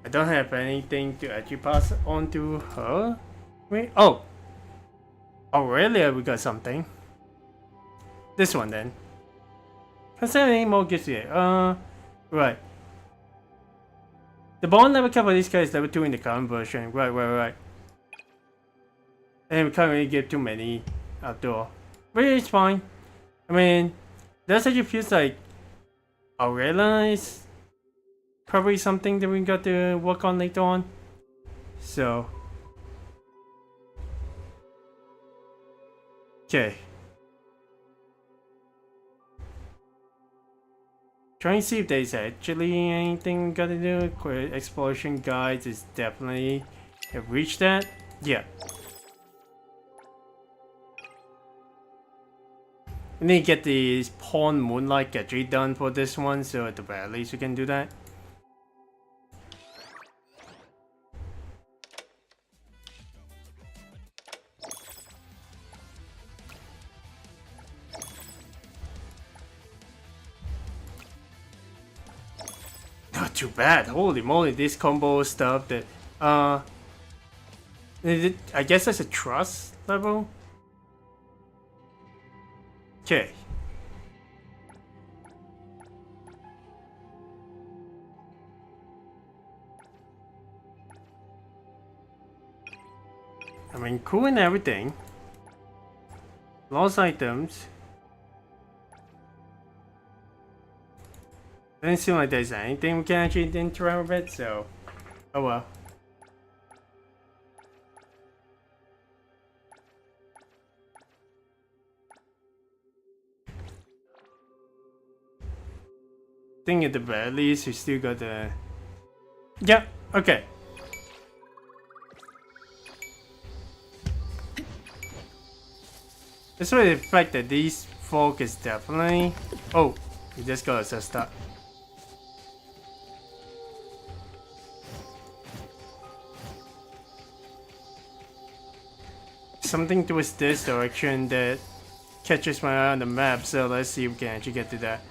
I don't have anything to actually pass on to her. Wait, oh, Aurelia, we got something. This one then. Can't say any more gifts yet. Right. The bond level cap for this guy is level 2 in the current version. Right. And we can't really get too many after all. But it's fine. I mean, that actually feels like Aurela is probably something that we got to work on later on. So, okay. Trying to see if there's actually anything we gotta do. Exploration guides is definitely have reached that. Yeah. We need to get the Pawn Moonlight Gadget done for this one, so at the very least we can do that. Not too bad. Holy moly, this combo stuff that I guess that's a trust level. Okay. I mean, cool and everything. Lost items. Doesn't seem like there's anything we can actually interact with it, so oh well. I think at the very least we still got the yeah, okay. Despite the fact that these folk is definitely oh, we just got assessed up. Something towards this direction that catches my eye on the map, so let's see if we can actually get to that.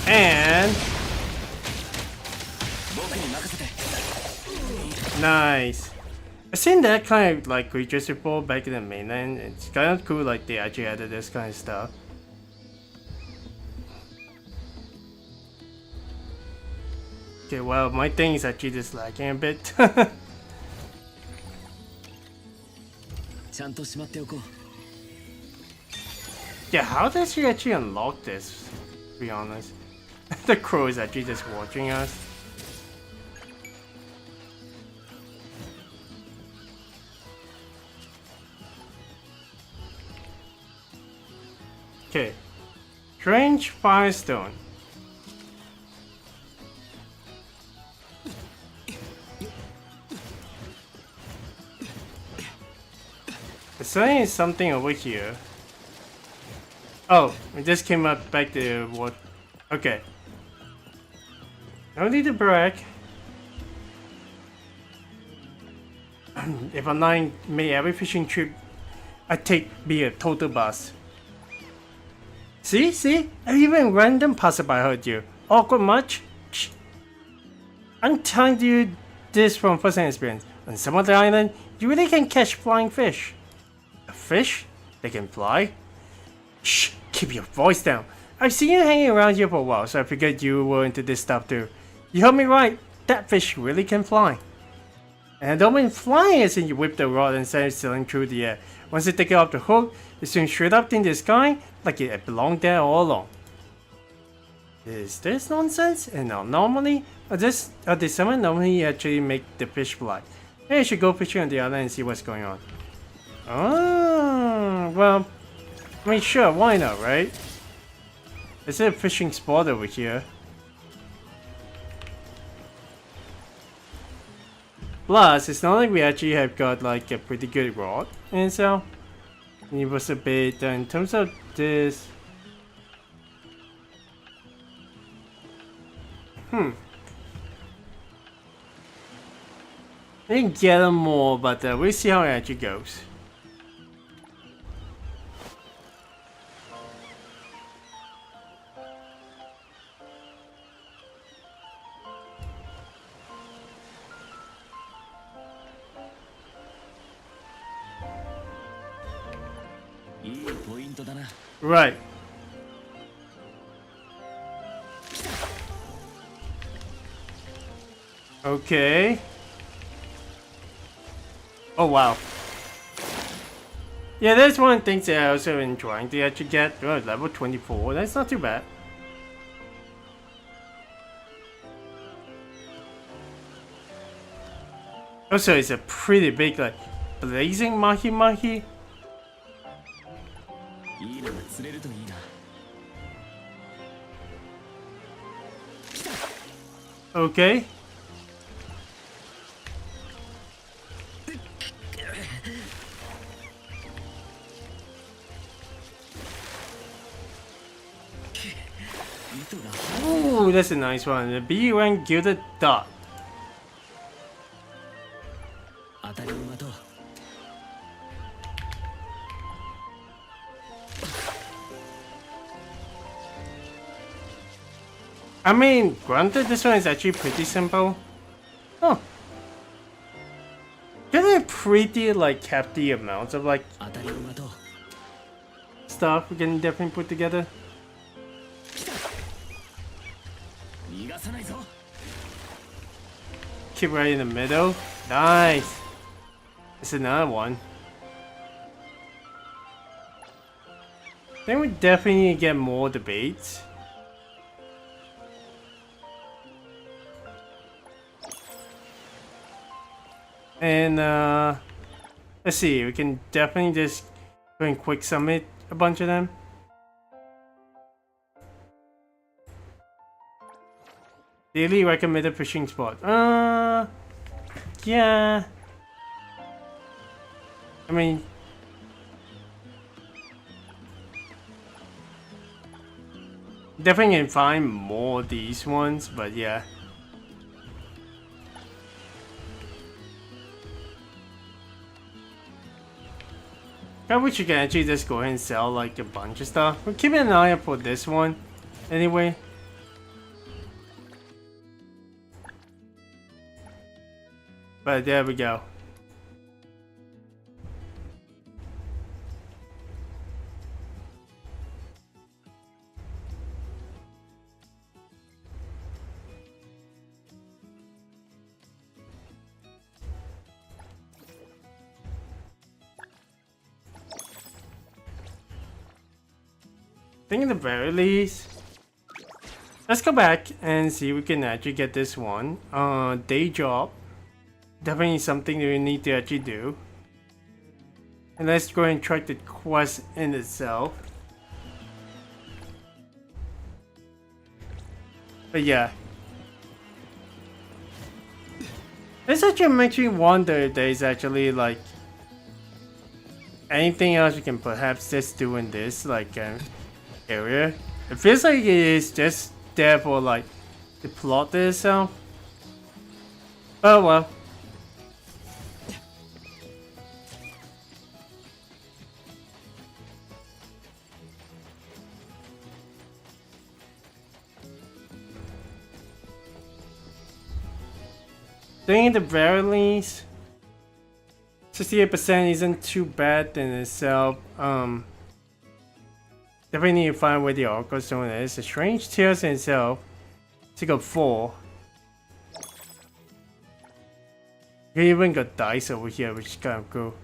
And nice. I've seen that kind of like creatures before back in the mainland. It's kind of cool, like they actually added this kind of stuff. Okay, well, my thing is actually just lagging a bit. Yeah, how does she actually unlock this? To be honest. The crow is actually just watching us. Okay. Strange Firestone. There's certainly something over here. Oh, we just came up back to what? Okay. No need to brag. If I'm not made every fishing trip I take be a total bust. See? Even random passerby heard you. Awkward much? Shh. I'm telling you this from first-hand experience. On some other island, you really can catch flying fish. A fish? They can fly? Shh, keep your voice down. I've seen you hanging around here for a while, so I figured you were into this stuff too. You heard me right, that fish really can fly. And I don't mean flying as in you whip the rod and send it sailing through the air. Once you take it off the hook, it swings straight up in the sky like it belonged there all along. Is this nonsense? And normally, or did someone normally actually make the fish fly? Maybe I should go fishing on the island and see what's going on. Oh, well, I mean sure, why not, right? Is there a fishing spot over here? Plus, it's not like we actually have got like a pretty good rod, and so it was a bit in terms of this. I didn't get them more, but we'll see how it actually goes. Right. Okay. Oh wow. Yeah, that's one of the things that I also enjoying to actually get. Oh, level 24. That's not too bad. Also, it's a pretty big, like, blazing mahi mahi. Okay. Ooh, that's a nice one. The B rank gilded dot. I mean, granted, this one is actually pretty simple. Oh. Get a pretty, like, hefty amount of, like, stuff we can definitely put together. Keep right in the middle. Nice. It's another one. I think we definitely need to get more debates. And let's see, we can definitely just go and quick summit a bunch of them. Daily recommended fishing spot. Yeah. I mean, definitely can find more of these ones, but yeah. I wish you can actually just go ahead and sell like a bunch of stuff. We're keeping an eye out for this one anyway. But there we go. I think at the very least, let's go back and see if we can actually get this one. Day job. Definitely something that we need to actually do. And let's go and track the quest in itself. But yeah. This actually makes me wonder if there's actually like anything else we can perhaps just do in this like area. It feels like it is just there for like the plot itself. Oh well. I think at the very least, 68% isn't too bad in itself. Definitely need to find where the Oracle Stone is. A strange tales in itself. Take up 4. We even got dice over here, which is kind of cool.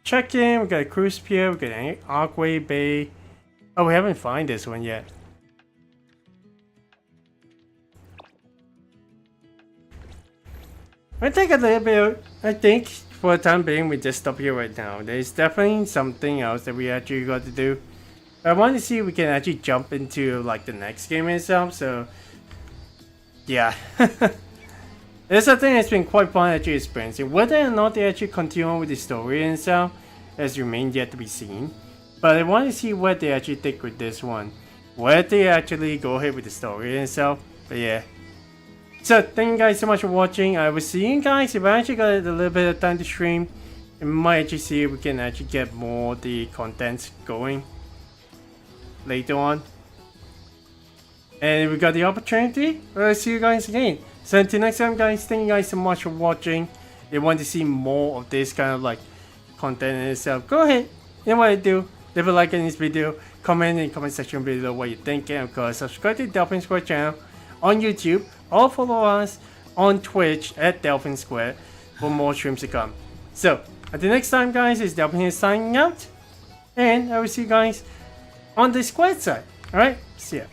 Check in. We got a cruise pier. We got an Arkway Bay. Oh, we haven't found this one yet. I take a little bit. I think for the time being, we just stop here right now. There's definitely something else that we actually got to do. I want to see if we can actually jump into like the next game itself. So, yeah, it's something that's been quite fun actually experiencing. Whether or not they actually continue with the story itself has remained yet to be seen. But I want to see what they actually take with this one. Whether they actually go ahead with the story itself. But yeah. So thank you guys so much for watching. I will see you guys. If I actually got a little bit of time to stream, we might actually see if we can actually get more of the content going later on. And if we got the opportunity, we'll see you guys again. So until next time, guys, thank you guys so much for watching. If you want to see more of this kind of like content in itself, go ahead. You know what to do. Leave a like in this video. Comment in the comment section below what you think. And of course, subscribe to the Delphin Square channel on YouTube. Or follow us on Twitch at Delphin Square for more streams to come. So until next time, guys, it's Delphin here signing out. And I will see you guys on the Square side. Alright, see ya.